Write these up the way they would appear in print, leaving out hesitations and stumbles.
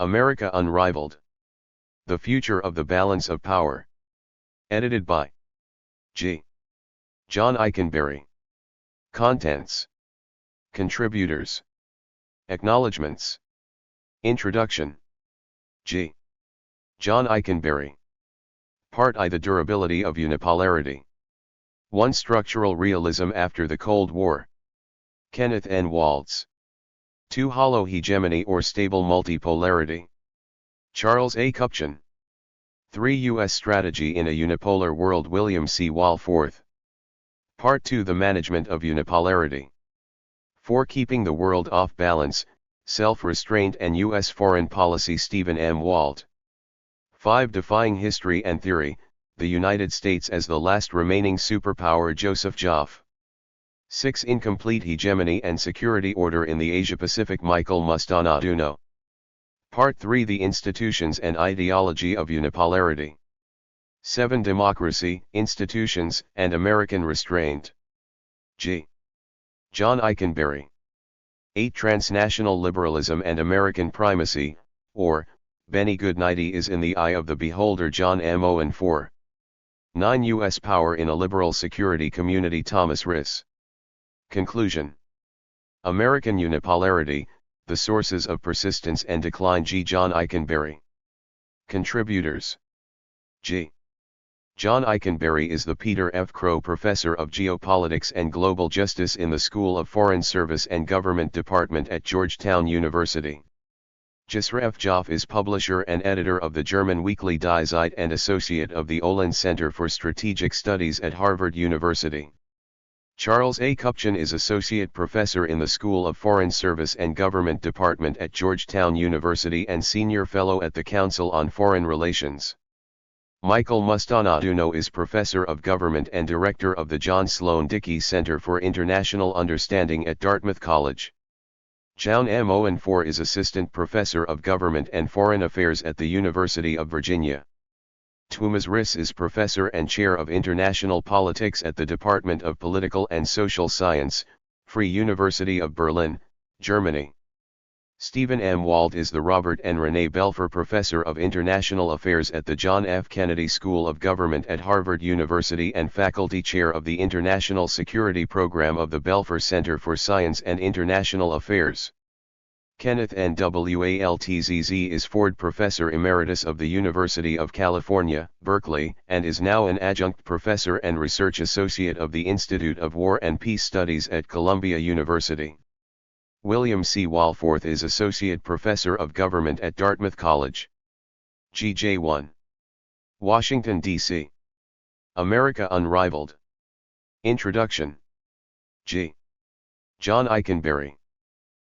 America Unrivaled. The Future of the Balance of Power. Edited by G. John Ikenberry. Contents. Contributors. Acknowledgements. Introduction. G. John Ikenberry. Part I. The Durability of Unipolarity. 1. Structural Realism After the Cold War. Kenneth N. Waltz. 2. Hollow Hegemony or Stable Multipolarity. Charles A. Kupchan. 3. U.S. Strategy in a Unipolar World. William C. Walforth. Part 2. The Management of Unipolarity. 4. Keeping the World Off Balance, Self-Restraint and U.S. Foreign Policy. Stephen M. Walt. 5. Defying History and Theory, the United States as the Last Remaining Superpower. Joseph Joff. 6. Incomplete Hegemony and Security Order in the Asia-Pacific. Michael Mastanaduno. Part 3. The Institutions and Ideology of Unipolarity. 7. Democracy, Institutions, and American Restraint. G. John Ikenberry. 8. Transnational Liberalism and American Primacy, or, Benny Goodnighty is in the Eye of the Beholder. John M. Owen. 4. 9. U.S. Power in a Liberal Security Community. Thomas Riss. Conclusion. American Unipolarity, the Sources of Persistence and Decline. G. John Ikenberry. Contributors. G. John Ikenberry is the Peter F. Crow Professor of Geopolitics and Global Justice in the School of Foreign Service and Government Department at Georgetown University. Joseph Joff is publisher and editor of the German weekly Die Zeit and associate of the Olin Center for Strategic Studies at Harvard University. Charles A. Kupchan is Associate Professor in the School of Foreign Service and Government Department at Georgetown University and Senior Fellow at the Council on Foreign Relations. Michael Mastanaduno is Professor of Government and Director of the John Sloan Dickey Center for International Understanding at Dartmouth College. John M. Owen. 4. is Assistant Professor of Government and Foreign Affairs at the University of Virginia. Thomas Riss is Professor and Chair of International Politics at the Department of Political and Social Science, Free University of Berlin, Germany. Stephen M. Walt is the Robert N. Renee Belfer Professor of International Affairs at the John F. Kennedy School of Government at Harvard University and Faculty Chair of the International Security Program of the Belfer Center for Science and International Affairs. Kenneth N. Waltz is Ford Professor Emeritus of the University of California, Berkeley, and is now an Adjunct Professor and Research Associate of the Institute of War and Peace Studies at Columbia University. William C. Walforth is Associate Professor of Government at Dartmouth College. G.J. 1. Washington, D.C. America Unrivaled. Introduction. G. John Ikenberry.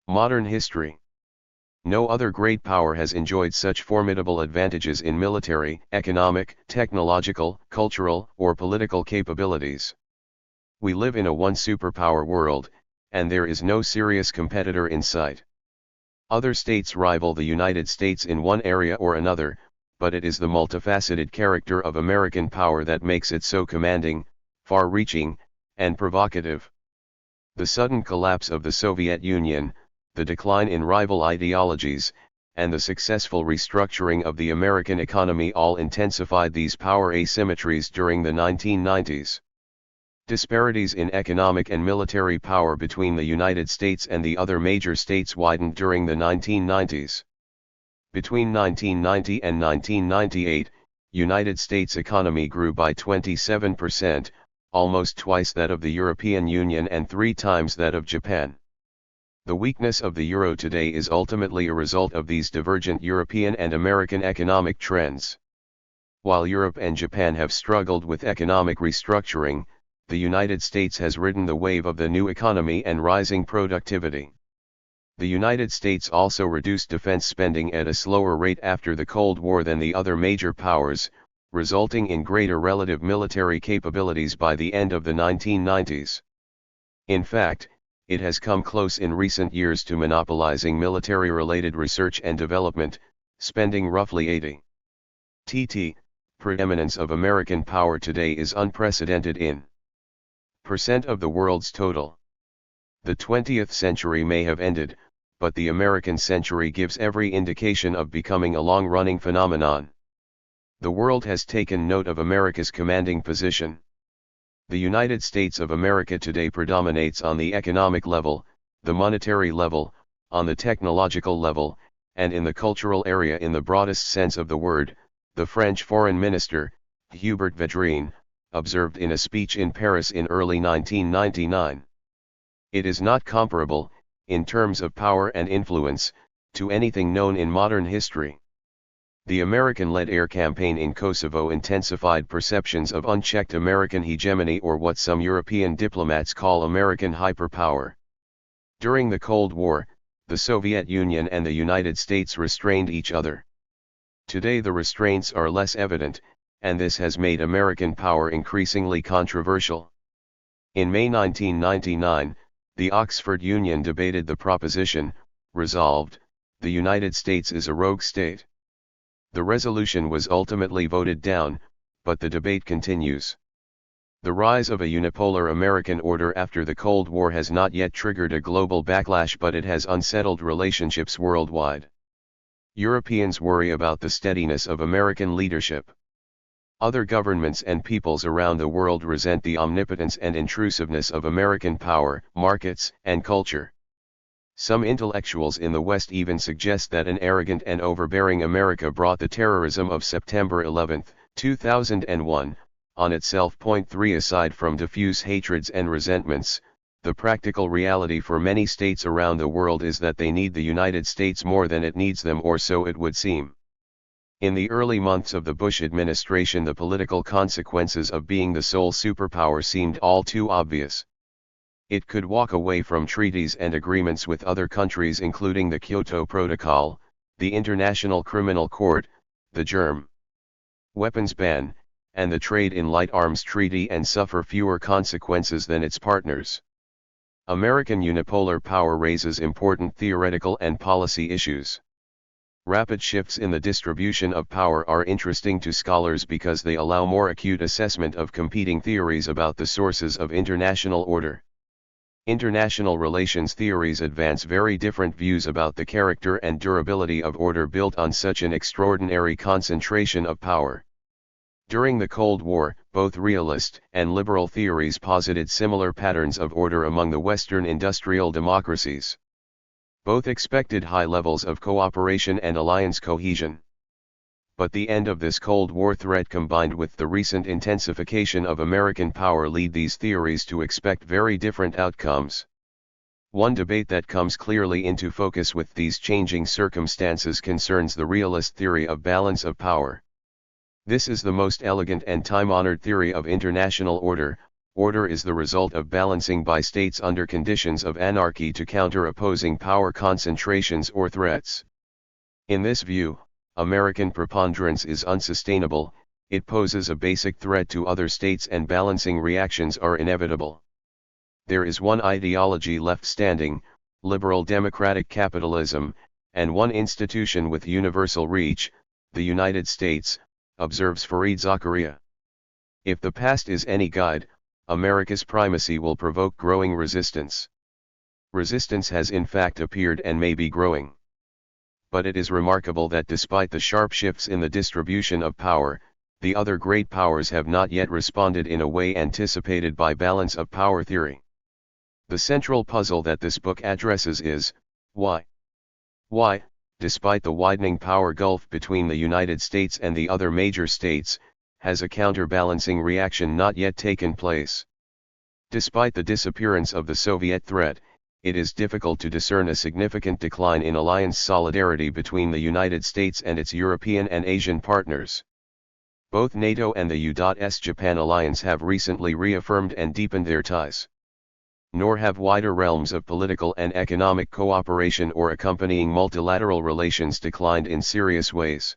Modern History. No other great power has enjoyed such formidable advantages in military, economic, technological, cultural, or political capabilities. We live in a one-superpower world, and there is no serious competitor in sight. Other states rival the United States in one area or another, but it is the multifaceted character of American power that makes it so commanding, far-reaching, and provocative. The sudden collapse of the Soviet Union, the decline in rival ideologies, and the successful restructuring of the American economy all intensified these power asymmetries during the 1990s. Disparities in economic and military power between the United States and the other major states widened during the 1990s. Between 1990 and 1998, United States economy grew by 27%, almost twice that of the European Union and 3 times that of Japan. The weakness of the euro today is ultimately a result of these divergent European and American economic trends. While Europe and Japan have struggled with economic restructuring, the United States has ridden the wave of the new economy and rising productivity. The United States also reduced defense spending at a slower rate after the Cold War than the other major powers, resulting in greater relative military capabilities by the end of the 1990s. In fact, it has come close in recent years to monopolizing military-related research and development, spending roughly 80%. Preeminence of American power today is unprecedented in % of the world's total. The 20th century may have ended, but the American century gives every indication of becoming a long-running phenomenon. The world has taken note of America's commanding position. The United States of America today predominates on the economic level, the monetary level, on the technological level, and in the cultural area in the broadest sense of the word, the French Foreign Minister, Hubert Védrine, observed in a speech in Paris in early 1999. It is not comparable, in terms of power and influence, to anything known in modern history. The American-led air campaign in Kosovo intensified perceptions of unchecked American hegemony, or what some European diplomats call American hyperpower. During the Cold War, the Soviet Union and the United States restrained each other. Today the restraints are less evident, and this has made American power increasingly controversial. In May 1999, the Oxford Union debated the proposition, resolved, the United States is a rogue state. The resolution was ultimately voted down, but the debate continues. The rise of a unipolar American order after the Cold War has not yet triggered a global backlash, but it has unsettled relationships worldwide. Europeans worry about the steadiness of American leadership. Other governments and peoples around the world resent the omnipotence and intrusiveness of American power, markets, and culture. Some intellectuals in the West even suggest that an arrogant and overbearing America brought the terrorism of September 11, 2001, on itself. 3 Aside from diffuse hatreds and resentments, the practical reality for many states around the world is that they need the United States more than it needs them, or so it would seem. In the early months of the Bush administration, the political consequences of being the sole superpower seemed all too obvious. It could walk away from treaties and agreements with other countries, including the Kyoto Protocol, the International Criminal Court, the Germ weapons ban, and the Trade in Light Arms Treaty, and suffer fewer consequences than its partners. American unipolar power raises important theoretical and policy issues. Rapid shifts in the distribution of power are interesting to scholars because they allow more acute assessment of competing theories about the sources of international order. International relations theories advance very different views about the character and durability of order built on such an extraordinary concentration of power. During the Cold War, both realist and liberal theories posited similar patterns of order among the Western industrial democracies. Both expected high levels of cooperation and alliance cohesion. But the end of this Cold War threat combined with the recent intensification of American power lead these theories to expect very different outcomes. One debate that comes clearly into focus with these changing circumstances concerns the realist theory of balance of power. This is the most elegant and time-honored theory of international order. Order is the result of balancing by states under conditions of anarchy to counter opposing power concentrations or threats. In this view, American preponderance is unsustainable, it poses a basic threat to other states and balancing reactions are inevitable. There is one ideology left standing, liberal democratic capitalism, and one institution with universal reach, the United States, observes Fareed Zakaria. If the past is any guide, America's primacy will provoke growing resistance. Resistance has in fact appeared and may be growing. But it is remarkable that despite the sharp shifts in the distribution of power, the other great powers have not yet responded in a way anticipated by balance of power theory. The central puzzle that this book addresses is, why? Why, despite the widening power gulf between the United States and the other major states, has a counterbalancing reaction not yet taken place? Despite the disappearance of the Soviet threat, it is difficult to discern a significant decline in alliance solidarity between the United States and its European and Asian partners. Both NATO and the U.S. Japan alliance have recently reaffirmed and deepened their ties. Nor have wider realms of political and economic cooperation or accompanying multilateral relations declined in serious ways.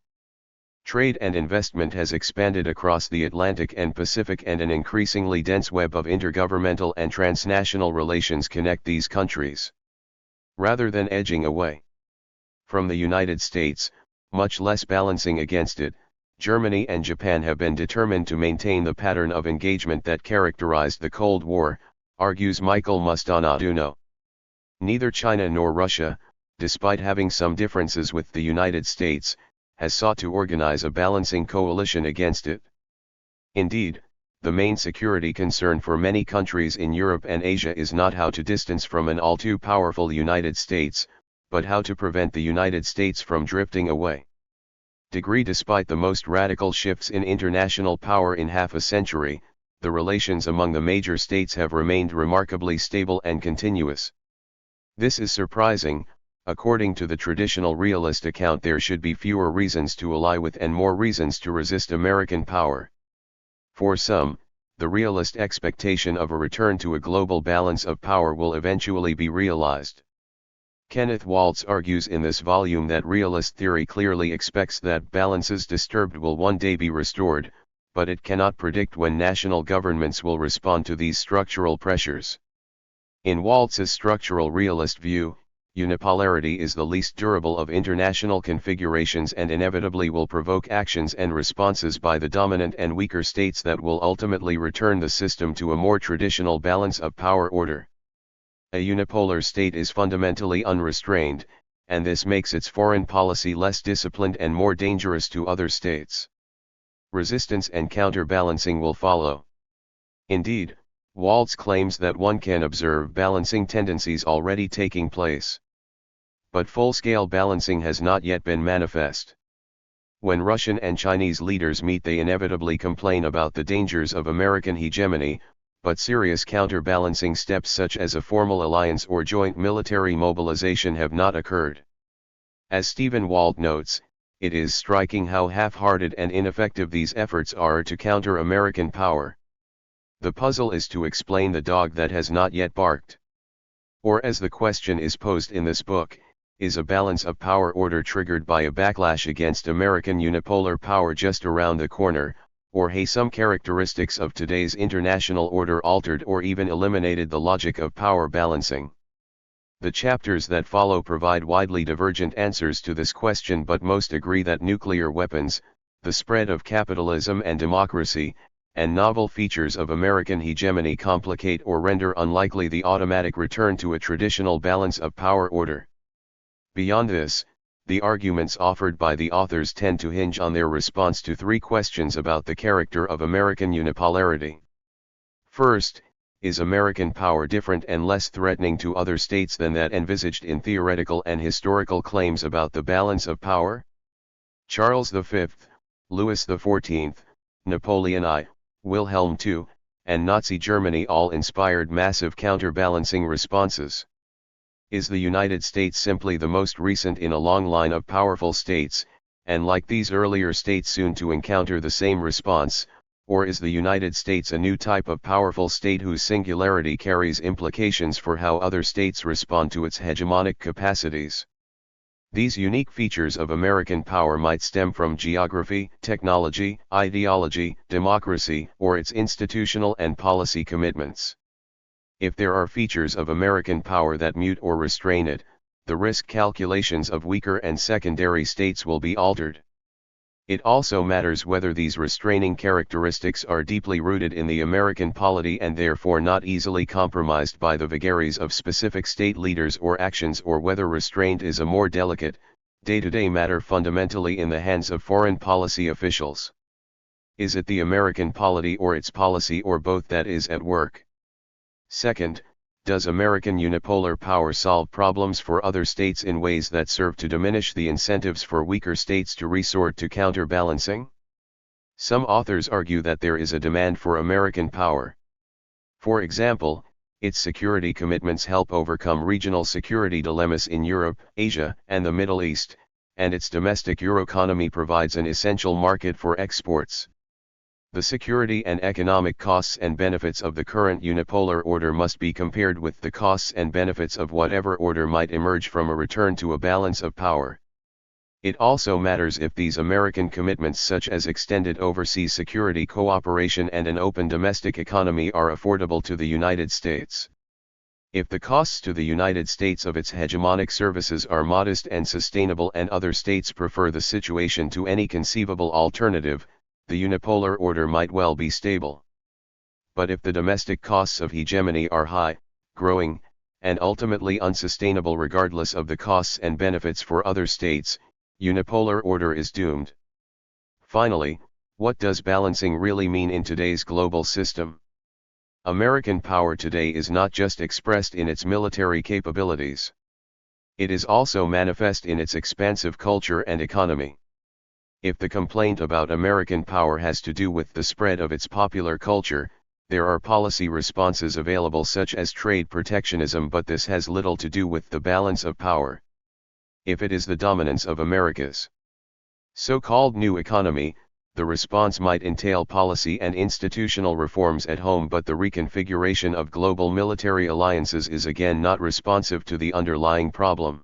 Trade and investment has expanded across the Atlantic and Pacific, and an increasingly dense web of intergovernmental and transnational relations connect these countries. Rather than edging away from the United States, much less balancing against it, Germany and Japan have been determined to maintain the pattern of engagement that characterized the Cold War, argues Michael Mustanaduno. Neither China nor Russia, despite having some differences with the United States, has sought to organize a balancing coalition against it. Indeed, the main security concern for many countries in Europe and Asia is not how to distance from an all too powerful United States, but how to prevent the United States from drifting away. Despite the most radical shifts in international power in half a century, the relations among the major states have remained remarkably stable and continuous. This is surprising. According to the traditional realist account, there should be fewer reasons to ally with and more reasons to resist American power. For some, the realist expectation of a return to a global balance of power will eventually be realized. Kenneth Waltz argues in this volume that realist theory clearly expects that balances disturbed will one day be restored, but it cannot predict when national governments will respond to these structural pressures. In Waltz's structural realist view, unipolarity is the least durable of international configurations and inevitably will provoke actions and responses by the dominant and weaker states that will ultimately return the system to a more traditional balance of power order. A unipolar state is fundamentally unrestrained, and this makes its foreign policy less disciplined and more dangerous to other states. Resistance and counterbalancing will follow. Indeed, Waltz claims that one can observe balancing tendencies already taking place. But full-scale balancing has not yet been manifest. When Russian and Chinese leaders meet, they inevitably complain about the dangers of American hegemony, but serious counterbalancing steps such as a formal alliance or joint military mobilization have not occurred. As Stephen Walt notes, it is striking how half-hearted and ineffective these efforts are to counter American power. The puzzle is to explain the dog that has not yet barked. Or as the question is posed in this book, is a balance of power order triggered by a backlash against American unipolar power just around the corner, or has some characteristics of today's international order altered or even eliminated the logic of power balancing? The chapters that follow provide widely divergent answers to this question, but most agree that nuclear weapons, the spread of capitalism and democracy, and novel features of American hegemony complicate or render unlikely the automatic return to a traditional balance of power order. Beyond this, the arguments offered by the authors tend to hinge on their response to three questions about the character of American unipolarity. First, is American power different and less threatening to other states than that envisaged in theoretical and historical claims about the balance of power? Charles V, Louis XIV, Napoleon I, Wilhelm II, and Nazi Germany all inspired massive counterbalancing responses. Is the United States simply the most recent in a long line of powerful states, and like these earlier states soon to encounter the same response, or is the United States a new type of powerful state whose singularity carries implications for how other states respond to its hegemonic capacities? These unique features of American power might stem from geography, technology, ideology, democracy, or its institutional and policy commitments. If there are features of American power that mute or restrain it, the risk calculations of weaker and secondary states will be altered. It also matters whether these restraining characteristics are deeply rooted in the American polity and therefore not easily compromised by the vagaries of specific state leaders or actions, or whether restraint is a more delicate, day-to-day matter fundamentally in the hands of foreign policy officials. Is it the American polity or its policy or both that is at work? Second, does American unipolar power solve problems for other states in ways that serve to diminish the incentives for weaker states to resort to counterbalancing? Some authors argue that there is a demand for American power. For example, its security commitments help overcome regional security dilemmas in Europe, Asia, and the Middle East, and its domestic Euroeconomy provides an essential market for exports. The security and economic costs and benefits of the current unipolar order must be compared with the costs and benefits of whatever order might emerge from a return to a balance of power. It also matters if these American commitments, such as extended overseas security cooperation and an open domestic economy, are affordable to the United States. If the costs to the United States of its hegemonic services are modest and sustainable, and other states prefer the situation to any conceivable alternative, the unipolar order might well be stable. But if the domestic costs of hegemony are high, growing, and ultimately unsustainable regardless of the costs and benefits for other states, unipolar order is doomed. Finally, what does balancing really mean in today's global system? American power today is not just expressed in its military capabilities. It is also manifest in its expansive culture and economy. If the complaint about American power has to do with the spread of its popular culture, there are policy responses available such as trade protectionism, but this has little to do with the balance of power. If it is the dominance of America's so-called new economy, the response might entail policy and institutional reforms at home, but the reconfiguration of global military alliances is again not responsive to the underlying problem.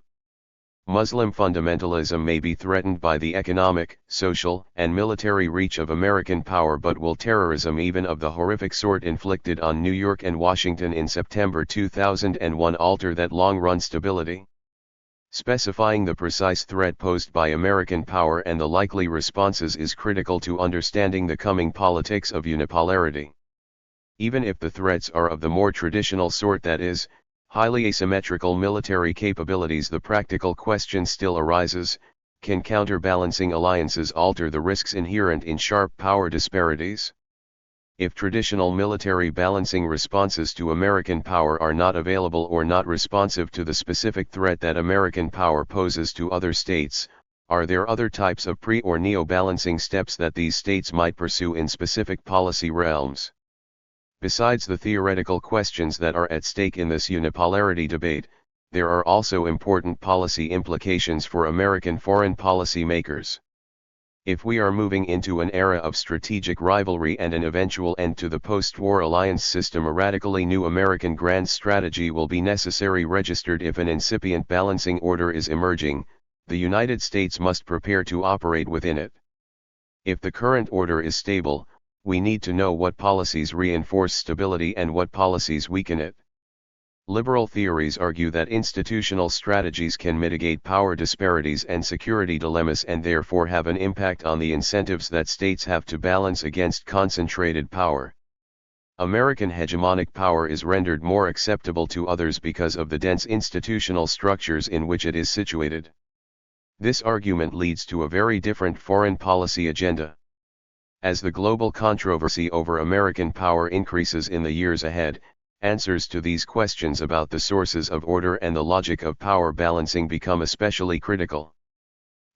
Muslim fundamentalism may be threatened by the economic, social, and military reach of American power, but will terrorism even of the horrific sort inflicted on New York and Washington in September 2001 alter that long-run stability? Specifying the precise threat posed by American power and the likely responses is critical to understanding the coming politics of unipolarity. Even if the threats are of the more traditional sort, that is, highly asymmetrical military capabilities, the practical question still arises: can counterbalancing alliances alter the risks inherent in sharp power disparities? If traditional military balancing responses to American power are not available or not responsive to the specific threat that American power poses to other states, are there other types of pre- or neo-balancing steps that these states might pursue in specific policy realms? Besides the theoretical questions that are at stake in this unipolarity debate, there are also important policy implications for American foreign policy makers. If we are moving into an era of strategic rivalry and an eventual end to the post-war alliance system, a radically new American grand strategy will be necessary. Registered if an incipient balancing order is emerging, the United States must prepare to operate within it. If the current order is stable, we need to know what policies reinforce stability and what policies weaken it. Liberal theories argue that institutional strategies can mitigate power disparities and security dilemmas and therefore have an impact on the incentives that states have to balance against concentrated power. American hegemonic power is rendered more acceptable to others because of the dense institutional structures in which it is situated. This argument leads to a very different foreign policy agenda. As the global controversy over American power increases in the years ahead, answers to these questions about the sources of order and the logic of power balancing become especially critical.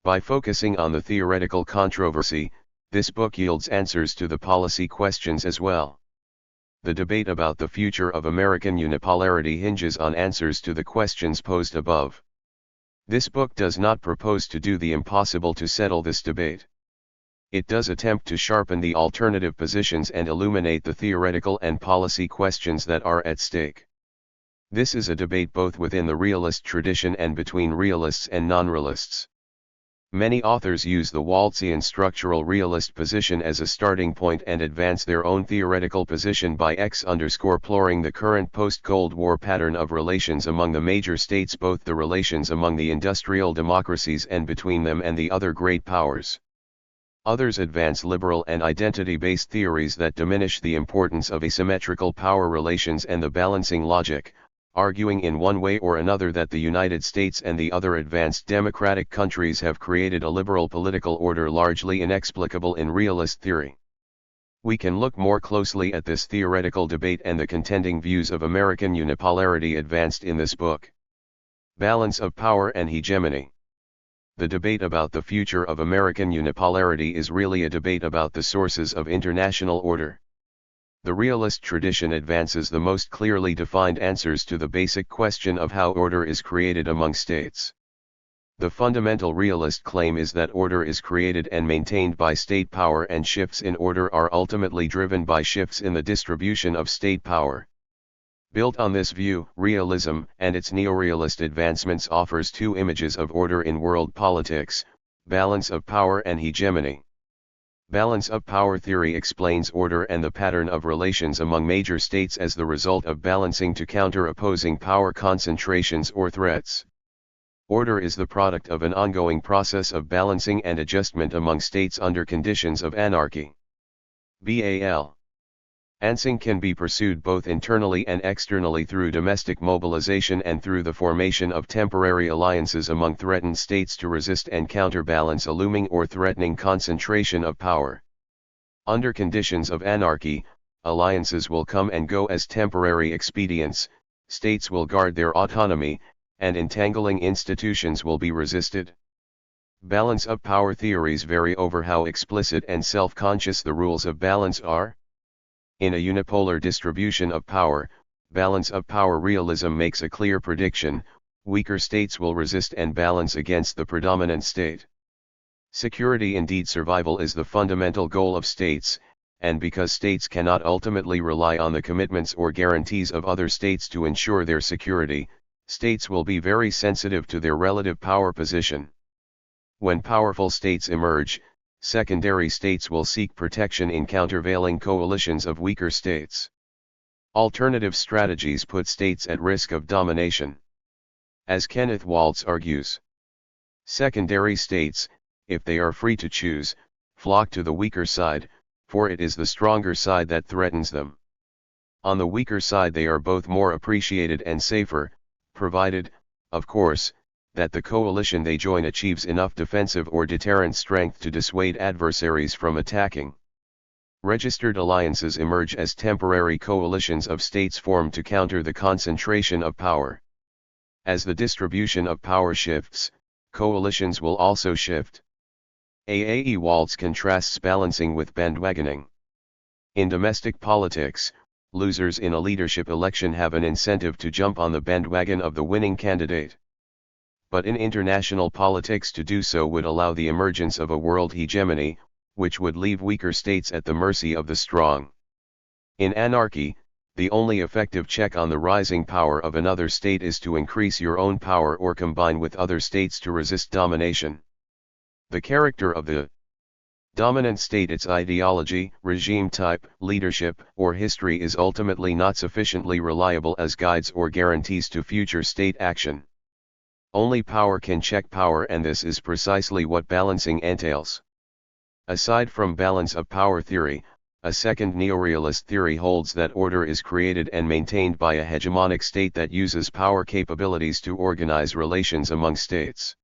By focusing on the theoretical controversy, this book yields answers to the policy questions as well. The debate about the future of American unipolarity hinges on answers to the questions posed above. This book does not propose to do the impossible to settle this debate. It does attempt to sharpen the alternative positions and illuminate the theoretical and policy questions that are at stake. This is a debate both within the realist tradition and between realists and non-realists. Many authors use the Waltzian structural realist position as a starting point and advance their own theoretical position by exploring the current post-Cold War pattern of relations among the major states, both the relations among the industrial democracies and between them and the other great powers. Others advance liberal and identity-based theories that diminish the importance of asymmetrical power relations and the balancing logic, arguing in one way or another that the United States and the other advanced democratic countries have created a liberal political order largely inexplicable in realist theory. We can look more closely at this theoretical debate and the contending views of American unipolarity advanced in this book. Balance of power and hegemony. The debate about the future of American unipolarity is really a debate about the sources of international order. The realist tradition advances the most clearly defined answers to the basic question of how order is created among states. The fundamental realist claim is that order is created and maintained by state power, and shifts in order are ultimately driven by shifts in the distribution of state power. Built on this view, realism and its neorealist advancements offers two images of order in world politics: balance of power and hegemony. Balance of power theory explains order and the pattern of relations among major states as the result of balancing to counter opposing power concentrations or threats. Order is the product of an ongoing process of balancing and adjustment among states under conditions of anarchy. BAL. Ansing can be pursued both internally and externally through domestic mobilization and through the formation of temporary alliances among threatened states to resist and counterbalance a looming or threatening concentration of power. Under conditions of anarchy, alliances will come and go as temporary expedients, states will guard their autonomy, and entangling institutions will be resisted. Balance of power theories vary over how explicit and self-conscious the rules of balance are. In a unipolar distribution of power, balance of power realism makes a clear prediction: weaker states will resist and balance against the predominant state. Security, indeed survival, is the fundamental goal of states, and because states cannot ultimately rely on the commitments or guarantees of other states to ensure their security, states will be very sensitive to their relative power position. When powerful states emerge, secondary states will seek protection in countervailing coalitions of weaker states. Alternative strategies put states at risk of domination. As Kenneth Waltz argues, secondary states, if they are free to choose, flock to the weaker side, for it is the stronger side that threatens them. On the weaker side they are both more appreciated and safer, provided, of course, that the coalition they join achieves enough defensive or deterrent strength to dissuade adversaries from attacking. Registered alliances emerge as temporary coalitions of states formed to counter the concentration of power. As the distribution of power shifts, coalitions will also shift. A. Waltz contrasts balancing with bandwagoning. In domestic politics, losers in a leadership election have an incentive to jump on the bandwagon of the winning candidate. But in international politics, to do so would allow the emergence of a world hegemony, which would leave weaker states at the mercy of the strong. In anarchy, the only effective check on the rising power of another state is to increase your own power or combine with other states to resist domination. The character of the dominant state, its ideology, regime type, leadership, or history is ultimately not sufficiently reliable as guides or guarantees to future state action. Only power can check power, and this is precisely what balancing entails. Aside from balance of power theory, a second neorealist theory holds that order is created and maintained by a hegemonic state that uses power capabilities to organize relations among states.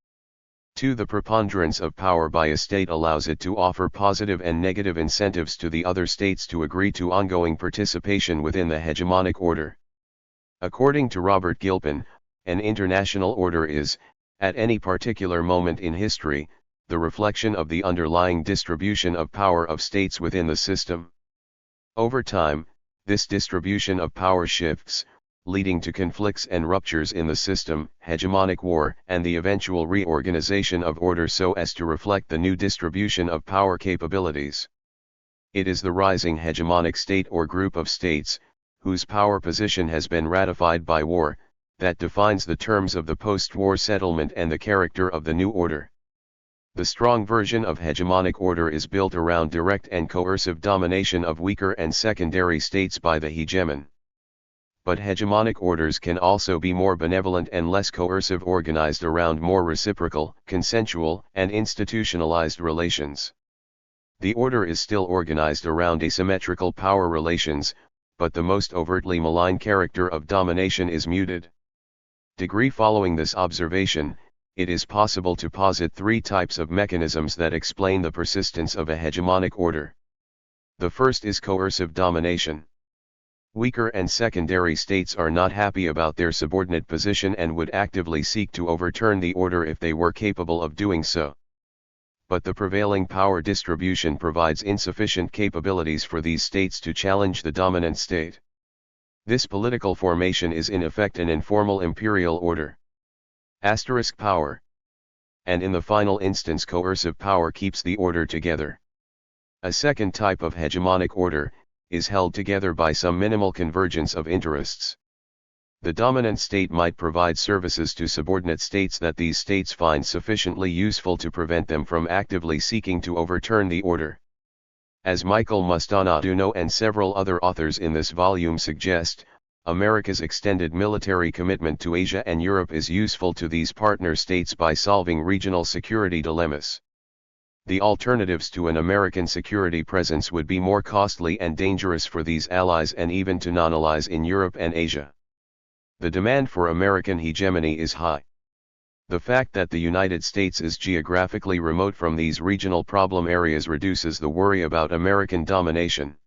2. The preponderance of power by a state allows it to offer positive and negative incentives to the other states to agree to ongoing participation within the hegemonic order. According to Robert Gilpin, an international order is, at any particular moment in history, the reflection of the underlying distribution of power of states within the system. Over time, this distribution of power shifts, leading to conflicts and ruptures in the system, hegemonic war, and the eventual reorganization of order so as to reflect the new distribution of power capabilities. It is the rising hegemonic state or group of states, whose power position has been ratified by war, that defines the terms of the post-war settlement and the character of the new order. The strong version of hegemonic order is built around direct and coercive domination of weaker and secondary states by the hegemon. But hegemonic orders can also be more benevolent and less coercive, organized around more reciprocal, consensual, and institutionalized relations. The order is still organized around asymmetrical power relations, but the most overtly malign character of domination is muted. Following this observation, it is possible to posit 3 types of mechanisms that explain the persistence of a hegemonic order. The first is coercive domination. Weaker and secondary states are not happy about their subordinate position and would actively seek to overturn the order if they were capable of doing so. But the prevailing power distribution provides insufficient capabilities for these states to challenge the dominant state. This political formation is in effect an informal imperial order. Power. And in the final instance, coercive power keeps the order together. A second type of hegemonic order is held together by some minimal convergence of interests. The dominant state might provide services to subordinate states that these states find sufficiently useful to prevent them from actively seeking to overturn the order. As Michael Mastanaduno and several other authors in this volume suggest, America's extended military commitment to Asia and Europe is useful to these partner states by solving regional security dilemmas. The alternatives to an American security presence would be more costly and dangerous for these allies and even to non-allies in Europe and Asia. The demand for American hegemony is high. The fact that the United States is geographically remote from these regional problem areas reduces the worry about American domination.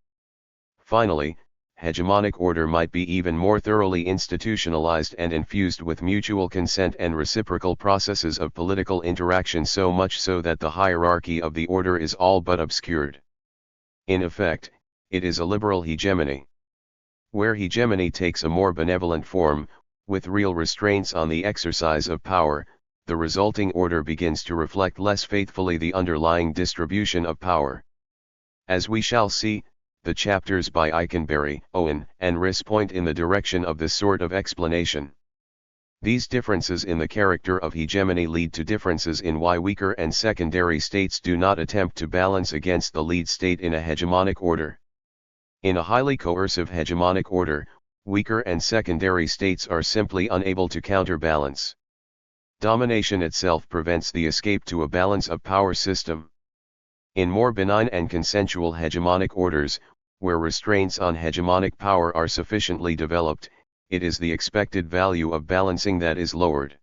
Finally, hegemonic order might be even more thoroughly institutionalized and infused with mutual consent and reciprocal processes of political interaction, so much so that the hierarchy of the order is all but obscured. In effect, it is a liberal hegemony. Where hegemony takes a more benevolent form, with real restraints on the exercise of power, the resulting order begins to reflect less faithfully the underlying distribution of power. As we shall see, the chapters by Ikenberry, Owen, and Riss point in the direction of this sort of explanation. These differences in the character of hegemony lead to differences in why weaker and secondary states do not attempt to balance against the lead state in a hegemonic order. In a highly coercive hegemonic order, weaker and secondary states are simply unable to counterbalance. Domination itself prevents the escape to a balance of power system. In more benign and consensual hegemonic orders, where restraints on hegemonic power are sufficiently developed, it is the expected value of balancing that is lowered.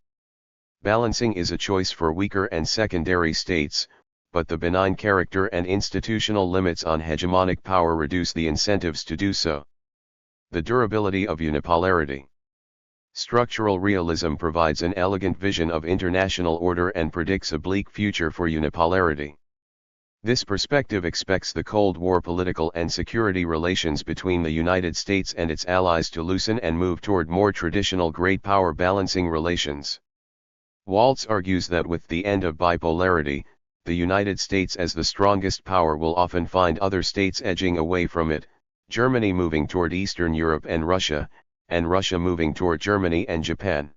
Balancing is a choice for weaker and secondary states, but the benign character and institutional limits on hegemonic power reduce the incentives to do so. The durability of unipolarity. Structural realism provides an elegant vision of international order and predicts a bleak future for unipolarity. This perspective expects the Cold War political and security relations between the United States and its allies to loosen and move toward more traditional great power balancing relations. Waltz argues that with the end of bipolarity, the United States as the strongest power will often find other states edging away from it, Germany moving toward Eastern Europe and Russia moving toward Germany and Japan.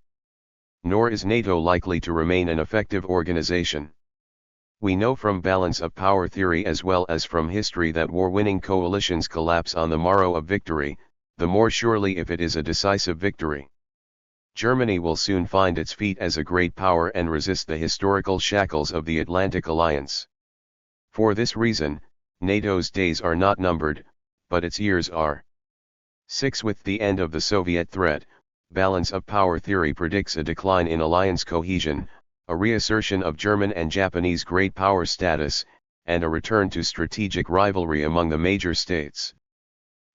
Nor is NATO likely to remain an effective organization. We know from balance of power theory as well as from history that war-winning coalitions collapse on the morrow of victory, the more surely if it is a decisive victory. Germany will soon find its feet as a great power and resist the historical shackles of the Atlantic Alliance. For this reason, NATO's days are not numbered, but its years are. 6. With the end of the Soviet threat, balance of power theory predicts a decline in alliance cohesion, a reassertion of German and Japanese great power status, and a return to strategic rivalry among the major states.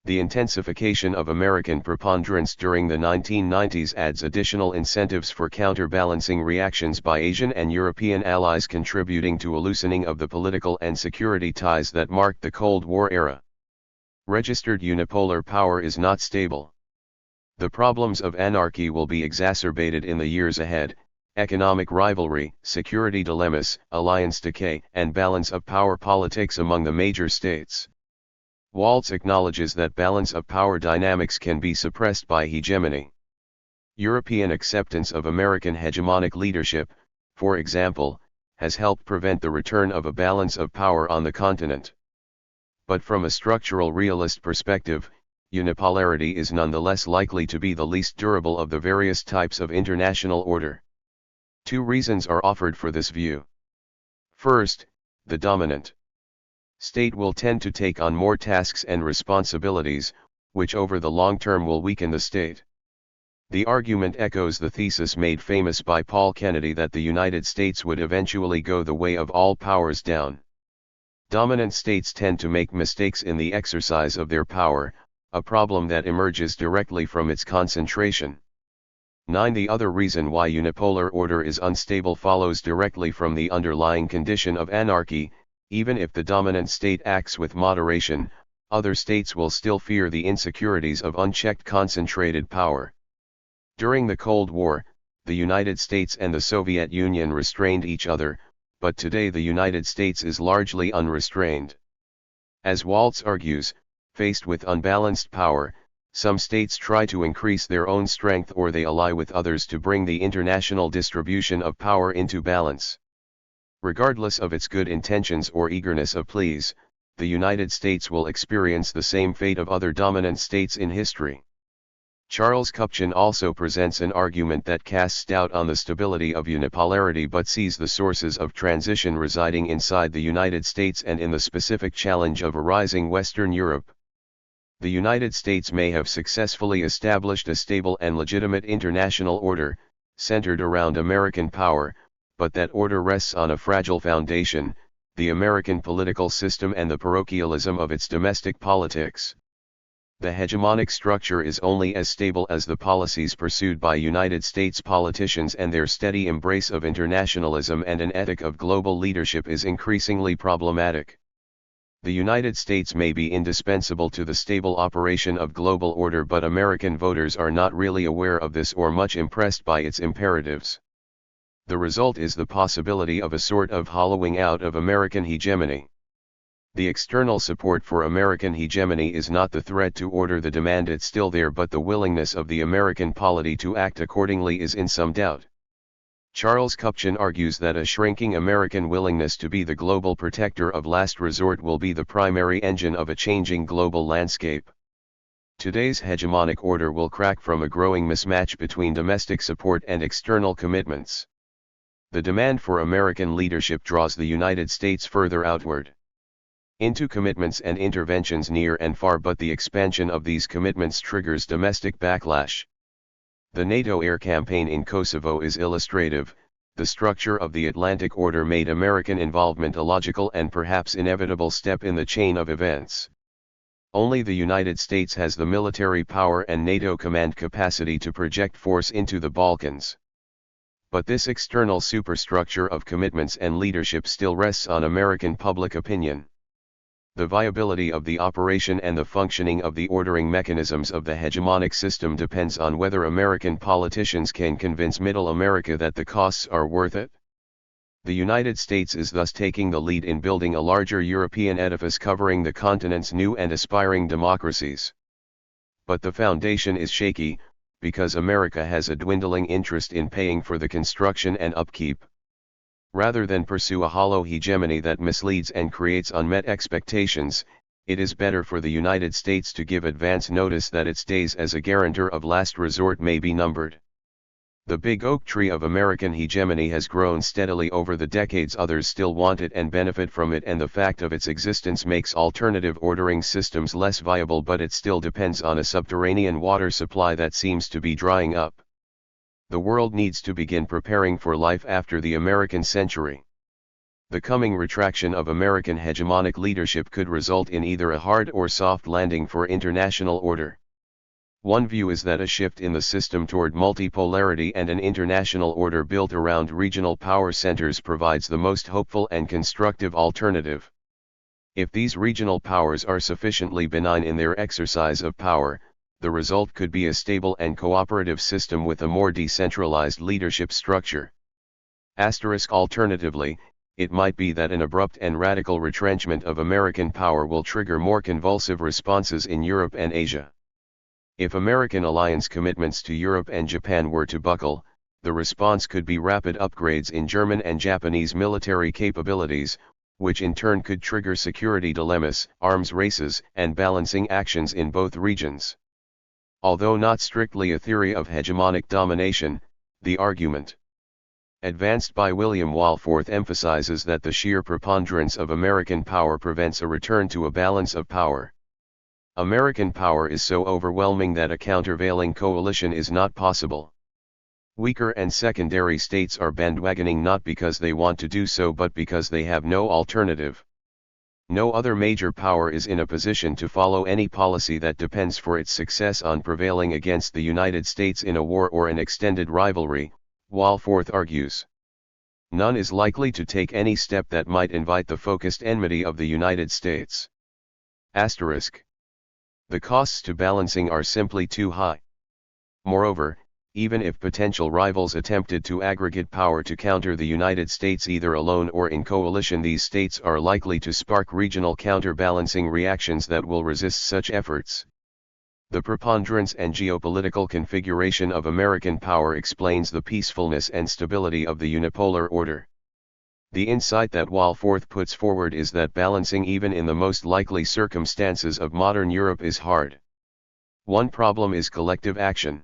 The intensification of American preponderance during the 1990s adds additional incentives for counterbalancing reactions by Asian and European allies, contributing to a loosening of the political and security ties that marked the Cold War era. Registered unipolar power is not stable. The problems of anarchy will be exacerbated in the years ahead. Economic rivalry, security dilemmas, alliance decay, and balance of power politics among the major states. Waltz acknowledges that balance of power dynamics can be suppressed by hegemony. European acceptance of American hegemonic leadership, for example, has helped prevent the return of a balance of power on the continent. But from a structural realist perspective, unipolarity is nonetheless likely to be the least durable of the various types of international order. Two reasons are offered for this view. First, the dominant state will tend to take on more tasks and responsibilities, which over the long term will weaken the state. The argument echoes the thesis made famous by Paul Kennedy that the United States would eventually go the way of all powers down. Dominant states tend to make mistakes in the exercise of their power, a problem that emerges directly from its concentration. 9. The other reason why unipolar order is unstable follows directly from the underlying condition of anarchy. Even if the dominant state acts with moderation, other states will still fear the insecurities of unchecked concentrated power. During the Cold War, the United States and the Soviet Union restrained each other, but today the United States is largely unrestrained. As Waltz argues, faced with unbalanced power, some states try to increase their own strength or they ally with others to bring the international distribution of power into balance. Regardless of its good intentions or eagerness of please, the United States will experience the same fate of other dominant states in history. Charles Kupchan also presents an argument that casts doubt on the stability of unipolarity but sees the sources of transition residing inside the United States and in the specific challenge of a rising Western Europe. The United States may have successfully established a stable and legitimate international order, centered around American power, but that order rests on a fragile foundation, the American political system and the parochialism of its domestic politics. The hegemonic structure is only as stable as the policies pursued by United States politicians, and their steady embrace of internationalism and an ethic of global leadership is increasingly problematic. The United States may be indispensable to the stable operation of global order, but American voters are not really aware of this or much impressed by its imperatives. The result is the possibility of a sort of hollowing out of American hegemony. The external support for American hegemony is not the threat to order, the demand is still there, but the willingness of the American polity to act accordingly is in some doubt. Charles Kupchan argues that a shrinking American willingness to be the global protector of last resort will be the primary engine of a changing global landscape. Today's hegemonic order will crack from a growing mismatch between domestic support and external commitments. The demand for American leadership draws the United States further outward into commitments and interventions near and far, but the expansion of these commitments triggers domestic backlash. The NATO air campaign in Kosovo is illustrative. The structure of the Atlantic Order made American involvement a logical and perhaps inevitable step in the chain of events. Only the United States has the military power and NATO command capacity to project force into the Balkans. But this external superstructure of commitments and leadership still rests on American public opinion. The viability of the operation and the functioning of the ordering mechanisms of the hegemonic system depends on whether American politicians can convince Middle America that the costs are worth it. The United States is thus taking the lead in building a larger European edifice covering the continent's new and aspiring democracies. But the foundation is shaky, because America has a dwindling interest in paying for the construction and upkeep. Rather than pursue a hollow hegemony that misleads and creates unmet expectations, it is better for the United States to give advance notice that its days as a guarantor of last resort may be numbered. The big oak tree of American hegemony has grown steadily over the decades. Others still want it and benefit from it, and the fact of its existence makes alternative ordering systems less viable, but it still depends on a subterranean water supply that seems to be drying up. The world needs to begin preparing for life after the American century. The coming retraction of American hegemonic leadership could result in either a hard or soft landing for international order. One view is that a shift in the system toward multipolarity and an international order built around regional power centers provides the most hopeful and constructive alternative. If these regional powers are sufficiently benign in their exercise of power, the result could be a stable and cooperative system with a more decentralized leadership structure. Alternatively, it might be that an abrupt and radical retrenchment of American power will trigger more convulsive responses in Europe and Asia. If American alliance commitments to Europe and Japan were to buckle, the response could be rapid upgrades in German and Japanese military capabilities, which in turn could trigger security dilemmas, arms races, and balancing actions in both regions. Although not strictly a theory of hegemonic domination, the argument advanced by William Walforth emphasizes that the sheer preponderance of American power prevents a return to a balance of power. American power is so overwhelming that a countervailing coalition is not possible. Weaker and secondary states are bandwagoning not because they want to do so but because they have no alternative. No other major power is in a position to follow any policy that depends for its success on prevailing against the United States in a war or an extended rivalry, Walforth argues. None is likely to take any step that might invite the focused enmity of the United States. The costs to balancing are simply too high. Moreover, even if potential rivals attempted to aggregate power to counter the United States either alone or in coalition, these states are likely to spark regional counterbalancing reactions that will resist such efforts. The preponderance and geopolitical configuration of American power explains the peacefulness and stability of the unipolar order. The insight that Walforth puts forward is that balancing even in the most likely circumstances of modern Europe is hard. One problem is collective action.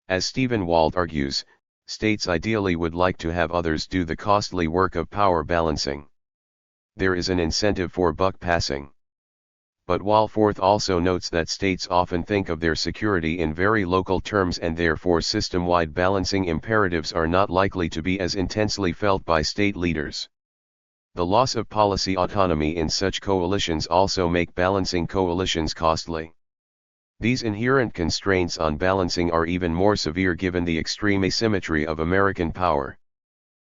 As Stephen Wald argues, states ideally would like to have others do the costly work of power balancing. There is an incentive for buck passing. But Walforth also notes that states often think of their security in very local terms, and therefore system-wide balancing imperatives are not likely to be as intensely felt by state leaders. The loss of policy autonomy in such coalitions also make balancing coalitions costly. These inherent constraints on balancing are even more severe given the extreme asymmetry of American power.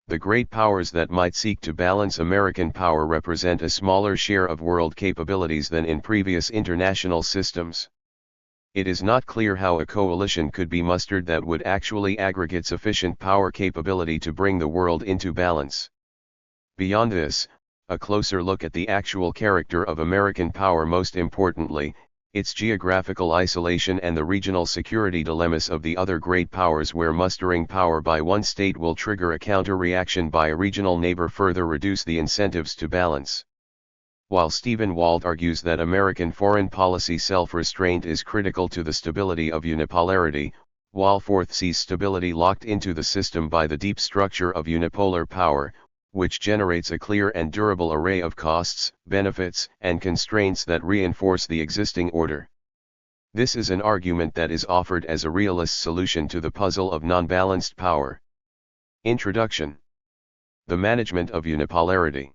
The great powers that might seek to balance American power represent a smaller share of world capabilities than in previous international systems. It is not clear how a coalition could be mustered that would actually aggregate sufficient power capability to bring the world into balance. Beyond this, a closer look at the actual character of American power, most importantly, its geographical isolation and the regional security dilemmas of the other great powers, where mustering power by one state will trigger a counter-reaction by a regional neighbor, further reduce the incentives to balance. While Stephen Wald argues that American foreign policy self-restraint is critical to the stability of unipolarity, Walforth sees stability locked into the system by the deep structure of unipolar power, which generates a clear and durable array of costs, benefits, and constraints that reinforce the existing order. This is an argument that is offered as a realist solution to the puzzle of non-balanced power. Introduction. The management of unipolarity.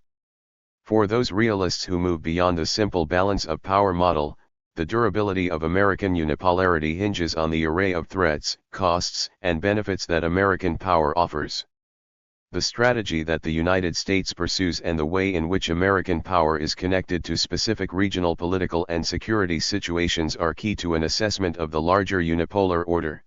For those realists who move beyond the simple balance of power model, the durability of American unipolarity hinges on the array of threats, costs, and benefits that American power offers. The strategy that the United States pursues and the way in which American power is connected to specific regional political and security situations are key to an assessment of the larger unipolar order.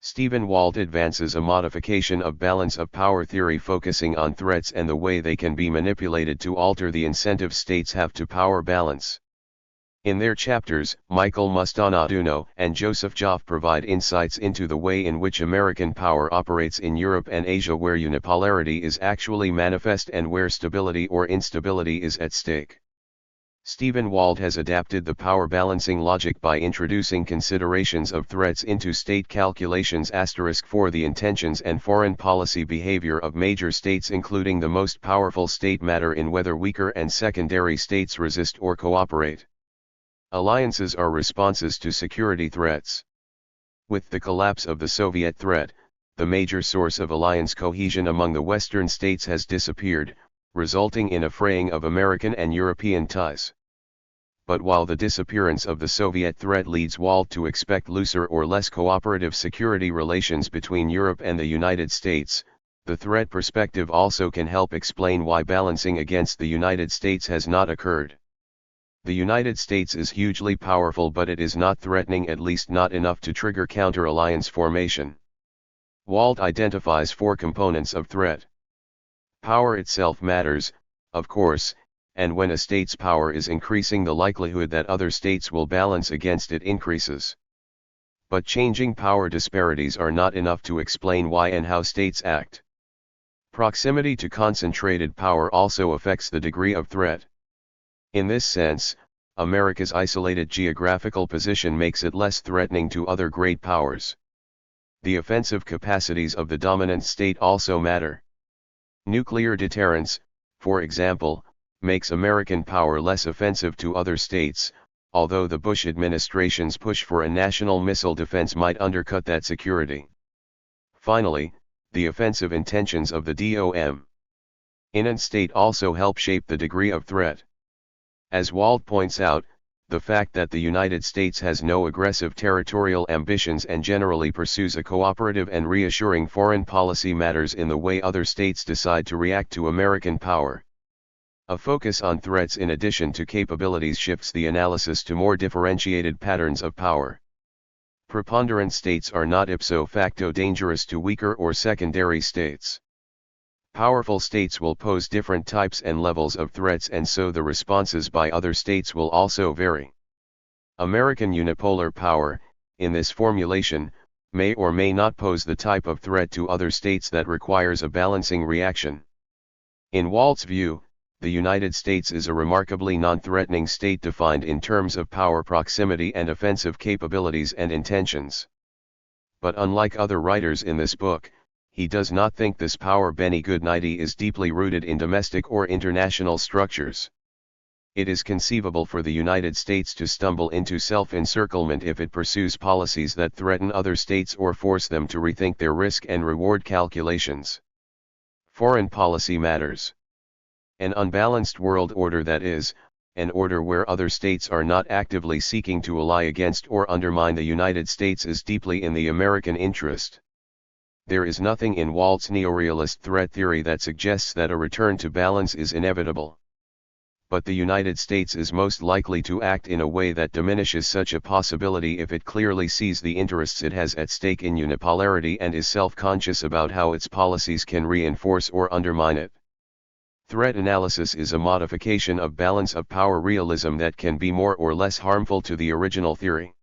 Stephen Wald advances a modification of balance of power theory focusing on threats and the way they can be manipulated to alter the incentive states have to power balance. In their chapters, Michael Mastanaduno and Joseph Joff provide insights into the way in which American power operates in Europe and Asia, where unipolarity is actually manifest and where stability or instability is at stake. Stephen Wald has adapted the power balancing logic by introducing considerations of threats into state calculations * for the intentions and foreign policy behavior of major states, including the most powerful state matter in whether weaker and secondary states resist or cooperate. Alliances are responses to security threats. With the collapse of the Soviet threat, the major source of alliance cohesion among the Western states has disappeared, resulting in a fraying of American and European ties. But while the disappearance of the Soviet threat leads Wald to expect looser or less cooperative security relations between Europe and the United States, the threat perspective also can help explain why balancing against the United States has not occurred. The United States is hugely powerful, but it is not threatening, at least not enough to trigger counter-alliance formation. Wald identifies 4 components of threat. Power itself matters, of course, and when a state's power is increasing, the likelihood that other states will balance against it increases. But changing power disparities are not enough to explain why and how states act. Proximity to concentrated power also affects the degree of threat. In this sense, America's isolated geographical position makes it less threatening to other great powers. The offensive capacities of the dominant state also matter. Nuclear deterrence, for example, makes American power less offensive to other states, although the Bush administration's push for a national missile defense might undercut that security. Finally, the offensive intentions of the DOM in a state also help shape the degree of threat. As Wald points out, the fact that the United States has no aggressive territorial ambitions and generally pursues a cooperative and reassuring foreign policy matters in the way other states decide to react to American power. A focus on threats in addition to capabilities shifts the analysis to more differentiated patterns of power. Preponderant states are not ipso facto dangerous to weaker or secondary states. Powerful states will pose different types and levels of threats, and so the responses by other states will also vary. American unipolar power, in this formulation, may or may not pose the type of threat to other states that requires a balancing reaction. In Wald's view, the United States is a remarkably non-threatening state defined in terms of power proximity and offensive capabilities and intentions. But unlike other writers in this book, he does not think this power Benny-Goodnighty is deeply rooted in domestic or international structures. It is conceivable for the United States to stumble into self-encirclement if it pursues policies that threaten other states or force them to rethink their risk and reward calculations. Foreign policy matters. An unbalanced world order, that is, an order where other states are not actively seeking to ally against or undermine the United States, is deeply in the American interest. There is nothing in Walt's neorealist threat theory that suggests that a return to balance is inevitable. But the United States is most likely to act in a way that diminishes such a possibility if it clearly sees the interests it has at stake in unipolarity and is self-conscious about how its policies can reinforce or undermine it. Threat analysis is a modification of balance of power realism that can be more or less harmful to the original theory.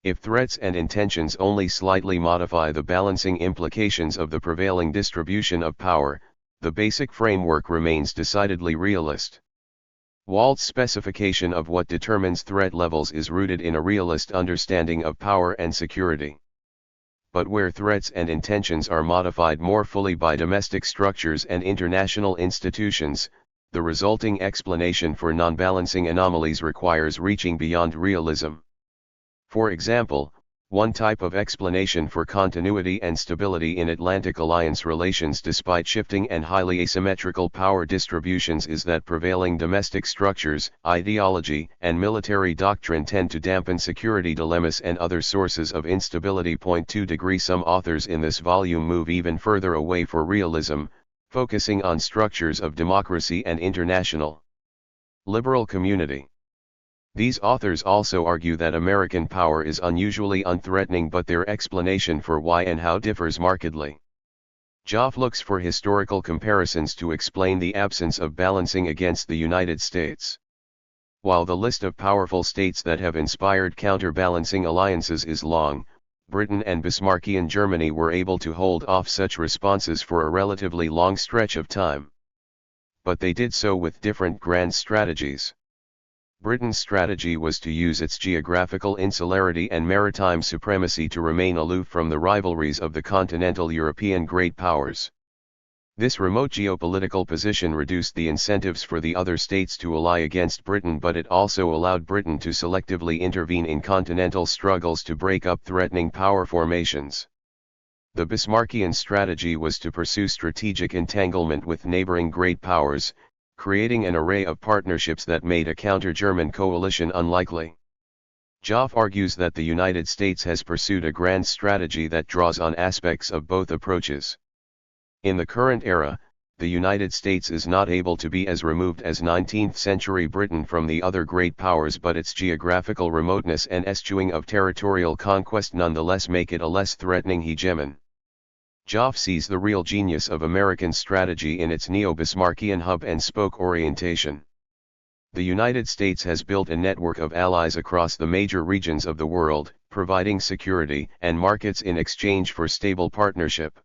If threats and intentions only slightly modify the balancing implications of the prevailing distribution of power, the basic framework remains decidedly realist. Walt's specification of what determines threat levels is rooted in a realist understanding of power and security. But where threats and intentions are modified more fully by domestic structures and international institutions, the resulting explanation for non-balancing anomalies requires reaching beyond realism. For example, one type of explanation for continuity and stability in Atlantic alliance relations despite shifting and highly asymmetrical power distributions is that prevailing domestic structures, ideology, and military doctrine tend to dampen security dilemmas and other sources of instability. 2 Some authors in this volume move even further away for realism, focusing on structures of democracy and international liberal community. These authors also argue that American power is unusually unthreatening, but their explanation for why and how differs markedly. Joff looks for historical comparisons to explain the absence of balancing against the United States. While the list of powerful states that have inspired counterbalancing alliances is long, Britain and Bismarckian Germany were able to hold off such responses for a relatively long stretch of time. But they did so with different grand strategies. Britain's strategy was to use its geographical insularity and maritime supremacy to remain aloof from the rivalries of the continental European great powers. This remote geopolitical position reduced the incentives for the other states to ally against Britain, but it also allowed Britain to selectively intervene in continental struggles to break up threatening power formations. The Bismarckian strategy was to pursue strategic entanglement with neighboring great powers, creating an array of partnerships that made a counter-German coalition unlikely. Joff argues that the United States has pursued a grand strategy that draws on aspects of both approaches. In the current era, the United States is not able to be as removed as 19th-century Britain from the other great powers, but its geographical remoteness and eschewing of territorial conquest nonetheless make it a less threatening hegemon. Joff sees the real genius of American strategy in its neo-Bismarckian hub-and-spoke orientation. The United States has built a network of allies across the major regions of the world, providing security and markets in exchange for stable partnership.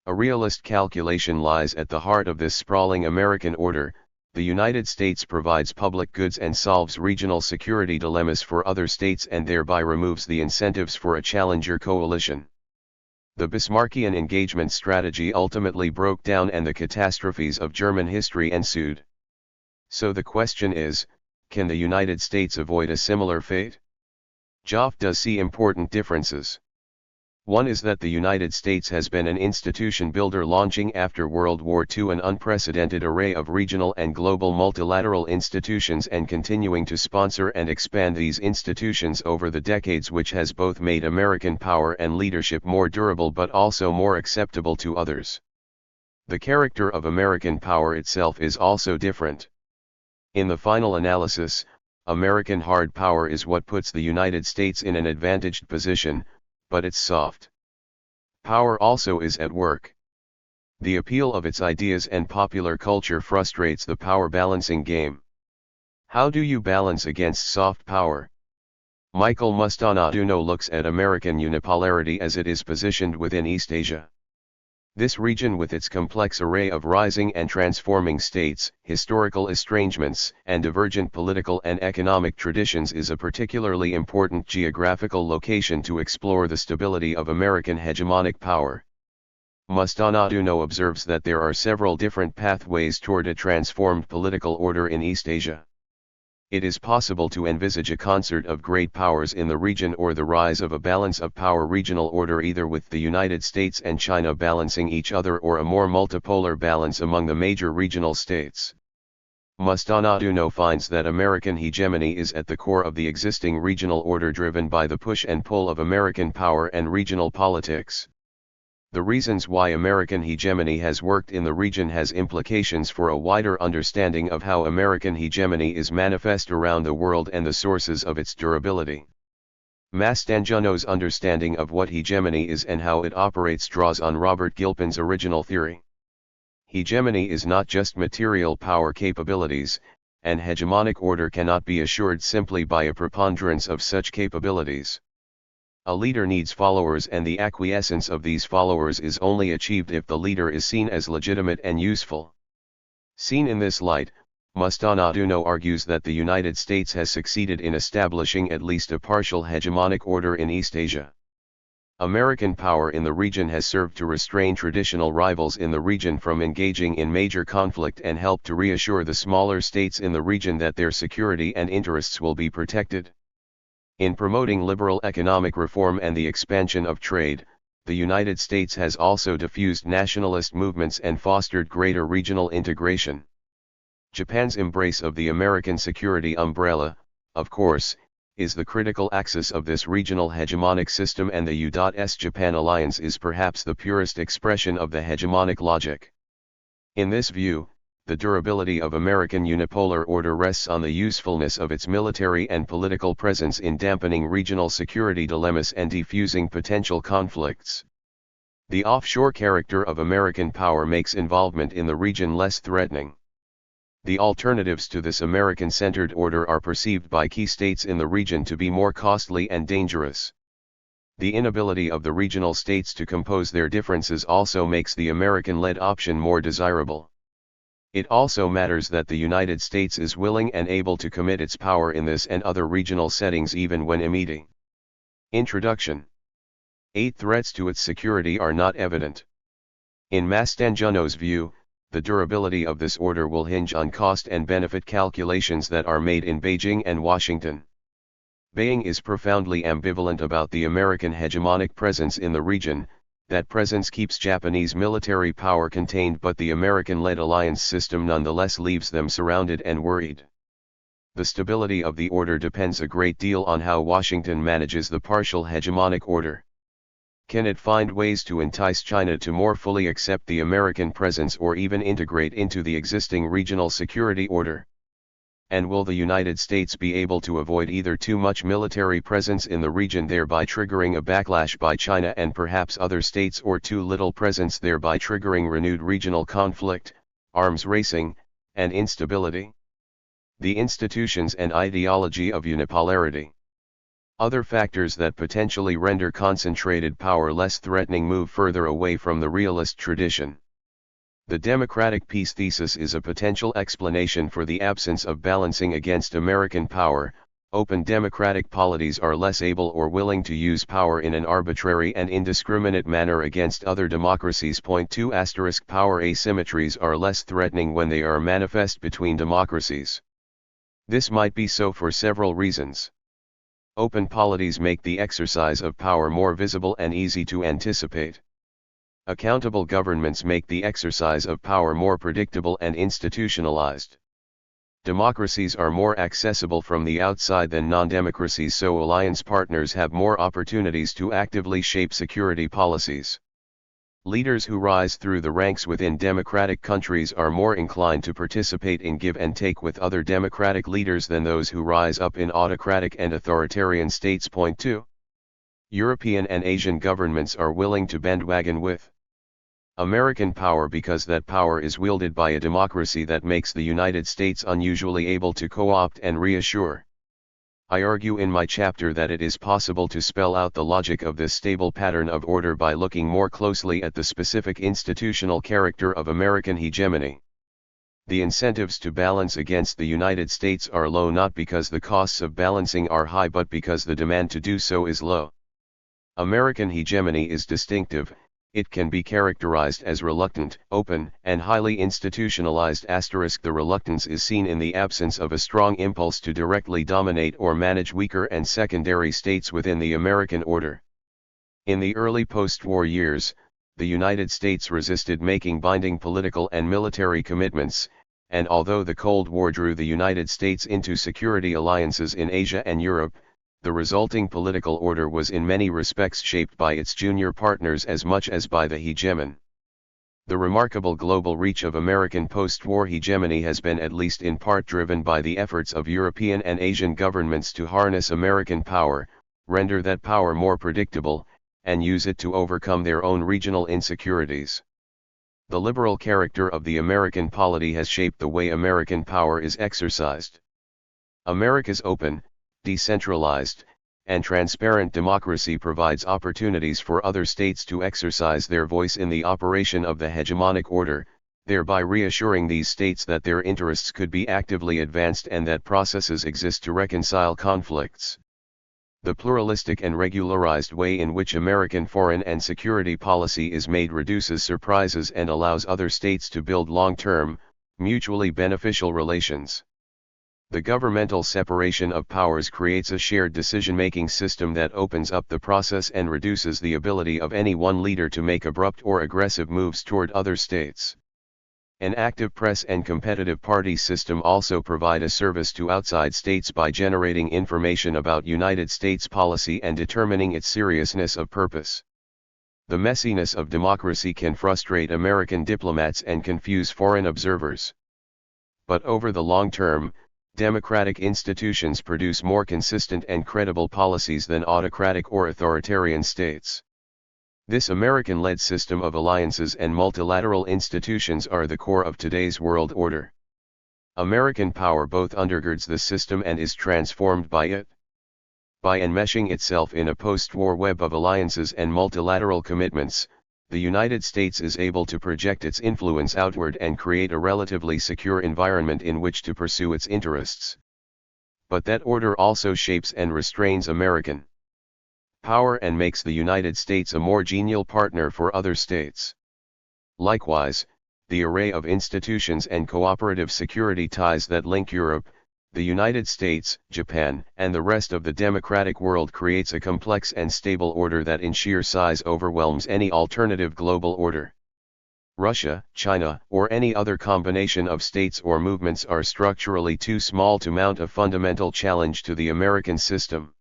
A realist calculation lies at the heart of this sprawling American order. The United States provides public goods and solves regional security dilemmas for other states and thereby removes the incentives for a challenger coalition. The Bismarckian engagement strategy ultimately broke down and the catastrophes of German history ensued. So the question is, can the United States avoid a similar fate? Joff does see important differences. One is that the United States has been an institution builder, launching after World War II an unprecedented array of regional and global multilateral institutions and continuing to sponsor and expand these institutions over the decades, which has both made American power and leadership more durable but also more acceptable to others. The character of American power itself is also different. In the final analysis, American hard power is what puts the United States in an advantaged position, but its soft power also is at work. The appeal of its ideas and popular culture frustrates the power balancing game. How do you balance against soft power? Michael Mustanaduno looks at American unipolarity as it is positioned within East Asia. This region with its complex array of rising and transforming states, historical estrangements, and divergent political and economic traditions is a particularly important geographical location to explore the stability of American hegemonic power. Mustanaduno observes that there are several different pathways toward a transformed political order in East Asia. It is possible to envisage a concert of great powers in the region or the rise of a balance of power regional order either with the United States and China balancing each other or a more multipolar balance among the major regional states. Mustanaduno finds that American hegemony is at the core of the existing regional order driven by the push and pull of American power and regional politics. The reasons why American hegemony has worked in the region has implications for a wider understanding of how American hegemony is manifest around the world and the sources of its durability. Mastangiano's understanding of what hegemony is and how it operates draws on Robert Gilpin's original theory. Hegemony is not just material power capabilities, and hegemonic order cannot be assured simply by a preponderance of such capabilities. A leader needs followers and the acquiescence of these followers is only achieved if the leader is seen as legitimate and useful. Seen in this light, Mustanaduno argues that the United States has succeeded in establishing at least a partial hegemonic order in East Asia. American power in the region has served to restrain traditional rivals in the region from engaging in major conflict and helped to reassure the smaller states in the region that their security and interests will be protected. In promoting liberal economic reform and the expansion of trade, the United States has also diffused nationalist movements and fostered greater regional integration. Japan's embrace of the American security umbrella, of course, is the critical axis of this regional hegemonic system, and the U.S.-Japan alliance is perhaps the purest expression of the hegemonic logic. In this view, the durability of American unipolar order rests on the usefulness of its military and political presence in dampening regional security dilemmas and defusing potential conflicts. The offshore character of American power makes involvement in the region less threatening. The alternatives to this American-centered order are perceived by key states in the region to be more costly and dangerous. The inability of the regional states to compose their differences also makes the American-led option more desirable. It also matters that the United States is willing and able to commit its power in this and other regional settings even when immediate. Introduction. 8 threats to its security are not evident. In Mastangiano's view, the durability of this order will hinge on cost and benefit calculations that are made in Beijing and Washington. Beijing is profoundly ambivalent about the American hegemonic presence in the region. That presence keeps Japanese military power contained, but the American-led alliance system nonetheless leaves them surrounded and worried. The stability of the order depends a great deal on how Washington manages the partial hegemonic order. Can it find ways to entice China to more fully accept the American presence or even integrate into the existing regional security order? And will the United States be able to avoid either too much military presence in the region, thereby triggering a backlash by China and perhaps other states, or too little presence, thereby triggering renewed regional conflict, arms racing, and instability? The institutions and ideology of unipolarity. Other factors that potentially render concentrated power less threatening move further away from the realist tradition. The democratic peace thesis is a potential explanation for the absence of balancing against American power. Open democratic polities are less able or willing to use power in an arbitrary and indiscriminate manner against other democracies. 2 * Power asymmetries are less threatening when they are manifest between democracies. This might be so for several reasons. Open polities make the exercise of power more visible and easy to anticipate. Accountable governments make the exercise of power more predictable and institutionalized. Democracies are more accessible from the outside than non-democracies, so alliance partners have more opportunities to actively shape security policies. Leaders who rise through the ranks within democratic countries are more inclined to participate in give and take with other democratic leaders than those who rise up in autocratic and authoritarian states. 2. European and Asian governments are willing to bandwagon with American power because that power is wielded by a democracy that makes the United States unusually able to co-opt and reassure. I argue in my chapter that it is possible to spell out the logic of this stable pattern of order by looking more closely at the specific institutional character of American hegemony. The incentives to balance against the United States are low not because the costs of balancing are high but because the demand to do so is low. American hegemony is distinctive. It can be characterized as reluctant, open, and highly institutionalized. The reluctance is seen in the absence of a strong impulse to directly dominate or manage weaker and secondary states within the American order. In the early post-war years, the United States resisted making binding political and military commitments, and although the Cold War drew the United States into security alliances in Asia and Europe, the resulting political order was in many respects shaped by its junior partners as much as by the hegemon. The remarkable global reach of American post-war hegemony has been at least in part driven by the efforts of European and Asian governments to harness American power, render that power more predictable, and use it to overcome their own regional insecurities. The liberal character of the American polity has shaped the way American power is exercised. America's open, decentralized, and transparent democracy provides opportunities for other states to exercise their voice in the operation of the hegemonic order, thereby reassuring these states that their interests could be actively advanced and that processes exist to reconcile conflicts. The pluralistic and regularized way in which American foreign and security policy is made reduces surprises and allows other states to build long-term, mutually beneficial relations. The governmental separation of powers creates a shared decision-making system that opens up the process and reduces the ability of any one leader to make abrupt or aggressive moves toward other states. An active press and competitive party system also provide a service to outside states by generating information about United States policy and determining its seriousness of purpose. The messiness of democracy can frustrate American diplomats and confuse foreign observers. But over the long term, democratic institutions produce more consistent and credible policies than autocratic or authoritarian states. This American-led system of alliances and multilateral institutions are the core of today's world order. American power both undergirds the system and is transformed by it. By enmeshing itself in a post-war web of alliances and multilateral commitments, the United States is able to project its influence outward and create a relatively secure environment in which to pursue its interests. But that order also shapes and restrains American power and makes the United States a more genial partner for other states. Likewise, the array of institutions and cooperative security ties that link Europe, the United States, Japan, and the rest of the democratic world creates a complex and stable order that in sheer size overwhelms any alternative global order. Russia, China, or any other combination of states or movements are structurally too small to mount a fundamental challenge to the American system.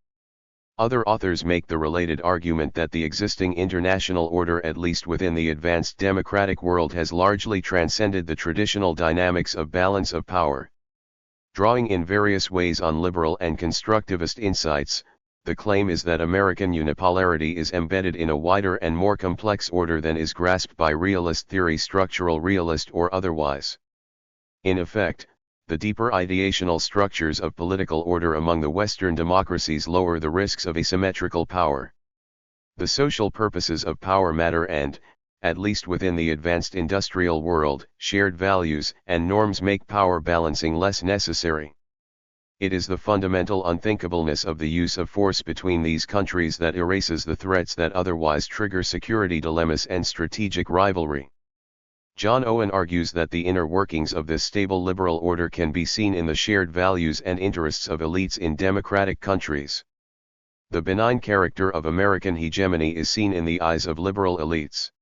Other authors make the related argument that the existing international order, at least within the advanced democratic world, has largely transcended the traditional dynamics of balance of power. Drawing in various ways on liberal and constructivist insights, the claim is that American unipolarity is embedded in a wider and more complex order than is grasped by realist theory, structural realist or otherwise. In effect, the deeper ideational structures of political order among the Western democracies lower the risks of asymmetrical power. The social purposes of power matter and, at least within the advanced industrial world, shared values and norms make power balancing less necessary. It is the fundamental unthinkableness of the use of force between these countries that erases the threats that otherwise trigger security dilemmas and strategic rivalry. John Owen argues that the inner workings of this stable liberal order can be seen in the shared values and interests of elites in democratic countries. The benign character of American hegemony is seen in the eyes of liberal elites.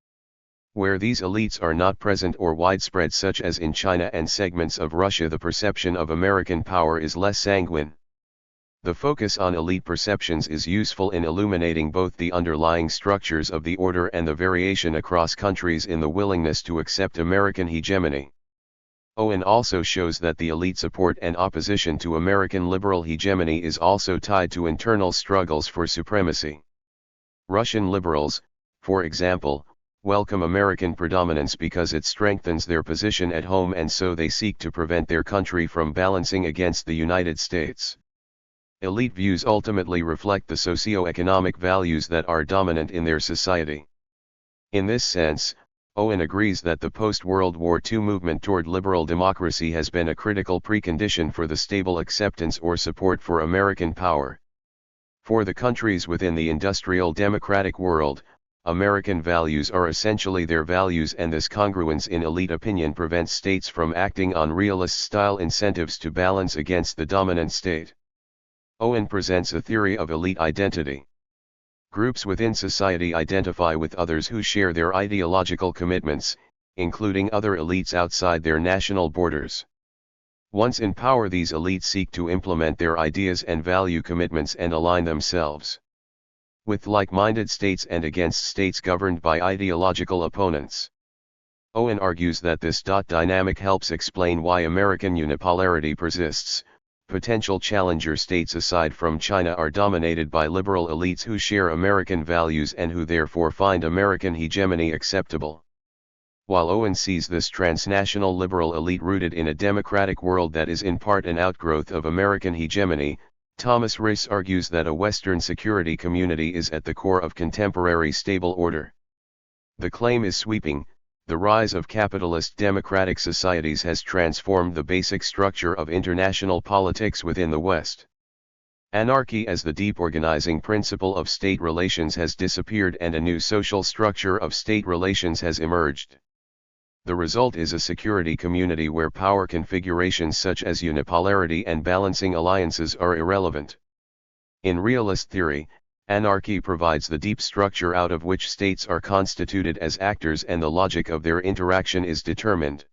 Where these elites are not present or widespread, such as in China and segments of Russia, the perception of American power is less sanguine. The focus on elite perceptions is useful in illuminating both the underlying structures of the order and the variation across countries in the willingness to accept American hegemony. Owen also shows that the elite support and opposition to American liberal hegemony is also tied to internal struggles for supremacy. Russian liberals, for example, welcome American predominance because it strengthens their position at home, and so they seek to prevent their country from balancing against the United States. Elite views ultimately reflect the socio-economic values that are dominant in their society. In this sense, Owen agrees that the post-World War II movement toward liberal democracy has been a critical precondition for the stable acceptance or support for American power. For the countries within the industrial democratic world, American values are essentially their values, and this congruence in elite opinion prevents states from acting on realist-style incentives to balance against the dominant state. Owen presents a theory of elite identity. Groups within society identify with others who share their ideological commitments, including other elites outside their national borders. Once in power, these elites seek to implement their ideas and value commitments and align themselves with like-minded states and against states governed by ideological opponents. Owen argues that this dynamic helps explain why American unipolarity persists. Potential challenger states aside from China are dominated by liberal elites who share American values and who therefore find American hegemony acceptable. While Owen sees this transnational liberal elite rooted in a democratic world that is in part an outgrowth of American hegemony, Thomas Riss argues that a Western security community is at the core of contemporary stable order. The claim is sweeping. The rise of capitalist democratic societies has transformed the basic structure of international politics within the West. Anarchy as the deep organizing principle of state relations has disappeared and a new social structure of state relations has emerged. The result is a security community where power configurations such as unipolarity and balancing alliances are irrelevant. In realist theory, anarchy provides the deep structure out of which states are constituted as actors and the logic of their interaction is determined.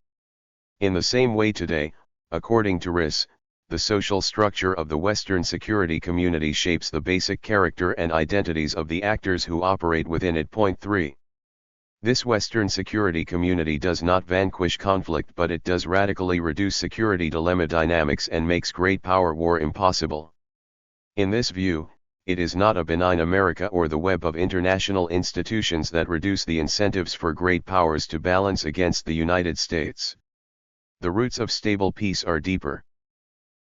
In the same way today, according to Riss, the social structure of the Western security community shapes the basic character and identities of the actors who operate within it. Point 3. This Western security community does not vanquish conflict, but it does radically reduce security dilemma dynamics and makes great power war impossible. In this view, it is not a benign America or the web of international institutions that reduce the incentives for great powers to balance against the United States. The roots of stable peace are deeper.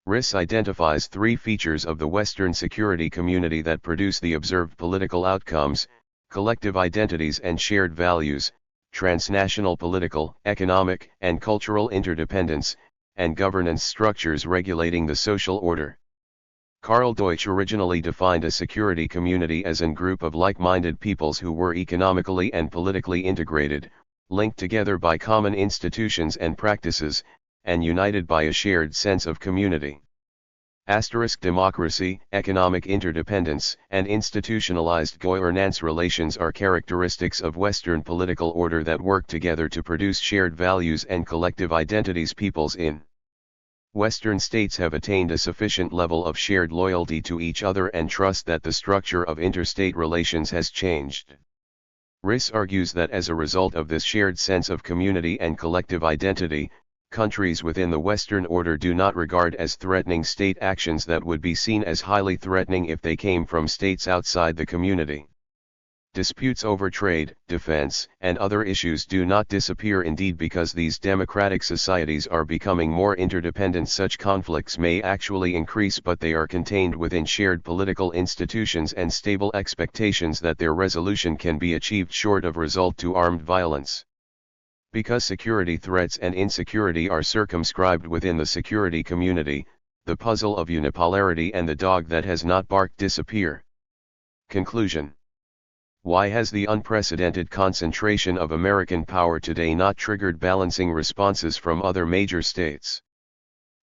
Riss identifies three features of the Western security community that produce the observed political outcomes: collective identities and shared values, transnational political, economic, and cultural interdependence, and governance structures regulating the social order. Karl Deutsch originally defined a security community as a group of like-minded peoples who were economically and politically integrated, linked together by common institutions and practices, and united by a shared sense of community. Democracy, economic interdependence, and institutionalized governance relations are characteristics of Western political order that work together to produce shared values and collective identities. Peoples in Western states have attained a sufficient level of shared loyalty to each other and trust that the structure of interstate relations has changed. Riss argues that as a result of this shared sense of community and collective identity, countries within the Western order do not regard as threatening state actions that would be seen as highly threatening if they came from states outside the community. Disputes over trade, defense, and other issues do not disappear. Indeed, because these democratic societies are becoming more interdependent, such conflicts may actually increase, but they are contained within shared political institutions and stable expectations that their resolution can be achieved short of resort to armed violence. Because security threats and insecurity are circumscribed within the security community, the puzzle of unipolarity and the dog that has not barked disappear. Conclusion. Why has the unprecedented concentration of American power today not triggered balancing responses from other major states?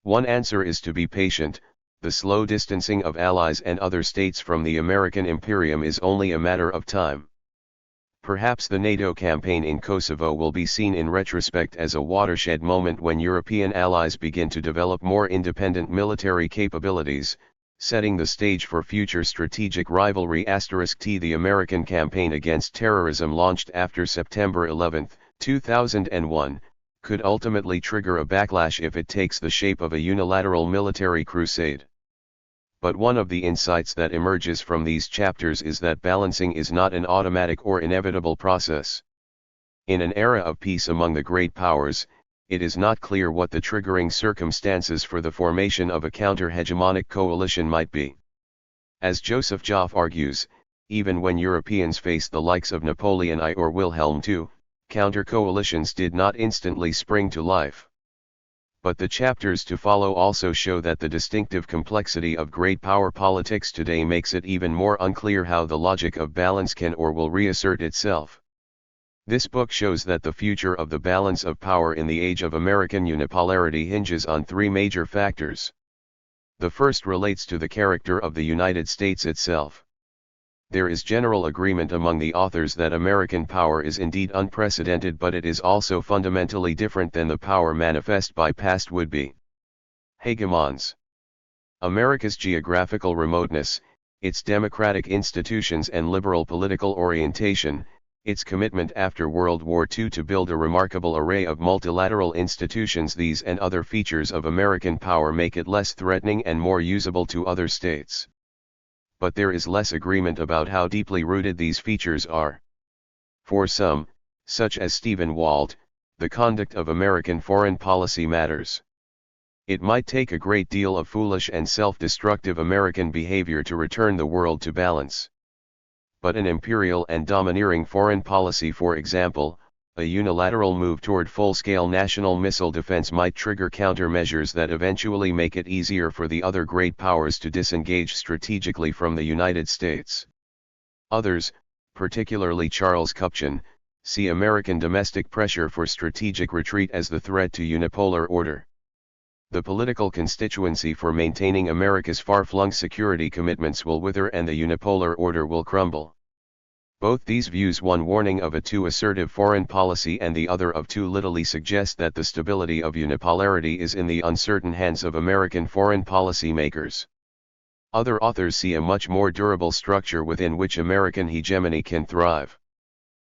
One answer is to be patient. The slow distancing of allies and other states from the American imperium is only a matter of time. Perhaps the NATO campaign in Kosovo will be seen in retrospect as a watershed moment when European allies begin to develop more independent military capabilities, setting the stage for future strategic rivalry. The American campaign against terrorism, launched after September 11, 2001, could ultimately trigger a backlash if it takes the shape of a unilateral military crusade. But one of the insights that emerges from these chapters is that balancing is not an automatic or inevitable process. In an era of peace among the great powers, it is not clear what the triggering circumstances for the formation of a counter-hegemonic coalition might be. As Joseph Joff argues, even when Europeans faced the likes of Napoleon I or Wilhelm II, counter-coalitions did not instantly spring to life. But the chapters to follow also show that the distinctive complexity of great power politics today makes it even more unclear how the logic of balance can or will reassert itself. This book shows that the future of the balance of power in the age of American unipolarity hinges on three major factors. The first relates to the character of the United States itself. There is general agreement among the authors that American power is indeed unprecedented, but it is also fundamentally different than the power manifest by past would-be hegemons. America's geographical remoteness, its democratic institutions and liberal political orientation, its commitment after World War II to build a remarkable array of multilateral institutions, these and other features of American power make it less threatening and more usable to other states. But there is less agreement about how deeply rooted these features are. For some, such as Stephen Walt, the conduct of American foreign policy matters. It might take a great deal of foolish and self-destructive American behavior to return the world to balance. But an imperial and domineering foreign policy, for example, a unilateral move toward full-scale national missile defense, might trigger countermeasures that eventually make it easier for the other great powers to disengage strategically from the United States. Others, particularly Charles Kupchan, see American domestic pressure for strategic retreat as the threat to unipolar order. The political constituency for maintaining America's far-flung security commitments will wither and the unipolar order will crumble. Both these views, one warning of a too assertive foreign policy and the other of too littly, suggest that the stability of unipolarity is in the uncertain hands of American foreign policy makers. Other authors see a much more durable structure within which American hegemony can thrive.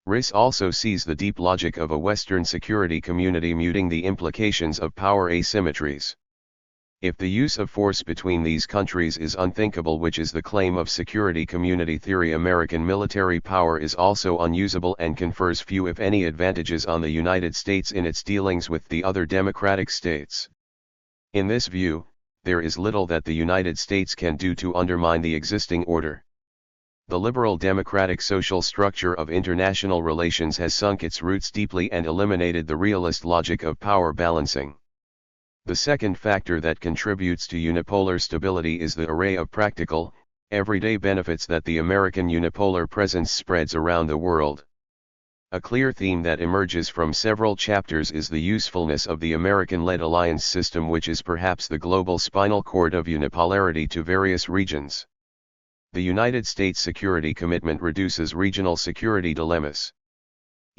Riss also sees the deep logic of a Western security community muting the implications of power asymmetries. If the use of force between these countries is unthinkable, which is the claim of security community theory, American military power is also unusable and confers few if any advantages on the United States in its dealings with the other democratic states. In this view, there is little that the United States can do to undermine the existing order. The liberal democratic social structure of international relations has sunk its roots deeply and eliminated the realist logic of power balancing. The second factor that contributes to unipolar stability is the array of practical, everyday benefits that the American unipolar presence spreads around the world. A clear theme that emerges from several chapters is the usefulness of the American-led alliance system, which is perhaps the global spinal cord of unipolarity to various regions. The United States security commitment reduces regional security dilemmas.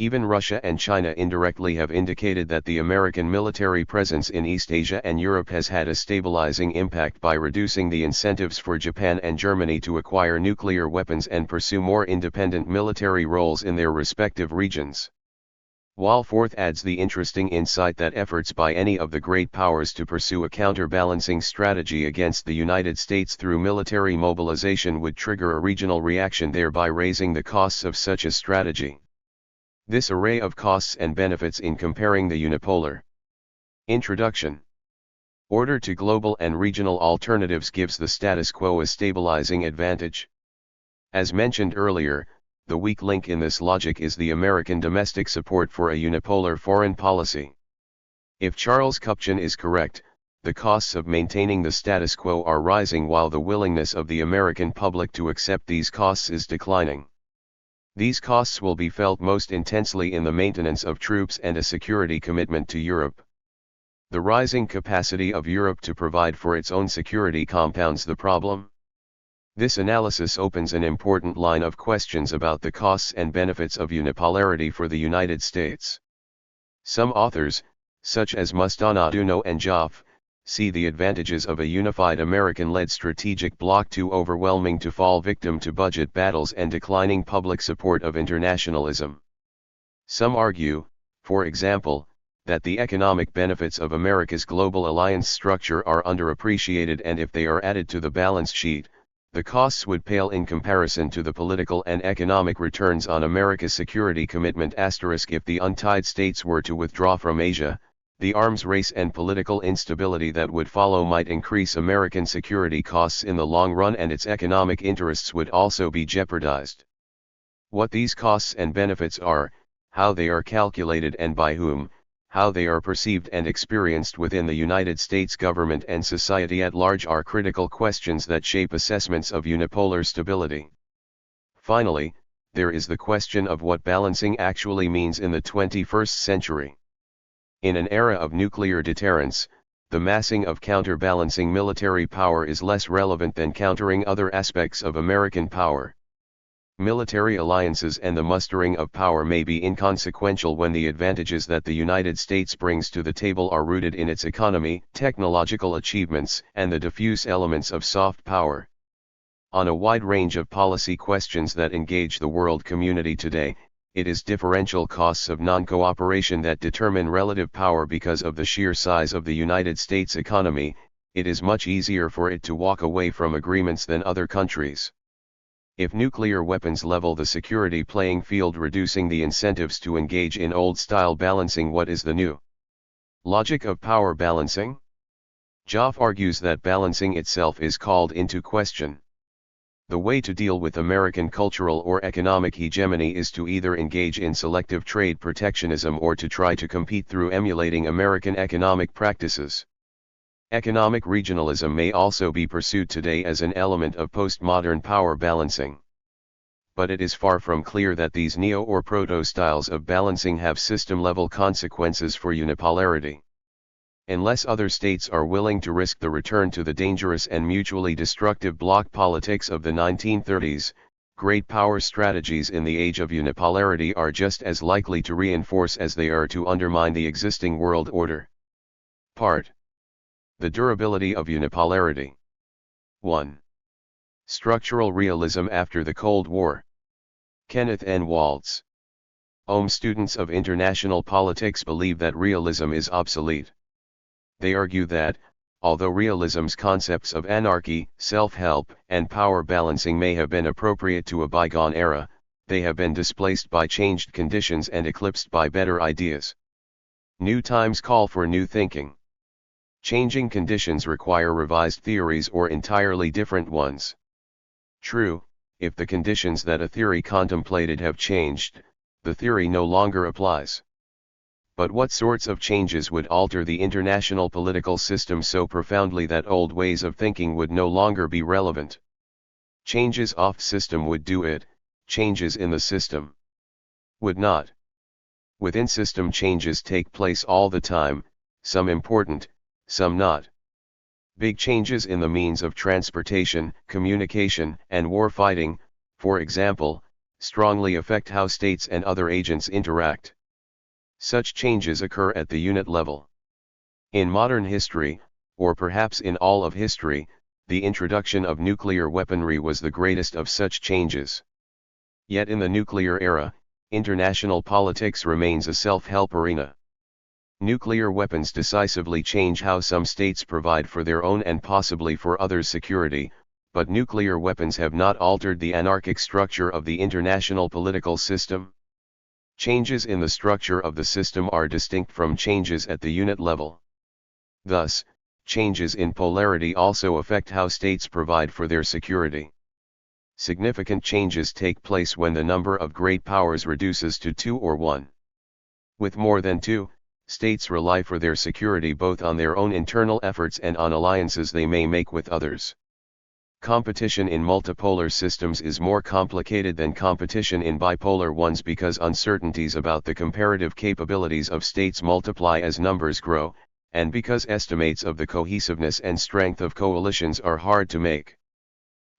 Even Russia and China indirectly have indicated that the American military presence in East Asia and Europe has had a stabilizing impact by reducing the incentives for Japan and Germany to acquire nuclear weapons and pursue more independent military roles in their respective regions. Walforth adds the interesting insight that efforts by any of the great powers to pursue a counterbalancing strategy against the United States through military mobilization would trigger a regional reaction, thereby raising the costs of such a strategy. This array of costs and benefits in comparing the unipolar introduction order to global and regional alternatives gives the status quo a stabilizing advantage. As mentioned earlier, the weak link in this logic is the American domestic support for a unipolar foreign policy. If Charles Kupchan is correct, the costs of maintaining the status quo are rising while the willingness of the American public to accept these costs is declining. These costs will be felt most intensely in the maintenance of troops and a security commitment to Europe. The rising capacity of Europe to provide for its own security compounds the problem. This analysis opens an important line of questions about the costs and benefits of unipolarity for the United States. Some authors, such as Mastanaduno and Joff, see the advantages of a unified American-led strategic bloc too overwhelming to fall victim to budget battles and declining public support of internationalism. Some argue, for example, that the economic benefits of America's global alliance structure are underappreciated, and if they are added to the balance sheet, the costs would pale in comparison to the political and economic returns on America's security commitment. If the untied states were to withdraw from Asia, The arms race and political instability that would follow might increase American security costs in the long run, and its economic interests would also be jeopardized. What these costs and benefits are, how they are calculated and by whom, how they are perceived and experienced within the United States government and society at large are critical questions that shape assessments of unipolar stability. Finally, there is the question of what balancing actually means in the 21st century. In an era of nuclear deterrence, the massing of counterbalancing military power is less relevant than countering other aspects of American power. Military alliances and the mustering of power may be inconsequential when the advantages that the United States brings to the table are rooted in its economy, technological achievements, and the diffuse elements of soft power. On a wide range of policy questions that engage the world community today, it is differential costs of non-cooperation that determine relative power. Because of the sheer size of the United States economy, it is much easier for it to walk away from agreements than other countries. If nuclear weapons level the security playing field, reducing the incentives to engage in old-style balancing, what is the new logic of power balancing? Joff argues that balancing itself is called into question. The way to deal with American cultural or economic hegemony is to either engage in selective trade protectionism or to try to compete through emulating American economic practices. Economic regionalism may also be pursued today as an element of postmodern power balancing. But it is far from clear that these neo or proto-styles of balancing have system-level consequences for unipolarity. Unless other states are willing to risk the return to the dangerous and mutually destructive bloc politics of the 1930s, great power strategies in the age of unipolarity are just as likely to reinforce as they are to undermine the existing world order. Part: The durability of unipolarity. 1. Structural realism after the Cold War. Kenneth N. Waltz. Students of international politics believe that realism is obsolete. They argue that, although realism's concepts of anarchy, self-help, and power balancing may have been appropriate to a bygone era, they have been displaced by changed conditions and eclipsed by better ideas. New times call for new thinking. Changing conditions require revised theories or entirely different ones. True, if the conditions that a theory contemplated have changed, the theory no longer applies. But what sorts of changes would alter the international political system so profoundly that old ways of thinking would no longer be relevant? Changes off system would do it, changes in the system would not. Within system changes take place all the time, some important, some not. Big changes in the means of transportation, communication, and war fighting, for example, strongly affect how states and other agents interact. Such changes occur at the unit level. In modern history, or perhaps in all of history, the introduction of nuclear weaponry was the greatest of such changes. Yet in the nuclear era, international politics remains a self-help arena. Nuclear weapons decisively change how some states provide for their own and possibly for others' security, but nuclear weapons have not altered the anarchic structure of the international political system. Changes in the structure of the system are distinct from changes at the unit level. Thus, changes in polarity also affect how states provide for their security. Significant changes take place when the number of great powers reduces to 2 or 1. With more than 2, states rely for their security both on their own internal efforts and on alliances they may make with others. Competition in multipolar systems is more complicated than competition in bipolar ones because uncertainties about the comparative capabilities of states multiply as numbers grow, and because estimates of the cohesiveness and strength of coalitions are hard to make.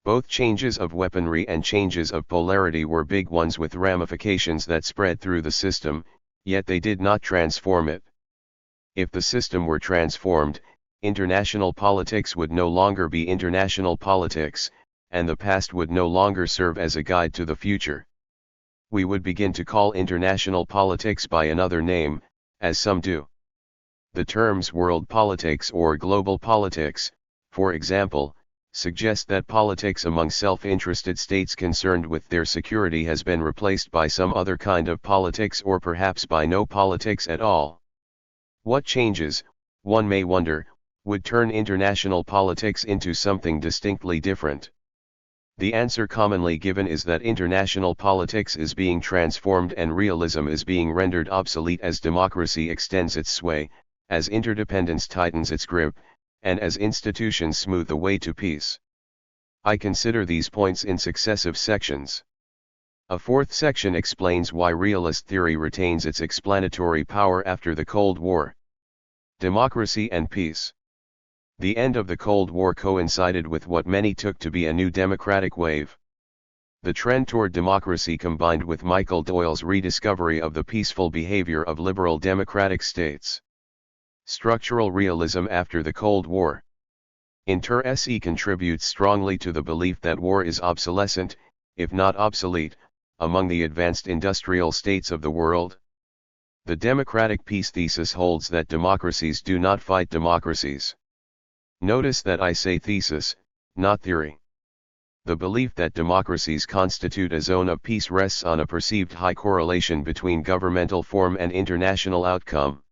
Both changes of weaponry and changes of polarity were big ones with ramifications that spread through the system, yet they did not transform it. If the system were transformed, international politics would no longer be international politics, and the past would no longer serve as a guide to the future. We would begin to call international politics by another name, as some do. The terms world politics or global politics, for example, suggest that politics among self-interested states concerned with their security has been replaced by some other kind of politics or perhaps by no politics at all. What changes, one may wonder, would turn international politics into something distinctly different? The answer commonly given is that international politics is being transformed and realism is being rendered obsolete as democracy extends its sway, as interdependence tightens its grip, and as institutions smooth the way to peace. I consider these points in successive sections. A fourth section explains why realist theory retains its explanatory power after the Cold War. Democracy and peace. The end of the Cold War coincided with what many took to be a new democratic wave. The trend toward democracy combined with Michael Doyle's rediscovery of the peaceful behavior of liberal democratic states. Structural realism after the Cold War. Inter-SE contributes strongly to the belief that war is obsolescent, if not obsolete, among the advanced industrial states of the world. The democratic peace thesis holds that democracies do not fight democracies. Notice that I say thesis, not theory. The belief that democracies constitute a zone of peace rests on a perceived high correlation between governmental form and international outcome.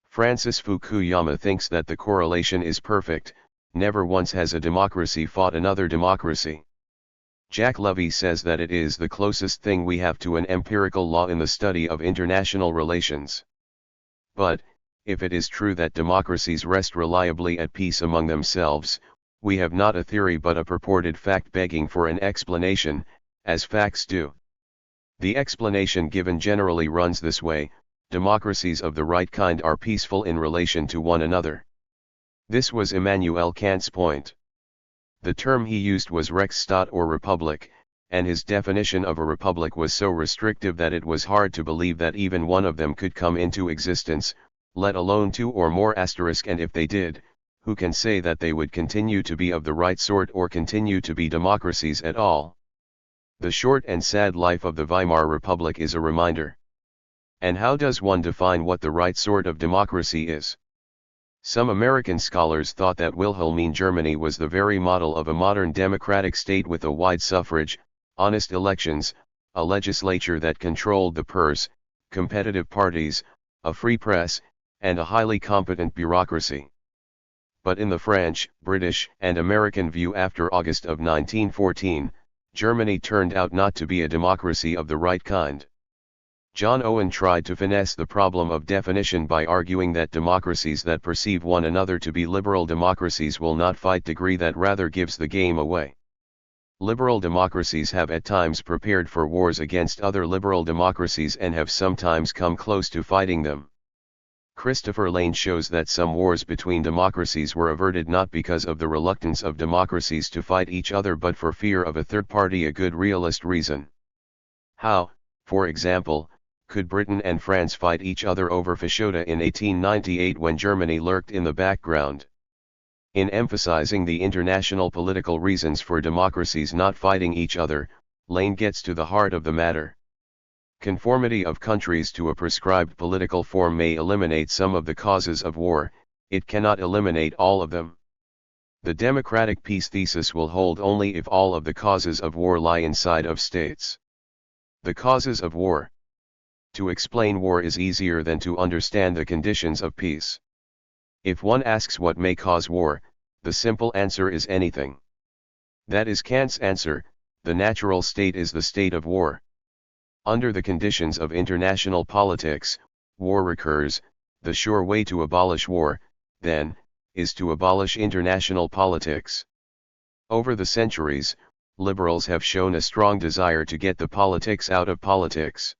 Francis Fukuyama thinks that the correlation is perfect, never once has a democracy fought another democracy. Jack Levy says that it is the closest thing we have to an empirical law in the study of international relations. But, if it is true that democracies rest reliably at peace among themselves, we have not a theory but a purported fact begging for an explanation, as facts do. The explanation given generally runs this way: democracies of the right kind are peaceful in relation to one another. This was Immanuel Kant's point. The term he used was Rechtsstaat or republic, and his definition of a republic was so restrictive that it was hard to believe that even one of them could come into existence, let alone two or more asterisk, and if they did, who can say that they would continue to be of the right sort or continue to be democracies at all? The short and sad life of the Weimar Republic is a reminder. And how does one define what the right sort of democracy is? Some American scholars thought that Wilhelmine Germany was the very model of a modern democratic state with a wide suffrage, honest elections, a legislature that controlled the purse, competitive parties, a free press, and a highly competent bureaucracy. But in the French, British, and American view after August of 1914, Germany turned out not to be a democracy of the right kind. John Owen tried to finesse the problem of definition by arguing that democracies that perceive one another to be liberal democracies will not fight, degree that rather gives the game away. Liberal democracies have at times prepared for wars against other liberal democracies and have sometimes come close to fighting them. Christopher Lane shows that some wars between democracies were averted not because of the reluctance of democracies to fight each other but for fear of a third party, a good realist reason. How, for example, could Britain and France fight each other over Fashoda in 1898 when Germany lurked in the background? In emphasizing the international political reasons for democracies not fighting each other, Lane gets to the heart of the matter. Conformity of countries to a prescribed political form may eliminate some of the causes of war, it cannot eliminate all of them. The democratic peace thesis will hold only if all of the causes of war lie inside of states. The causes of war. To explain war is easier than to understand the conditions of peace. If one asks what may cause war, the simple answer is anything. That is Kant's answer: the natural state is the state of war. Under the conditions of international politics, war recurs. The sure way to abolish war, then, is to abolish international politics. Over the centuries, liberals have shown a strong desire to get the politics out of politics.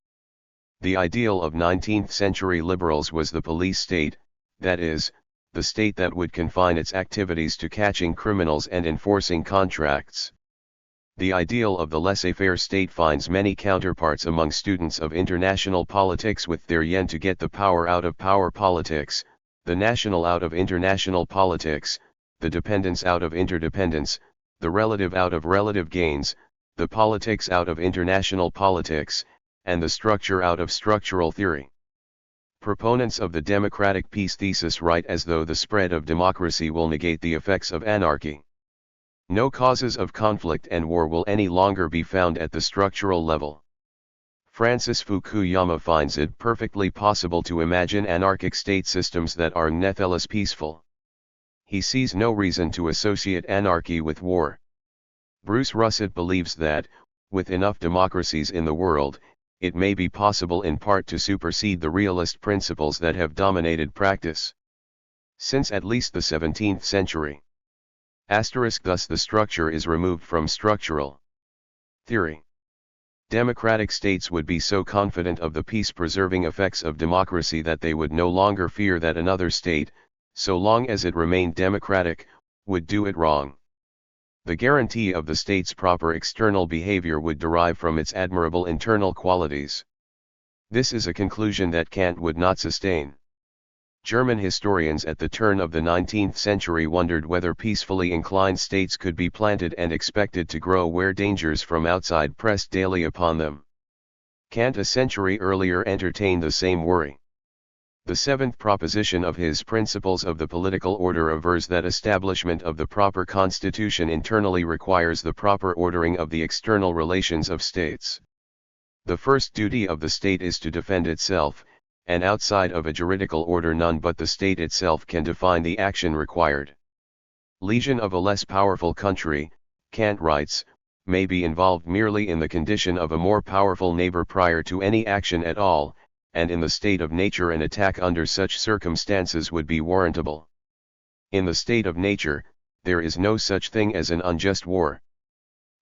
The ideal of 19th-century liberals was the police state, that is, the state that would confine its activities to catching criminals and enforcing contracts. The ideal of the laissez-faire state finds many counterparts among students of international politics, with their yen to get the power out of power politics, the national out of international politics, the dependence out of interdependence, the relative out of relative gains, the politics out of international politics, and the structure out of structural theory. Proponents of the democratic peace thesis write as though the spread of democracy will negate the effects of anarchy. No causes of conflict and war will any longer be found at the structural level. Francis Fukuyama finds it perfectly possible to imagine anarchic state systems that are nevertheless peaceful. He sees no reason to associate anarchy with war. Bruce Russett believes that, with enough democracies in the world, it may be possible in part to supersede the realist principles that have dominated practice since at least the 17th century. Thus the structure is removed from structural theory. Democratic states would be so confident of the peace-preserving effects of democracy that they would no longer fear that another state, so long as it remained democratic, would do it wrong. The guarantee of the state's proper external behavior would derive from its admirable internal qualities. This is a conclusion that Kant would not sustain. German historians at the turn of the 19th century wondered whether peacefully inclined states could be planted and expected to grow where dangers from outside pressed daily upon them. Kant a century earlier entertained the same worry. The seventh proposition of his Principles of the Political Order avers that establishment of the proper constitution internally requires the proper ordering of the external relations of states. The first duty of the state is to defend itself, and outside of a juridical order none but the state itself can define the action required. Lesion of a less powerful country, Kant writes, may be involved merely in the condition of a more powerful neighbor prior to any action at all, and in the state of nature an attack under such circumstances would be warrantable. In the state of nature, there is no such thing as an unjust war.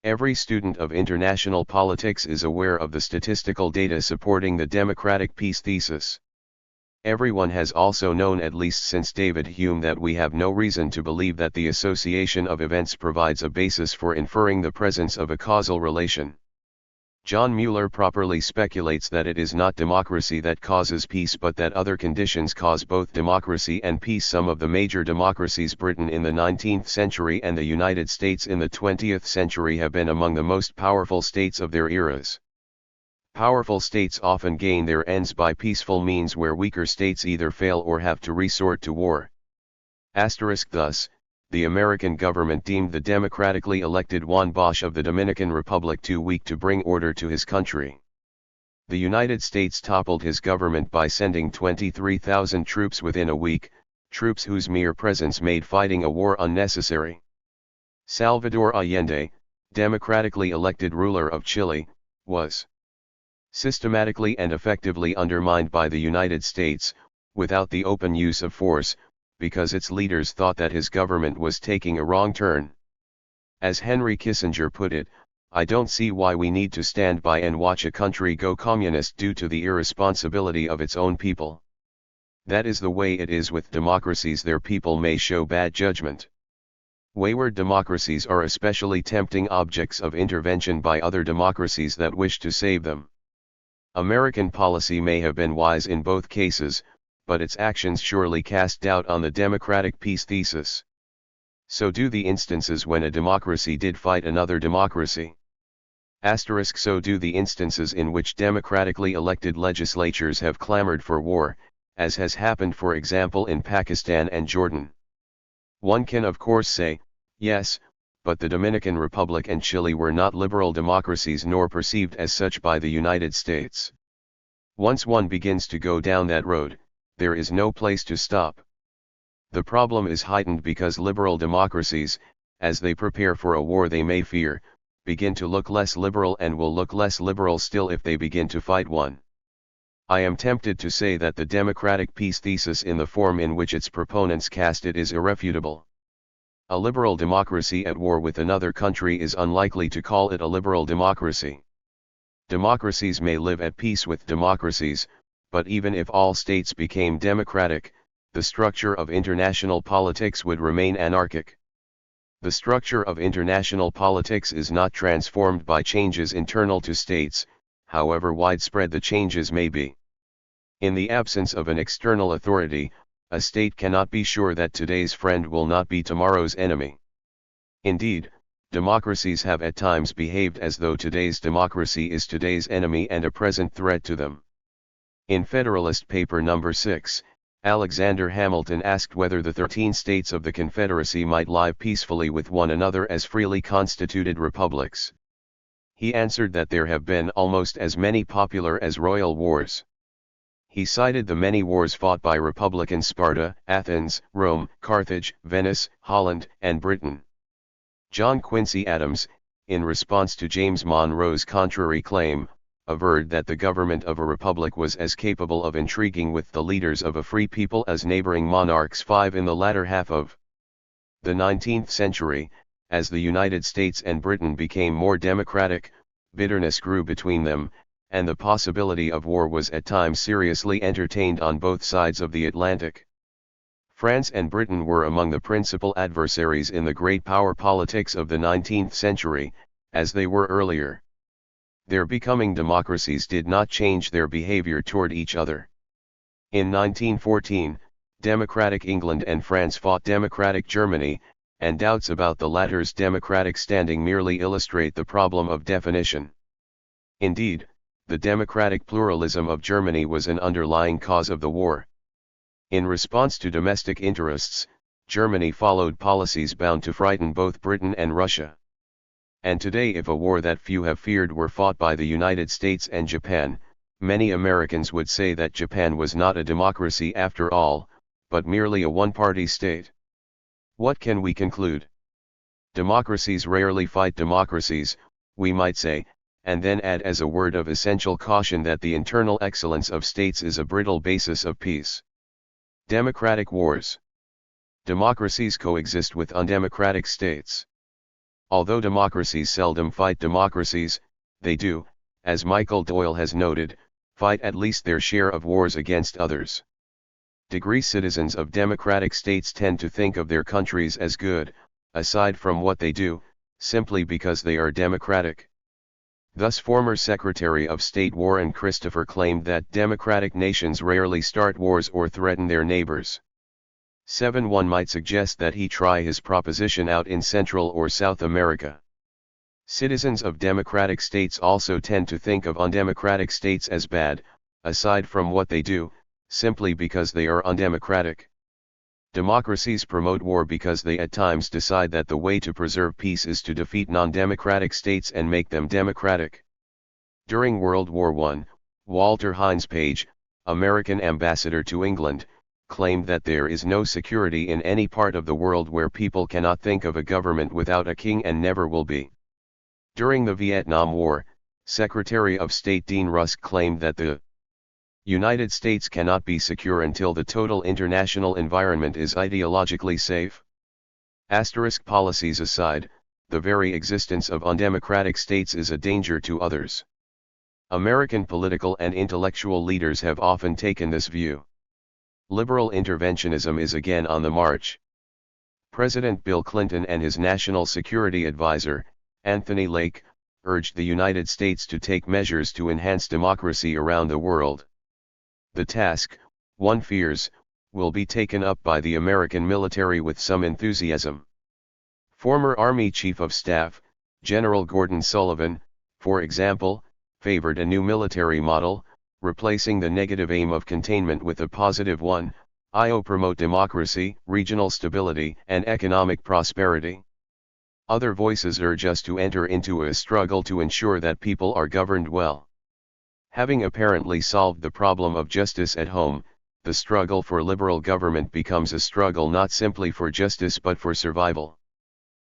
Every student of international politics is aware of the statistical data supporting the democratic peace thesis. Everyone has also known at least since David Hume that we have no reason to believe that the association of events provides a basis for inferring the presence of a causal relation. John Mueller properly speculates that it is not democracy that causes peace but that other conditions cause both democracy and peace. Some of the major democracies, Britain in the 19th century and the United States in the 20th century, have been among the most powerful states of their eras. Powerful states often gain their ends by peaceful means where weaker states either fail or have to resort to war. Thus, the American government deemed the democratically elected Juan Bosch of the Dominican Republic too weak to bring order to his country. The United States toppled his government by sending 23,000 troops within a week, troops whose mere presence made fighting a war unnecessary. Salvador Allende, democratically elected ruler of Chile, was systematically and effectively undermined by the United States, without the open use of force, because its leaders thought that his government was taking a wrong turn. As Henry Kissinger put it, I don't see why we need to stand by and watch a country go communist due to the irresponsibility of its own people. That is the way it is with democracies. Their people may show bad judgment. Wayward democracies are especially tempting objects of intervention by other democracies that wish to save them. American policy may have been wise in both cases, but its actions surely cast doubt on the democratic peace thesis. So do the instances when a democracy did fight another democracy. So do the instances in which democratically elected legislatures have clamored for war, as has happened for example in Pakistan and Jordan. One can of course say, yes, but the Dominican Republic and Chile were not liberal democracies nor perceived as such by the United States. Once one begins to go down that road, there is no place to stop. The problem is heightened because liberal democracies, as they prepare for a war they may fear, begin to look less liberal and will look less liberal still if they begin to fight one. I am tempted to say that the democratic peace thesis in the form in which its proponents cast it is irrefutable. A liberal democracy at war with another country is unlikely to call it a liberal democracy. Democracies may live at peace with democracies, but even if all states became democratic, the structure of international politics would remain anarchic. The structure of international politics is not transformed by changes internal to states, however widespread the changes may be. In the absence of an external authority, a state cannot be sure that today's friend will not be tomorrow's enemy. Indeed, democracies have at times behaved as though today's democracy is today's enemy and a present threat to them. In Federalist Paper No. 6, Alexander Hamilton asked whether the 13 states of the Confederacy might live peacefully with one another as freely constituted republics. He answered that there have been almost as many popular as royal wars. He cited the many wars fought by Republican Sparta, Athens, Rome, Carthage, Venice, Holland, and Britain. John Quincy Adams, in response to James Monroe's contrary claim, averred that the government of a republic was as capable of intriguing with the leaders of a free people as neighboring monarchs. 5 In the latter half of the 19th century, as the United States and Britain became more democratic, bitterness grew between them, and the possibility of war was at times seriously entertained on both sides of the Atlantic. France and Britain were among the principal adversaries in the great power politics of the 19th century, as they were earlier. Their becoming democracies did not change their behavior toward each other. In 1914, democratic England and France fought democratic Germany, and doubts about the latter's democratic standing merely illustrate the problem of definition. Indeed, the democratic pluralism of Germany was an underlying cause of the war. In response to domestic interests, Germany followed policies bound to frighten both Britain and Russia. And today, if a war that few have feared were fought by the United States and Japan, many Americans would say that Japan was not a democracy after all, but merely a one-party state. What can we conclude? Democracies rarely fight democracies, we might say, and then add as a word of essential caution that the internal excellence of states is a brittle basis of peace. Democratic wars. Democracies coexist with undemocratic states. Although democracies seldom fight democracies, they do, as Michael Doyle has noted, fight at least their share of wars against others. Citizens of democratic states tend to think of their countries as good, aside from what they do, simply because they are democratic. Thus former Secretary of State Warren Christopher claimed that democratic nations rarely start wars or threaten their neighbors. 7 One might suggest that he try his proposition out in Central or South America. Citizens of democratic states also tend to think of undemocratic states as bad, aside from what they do, simply because they are undemocratic. Democracies promote war because they at times decide that the way to preserve peace is to defeat non-democratic states and make them democratic. During World War I, Walter Hines Page, American ambassador to England, claimed that there is no security in any part of the world where people cannot think of a government without a king and never will be. During the Vietnam War, Secretary of State Dean Rusk claimed that the United States cannot be secure until the total international environment is ideologically safe. Policies aside, the very existence of undemocratic states is a danger to others. American political and intellectual leaders have often taken this view. Liberal interventionism is again on the march. President Bill Clinton and his National Security Advisor, Anthony Lake, urged the United States to take measures to enhance democracy around the world. The task, one fears, will be taken up by the American military with some enthusiasm. Former Army Chief of Staff, General Gordon Sullivan, for example, favored a new military model, replacing the negative aim of containment with a positive one, i.e. promote democracy, regional stability, and economic prosperity. Other voices urge us to enter into a struggle to ensure that people are governed well. Having apparently solved the problem of justice at home, the struggle for liberal government becomes a struggle not simply for justice but for survival.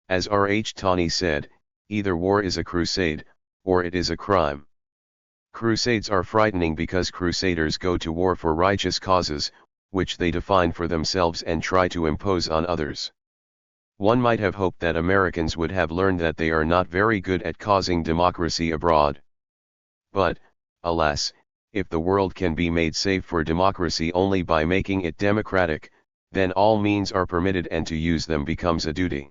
As R. H. Tawney said, either war is a crusade, or it is a crime. Crusades are frightening because crusaders go to war for righteous causes, which they define for themselves and try to impose on others. One might have hoped that Americans would have learned that they are not very good at causing democracy abroad. But, alas, if the world can be made safe for democracy only by making it democratic, then all means are permitted and to use them becomes a duty.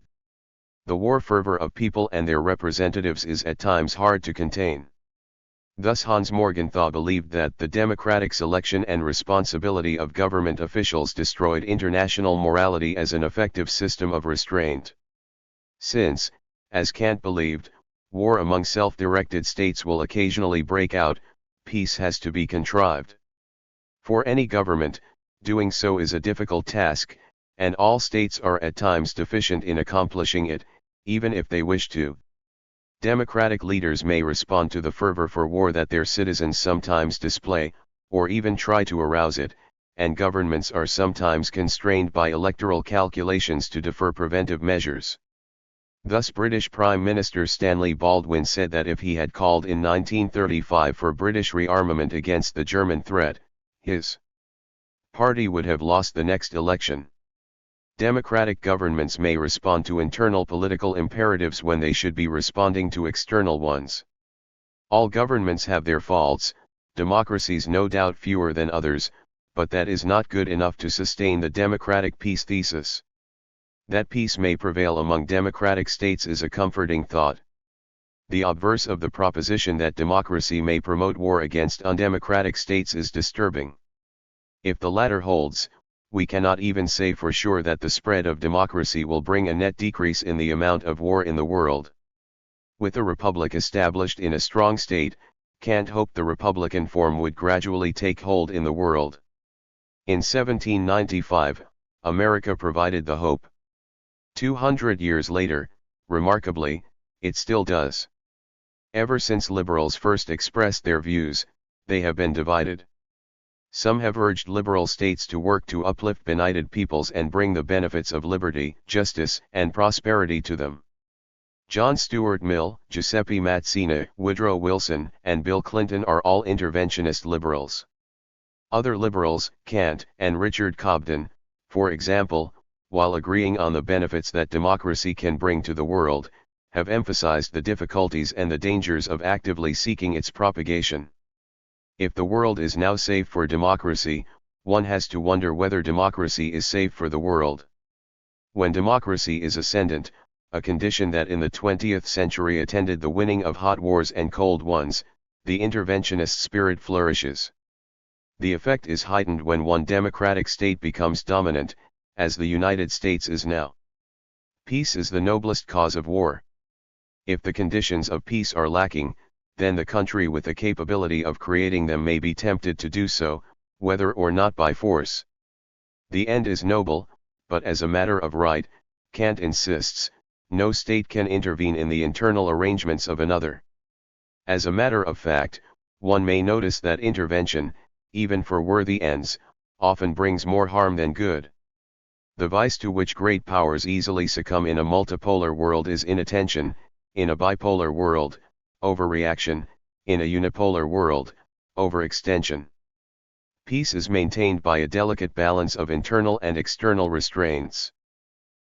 The war fervor of people and their representatives is at times hard to contain. Thus Hans Morgenthau believed that the democratic selection and responsibility of government officials destroyed international morality as an effective system of restraint. Since, as Kant believed, war among self-directed states will occasionally break out, peace has to be contrived. For any government, doing so is a difficult task, and all states are at times deficient in accomplishing it, even if they wish to. Democratic leaders may respond to the fervor for war that their citizens sometimes display, or even try to arouse it, and governments are sometimes constrained by electoral calculations to defer preventive measures. Thus British Prime Minister Stanley Baldwin said that if he had called in 1935 for British rearmament against the German threat, his party would have lost the next election. Democratic governments may respond to internal political imperatives when they should be responding to external ones. All governments have their faults, democracies no doubt fewer than others, but that is not good enough to sustain the democratic peace thesis. That peace may prevail among democratic states is a comforting thought. The obverse of the proposition that democracy may promote war against undemocratic states is disturbing. If the latter holds, we cannot even say for sure that the spread of democracy will bring a net decrease in the amount of war in the world. With a republic established in a strong state, Kant hoped the republican form would gradually take hold in the world. In 1795, America provided the hope. 200 years later, remarkably, it still does. Ever since liberals first expressed their views, they have been divided. Some have urged liberal states to work to uplift benighted peoples and bring the benefits of liberty, justice, and prosperity to them. John Stuart Mill, Giuseppe Mazzina, Woodrow Wilson, and Bill Clinton are all interventionist liberals. Other liberals, Kant and Richard Cobden, for example, while agreeing on the benefits that democracy can bring to the world, have emphasized the difficulties and the dangers of actively seeking its propagation. If the world is now safe for democracy, one has to wonder whether democracy is safe for the world. When democracy is ascendant, a condition that in the 20th century attended the winning of hot wars and cold ones, the interventionist spirit flourishes. The effect is heightened when one democratic state becomes dominant, as the United States is now. Peace is the noblest cause of war. If the conditions of peace are lacking, then the country with the capability of creating them may be tempted to do so, whether or not by force. The end is noble, but as a matter of right, Kant insists, no state can intervene in the internal arrangements of another. As a matter of fact, one may notice that intervention, even for worthy ends, often brings more harm than good. The vice to which great powers easily succumb in a multipolar world is inattention, in a bipolar world, overreaction, in a unipolar world, overextension. Peace is maintained by a delicate balance of internal and external restraints.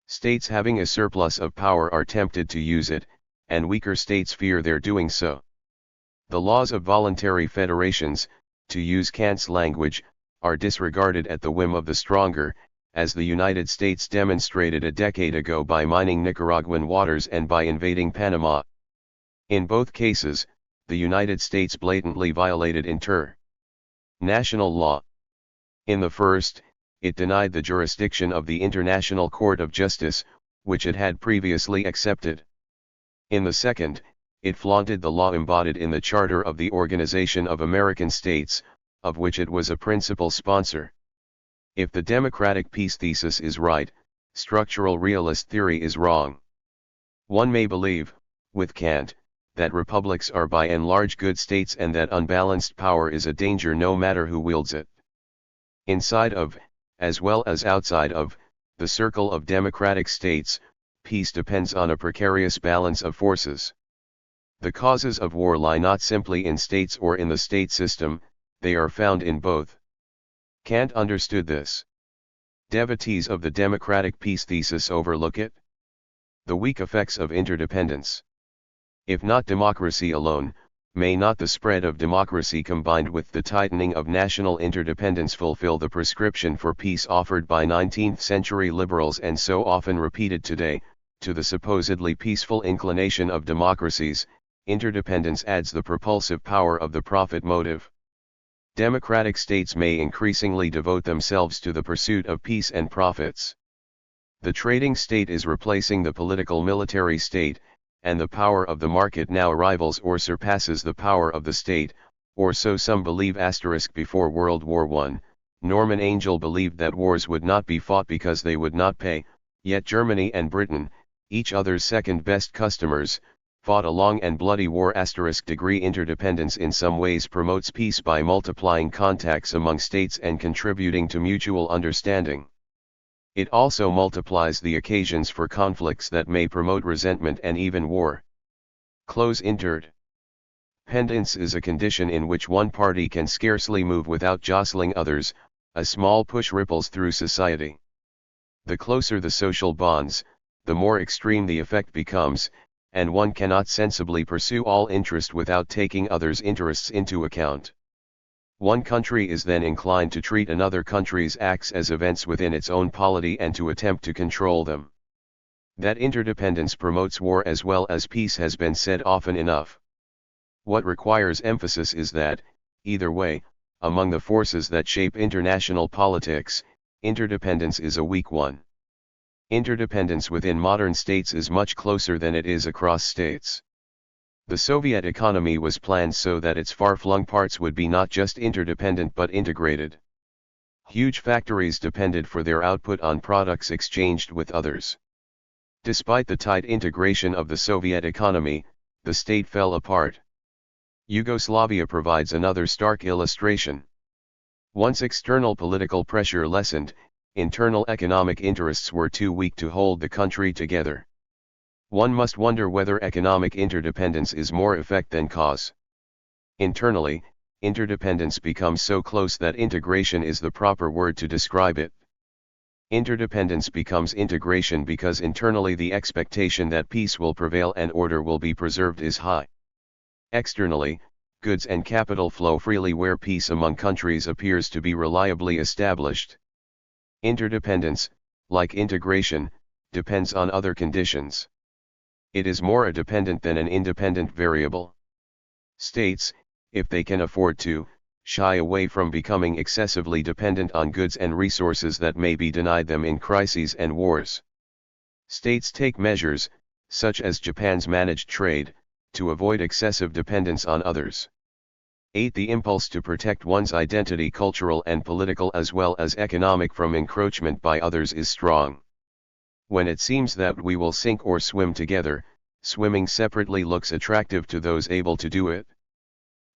States having a surplus of power are tempted to use it, and weaker states fear their doing so. The laws of voluntary federations, to use Kant's language, are disregarded at the whim of the stronger, as the United States demonstrated a decade ago by mining Nicaraguan waters and by invading Panama. In both cases, the United States blatantly violated international law. In the first, it denied the jurisdiction of the International Court of Justice, which it had previously accepted. In the second, it flaunted the law embodied in the Charter of the Organization of American States, of which it was a principal sponsor. If the democratic peace thesis is right, structural realist theory is wrong. One may believe, with Kant, that republics are by and large good states and that unbalanced power is a danger no matter who wields it. Inside of, as well as outside of, the circle of democratic states, peace depends on a precarious balance of forces. The causes of war lie not simply in states or in the state system, they are found in both. Kant understood this. Devotees of the democratic peace thesis overlook it. The weak effects of interdependence. If not democracy alone, may not the spread of democracy combined with the tightening of national interdependence fulfill the prescription for peace offered by 19th-century liberals and so often repeated today? To the supposedly peaceful inclination of democracies, interdependence adds the propulsive power of the profit motive. Democratic states may increasingly devote themselves to the pursuit of peace and profits. The trading state is replacing the political military state, and the power of the market now rivals or surpasses the power of the state, or so some believe. Before World War I, Norman Angell believed that wars would not be fought because they would not pay, yet Germany and Britain, each other's second-best customers, fought a long and bloody war. Degree interdependence in some ways promotes peace by multiplying contacts among states and contributing to mutual understanding. It also multiplies the occasions for conflicts that may promote resentment and even war. Interdependence is a condition in which one party can scarcely move without jostling others. A small push ripples through society. The closer the social bonds, the more extreme the effect becomes, and one cannot sensibly pursue all interest without taking others' interests into account. One country is then inclined to treat another country's acts as events within its own polity and to attempt to control them. That interdependence promotes war as well as peace has been said often enough. What requires emphasis is that, either way, among the forces that shape international politics, interdependence is a weak one. Interdependence within modern states is much closer than it is across states. The Soviet economy was planned so that its far-flung parts would be not just interdependent but integrated. Huge factories depended for their output on products exchanged with others. Despite the tight integration of the Soviet economy, the state fell apart. Yugoslavia provides another stark illustration. Once external political pressure lessened, internal economic interests were too weak to hold the country together. One must wonder whether economic interdependence is more effect than cause. Internally, interdependence becomes so close that integration is the proper word to describe it. Interdependence becomes integration because internally the expectation that peace will prevail and order will be preserved is high. Externally, goods and capital flow freely where peace among countries appears to be reliably established. Interdependence, like integration, depends on other conditions. It is more a dependent than an independent variable. States, if they can afford to, shy away from becoming excessively dependent on goods and resources that may be denied them in crises and wars. States take measures, such as Japan's managed trade, to avoid excessive dependence on others. 8. The impulse to protect one's identity, cultural and political as well as economic, from encroachment by others is strong. When it seems that we will sink or swim together, swimming separately looks attractive to those able to do it.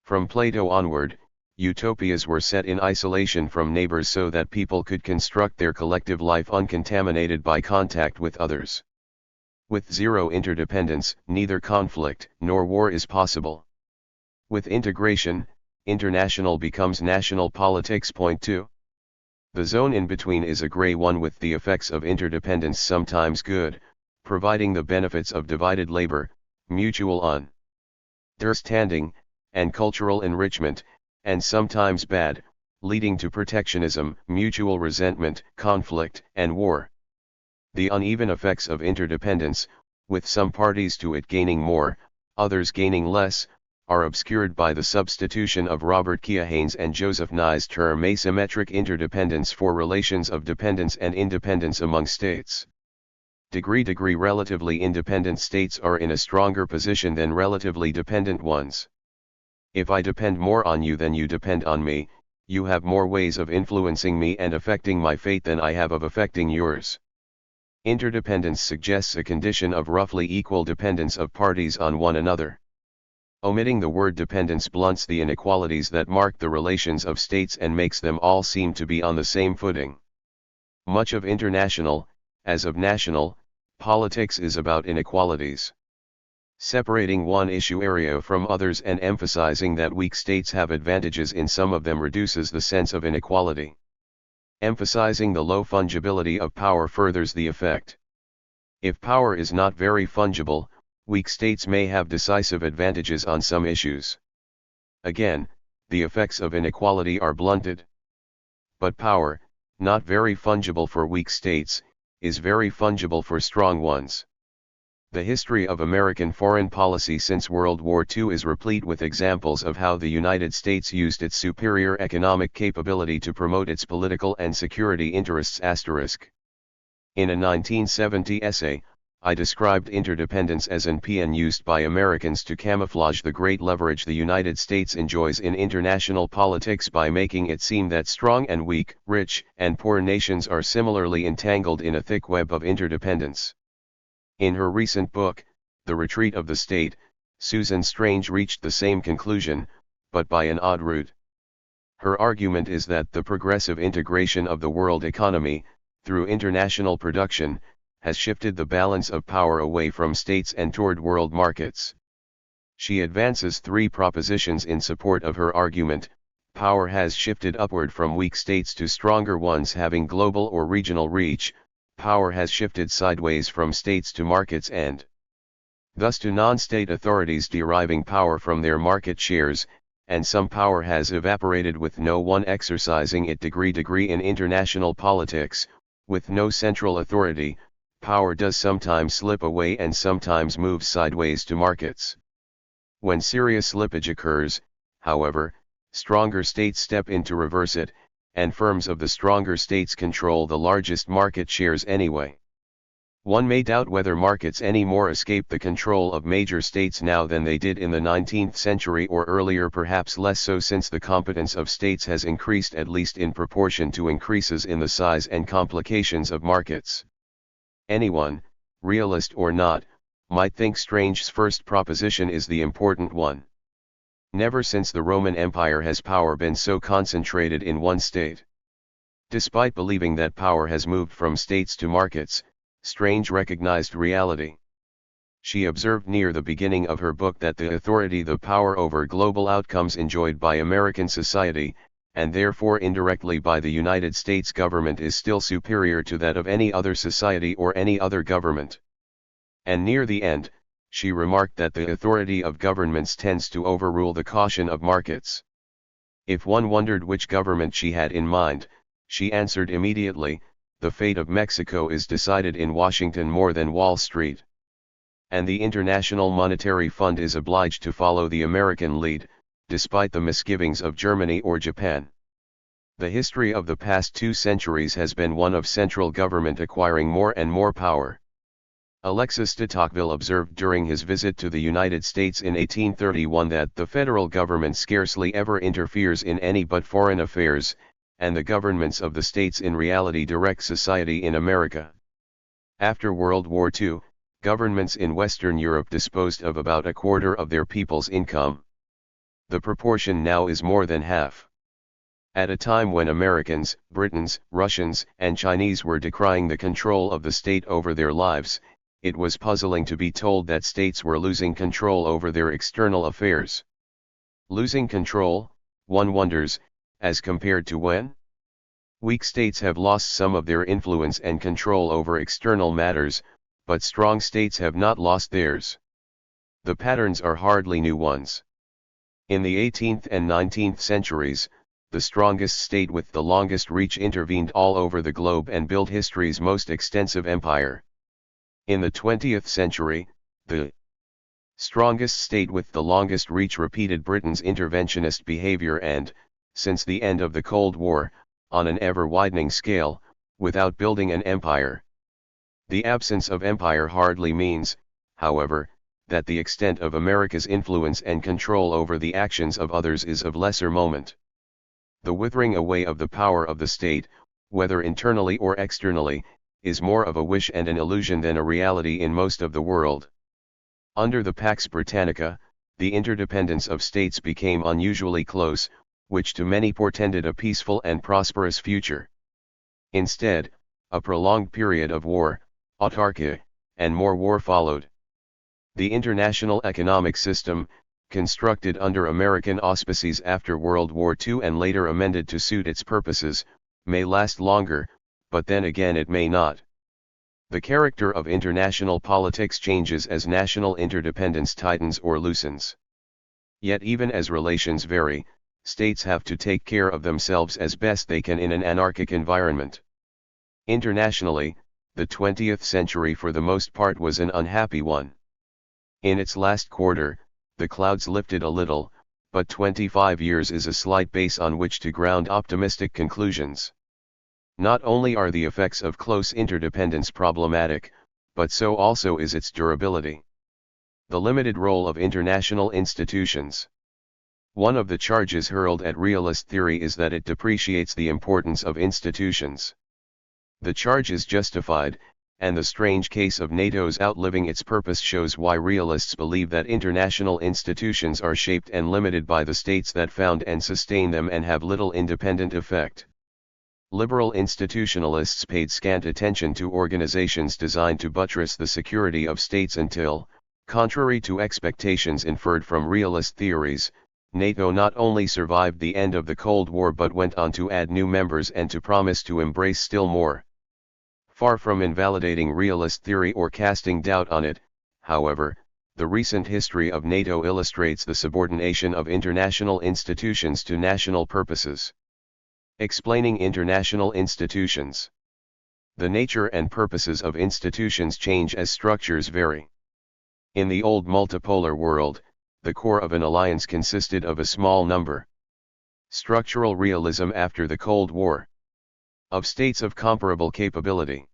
From Plato onward, utopias were set in isolation from neighbors so that people could construct their collective life uncontaminated by contact with others. With zero interdependence, neither conflict nor war is possible. With integration, international becomes national politics. Point 2. The zone in between is a gray one, with the effects of interdependence sometimes good, providing the benefits of divided labor, mutual understanding, and cultural enrichment, and sometimes bad, leading to protectionism, mutual resentment, conflict, and war. The uneven effects of interdependence, with some parties to it gaining more, others gaining less, are obscured by the substitution of Robert Keohane's and Joseph Nye's term asymmetric interdependence for relations of dependence and independence among states. Degree relatively independent states are in a stronger position than relatively dependent ones. If I depend more on you than you depend on me, you have more ways of influencing me and affecting my fate than I have of affecting yours. Interdependence suggests a condition of roughly equal dependence of parties on one another. Omitting the word dependence blunts the inequalities that mark the relations of states and makes them all seem to be on the same footing. Much of international, as of national, politics is about inequalities. Separating one issue area from others and emphasizing that weak states have advantages in some of them reduces the sense of inequality. Emphasizing the low fungibility of power furthers the effect. If power is not very fungible, weak states may have decisive advantages on some issues. Again, the effects of inequality are blunted. But power, not very fungible for weak states, is very fungible for strong ones. The history of American foreign policy since World War II is replete with examples of how the United States used its superior economic capability to promote its political and security interests. In a 1970 essay, I described interdependence as an PN used by Americans to camouflage the great leverage the United States enjoys in international politics by making it seem that strong and weak, rich and poor nations are similarly entangled in a thick web of interdependence. In her recent book, The Retreat of the State, Susan Strange reached the same conclusion, but by an odd route. Her argument is that the progressive integration of the world economy, through international production, has shifted the balance of power away from states and toward world markets. She advances three propositions in support of her argument. Power has shifted upward from weak states to stronger ones having global or regional reach. Power has shifted sideways from states to markets and thus to non-state authorities deriving power from their market shares, and some power has evaporated with no one exercising it. Degree in international politics, with no central authority, power does sometimes slip away and sometimes moves sideways to markets. When serious slippage occurs, however, stronger states step in to reverse it, and firms of the stronger states control the largest market shares anyway. One may doubt whether markets any more escape the control of major states now than they did in the 19th century or earlier, perhaps less so, since the competence of states has increased at least in proportion to increases in the size and complications of markets. Anyone, realist or not, might think Strange's first proposition is the important one. Never since the Roman Empire has power been so concentrated in one state. Despite believing that power has moved from states to markets, Strange recognized reality. She observed near the beginning of her book that the authority, the power over global outcomes enjoyed by American society, and therefore indirectly by the United States government, is still superior to that of any other society or any other government. And near the end, she remarked that the authority of governments tends to overrule the caution of markets. If one wondered which government she had in mind, she answered immediately, the fate of Mexico is decided in Washington more than Wall Street. And the International Monetary Fund is obliged to follow the American lead, despite the misgivings of Germany or Japan. The history of the past 2 centuries has been one of central government acquiring more and more power. Alexis de Tocqueville observed during his visit to the United States in 1831 that the federal government scarcely ever interferes in any but foreign affairs, and the governments of the states in reality direct society in America. After World War II, governments in Western Europe disposed of about a quarter of their people's income. The proportion now is more than half. At a time when Americans, Britons, Russians, and Chinese were decrying the control of the state over their lives, it was puzzling to be told that states were losing control over their external affairs. Losing control, one wonders, as compared to when? Weak states have lost some of their influence and control over external matters, but strong states have not lost theirs. The patterns are hardly new ones. In the 18th and 19th centuries, the strongest state with the longest reach intervened all over the globe and built history's most extensive empire. In the 20th century, the strongest state with the longest reach repeated Britain's interventionist behavior and, since the end of the Cold War, on an ever-widening scale, without building an empire. The absence of empire hardly means, however, that the extent of America's influence and control over the actions of others is of lesser moment. The withering away of the power of the state, whether internally or externally, is more of a wish and an illusion than a reality in most of the world. Under the Pax Britannica, the interdependence of states became unusually close, which to many portended a peaceful and prosperous future. Instead, a prolonged period of war, autarky, and more war followed. The international economic system, constructed under American auspices after World War II and later amended to suit its purposes, may last longer, but then again it may not. The character of international politics changes as national interdependence tightens or loosens. Yet even as relations vary, states have to take care of themselves as best they can in an anarchic environment. Internationally, the 20th century for the most part was an unhappy one. In its last quarter, the clouds lifted a little, but 25 years is a slight base on which to ground optimistic conclusions. Not only are the effects of close interdependence problematic, but so also is its durability. The limited role of international institutions. One of the charges hurled at realist theory is that it depreciates the importance of institutions. The charge is justified, and the strange case of NATO's outliving its purpose shows why realists believe that international institutions are shaped and limited by the states that found and sustain them and have little independent effect. Liberal institutionalists paid scant attention to organizations designed to buttress the security of states until, contrary to expectations inferred from realist theories, NATO not only survived the end of the Cold War but went on to add new members and to promise to embrace still more. Far from invalidating realist theory or casting doubt on it, however, the recent history of NATO illustrates the subordination of international institutions to national purposes. Explaining international institutions. The nature and purposes of institutions change as structures vary. In the old multipolar world, the core of an alliance consisted of a small number. Structural realism after the Cold War. Of states of comparable capability.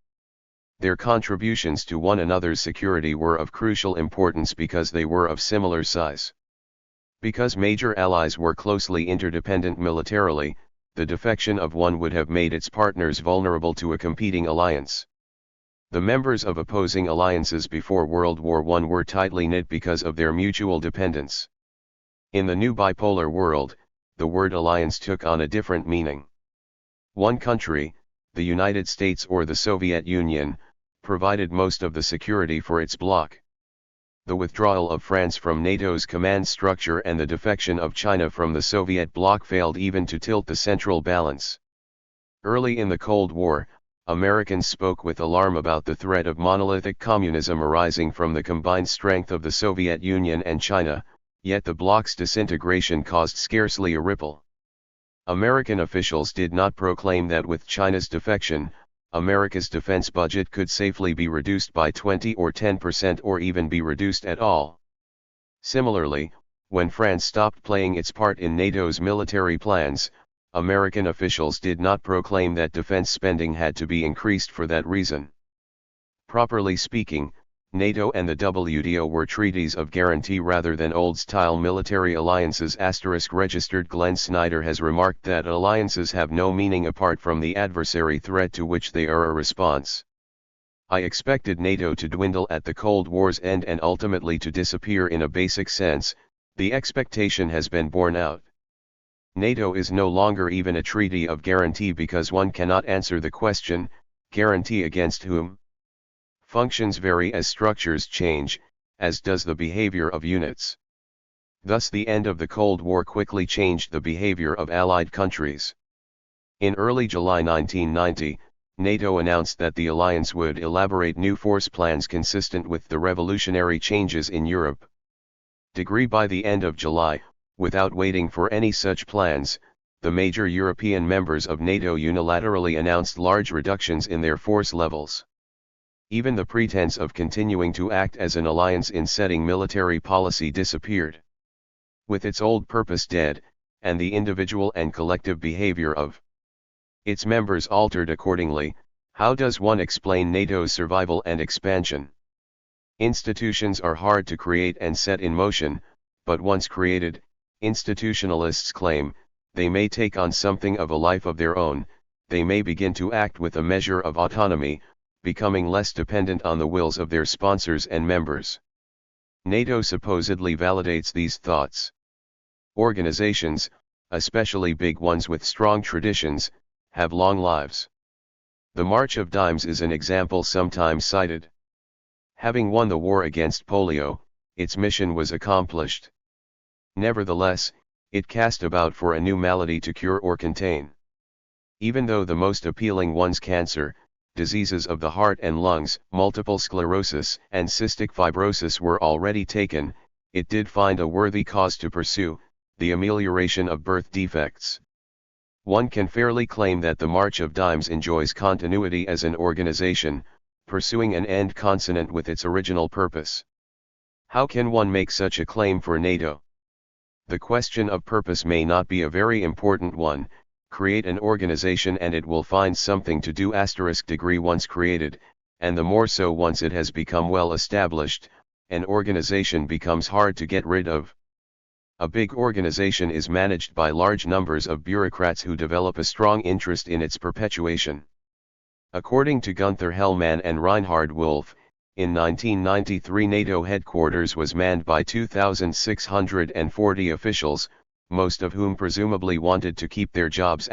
Their contributions to one another's security were of crucial importance because they were of similar size. Because major allies were closely interdependent militarily, the defection of one would have made its partners vulnerable to a competing alliance. The members of opposing alliances before World War I were tightly knit because of their mutual dependence. In the new bipolar world, the word alliance took on a different meaning. One country, the United States or the Soviet Union, provided most of the security for its bloc. The withdrawal of France from NATO's command structure and the defection of China from the Soviet bloc failed even to tilt the central balance. Early in the Cold War, Americans spoke with alarm about the threat of monolithic communism arising from the combined strength of the Soviet Union and China, yet the bloc's disintegration caused scarcely a ripple. American officials did not proclaim that with China's defection, America's defense budget could safely be reduced by 20 or 10% or even be reduced at all. Similarly, when France stopped playing its part in NATO's military plans, American officials did not proclaim that defense spending had to be increased for that reason. Properly speaking, NATO and the WTO were treaties of guarantee rather than old-style military alliances. Registered Glenn Snyder has remarked that alliances have no meaning apart from the adversary threat to which they are a response. I expected NATO to dwindle at the Cold War's end and ultimately to disappear in a basic sense. The expectation has been borne out. NATO is no longer even a treaty of guarantee because one cannot answer the question, guarantee against whom? Functions vary as structures change, as does the behavior of units. Thus the end of the Cold War quickly changed the behavior of Allied countries. In early July 1990, NATO announced that the alliance would elaborate new force plans consistent with the revolutionary changes in Europe. By the end of July, without waiting for any such plans, the major European members of NATO unilaterally announced large reductions in their force levels. Even the pretense of continuing to act as an alliance in setting military policy disappeared. With its old purpose dead, and the individual and collective behavior of its members altered accordingly, how does one explain NATO's survival and expansion? Institutions are hard to create and set in motion, but once created, institutionalists claim, they may take on something of a life of their own, they may begin to act with a measure of autonomy, becoming less dependent on the wills of their sponsors and members. NATO supposedly validates these thoughts. Organizations, especially big ones with strong traditions, have long lives. The March of Dimes is an example sometimes cited. Having won the war against polio, its mission was accomplished. Nevertheless, it cast about for a new malady to cure or contain. Even though the most appealing ones, cancer, diseases of the heart and lungs, multiple sclerosis and cystic fibrosis, were already taken, it did find a worthy cause to pursue, the amelioration of birth defects. One can fairly claim that the March of Dimes enjoys continuity as an organization, pursuing an end consonant with its original purpose. How can one make such a claim for NATO? The question of purpose may not be a very important one. Create an organization and it will find something to do. Once created, and the more so once it has become well established, an organization becomes hard to get rid of. A big organization is managed by large numbers of bureaucrats who develop a strong interest in its perpetuation. According to Gunther Hellman and Reinhard Wolf, in 1993 NATO headquarters was manned by 2,640 officials, most of whom presumably wanted to keep their jobs.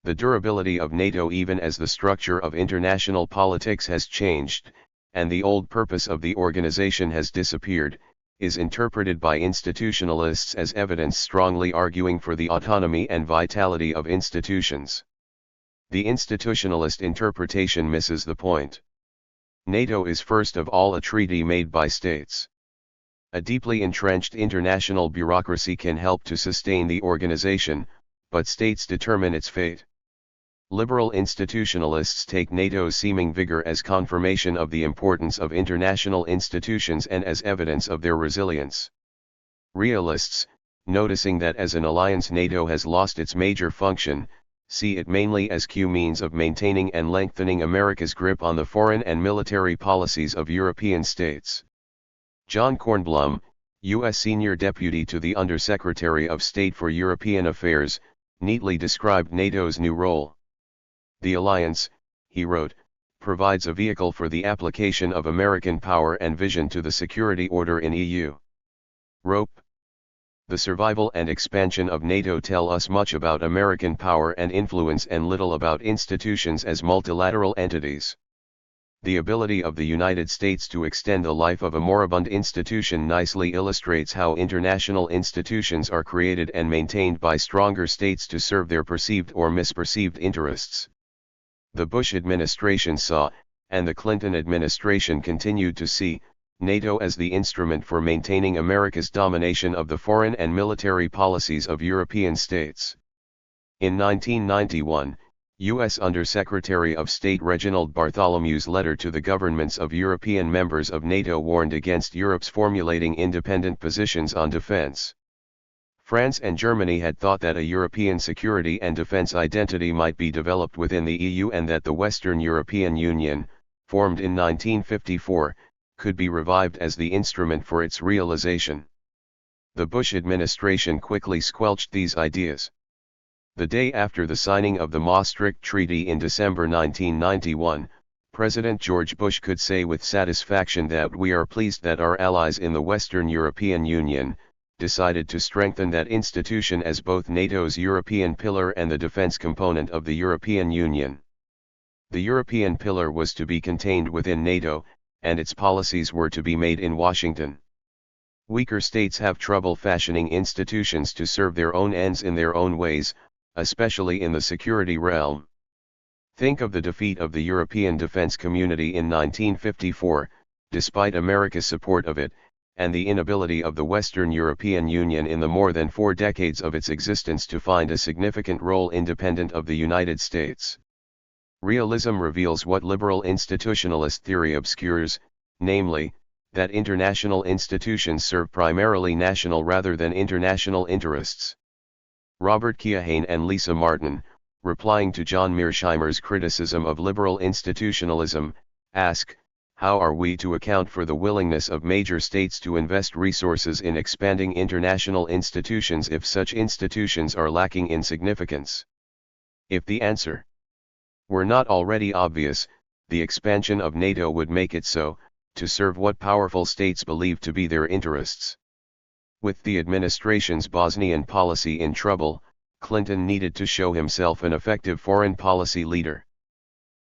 The durability of NATO, even as the structure of international politics has changed, and the old purpose of the organization has disappeared, is interpreted by institutionalists as evidence strongly arguing for the autonomy and vitality of institutions. The institutionalist interpretation misses the point. NATO is first of all a treaty made by states. A deeply entrenched international bureaucracy can help to sustain the organization, but states determine its fate. Liberal institutionalists take NATO's seeming vigor as confirmation of the importance of international institutions and as evidence of their resilience. Realists, noticing that as an alliance NATO has lost its major function, see it mainly as a means of maintaining and lengthening America's grip on the foreign and military policies of European states. John Kornblum, U.S. Senior Deputy to the Undersecretary of State for European Affairs, neatly described NATO's new role. The alliance, he wrote, provides a vehicle for the application of American power and vision to the security order in EU. Rope. The survival and expansion of NATO tell us much about American power and influence and little about institutions as multilateral entities. The ability of the United States to extend the life of a moribund institution nicely illustrates how international institutions are created and maintained by stronger states to serve their perceived or misperceived interests. The Bush administration saw, and the Clinton administration continued to see, NATO as the instrument for maintaining America's domination of the foreign and military policies of European states. In 1991, U.S. Undersecretary of State Reginald Bartholomew's letter to the governments of European members of NATO warned against Europe's formulating independent positions on defense. France and Germany had thought that a European security and defense identity might be developed within the EU and that the Western European Union, formed in 1954, could be revived as the instrument for its realization. The Bush administration quickly squelched these ideas. The day after the signing of the Maastricht Treaty in December 1991, President George Bush could say with satisfaction that we are pleased that our allies in the Western European Union decided to strengthen that institution as both NATO's European pillar and the defense component of the European Union. The European pillar was to be contained within NATO, and its policies were to be made in Washington. Weaker states have trouble fashioning institutions to serve their own ends in their own ways, especially in the security realm. Think of the defeat of the European defense community in 1954, despite America's support of it, and the inability of the Western European Union in the more than 4 decades of its existence to find a significant role independent of the United States. Realism reveals what liberal institutionalist theory obscures, namely, that international institutions serve primarily national rather than international interests. Robert Keohane and Lisa Martin, replying to John Mearsheimer's criticism of liberal institutionalism, ask, how are we to account for the willingness of major states to invest resources in expanding international institutions if such institutions are lacking in significance? If the answer were not already obvious, the expansion of NATO would make it so, to serve what powerful states believe to be their interests. With the administration's Bosnian policy in trouble, Clinton needed to show himself an effective foreign policy leader.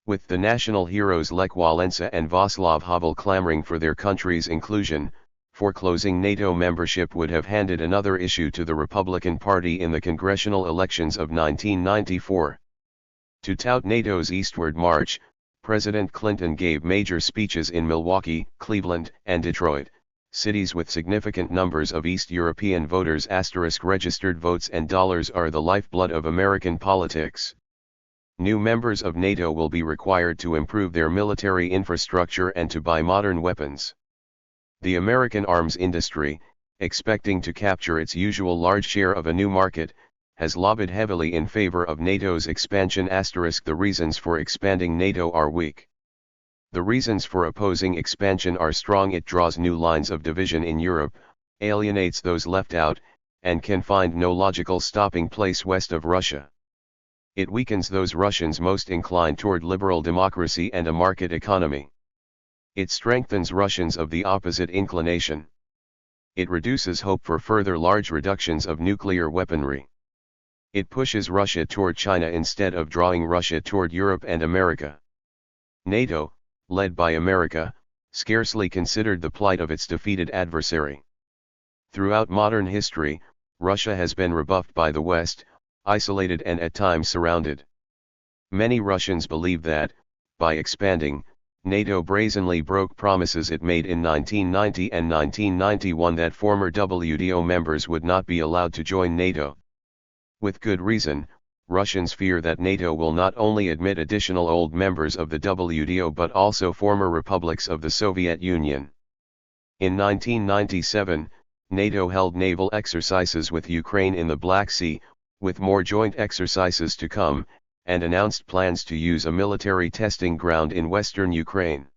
With the national heroes Lech Walesa and Václav Havel clamoring for their country's inclusion, foreclosing NATO membership would have handed another issue to the Republican Party in the congressional elections of 1994. To tout NATO's eastward march, President Clinton gave major speeches in Milwaukee, Cleveland, and Detroit, cities with significant numbers of East European voters. Registered votes and dollars are the lifeblood of American politics. New members of NATO will be required to improve their military infrastructure and to buy modern weapons. The American arms industry, expecting to capture its usual large share of a new market, has lobbied heavily in favor of NATO's expansion. The reasons for expanding NATO are weak. The reasons for opposing expansion are strong. It draws new lines of division in Europe, alienates those left out, and can find no logical stopping place west of Russia. It weakens those Russians most inclined toward liberal democracy and a market economy. It strengthens Russians of the opposite inclination. It reduces hope for further large reductions of nuclear weaponry. It pushes Russia toward China instead of drawing Russia toward Europe and America. NATO, led by America, scarcely considered the plight of its defeated adversary. Throughout modern history, Russia has been rebuffed by the West, isolated and at times surrounded. Many Russians believe that, by expanding, NATO brazenly broke promises it made in 1990 and 1991 that former WTO members would not be allowed to join NATO. With good reason, Russians fear that NATO will not only admit additional old members of the WTO but also former republics of the Soviet Union. In 1997, NATO held naval exercises with Ukraine in the Black Sea, with more joint exercises to come, and announced plans to use a military testing ground in western Ukraine.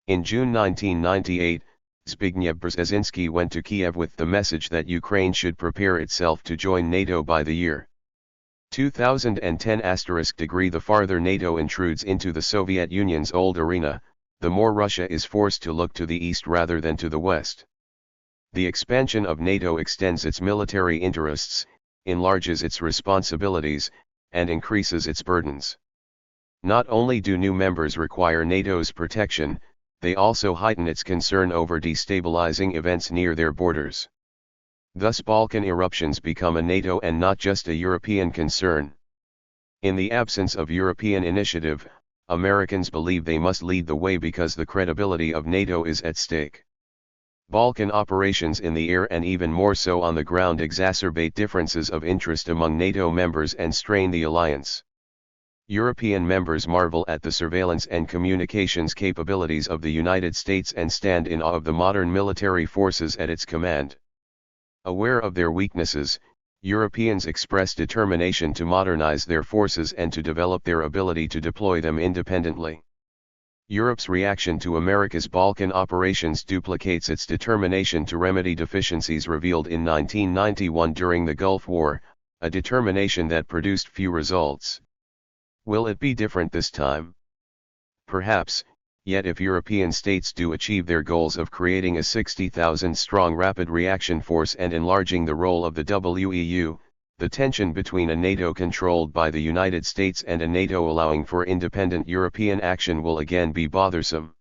In June 1998, Zbigniew Brzezinski went to Kiev with the message that Ukraine should prepare itself to join NATO by the year 2010. The farther NATO intrudes into the Soviet Union's old arena, the more Russia is forced to look to the east rather than to the west. The expansion of NATO extends its military interests, enlarges its responsibilities, and increases its burdens. Not only do new members require NATO's protection, they also heighten its concern over destabilizing events near their borders. Thus Balkan eruptions become a NATO and not just a European concern. In the absence of European initiative, Americans believe they must lead the way because the credibility of NATO is at stake. Balkan operations in the air and even more so on the ground exacerbate differences of interest among NATO members and strain the alliance. European members marvel at the surveillance and communications capabilities of the United States and stand in awe of the modern military forces at its command. Aware of their weaknesses, Europeans express determination to modernize their forces and to develop their ability to deploy them independently. Europe's reaction to America's Balkan operations duplicates its determination to remedy deficiencies revealed in 1991 during the Gulf War, a determination that produced few results. Will it be different this time? Perhaps, yet if European states do achieve their goals of creating a 60,000-strong rapid reaction force and enlarging the role of the WEU, the tension between a NATO controlled by the United States and a NATO allowing for independent European action will again be bothersome.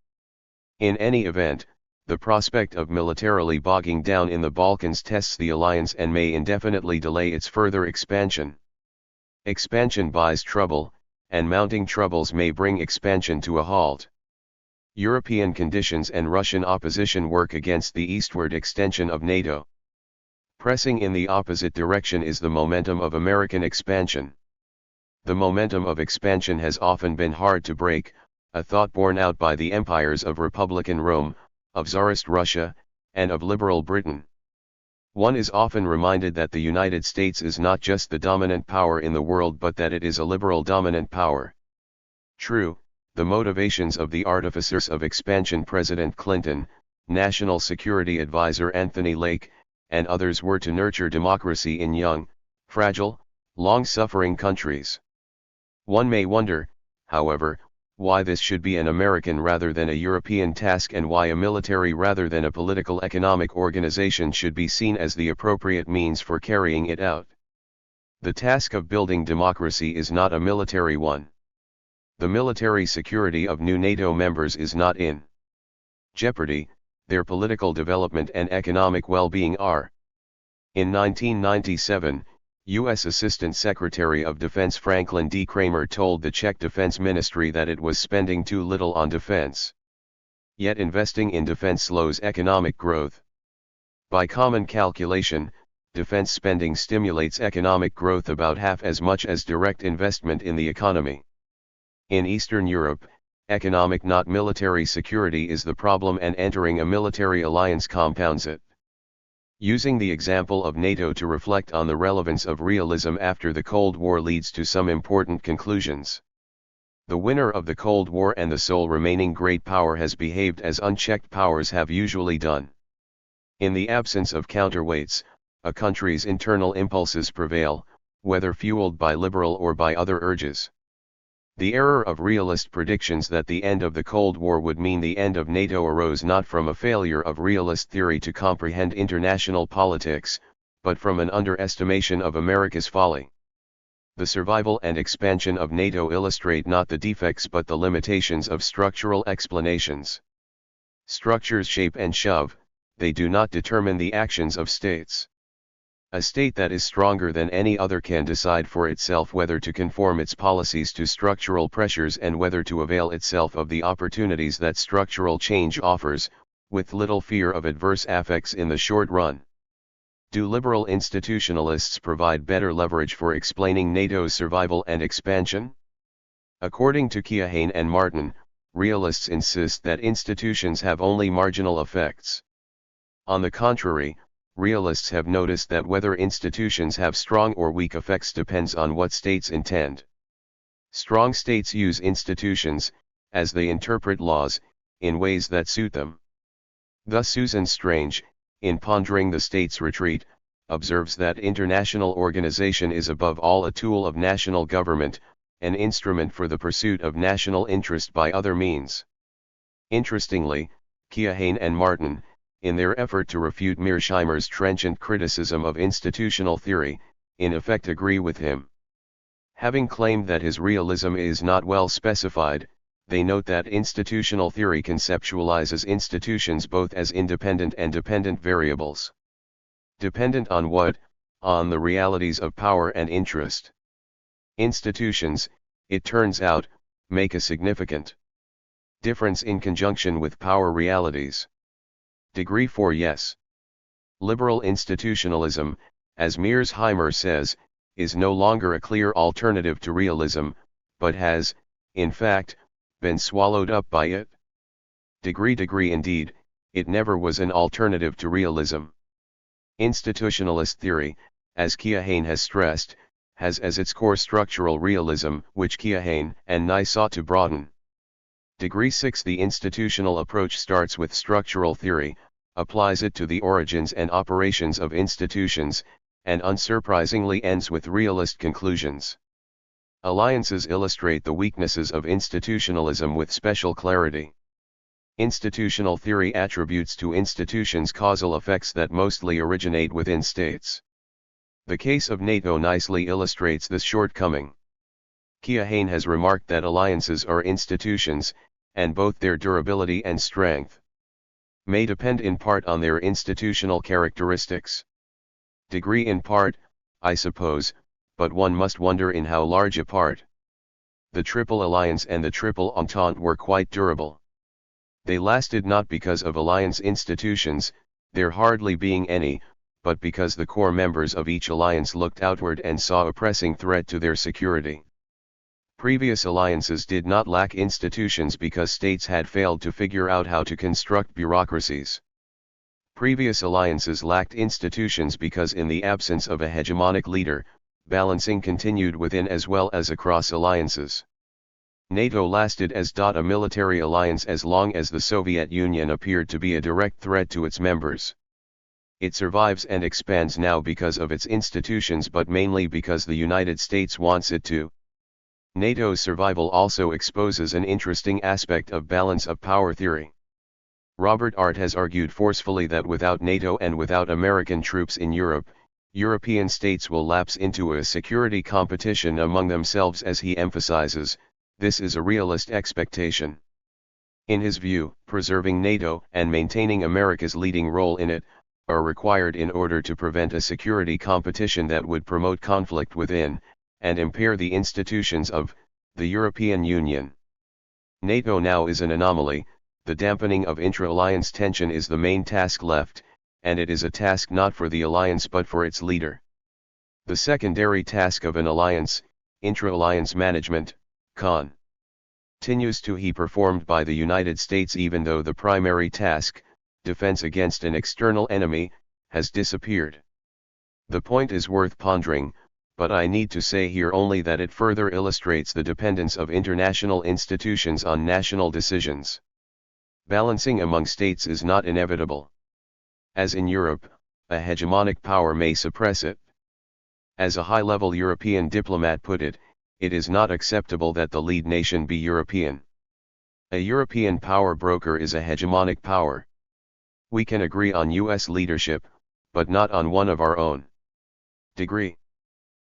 In any event, the prospect of militarily bogging down in the Balkans tests the alliance and may indefinitely delay its further expansion. Expansion buys trouble, and mounting troubles may bring expansion to a halt. European conditions and Russian opposition work against the eastward extension of NATO. Pressing in the opposite direction is the momentum of American expansion. The momentum of expansion has often been hard to break, a thought borne out by the empires of Republican Rome, of Tsarist Russia, and of liberal Britain. One is often reminded that the United States is not just the dominant power in the world but that it is a liberal dominant power. True, the motivations of the artificers of expansion President Clinton, National Security Advisor Anthony Lake, and others were to nurture democracy in young, fragile, long-suffering countries. One may wonder, however, why this should be an American rather than a European task and why a military rather than a political economic organization should be seen as the appropriate means for carrying it out. The task of building democracy is not a military one. The military security of new NATO members is not in jeopardy, their political development and economic well-being are. In 1997, U.S. Assistant Secretary of Defense Franklin D. Kramer told the Czech Defense Ministry that it was spending too little on defense. Yet investing in defense slows economic growth. By common calculation, defense spending stimulates economic growth about half as much as direct investment in the economy. In Eastern Europe, economic not military security is the problem and entering a military alliance compounds it. Using the example of NATO to reflect on the relevance of realism after the Cold War leads to some important conclusions. The winner of the Cold War and the sole remaining great power has behaved as unchecked powers have usually done. In the absence of counterweights, a country's internal impulses prevail, whether fueled by liberal or by other urges. The error of realist predictions that the end of the Cold War would mean the end of NATO arose not from a failure of realist theory to comprehend international politics, but from an underestimation of America's folly. The survival and expansion of NATO illustrate not the defects but the limitations of structural explanations. Structures shape and shove, they do not determine the actions of states. A state that is stronger than any other can decide for itself whether to conform its policies to structural pressures and whether to avail itself of the opportunities that structural change offers, with little fear of adverse effects in the short run. Do liberal institutionalists provide better leverage for explaining NATO's survival and expansion? According to Keohane and Martin, realists insist that institutions have only marginal effects. On the contrary, realists have noticed that whether institutions have strong or weak effects depends on what states intend. Strong states use institutions, as they interpret laws, in ways that suit them. Thus Susan Strange, in Pondering the State's Retreat, observes that international organization is above all a tool of national government, an instrument for the pursuit of national interest by other means. Interestingly, Keohane and Martin, in their effort to refute Mearsheimer's trenchant criticism of institutional theory, in effect agree with him. Having claimed that his realism is not well specified, they note that institutional theory conceptualizes institutions both as independent and dependent variables. Dependent on what? On the realities of power and interest. Institutions, it turns out, make a significant difference in conjunction with power realities. Degree 4 Yes. Liberal institutionalism, as Mearsheimer says, is no longer a clear alternative to realism, but has, in fact, been swallowed up by it. Degree indeed, it never was an alternative to realism. Institutionalist theory, as Keohane has stressed, has as its core structural realism, which Keohane and Nye sought to broaden. Degree 6 The institutional approach starts with structural theory, applies it to the origins and operations of institutions, and unsurprisingly ends with realist conclusions. Alliances illustrate the weaknesses of institutionalism with special clarity. Institutional theory attributes to institutions causal effects that mostly originate within states. The case of NATO nicely illustrates this shortcoming. Keohane has remarked that alliances are institutions, and both their durability and strength may depend in part on their institutional characteristics. Degree in part, I suppose, but one must wonder in how large a part. The Triple Alliance and the Triple Entente were quite durable. They lasted not because of alliance institutions, there hardly being any, but because the core members of each alliance looked outward and saw a pressing threat to their security. Previous alliances did not lack institutions because states had failed to figure out how to construct bureaucracies. Previous alliances lacked institutions because in the absence of a hegemonic leader, balancing continued within as well as across alliances. NATO lasted as a military alliance as long as the Soviet Union appeared to be a direct threat to its members. It survives and expands now because of its institutions but mainly because the United States wants it to. NATO's survival also exposes an interesting aspect of balance of power theory. Robert Art has argued forcefully that without NATO and without American troops in Europe, European states will lapse into a security competition among themselves. As he emphasizes, this is a realist expectation. In his view, preserving NATO and maintaining America's leading role in it are required in order to prevent a security competition that would promote conflict within and impair the institutions of the European Union. NATO now is an anomaly. The dampening of intra-alliance tension is the main task left, and it is a task not for the alliance but for its leader. The secondary task of an alliance, intra-alliance management, continues to be performed by the United States even though the primary task, defense against an external enemy, has disappeared. The point is worth pondering, but I need to say here only that it further illustrates the dependence of international institutions on national decisions. Balancing among states is not inevitable. As in Europe, a hegemonic power may suppress it. As a high-level European diplomat put it, it is not acceptable that the lead nation be European. A European power broker is a hegemonic power. We can agree on US leadership, but not on one of our own. Degree.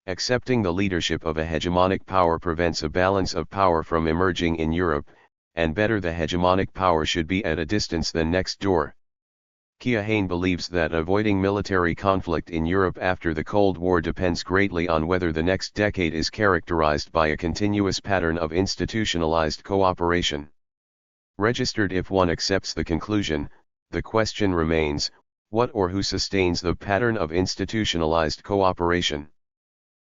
Accepting the leadership of a hegemonic power prevents a balance of power from emerging in Europe, and better the hegemonic power should be at a distance than next door. Keohane believes that avoiding military conflict in Europe after the Cold War depends greatly on whether the next decade is characterized by a continuous pattern of institutionalized cooperation. Registered. If one accepts the conclusion, the question remains, what or who sustains the pattern of institutionalized cooperation?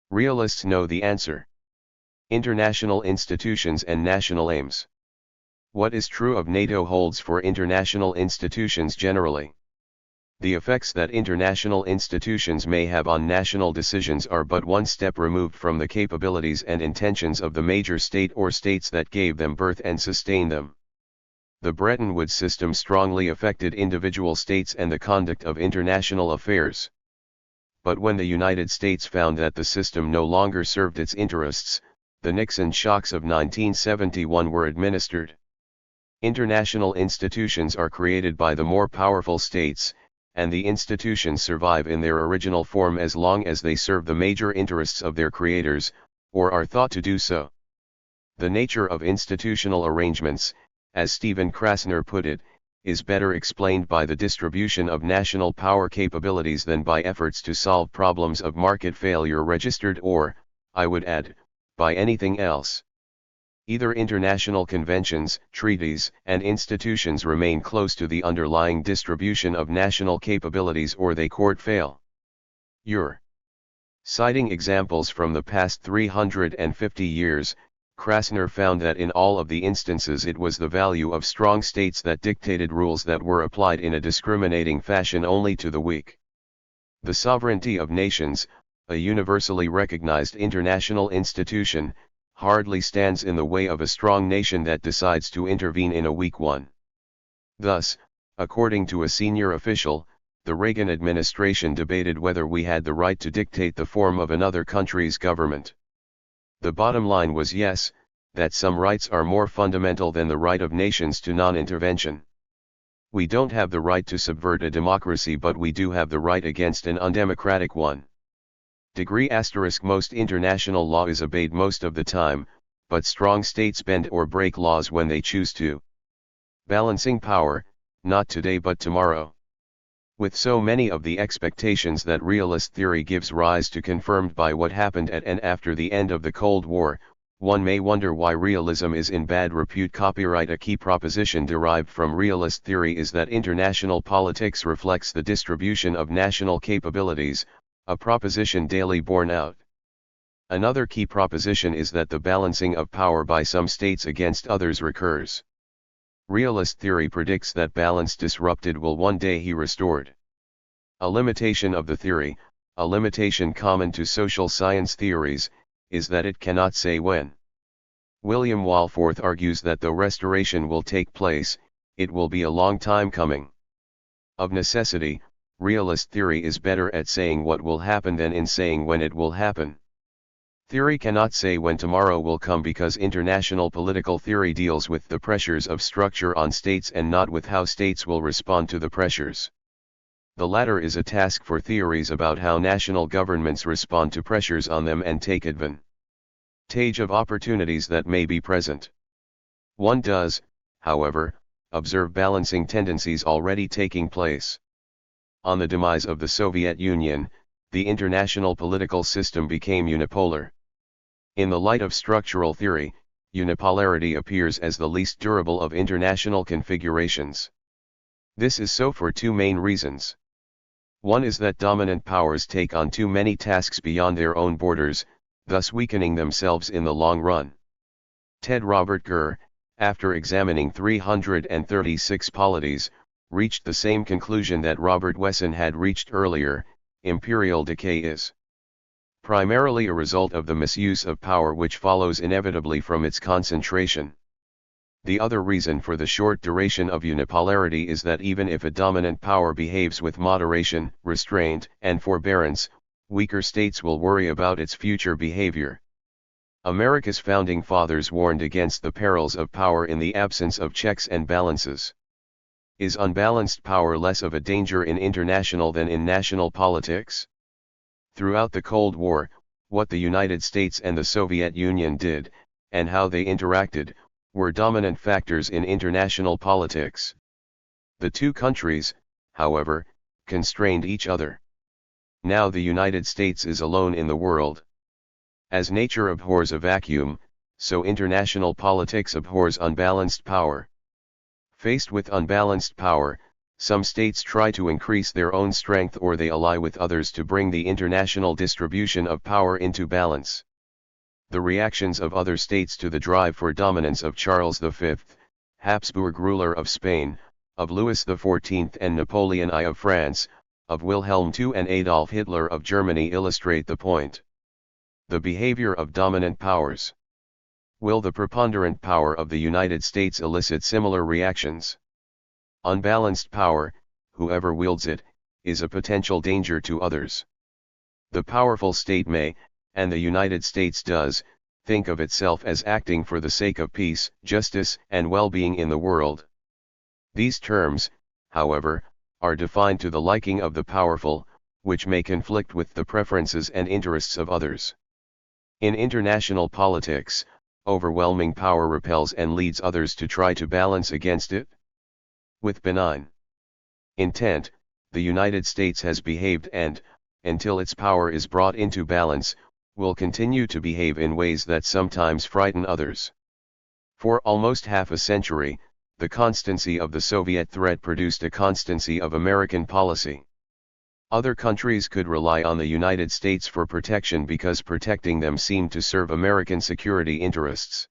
Realists know the answer. International institutions and national aims. What is true of NATO holds for international institutions generally. The effects that international institutions may have on national decisions are but one step removed from the capabilities and intentions of the major state or states that gave them birth and sustain them. The Bretton Woods system strongly affected individual states and the conduct of international affairs. But when the United States found that the system no longer served its interests, the Nixon shocks of 1971 were administered. International institutions are created by the more powerful states, and the institutions survive in their original form as long as they serve the major interests of their creators, or are thought to do so. The nature of institutional arrangements, as Stephen Krasner put it, is better explained by the distribution of national power capabilities than by efforts to solve problems of market failure registered or, I would add, by anything else. Either international conventions, treaties, and institutions remain close to the underlying distribution of national capabilities or they court fail. Citing examples from the past 350 years, Krasner found that in all of the instances it was the value of strong states that dictated rules that were applied in a discriminating fashion only to the weak. The sovereignty of nations, a universally recognized international institution, hardly stands in the way of a strong nation that decides to intervene in a weak one. Thus, according to a senior official, the Reagan administration debated whether we had the right to dictate the form of another country's government. The bottom line was yes, that some rights are more fundamental than the right of nations to non-intervention. We don't have the right to subvert a democracy, but we do have the right against an undemocratic one. Degree *. Most international law is obeyed most of the time, but strong states bend or break laws when they choose to. Balancing power, not today but tomorrow. With so many of the expectations that realist theory gives rise to confirmed by what happened at and after the end of the Cold War, one may wonder why realism is in bad repute. Copyright. A key proposition derived from realist theory is that international politics reflects the distribution of national capabilities, a proposition daily borne out. Another key proposition is that the balancing of power by some states against others recurs. Realist theory predicts that balance disrupted will one day be restored. A limitation of the theory, a limitation common to social science theories, is that it cannot say when. William Walforth argues that though restoration will take place, it will be a long time coming. Of necessity, realist theory is better at saying what will happen than in saying when it will happen. Theory cannot say when tomorrow will come because international political theory deals with the pressures of structure on states and not with how states will respond to the pressures. The latter is a task for theories about how national governments respond to pressures on them and take advantage of opportunities that may be present. One does, however, observe balancing tendencies already taking place. On the demise of the Soviet Union, the international political system became unipolar. In the light of structural theory, unipolarity appears as the least durable of international configurations. This is so for two main reasons. One is that dominant powers take on too many tasks beyond their own borders, thus weakening themselves in the long run. Ted Robert Gurr, after examining 336 polities, reached the same conclusion that Robert Wesson had reached earlier: imperial decay is primarily a result of the misuse of power which follows inevitably from its concentration. The other reason for the short duration of unipolarity is that even if a dominant power behaves with moderation, restraint, and forbearance, weaker states will worry about its future behavior. America's founding fathers warned against the perils of power in the absence of checks and balances. Is unbalanced power less of a danger in international than in national politics? Throughout the Cold War, what the United States and the Soviet Union did, and how they interacted, were dominant factors in international politics. The two countries, however, constrained each other. Now the United States is alone in the world. As nature abhors a vacuum, so international politics abhors unbalanced power. Faced with unbalanced power, some states try to increase their own strength or they ally with others to bring the international distribution of power into balance. The reactions of other states to the drive for dominance of Charles V, Habsburg ruler of Spain, of Louis XIV and Napoleon I of France, of Wilhelm II and Adolf Hitler of Germany illustrate the point. The behavior of dominant powers. Will the preponderant power of the United States elicit similar reactions? Unbalanced power, whoever wields it, is a potential danger to others. The powerful state may, and the United States does, think of itself as acting for the sake of peace, justice, and well-being in the world. These terms, however, are defined to the liking of the powerful, which may conflict with the preferences and interests of others. In international politics, overwhelming power repels and leads others to try to balance against it. With benign intent, the United States has behaved and, until its power is brought into balance, will continue to behave in ways that sometimes frighten others. For almost half a century, the constancy of the Soviet threat produced a constancy of American policy. Other countries could rely on the United States for protection because protecting them seemed to serve American security interests.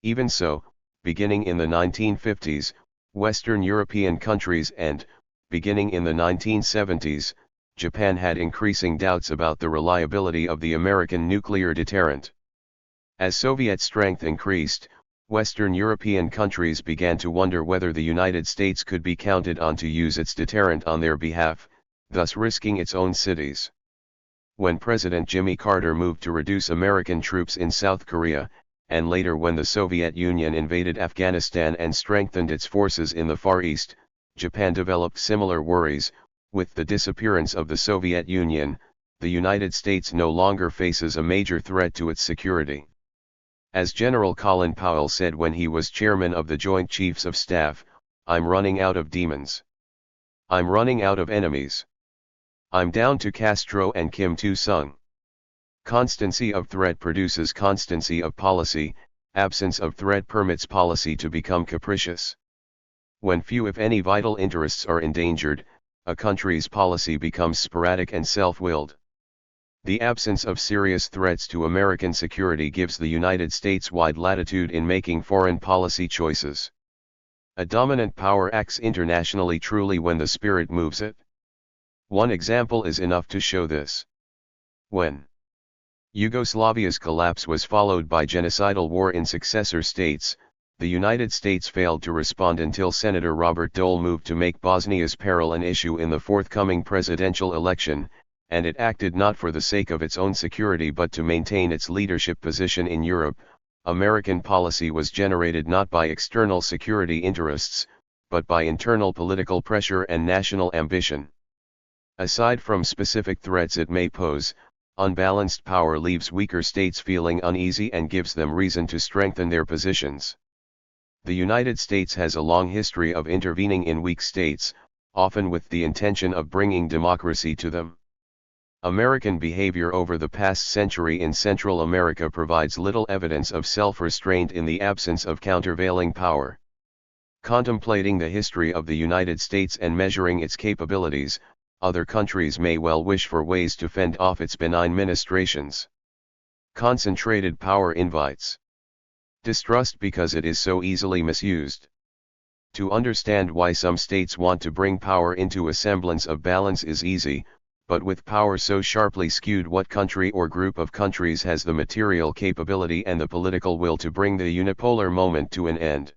Even so, beginning in the 1950s, Western European countries and, beginning in the 1970s, Japan had increasing doubts about the reliability of the American nuclear deterrent. As Soviet strength increased, Western European countries began to wonder whether the United States could be counted on to use its deterrent on their behalf, thus risking its own cities. When President Jimmy Carter moved to reduce American troops in South Korea, and later when the Soviet Union invaded Afghanistan and strengthened its forces in the Far East, Japan developed similar worries. With the disappearance of the Soviet Union, the United States no longer faces a major threat to its security. As General Colin Powell said when he was chairman of the Joint Chiefs of Staff, "I'm running out of demons. I'm running out of enemies. I'm down to Castro and Kim Il-sung." Constancy of threat produces constancy of policy, absence of threat permits policy to become capricious. When few if any vital interests are endangered, a country's policy becomes sporadic and self-willed. The absence of serious threats to American security gives the United States wide latitude in making foreign policy choices. A dominant power acts internationally truly when the spirit moves it. One example is enough to show this. When Yugoslavia's collapse was followed by genocidal war in successor states, the United States failed to respond until Senator Robert Dole moved to make Bosnia's peril an issue in the forthcoming presidential election, and it acted not for the sake of its own security but to maintain its leadership position in Europe. American policy was generated not by external security interests, but by internal political pressure and national ambition. Aside from specific threats it may pose, unbalanced power leaves weaker states feeling uneasy and gives them reason to strengthen their positions. The United States has a long history of intervening in weak states, often with the intention of bringing democracy to them. American behavior over the past century in Central America provides little evidence of self-restraint in the absence of countervailing power. Contemplating the history of the United States and measuring its capabilities, other countries may well wish for ways to fend off its benign ministrations. Concentrated power invites distrust because it is so easily misused. To understand why some states want to bring power into a semblance of balance is easy, but with power so sharply skewed, what country or group of countries has the material capability and the political will to bring the unipolar moment to an end?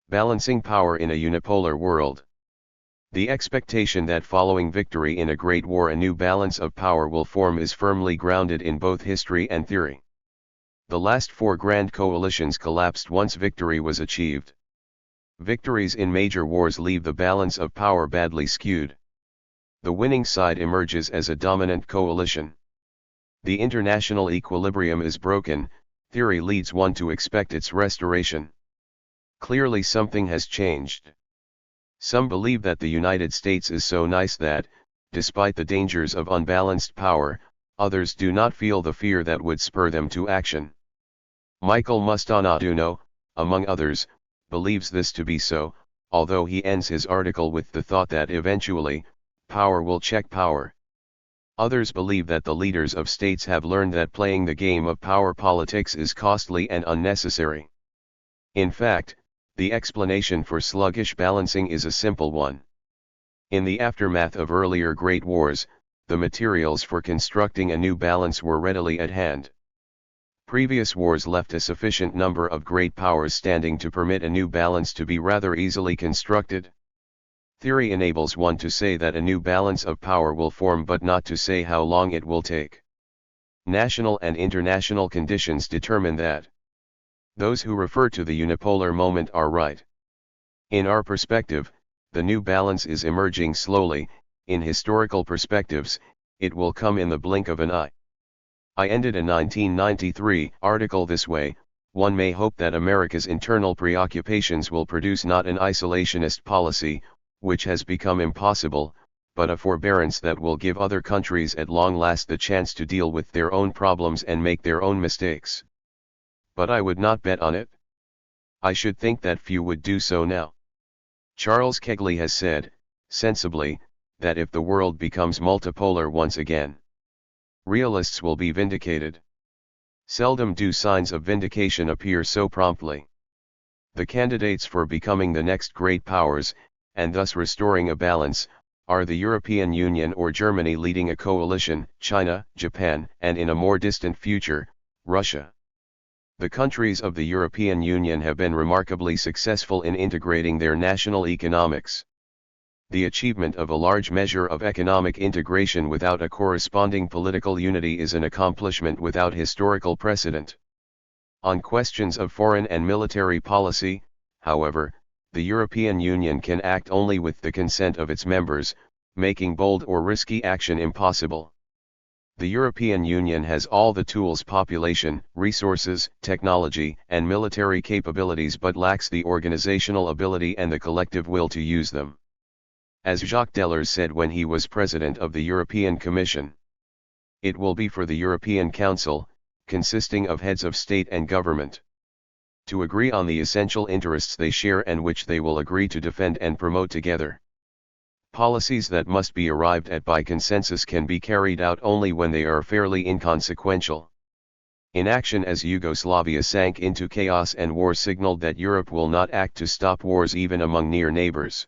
Balancing power in a unipolar world. The expectation that following victory in a great war a new balance of power will form is firmly grounded in both history and theory. The last four grand coalitions collapsed once victory was achieved. Victories in major wars leave the balance of power badly skewed. The winning side emerges as a dominant coalition. The international equilibrium is broken, theory leads one to expect its restoration. Clearly something has changed. Some believe that the United States is so nice that, despite the dangers of unbalanced power, others do not feel the fear that would spur them to action. Michael Mustanaduno, among others, believes this to be so, although he ends his article with the thought that eventually, power will check power. Others believe that the leaders of states have learned that playing the game of power politics is costly and unnecessary. In fact, the explanation for sluggish balancing is a simple one. In the aftermath of earlier great wars, the materials for constructing a new balance were readily at hand. Previous wars left a sufficient number of great powers standing to permit a new balance to be rather easily constructed. Theory enables one to say that a new balance of power will form, but not to say how long it will take. National and international conditions determine that. Those who refer to the unipolar moment are right. In our perspective, the new balance is emerging slowly. In historical perspectives, it will come in the blink of an eye. I ended a 1993 article this way: one may hope that America's internal preoccupations will produce not an isolationist policy, which has become impossible, but a forbearance that will give other countries at long last the chance to deal with their own problems and make their own mistakes. But I would not bet on it. I should think that few would do so now. Charles Kegley has said, sensibly, that if the world becomes multipolar once again, realists will be vindicated. Seldom do signs of vindication appear so promptly. The candidates for becoming the next great powers, and thus restoring a balance, are the European Union or Germany leading a coalition, China, Japan, and in a more distant future, Russia. The countries of the European Union have been remarkably successful in integrating their national economics. The achievement of a large measure of economic integration without a corresponding political unity is an accomplishment without historical precedent. On questions of foreign and military policy, however, the European Union can act only with the consent of its members, making bold or risky action impossible. The European Union has all the tools, population, resources, technology, and military capabilities, but lacks the organizational ability and the collective will to use them. As Jacques Delors said when he was president of the European Commission, it will be for the European Council, consisting of heads of state and government, to agree on the essential interests they share and which they will agree to defend and promote together. Policies that must be arrived at by consensus can be carried out only when they are fairly inconsequential. Inaction as Yugoslavia sank into chaos and war signaled that Europe will not act to stop wars even among near neighbors.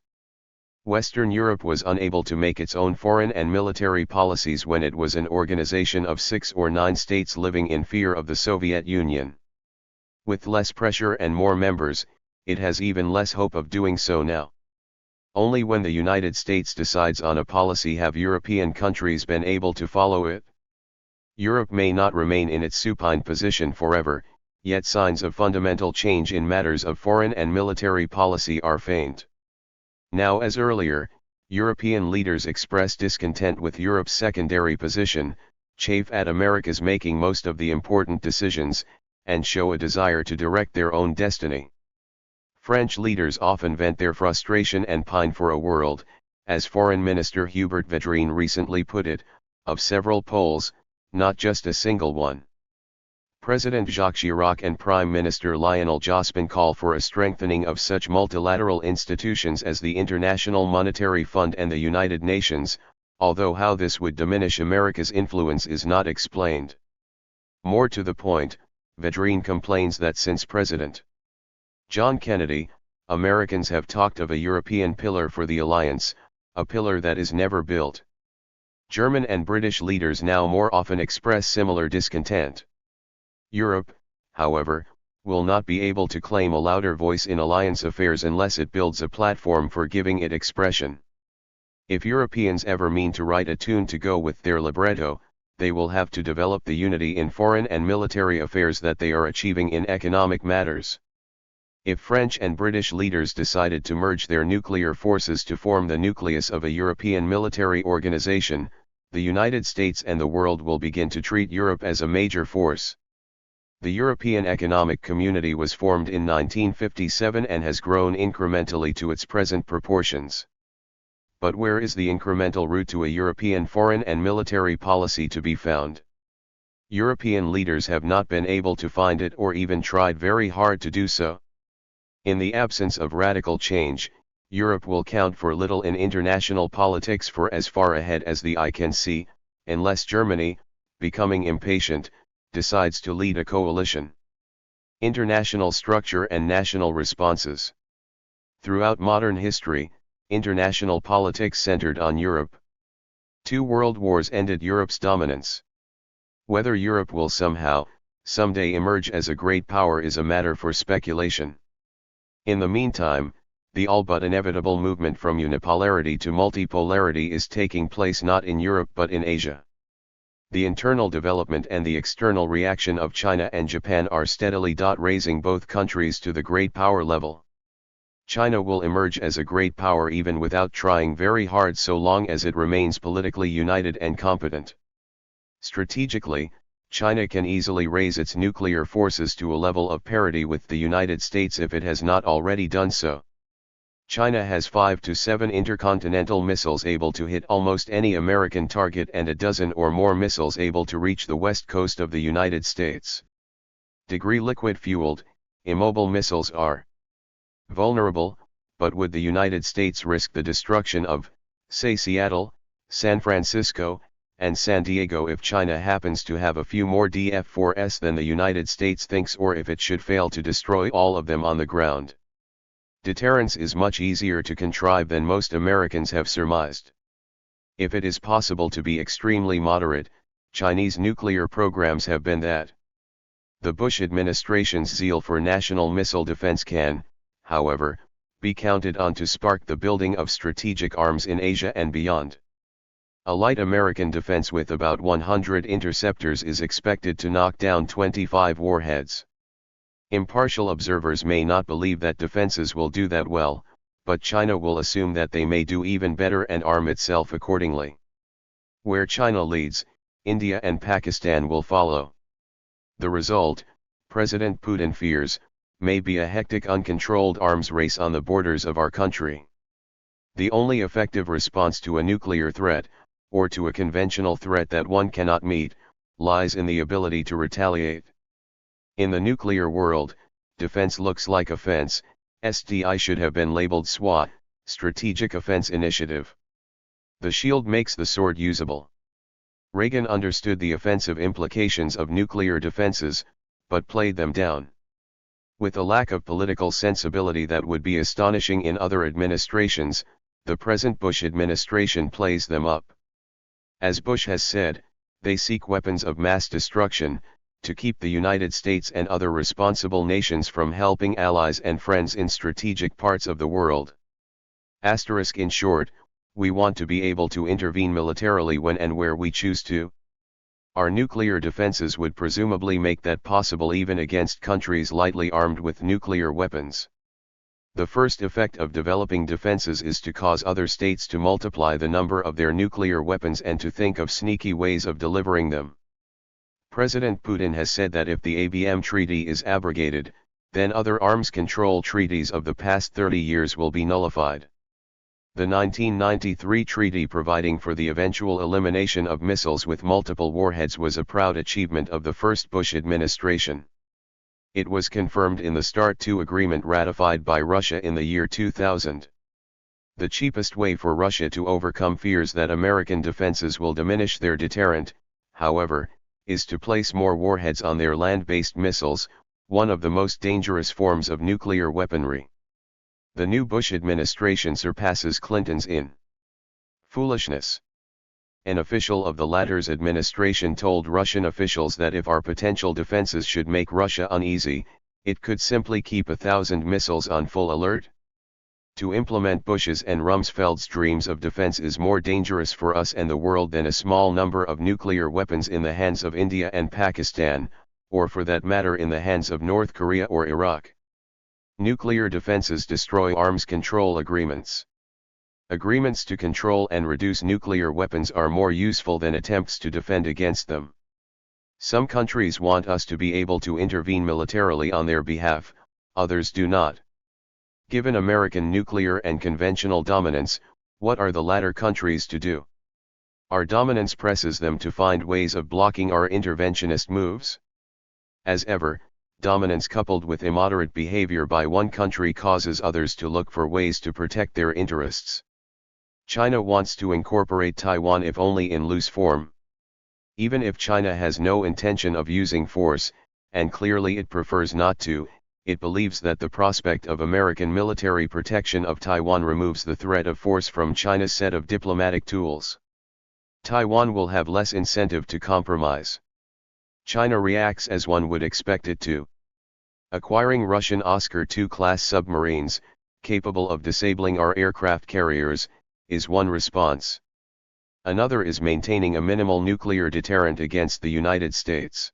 Western Europe was unable to make its own foreign and military policies when it was an organization of 6 or 9 states living in fear of the Soviet Union. With less pressure and more members, it has even less hope of doing so now. Only when the United States decides on a policy have European countries been able to follow it. Europe may not remain in its supine position forever, yet signs of fundamental change in matters of foreign and military policy are faint. Now, as earlier, European leaders express discontent with Europe's secondary position, chafe at America's making most of the important decisions, and show a desire to direct their own destiny. French leaders often vent their frustration and pine for a world, as Foreign Minister Hubert Védrine recently put it, of several poles, not just a single one. President Jacques Chirac and Prime Minister Lionel Jospin call for a strengthening of such multilateral institutions as the International Monetary Fund and the United Nations, although how this would diminish America's influence is not explained. More to the point, Védrine complains that since President John Kennedy, Americans have talked of a European pillar for the alliance, a pillar that is never built. German and British leaders now more often express similar discontent. Europe, however, will not be able to claim a louder voice in alliance affairs unless it builds a platform for giving it expression. If Europeans ever mean to write a tune to go with their libretto, they will have to develop the unity in foreign and military affairs that they are achieving in economic matters. If French and British leaders decided to merge their nuclear forces to form the nucleus of a European military organization, the United States and the world will begin to treat Europe as a major force. The European Economic Community was formed in 1957 and has grown incrementally to its present proportions. But where is the incremental route to a European foreign and military policy to be found? European leaders have not been able to find it or even tried very hard to do so. In the absence of radical change, Europe will count for little in international politics for as far ahead as the eye can see, unless Germany, becoming impatient, decides to lead a coalition. International structure and national responses. Throughout modern history, international politics centered on Europe. 2 world wars ended Europe's dominance. Whether Europe will somehow, someday emerge as a great power is a matter for speculation. In the meantime, the all but inevitable movement from unipolarity to multipolarity is taking place not in Europe but in Asia. The internal development and the external reaction of China and Japan are steadily raising both countries to the great power level. China will emerge as a great power even without trying very hard so long as it remains politically united and competent. Strategically, China can easily raise its nuclear forces to a level of parity with the United States if it has not already done so. China has 5 to 7 intercontinental missiles able to hit almost any American target and a dozen or more missiles able to reach the west coast of the United States. Liquid-fueled, immobile missiles are vulnerable, but would the United States risk the destruction of, say, Seattle, San Francisco, and San Diego if China happens to have a few more DF-4s than the United States thinks, or if it should fail to destroy all of them on the ground? Deterrence is much easier to contrive than most Americans have surmised. If it is possible to be extremely moderate, Chinese nuclear programs have been that. The Bush administration's zeal for national missile defense can, however, be counted on to spark the building of strategic arms in Asia and beyond. A light American defense with about 100 interceptors is expected to knock down 25 warheads. Impartial observers may not believe that defenses will do that well, but China will assume that they may do even better and arm itself accordingly. Where China leads, India and Pakistan will follow. The result, President Putin fears, may be a hectic uncontrolled arms race on the borders of our country. The only effective response to a nuclear threat, or to a conventional threat that one cannot meet, lies in the ability to retaliate. In the nuclear world, defense looks like offense. SDI should have been labeled SWAT, Strategic Offense Initiative. The shield makes the sword usable. Reagan understood the offensive implications of nuclear defenses, but played them down. With a lack of political sensibility that would be astonishing in other administrations, the present Bush administration plays them up. As Bush has said, they seek weapons of mass destruction, to keep the United States and other responsible nations from helping allies and friends in strategic parts of the world. In short, we want to be able to intervene militarily when and where we choose to. Our nuclear defenses would presumably make that possible even against countries lightly armed with nuclear weapons. The first effect of developing defenses is to cause other states to multiply the number of their nuclear weapons and to think of sneaky ways of delivering them. President Putin has said that if the ABM treaty is abrogated, then other arms control treaties of the past 30 years will be nullified. The 1993 treaty providing for the eventual elimination of missiles with multiple warheads was a proud achievement of the first Bush administration. It was confirmed in the START II agreement ratified by Russia in the year 2000. The cheapest way for Russia to overcome fears that American defenses will diminish their deterrent, however, is to place more warheads on their land-based missiles, one of the most dangerous forms of nuclear weaponry. The new Bush administration surpasses Clinton's in foolishness. An official of the latter's administration told Russian officials that if our potential defenses should make Russia uneasy, it could simply keep 1,000 missiles on full alert. To implement Bush's and Rumsfeld's dreams of defense is more dangerous for us and the world than a small number of nuclear weapons in the hands of India and Pakistan, or for that matter in the hands of North Korea or Iraq. Nuclear defenses destroy arms control agreements. Agreements to control and reduce nuclear weapons are more useful than attempts to defend against them. Some countries want us to be able to intervene militarily on their behalf, others do not. Given American nuclear and conventional dominance, what are the latter countries to do? Our dominance presses them to find ways of blocking our interventionist moves. As ever, dominance coupled with immoderate behavior by one country causes others to look for ways to protect their interests. China wants to incorporate Taiwan if only in loose form. Even if China has no intention of using force, and clearly it prefers not to, it believes that the prospect of American military protection of Taiwan removes the threat of force from China's set of diplomatic tools. Taiwan will have less incentive to compromise. China reacts as one would expect it to. Acquiring Russian Oscar II class submarines, capable of disabling our aircraft carriers, is one response. Another is maintaining a minimal nuclear deterrent against the United States.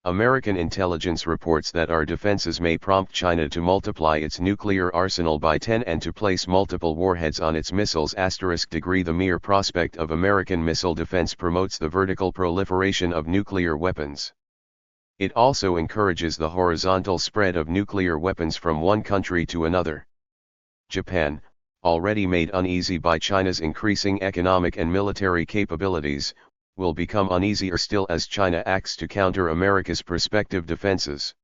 American intelligence reports that our defenses may prompt China to multiply its nuclear arsenal by 10 and to place multiple warheads on its missiles. *. The mere prospect of American missile defense promotes the vertical proliferation of nuclear weapons. It also encourages the horizontal spread of nuclear weapons from one country to another. Japan, already made uneasy by China's increasing economic and military capabilities, will become uneasier still as China acts to counter America's prospective defenses.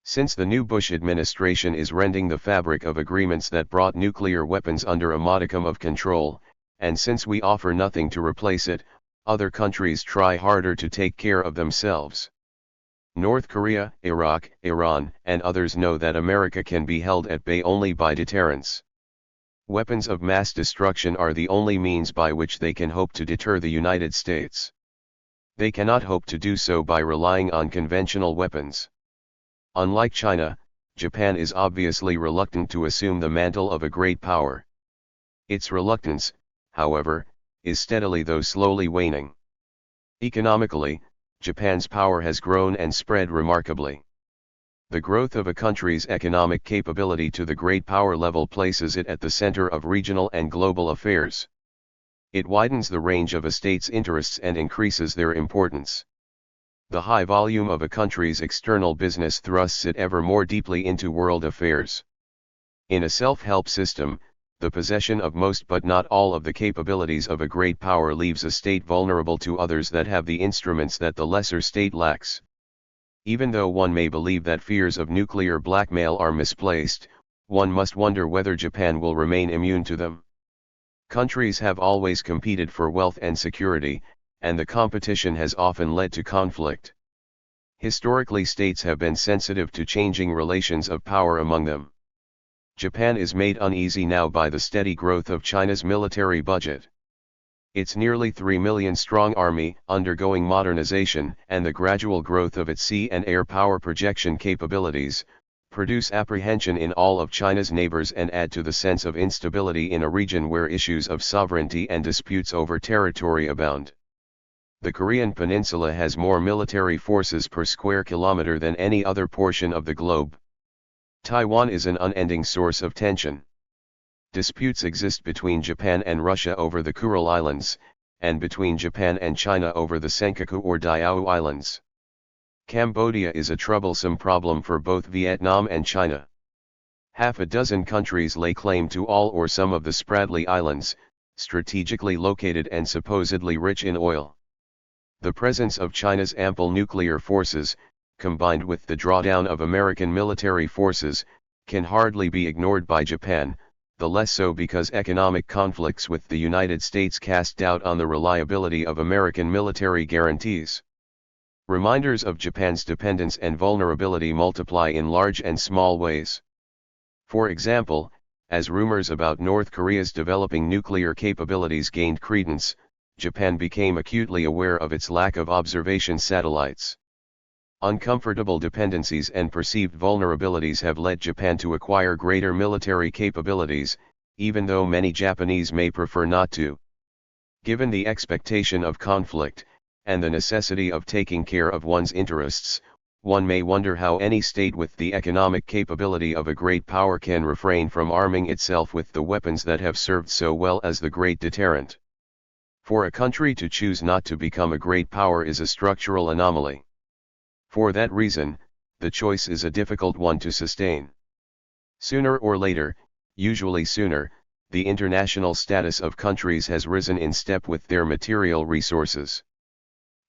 Since the new Bush administration is rending the fabric of agreements that brought nuclear weapons under a modicum of control, and since we offer nothing to replace it, other countries try harder to take care of themselves. North Korea, Iraq, Iran, and others know that America can be held at bay only by deterrence. Weapons of mass destruction are the only means by which they can hope to deter the United States. They cannot hope to do so by relying on conventional weapons. Unlike China, Japan is obviously reluctant to assume the mantle of a great power. Its reluctance, however, is steadily though slowly waning. Economically, Japan's power has grown and spread remarkably. The growth of a country's economic capability to the great power level places it at the center of regional and global affairs. It widens the range of a state's interests and increases their importance. The high volume of a country's external business thrusts it ever more deeply into world affairs. In a self-help system, the possession of most but not all of the capabilities of a great power leaves a state vulnerable to others that have the instruments that the lesser state lacks. Even though one may believe that fears of nuclear blackmail are misplaced, one must wonder whether Japan will remain immune to them. Countries have always competed for wealth and security, and the competition has often led to conflict. Historically, states have been sensitive to changing relations of power among them. Japan is made uneasy now by the steady growth of China's military budget. Its nearly 3 million strong army, undergoing modernization, and the gradual growth of its sea and air power projection capabilities, produce apprehension in all of China's neighbors and add to the sense of instability in a region where issues of sovereignty and disputes over territory abound. The Korean peninsula has more military forces per square kilometer than any other portion of the globe. Taiwan is an unending source of tension. Disputes exist between Japan and Russia over the Kuril Islands, and between Japan and China over the Senkaku or Diaoyu Islands. Cambodia is a troublesome problem for both Vietnam and China. Half a dozen countries lay claim to all or some of the Spratly Islands, strategically located and supposedly rich in oil. The presence of China's ample nuclear forces, combined with the drawdown of American military forces, can hardly be ignored by Japan, the less so because economic conflicts with the United States cast doubt on the reliability of American military guarantees. Reminders of Japan's dependence and vulnerability multiply in large and small ways. For example, as rumors about North Korea's developing nuclear capabilities gained credence, Japan became acutely aware of its lack of observation satellites. Uncomfortable dependencies and perceived vulnerabilities have led Japan to acquire greater military capabilities, even though many Japanese may prefer not to. Given the expectation of conflict, and the necessity of taking care of one's interests, one may wonder how any state with the economic capability of a great power can refrain from arming itself with the weapons that have served so well as the great deterrent. For a country to choose not to become a great power is a structural anomaly. For that reason, the choice is a difficult one to sustain. Sooner or later, usually sooner, the international status of countries has risen in step with their material resources.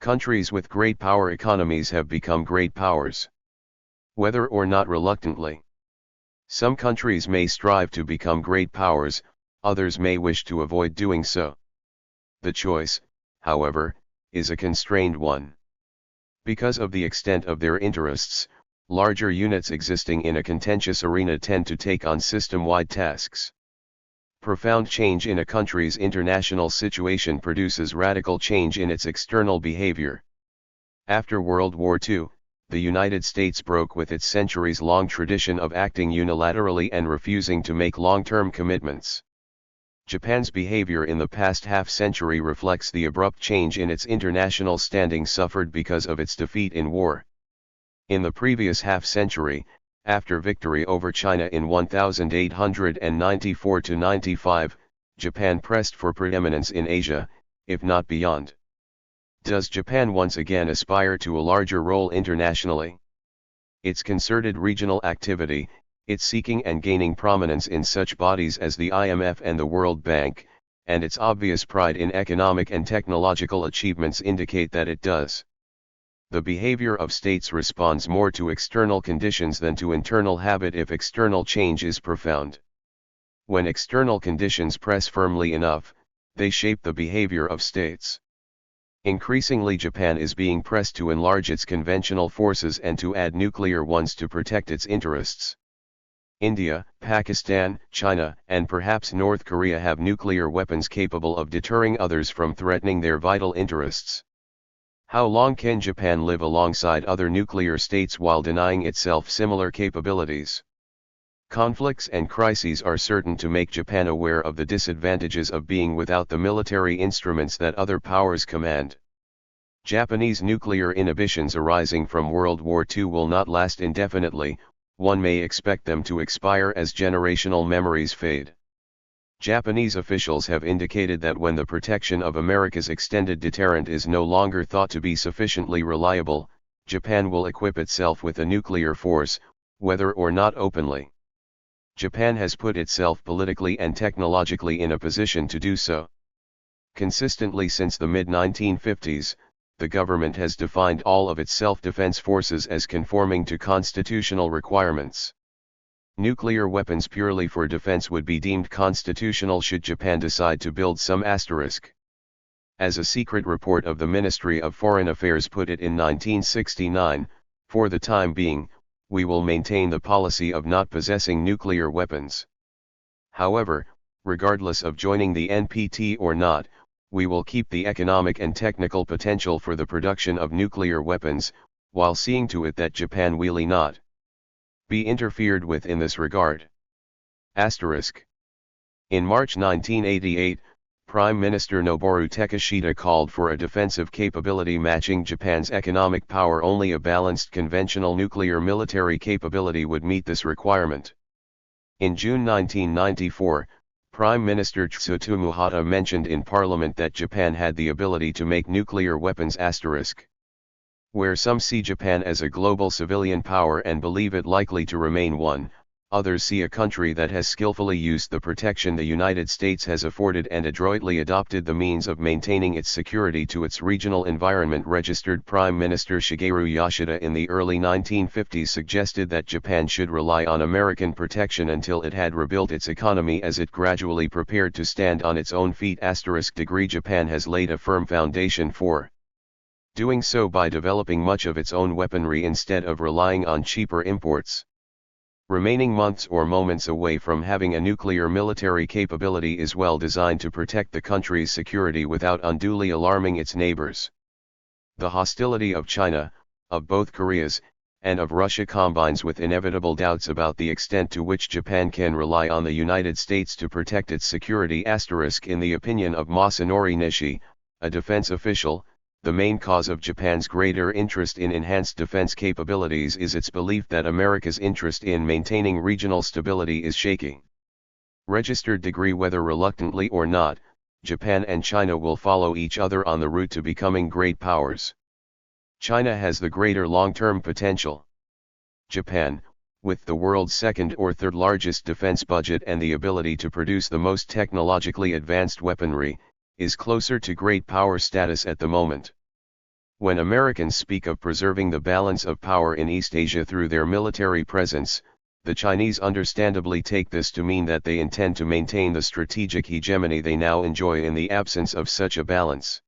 Countries with great power economies have become great powers. Whether or not reluctantly. Some countries may strive to become great powers, others may wish to avoid doing so. The choice, however, is a constrained one. Because of the extent of their interests, larger units existing in a contentious arena tend to take on system-wide tasks. Profound change in a country's international situation produces radical change in its external behavior. After World War II, the United States broke with its centuries-long tradition of acting unilaterally and refusing to make long-term commitments. Japan's behavior in the past half-century reflects the abrupt change in its international standing suffered because of its defeat in war. In the previous half-century, after victory over China in 1894–95, Japan pressed for preeminence in Asia, if not beyond. Does Japan once again aspire to a larger role internationally? Its concerted regional activity, its seeking and gaining prominence in such bodies as the IMF and the World Bank, and its obvious pride in economic and technological achievements indicate that it does. The behavior of states responds more to external conditions than to internal habit if external change is profound. When external conditions press firmly enough, they shape the behavior of states. Increasingly Japan is being pressed to enlarge its conventional forces and to add nuclear ones to protect its interests. India, Pakistan, China, and perhaps North Korea have nuclear weapons capable of deterring others from threatening their vital interests. How long can Japan live alongside other nuclear states while denying itself similar capabilities? Conflicts and crises are certain to make Japan aware of the disadvantages of being without the military instruments that other powers command. Japanese nuclear inhibitions arising from World War II will not last indefinitely, one may expect them to expire as generational memories fade. Japanese officials have indicated that when the protection of America's extended deterrent is no longer thought to be sufficiently reliable, Japan will equip itself with a nuclear force, whether or not openly. Japan has put itself politically and technologically in a position to do so. Consistently since the mid-1950s, the government has defined all of its self-defense forces as conforming to constitutional requirements. Nuclear weapons purely for defense would be deemed constitutional should Japan decide to build some asterisk. As a secret report of the Ministry of Foreign Affairs put it in 1969, for the time being, we will maintain the policy of not possessing nuclear weapons. However, regardless of joining the NPT or not, we will keep the economic and technical potential for the production of nuclear weapons, while seeing to it that Japan will not be interfered with in this regard. Asterisk. In March 1988, Prime Minister Noboru Takeshita called for a defensive capability matching Japan's economic power. Only a balanced conventional nuclear military capability would meet this requirement. In June 1994, Prime Minister Tsutomu Hata mentioned in Parliament that Japan had the ability to make nuclear weapons. Asterisk. Where some see Japan as a global civilian power and believe it likely to remain one, others see a country that has skillfully used the protection the United States has afforded and adroitly adopted the means of maintaining its security to its regional environment. Registered Prime Minister Shigeru Yoshida in the early 1950s suggested that Japan should rely on American protection until it had rebuilt its economy as it gradually prepared to stand on its own feet. Japan has laid a firm foundation for doing so by developing much of its own weaponry instead of relying on cheaper imports. Remaining months or moments away from having a nuclear military capability is well designed to protect the country's security without unduly alarming its neighbors. The hostility of China, of both Koreas, and of Russia combines with inevitable doubts about the extent to which Japan can rely on the United States to protect its security. In the opinion of Masanori Nishi, a defense official, the main cause of Japan's greater interest in enhanced defense capabilities is its belief that America's interest in maintaining regional stability is shaky. Registered degree whether reluctantly or not, Japan and China will follow each other on the route to becoming great powers. China has the greater long-term potential. Japan, with the world's second or third largest defense budget and the ability to produce the most technologically advanced weaponry, is closer to great power status at the moment. When Americans speak of preserving the balance of power in East Asia through their military presence, the Chinese understandably take this to mean that they intend to maintain the strategic hegemony they now enjoy in the absence of such a balance.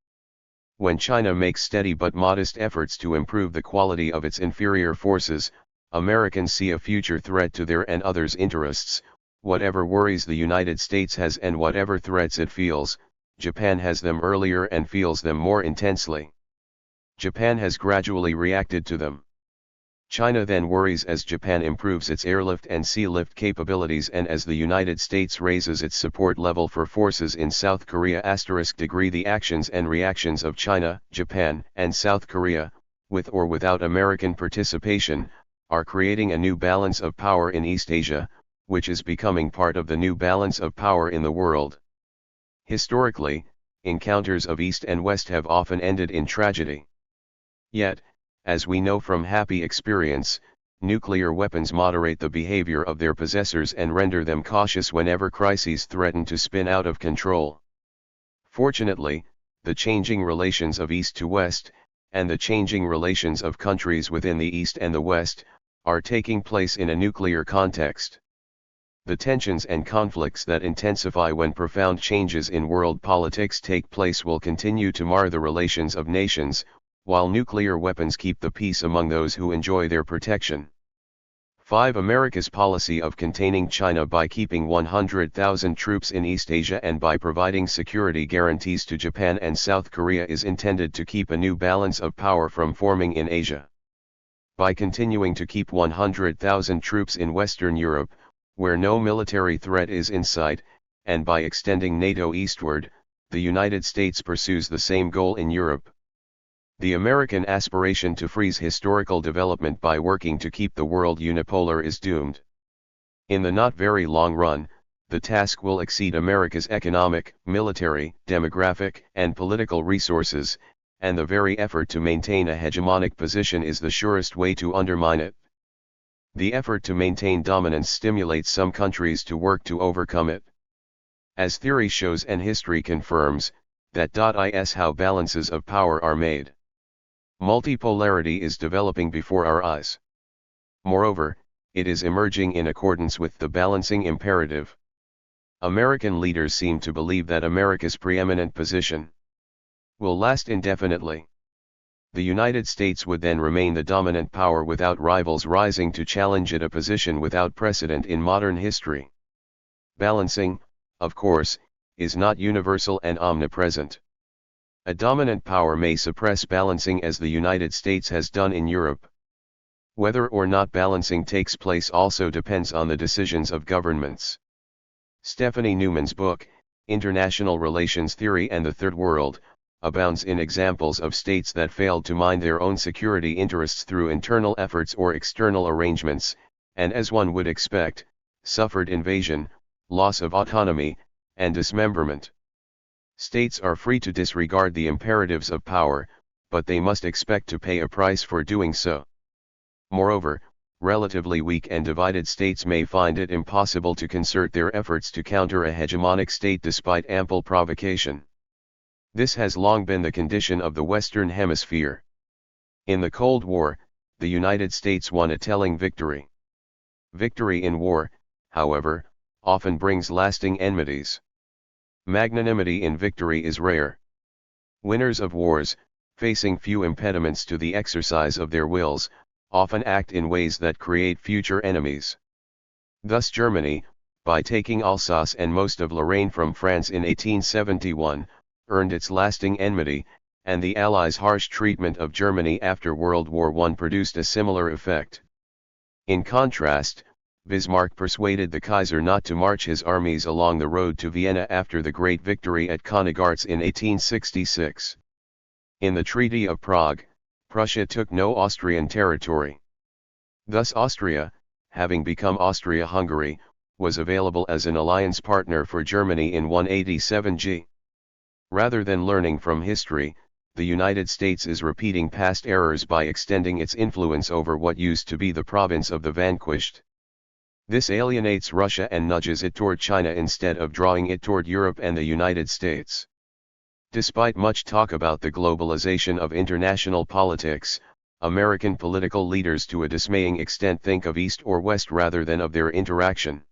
When China makes steady but modest efforts to improve the quality of its inferior forces, Americans see a future threat to their and others' interests. Whatever worries the United States has and whatever threats it feels, Japan has them earlier and feels them more intensely. Japan has gradually reacted to them. China then worries as Japan improves its airlift and sea lift capabilities and as the United States raises its support level for forces in South Korea. The actions and reactions of China, Japan, and South Korea, with or without American participation, are creating a new balance of power in East Asia, which is becoming part of the new balance of power in the world. Historically, encounters of East and West have often ended in tragedy. Yet, as we know from happy experience, nuclear weapons moderate the behavior of their possessors and render them cautious whenever crises threaten to spin out of control. Fortunately, the changing relations of East to West, and the changing relations of countries within the East and the West, are taking place in a nuclear context. The tensions and conflicts that intensify when profound changes in world politics take place will continue to mar the relations of nations, while nuclear weapons keep the peace among those who enjoy their protection. 5. America's policy of containing China by keeping 100,000 troops in East Asia and by providing security guarantees to Japan and South Korea is intended to keep a new balance of power from forming in Asia. By continuing to keep 100,000 troops in Western Europe, where no military threat is in sight, and by extending NATO eastward, the United States pursues the same goal in Europe. The American aspiration to freeze historical development by working to keep the world unipolar is doomed. In the not very long run, the task will exceed America's economic, military, demographic, and political resources, and the very effort to maintain a hegemonic position is the surest way to undermine it. The effort to maintain dominance stimulates some countries to work to overcome it. As theory shows and history confirms, that is how balances of power are made. Multipolarity is developing before our eyes. Moreover, it is emerging in accordance with the balancing imperative. American leaders seem to believe that America's preeminent position will last indefinitely. The United States would then remain the dominant power without rivals rising to challenge it, a position without precedent in modern history. Balancing, of course, is not universal and omnipresent. A dominant power may suppress balancing as the United States has done in Europe. Whether or not balancing takes place also depends on the decisions of governments. Stephanie Newman's book, International Relations Theory and the Third World, abounds in examples of states that failed to mind their own security interests through internal efforts or external arrangements, and as one would expect, suffered invasion, loss of autonomy, and dismemberment. States are free to disregard the imperatives of power, but they must expect to pay a price for doing so. Moreover, relatively weak and divided states may find it impossible to concert their efforts to counter a hegemonic state despite ample provocation. This has long been the condition of the Western Hemisphere. In the Cold War, the United States won a telling victory. Victory in war, however, often brings lasting enmities. Magnanimity in victory is rare. Winners of wars, facing few impediments to the exercise of their wills, often act in ways that create future enemies. Thus Germany, by taking Alsace and most of Lorraine from France in 1871, earned its lasting enmity, and the Allies' harsh treatment of Germany after World War I produced a similar effect. In contrast, Bismarck persuaded the Kaiser not to march his armies along the road to Vienna after the great victory at Königgrätz in 1866. In the Treaty of Prague, Prussia took no Austrian territory. Thus Austria, having become Austria-Hungary, was available as an alliance partner for Germany in 187 Rather than learning from history, the United States is repeating past errors by extending its influence over what used to be the province of the vanquished. This alienates Russia and nudges it toward China instead of drawing it toward Europe and the United States. Despite much talk about the globalization of international politics, American political leaders to a dismaying extent think of East or West rather than of their interaction.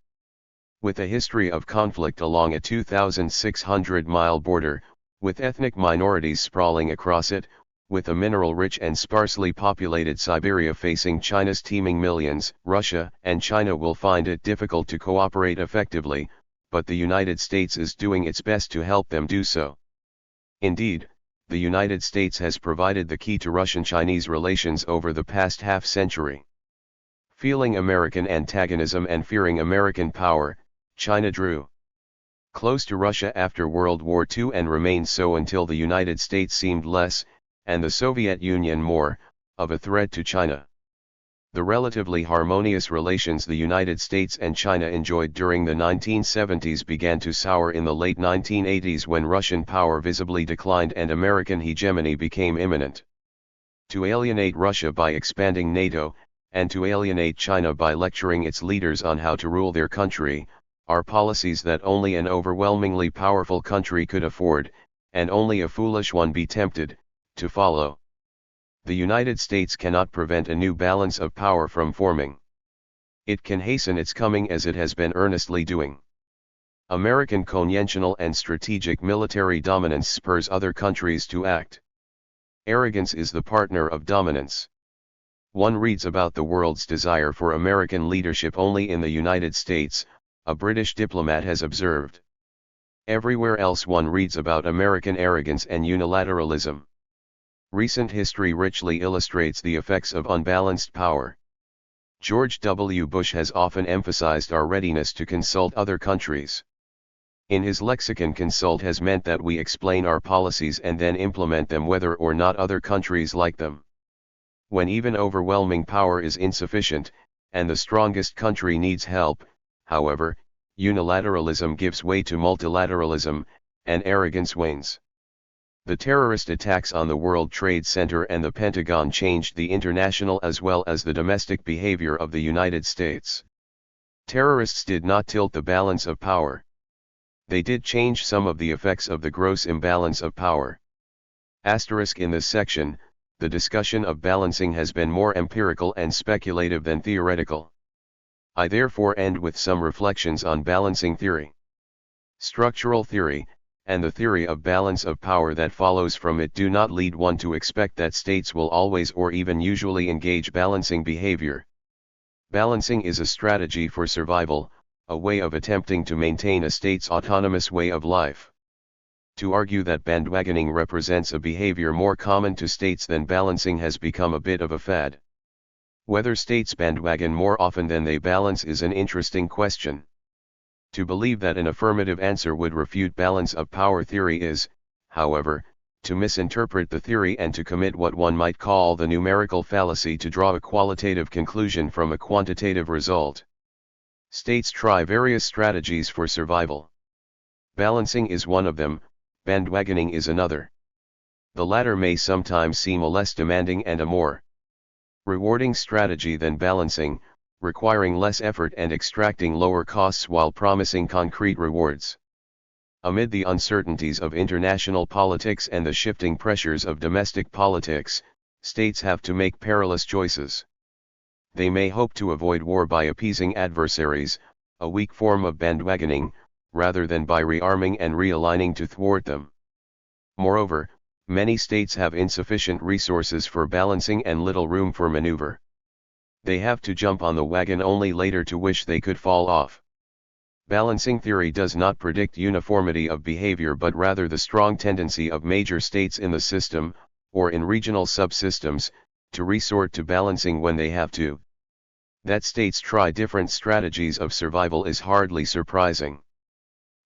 With a history of conflict along a 2,600-mile border, with ethnic minorities sprawling across it, with a mineral-rich and sparsely populated Siberia facing China's teeming millions, Russia and China will find it difficult to cooperate effectively, but the United States is doing its best to help them do so. Indeed, the United States has provided the key to Russian-Chinese relations over the past half-century. Feeling American antagonism and fearing American power, China drew close to Russia after World War II and remained so until the United States seemed less, and the Soviet Union more, of a threat to China. The relatively harmonious relations the United States and China enjoyed during the 1970s began to sour in the late 1980s when Russian power visibly declined and American hegemony became imminent. To alienate Russia by expanding NATO, and to alienate China by lecturing its leaders on how to rule their country, are policies that only an overwhelmingly powerful country could afford, and only a foolish one be tempted, to follow. The United States cannot prevent a new balance of power from forming. It can hasten its coming as it has been earnestly doing. American conventional and strategic military dominance spurs other countries to act. Arrogance is the partner of dominance. One reads about the world's desire for American leadership only in the United States, a British diplomat has observed. Everywhere else one reads about American arrogance and unilateralism. Recent history richly illustrates the effects of unbalanced power. George W. Bush has often emphasized our readiness to consult other countries. In his lexicon, consult has meant that we explain our policies and then implement them whether or not other countries like them. When even overwhelming power is insufficient, and the strongest country needs help, however, unilateralism gives way to multilateralism, and arrogance wanes. The terrorist attacks on the World Trade Center and the Pentagon changed the international as well as the domestic behavior of the United States. Terrorists did not tilt the balance of power. They did change some of the effects of the gross imbalance of power. Asterisk in this section, the discussion of balancing has been more empirical and speculative than theoretical. I therefore end with some reflections on balancing theory. Structural theory, and the theory of balance of power that follows from it do not lead one to expect that states will always or even usually engage balancing behavior. Balancing is a strategy for survival, a way of attempting to maintain a state's autonomous way of life. To argue that bandwagoning represents a behavior more common to states than balancing has become a bit of a fad. Whether states bandwagon more often than they balance is an interesting question. To believe that an affirmative answer would refute balance of power theory is, however, to misinterpret the theory and to commit what one might call the numerical fallacy to draw a qualitative conclusion from a quantitative result. States try various strategies for survival. Balancing is one of them, bandwagoning is another. The latter may sometimes seem a less demanding and a more rewarding strategy than balancing, requiring less effort and extracting lower costs while promising concrete rewards. Amid the uncertainties of international politics and the shifting pressures of domestic politics, states have to make perilous choices. They may hope to avoid war by appeasing adversaries, a weak form of bandwagoning, rather than by rearming and realigning to thwart them. Moreover, many states have insufficient resources for balancing and little room for maneuver. They have to jump on the wagon only later to wish they could fall off. Balancing theory does not predict uniformity of behavior but rather the strong tendency of major states in the system, or in regional subsystems, to resort to balancing when they have to. That states try different strategies of survival is hardly surprising.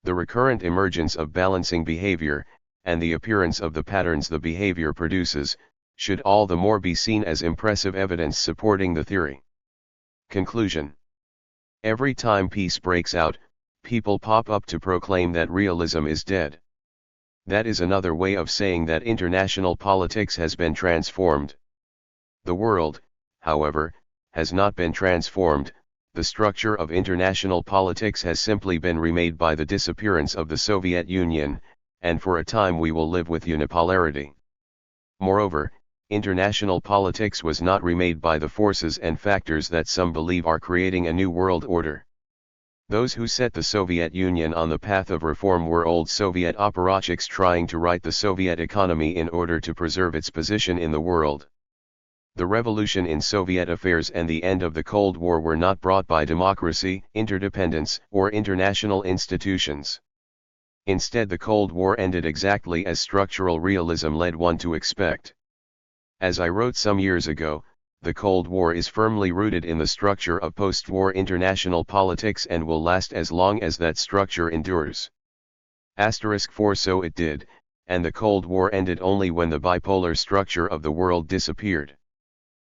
The recurrent emergence of balancing behavior, and the appearance of the patterns the behavior produces, should all the more be seen as impressive evidence supporting the theory. Conclusion. Every time peace breaks out, people pop up to proclaim that realism is dead. That is another way of saying that international politics has been transformed. The world, however, has not been transformed. The structure of international politics has simply been remade by the disappearance of the Soviet Union, and for a time we will live with unipolarity. Moreover, international politics was not remade by the forces and factors that some believe are creating a new world order. Those who set the Soviet Union on the path of reform were old Soviet apparatchiks trying to right the Soviet economy in order to preserve its position in the world. The revolution in Soviet affairs and the end of the Cold War were not brought by democracy, interdependence, or international institutions. Instead, the Cold War ended exactly as structural realism led one to expect. As I wrote some years ago, the Cold War is firmly rooted in the structure of post-war international politics and will last as long as that structure endures. *4 So it did, and the Cold War ended only when the bipolar structure of the world disappeared.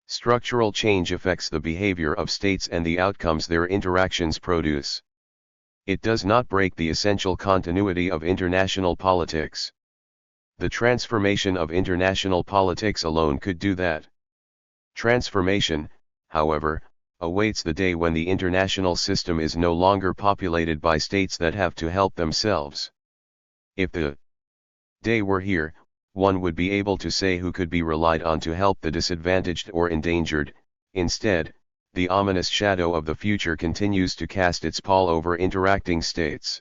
Structural change affects the behavior of states and the outcomes their interactions produce. It does not break the essential continuity of international politics. The transformation of international politics alone could do that. Transformation, however, awaits the day when the international system is no longer populated by states that have to help themselves. If the day were here, one would be able to say who could be relied on to help the disadvantaged or endangered. Instead, the ominous shadow of the future continues to cast its pall over interacting states.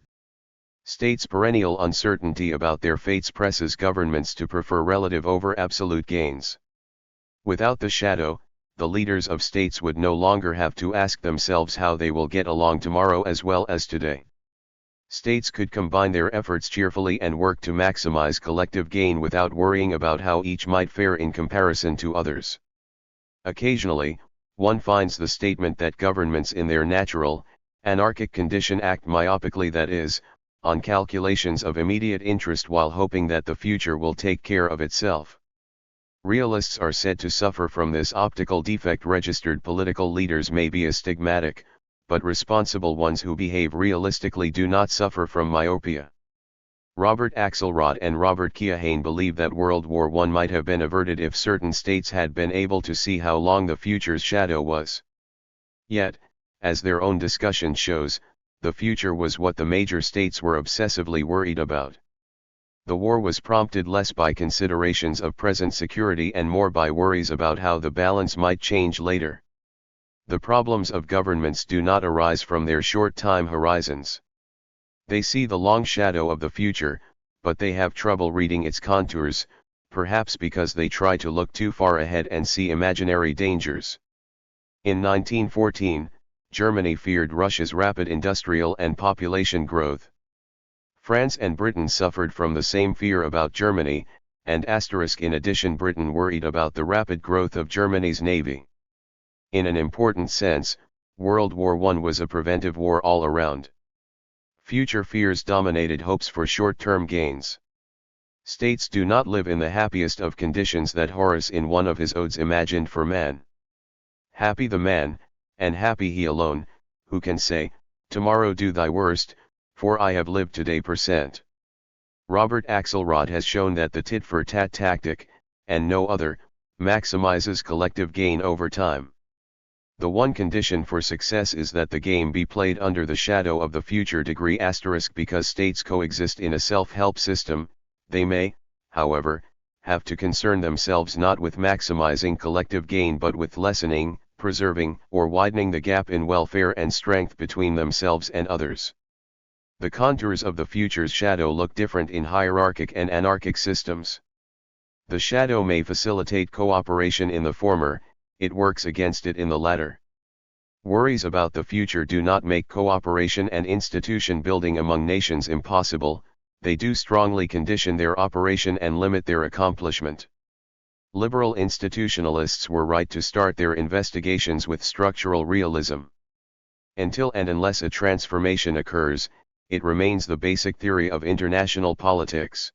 States' perennial uncertainty about their fates presses governments to prefer relative over absolute gains. Without the shadow, the leaders of states would no longer have to ask themselves how they will get along tomorrow as well as today. States could combine their efforts cheerfully and work to maximize collective gain without worrying about how each might fare in comparison to others. Occasionally, one finds the statement that governments in their natural, anarchic condition act myopically, that is, on calculations of immediate interest while hoping that the future will take care of itself. Realists are said to suffer from this optical defect. Registered political leaders may be astigmatic, but responsible ones who behave realistically do not suffer from myopia. Robert Axelrod and Robert Keohane believe that World War I might have been averted if certain states had been able to see how long the future's shadow was. Yet, as their own discussion shows, the future was what the major states were obsessively worried about. The war was prompted less by considerations of present security and more by worries about how the balance might change later. The problems of governments do not arise from their short time horizons. They see the long shadow of the future, but they have trouble reading its contours, perhaps because they try to look too far ahead and see imaginary dangers. In 1914, Germany feared Russia's rapid industrial and population growth. France and Britain suffered from the same fear about Germany, and in addition Britain worried about the rapid growth of Germany's navy. In an important sense, World War I was a preventive war all around. Future fears dominated hopes for short-term gains. States do not live in the happiest of conditions that Horace in one of his odes imagined for man. Happy the man, and happy he alone, who can say, tomorrow do thy worst, for I have lived today. Robert Axelrod has shown that the tit-for-tat tactic, and no other, maximizes collective gain over time. The one condition for success is that the game be played under the shadow of the future. Because states coexist in a self-help system, they may, however, have to concern themselves not with maximizing collective gain but with lessening, preserving, or widening the gap in welfare and strength between themselves and others. The contours of the future's shadow look different in hierarchic and anarchic systems. The shadow may facilitate cooperation in the former, it works against it in the latter. Worries about the future do not make cooperation and institution building among nations impossible, they do strongly condition their operation and limit their accomplishment. Liberal institutionalists were right to start their investigations with structural realism. Until and unless a transformation occurs, it remains the basic theory of international politics.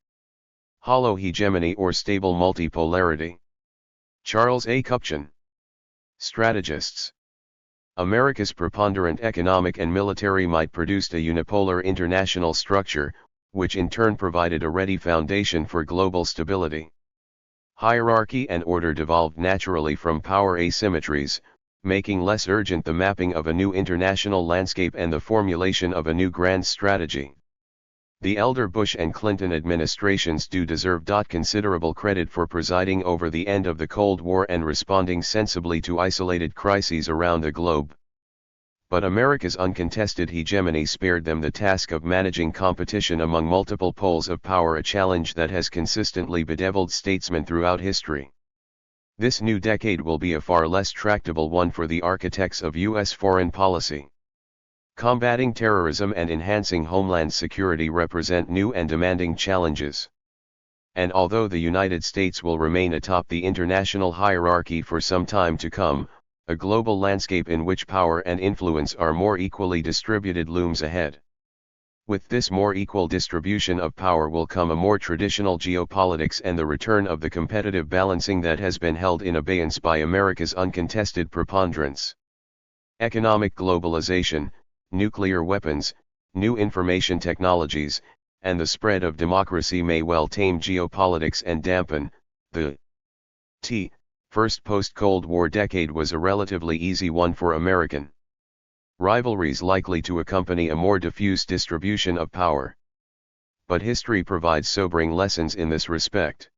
Hollow hegemony or stable multipolarity. Charles A. Kupchan. Strategists. America's preponderant economic and military might produced a unipolar international structure, which in turn provided a ready foundation for global stability. Hierarchy and order devolved naturally from power asymmetries, making less urgent the mapping of a new international landscape and the formulation of a new grand strategy. The elder Bush and Clinton administrations do deserve considerable credit for presiding over the end of the Cold War and responding sensibly to isolated crises around the globe. But America's uncontested hegemony spared them the task of managing competition among multiple poles of power, a challenge that has consistently bedeviled statesmen throughout history. This new decade will be a far less tractable one for the architects of U.S. foreign policy. Combating terrorism and enhancing homeland security represent new and demanding challenges. And although the United States will remain atop the international hierarchy for some time to come, a global landscape in which power and influence are more equally distributed looms ahead. With this more equal distribution of power will come a more traditional geopolitics and the return of the competitive balancing that has been held in abeyance by America's uncontested preponderance. Economic globalization, nuclear weapons, new information technologies, and the spread of democracy may well tame geopolitics and dampen. The first post-Cold War decade was a relatively easy one for American rivalries likely to accompany a more diffuse distribution of power. But history provides sobering lessons in this respect.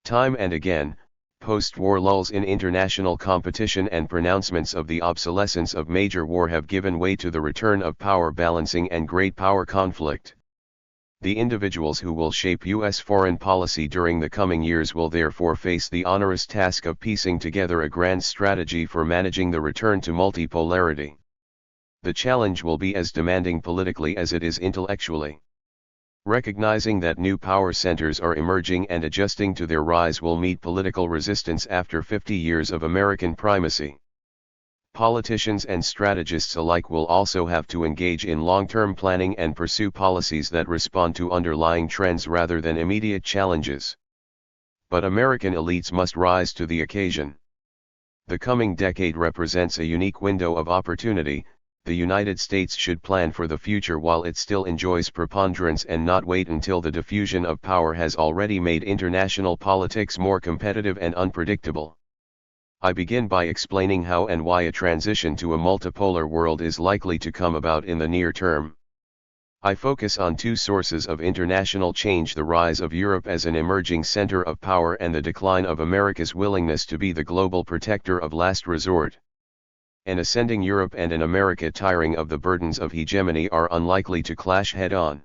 Time and again, post-war lulls in international competition and pronouncements of the obsolescence of major war have given way to the return of power balancing and great power conflict. The individuals who will shape U.S. foreign policy during the coming years will therefore face the onerous task of piecing together a grand strategy for managing the return to multipolarity. The challenge will be as demanding politically as it is intellectually. Recognizing that new power centers are emerging and adjusting to their rise will meet political resistance after 50 years of American primacy. Politicians and strategists alike will also have to engage in long-term planning and pursue policies that respond to underlying trends rather than immediate challenges. But American elites must rise to the occasion. The coming decade represents a unique window of opportunity. The United States should plan for the future while it still enjoys preponderance and not wait until the diffusion of power has already made international politics more competitive and unpredictable. I begin by explaining how and why a transition to a multipolar world is likely to come about in the near term. I focus on two sources of international change: the rise of Europe as an emerging center of power and the decline of America's willingness to be the global protector of last resort. An ascending Europe and an America tiring of the burdens of hegemony are unlikely to clash head-on.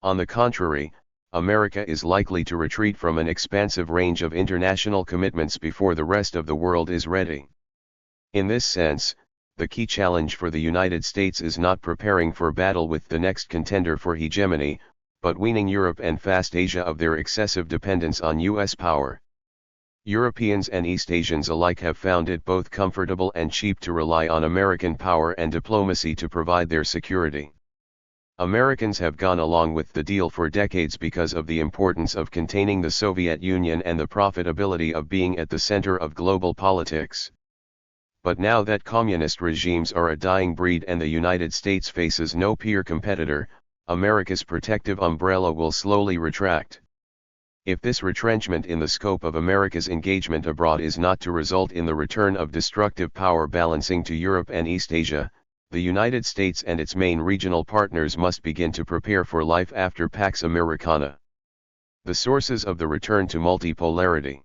On the contrary, America is likely to retreat from an expansive range of international commitments before the rest of the world is ready. In this sense, the key challenge for the United States is not preparing for battle with the next contender for hegemony, but weaning Europe and fast Asia of their excessive dependence on U.S. power. Europeans and East Asians alike have found it both comfortable and cheap to rely on American power and diplomacy to provide their security. Americans have gone along with the deal for decades because of the importance of containing the Soviet Union and the profitability of being at the center of global politics. But now that communist regimes are a dying breed and the United States faces no peer competitor, America's protective umbrella will slowly retract. If this retrenchment in the scope of America's engagement abroad is not to result in the return of destructive power balancing to Europe and East Asia, the United States and its main regional partners must begin to prepare for life after Pax Americana. The sources of the return to multipolarity.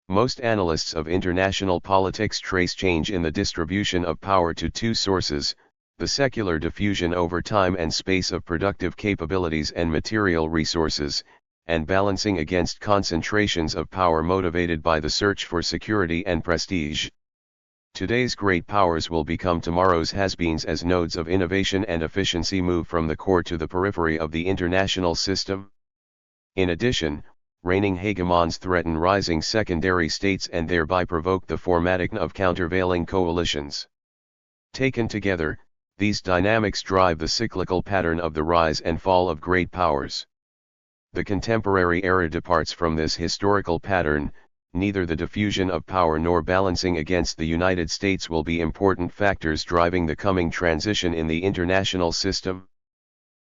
Most analysts of international politics trace change in the distribution of power to two sources: the secular diffusion over time and space of productive capabilities and material resources, and balancing against concentrations of power motivated by the search for security and prestige. Today's great powers will become tomorrow's has-beens as nodes of innovation and efficiency move from the core to the periphery of the international system. In addition, reigning hegemons threaten rising secondary states and thereby provoke the formating of countervailing coalitions. Taken together, these dynamics drive the cyclical pattern of the rise and fall of great powers. The contemporary era departs from this historical pattern. Neither the diffusion of power nor balancing against the United States will be important factors driving the coming transition in the international system.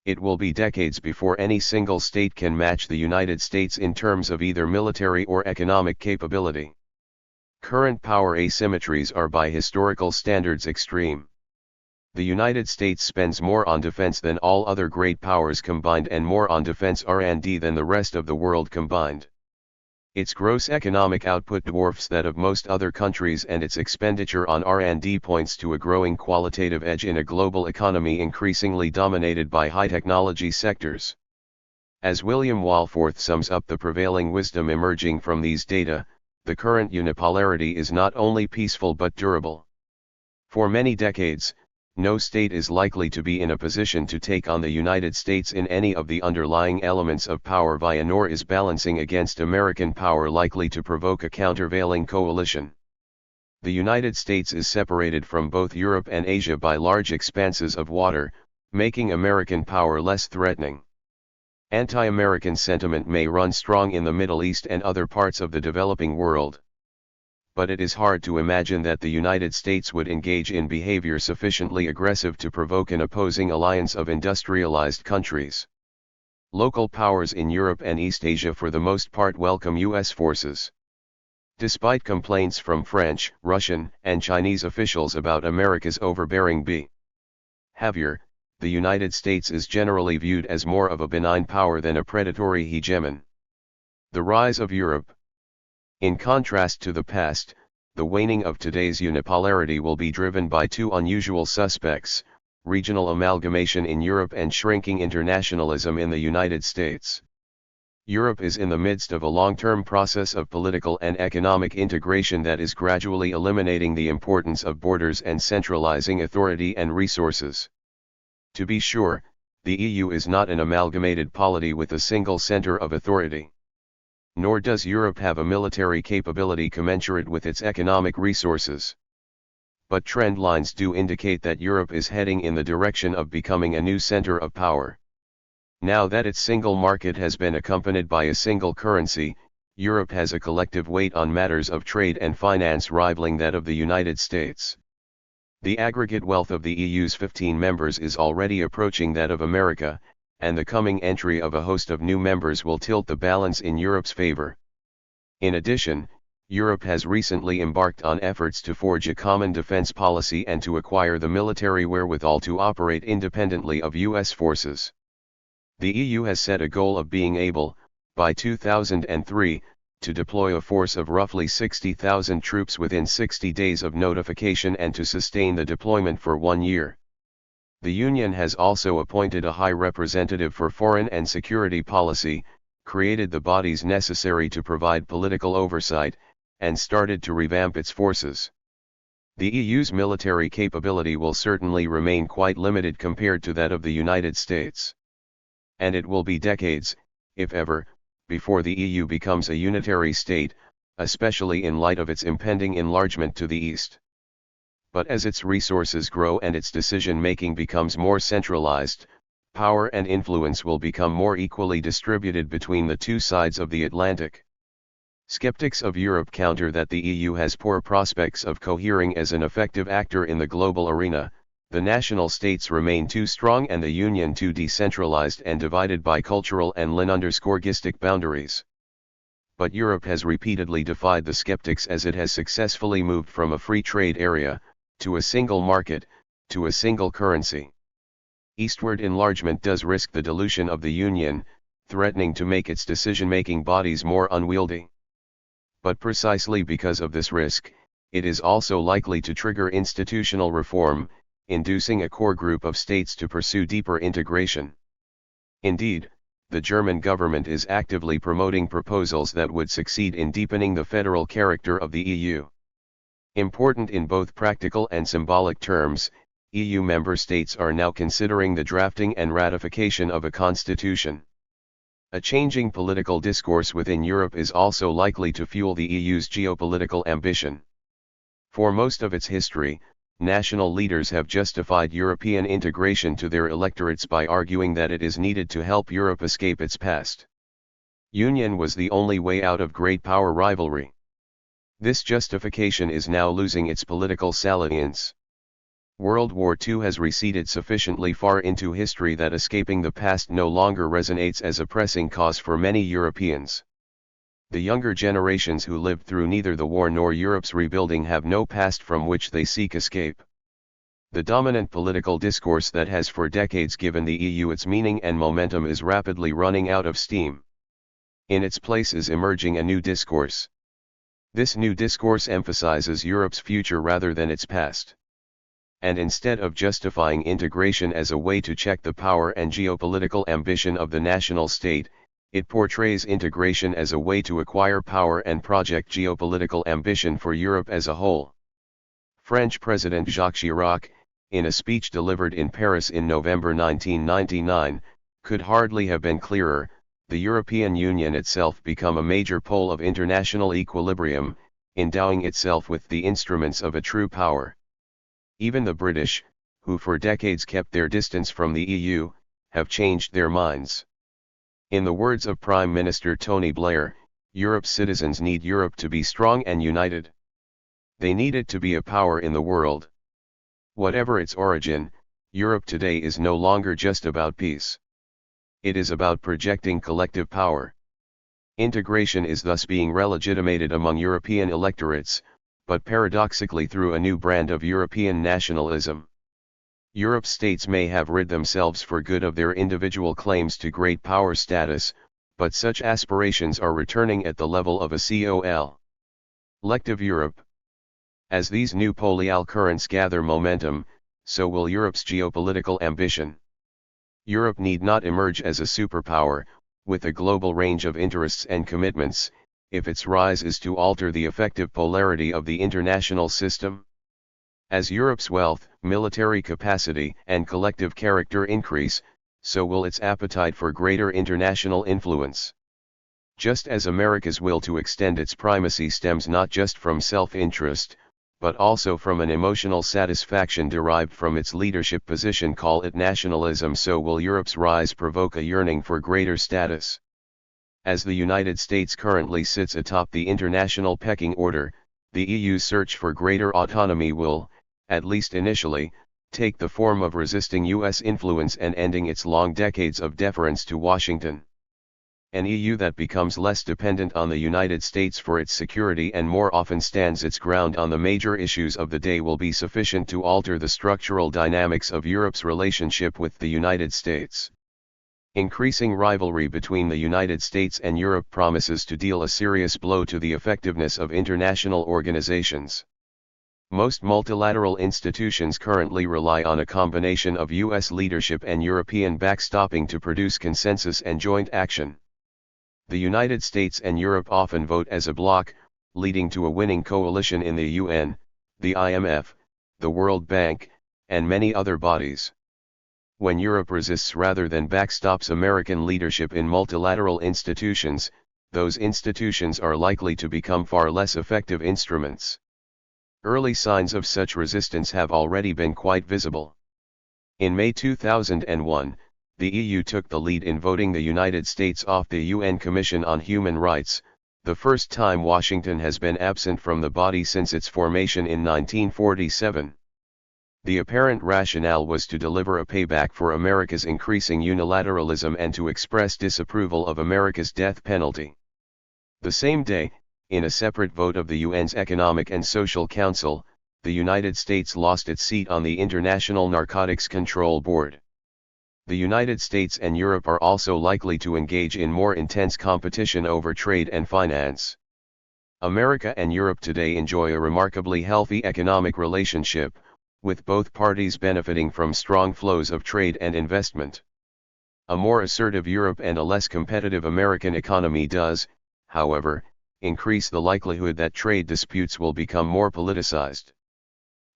It will be decades before any single state can match the United States in terms of either military or economic capability. Current power asymmetries are by historical standards extreme. The United States spends more on defense than all other great powers combined and more on defense R&D than the rest of the world combined. Its gross economic output dwarfs that of most other countries, and its expenditure on R&D points to a growing qualitative edge in a global economy increasingly dominated by high-technology sectors. As William Walforth sums up the prevailing wisdom emerging from these data, the current unipolarity is not only peaceful but durable. For many decades, no state is likely to be in a position to take on the United States in any of the underlying elements of power via, nor is balancing against American power likely to provoke a countervailing coalition. The United States is separated from both Europe and Asia by large expanses of water, making American power less threatening. Anti-American sentiment may run strong in the Middle East and other parts of the developing world. But it is hard to imagine that the United States would engage in behavior sufficiently aggressive to provoke an opposing alliance of industrialized countries. Local powers in Europe and East Asia for the most part welcome U.S. forces. Despite complaints from French, Russian, and Chinese officials about America's overbearing behavior, the United States is generally viewed as more of a benign power than a predatory hegemon. The rise of Europe. In contrast to the past, the waning of today's unipolarity will be driven by two unusual suspects: regional amalgamation in Europe and shrinking internationalism in the United States. Europe is in the midst of a long-term process of political and economic integration that is gradually eliminating the importance of borders and centralizing authority and resources. To be sure, the EU is not an amalgamated polity with a single center of authority. Nor does Europe have a military capability commensurate with its economic resources. But trend lines do indicate that Europe is heading in the direction of becoming a new center of power. Now that its single market has been accompanied by a single currency, Europe has a collective weight on matters of trade and finance rivaling that of the United States. The aggregate wealth of the EU's 15 members is already approaching that of America, and the coming entry of a host of new members will tilt the balance in Europe's favor. In addition, Europe has recently embarked on efforts to forge a common defense policy and to acquire the military wherewithal to operate independently of U.S. forces. The EU has set a goal of being able, by 2003, to deploy a force of roughly 60,000 troops within 60 days of notification and to sustain the deployment for 1 year. The Union has also appointed a High Representative for Foreign and Security Policy, created the bodies necessary to provide political oversight, and started to revamp its forces. The EU's military capability will certainly remain quite limited compared to that of the United States. And it will be decades, if ever, before the EU becomes a unitary state, especially in light of its impending enlargement to the east. But as its resources grow and its decision-making becomes more centralized, power and influence will become more equally distributed between the two sides of the Atlantic. Skeptics of Europe counter that the EU has poor prospects of cohering as an effective actor in the global arena. The national states remain too strong and the Union too decentralized and divided by cultural and linguistic boundaries. But Europe has repeatedly defied the skeptics as it has successfully moved from a free trade area, to a single market, to a single currency. Eastward enlargement does risk the dilution of the Union, threatening to make its decision-making bodies more unwieldy. But precisely because of this risk, it is also likely to trigger institutional reform, inducing a core group of states to pursue deeper integration. Indeed, the German government is actively promoting proposals that would succeed in deepening the federal character of the EU. Important in both practical and symbolic terms, EU member states are now considering the drafting and ratification of a constitution. A changing political discourse within Europe is also likely to fuel the EU's geopolitical ambition. For most of its history, national leaders have justified European integration to their electorates by arguing that it is needed to help Europe escape its past. Union was the only way out of great power rivalry. This justification is now losing its political salience. World War II has receded sufficiently far into history that escaping the past no longer resonates as a pressing cause for many Europeans. The younger generations who lived through neither the war nor Europe's rebuilding have no past from which they seek escape. The dominant political discourse that has for decades given the EU its meaning and momentum is rapidly running out of steam. In its place is emerging a new discourse. This new discourse emphasizes Europe's future rather than its past. And instead of justifying integration as a way to check the power and geopolitical ambition of the national state, it portrays integration as a way to acquire power and project geopolitical ambition for Europe as a whole. French President Jacques Chirac, in a speech delivered in Paris in November 1999, could hardly have been clearer: the European Union itself become a major pole of international equilibrium, endowing itself with the instruments of a true power. Even the British, who for decades kept their distance from the EU, have changed their minds. In the words of Prime Minister Tony Blair, Europe's citizens need Europe to be strong and united. They need it to be a power in the world. Whatever its origin, Europe today is no longer just about peace. It is about projecting collective power. Integration is thus being relegitimated among European electorates, but paradoxically through a new brand of European nationalism. Europe's states may have rid themselves for good of their individual claims to great power status, but such aspirations are returning at the level of a collective Europe. As these new poleal currents gather momentum, so will Europe's geopolitical ambition. Europe need not emerge as a superpower, with a global range of interests and commitments, if its rise is to alter the effective polarity of the international system. As Europe's wealth, military capacity, and collective character increase, so will its appetite for greater international influence. Just as America's will to extend its primacy stems not just from self-interest, but also from an emotional satisfaction derived from its leadership position, call it nationalism, so will Europe's rise provoke a yearning for greater status. As the United States currently sits atop the international pecking order, the EU's search for greater autonomy will, at least initially, take the form of resisting U.S. influence and ending its long decades of deference to Washington. An EU that becomes less dependent on the United States for its security and more often stands its ground on the major issues of the day will be sufficient to alter the structural dynamics of Europe's relationship with the United States. Increasing rivalry between the United States and Europe promises to deal a serious blow to the effectiveness of international organizations. Most multilateral institutions currently rely on a combination of U.S. leadership and European backstopping to produce consensus and joint action. The United States and Europe often vote as a bloc, leading to a winning coalition in the UN, the IMF, the World Bank, and many other bodies. When Europe resists rather than backstops American leadership in multilateral institutions, those institutions are likely to become far less effective instruments. Early signs of such resistance have already been quite visible. In May 2001, the EU took the lead in voting the United States off the UN Commission on Human Rights, the first time Washington has been absent from the body since its formation in 1947. The apparent rationale was to deliver a payback for America's increasing unilateralism and to express disapproval of America's death penalty. The same day, in a separate vote of the UN's Economic and Social Council, the United States lost its seat on the International Narcotics Control Board. The United States and Europe are also likely to engage in more intense competition over trade and finance. America and Europe today enjoy a remarkably healthy economic relationship, with both parties benefiting from strong flows of trade and investment. A more assertive Europe and a less competitive American economy does, however, increase the likelihood that trade disputes will become more politicized.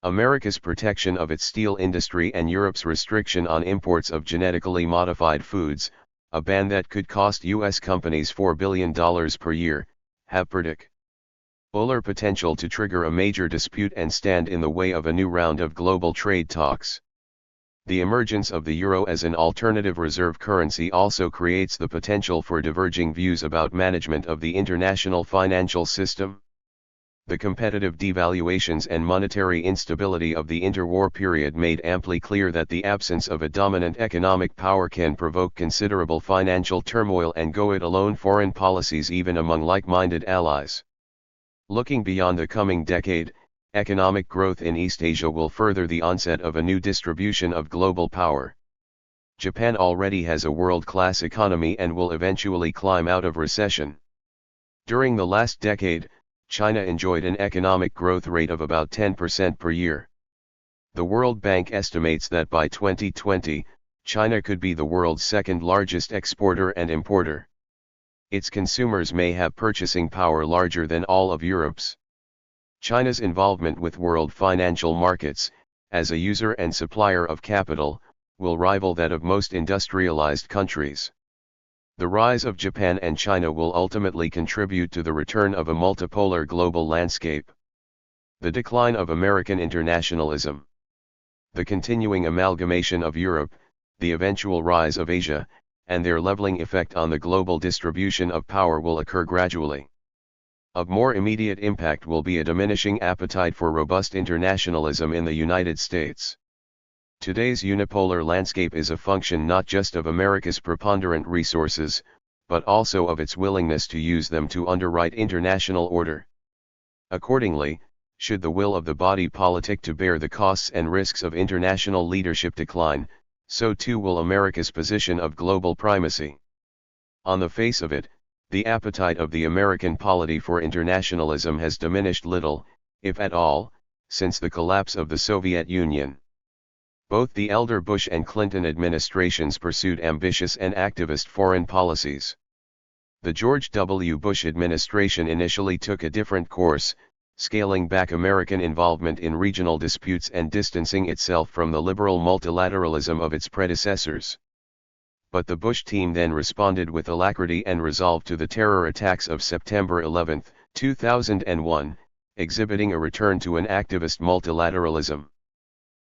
America's protection of its steel industry and Europe's restriction on imports of genetically modified foods, a ban that could cost U.S. companies $4 billion per year, have particular potential to trigger a major dispute and stand in the way of a new round of global trade talks. The emergence of the euro as an alternative reserve currency also creates the potential for diverging views about management of the international financial system. The competitive devaluations and monetary instability of the interwar period made amply clear that the absence of a dominant economic power can provoke considerable financial turmoil and go-it-alone foreign policies even among like-minded allies. Looking beyond the coming decade, economic growth in East Asia will further the onset of a new distribution of global power. Japan already has a world-class economy and will eventually climb out of recession. During the last decade, China enjoyed an economic growth rate of about 10% per year. The World Bank estimates that by 2020, China could be the world's second largest exporter and importer. Its consumers may have purchasing power larger than all of Europe's. China's involvement with world financial markets, as a user and supplier of capital, will rival that of most industrialized countries. The rise of Japan and China will ultimately contribute to the return of a multipolar global landscape. The decline of American internationalism. The continuing amalgamation of Europe, the eventual rise of Asia, and their leveling effect on the global distribution of power will occur gradually. Of more immediate impact will be a diminishing appetite for robust internationalism in the United States. Today's unipolar landscape is a function not just of America's preponderant resources, but also of its willingness to use them to underwrite international order. Accordingly, should the will of the body politic to bear the costs and risks of international leadership decline, so too will America's position of global primacy. On the face of it, the appetite of the American polity for internationalism has diminished little, if at all, since the collapse of the Soviet Union. Both the elder Bush and Clinton administrations pursued ambitious and activist foreign policies. The George W. Bush administration initially took a different course, scaling back American involvement in regional disputes and distancing itself from the liberal multilateralism of its predecessors. But the Bush team then responded with alacrity and resolve to the terror attacks of September 11, 2001, exhibiting a return to an activist multilateralism.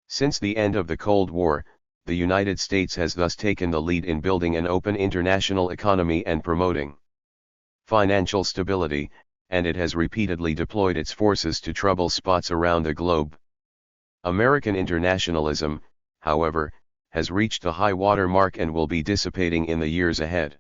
Since the end of the Cold War, the United States has thus taken the lead in building an open international economy and promoting financial stability, and it has repeatedly deployed its forces to trouble spots around the globe. American internationalism, however, has reached a high water mark and will be dissipating in the years ahead.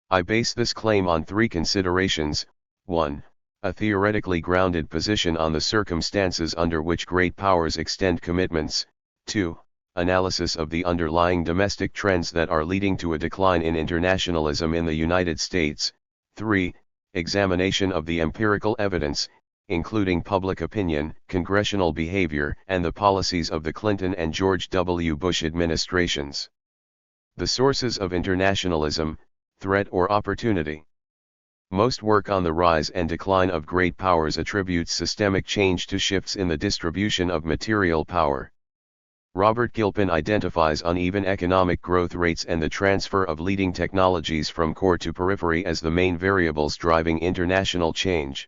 I base this claim on three considerations: 1. A theoretically grounded position on the circumstances under which great powers extend commitments; 2. Analysis of the underlying domestic trends that are leading to a decline in internationalism in the United States; 3. Examination of the empirical evidence, including public opinion, congressional behavior, and the policies of the Clinton and George W. Bush administrations. The sources of internationalism, threat or opportunity. Most work on the rise and decline of great powers attributes systemic change to shifts in the distribution of material power. Robert Gilpin identifies uneven economic growth rates and the transfer of leading technologies from core to periphery as the main variables driving international change.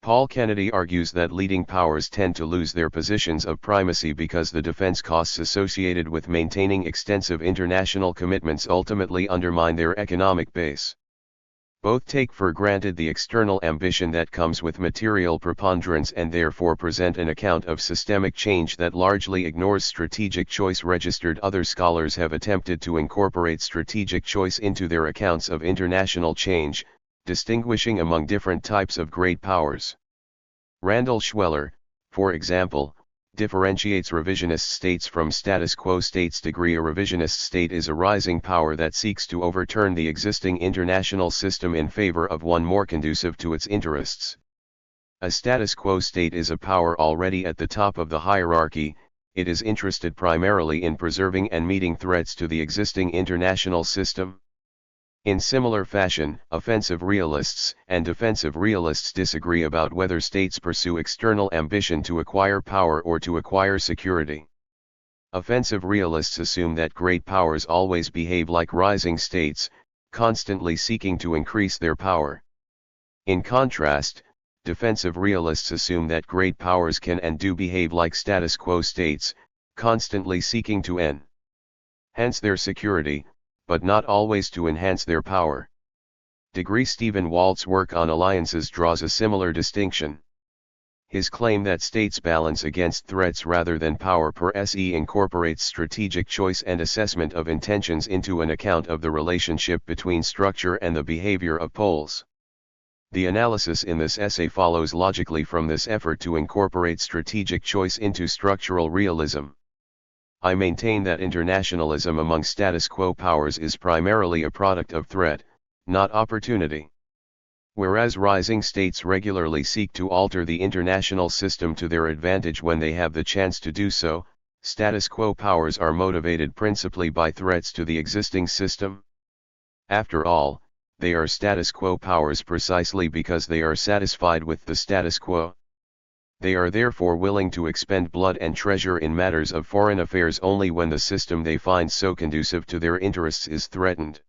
Paul Kennedy argues that leading powers tend to lose their positions of primacy because the defense costs associated with maintaining extensive international commitments ultimately undermine their economic base. Both take for granted the external ambition that comes with material preponderance and therefore present an account of systemic change that largely ignores strategic choice. Other scholars have attempted to incorporate strategic choice into their accounts of international change, distinguishing among different types of great powers. Randall Schweller, for example, differentiates revisionist states from status quo states. A revisionist state is a rising power that seeks to overturn the existing international system in favor of one more conducive to its interests. A status quo state is a power already at the top of the hierarchy. It is interested primarily in preserving and meeting threats to the existing international system. In similar fashion, offensive realists and defensive realists disagree about whether states pursue external ambition to acquire power or to acquire security. Offensive realists assume that great powers always behave like rising states, constantly seeking to increase their power. In contrast, defensive realists assume that great powers can and do behave like status quo states, constantly seeking to enhance their security, but not always to enhance their power. Stephen Walt's work on alliances draws a similar distinction. His claim that states balance against threats rather than power per se incorporates strategic choice and assessment of intentions into an account of the relationship between structure and the behavior of poles. The analysis in this essay follows logically from this effort to incorporate strategic choice into structural realism. I maintain that internationalism among status quo powers is primarily a product of threat, not opportunity. Whereas rising states regularly seek to alter the international system to their advantage when they have the chance to do so, status quo powers are motivated principally by threats to the existing system. After all, they are status quo powers precisely because they are satisfied with the status quo. They are therefore willing to expend blood and treasure in matters of foreign affairs only when the system they find so conducive to their interests is threatened.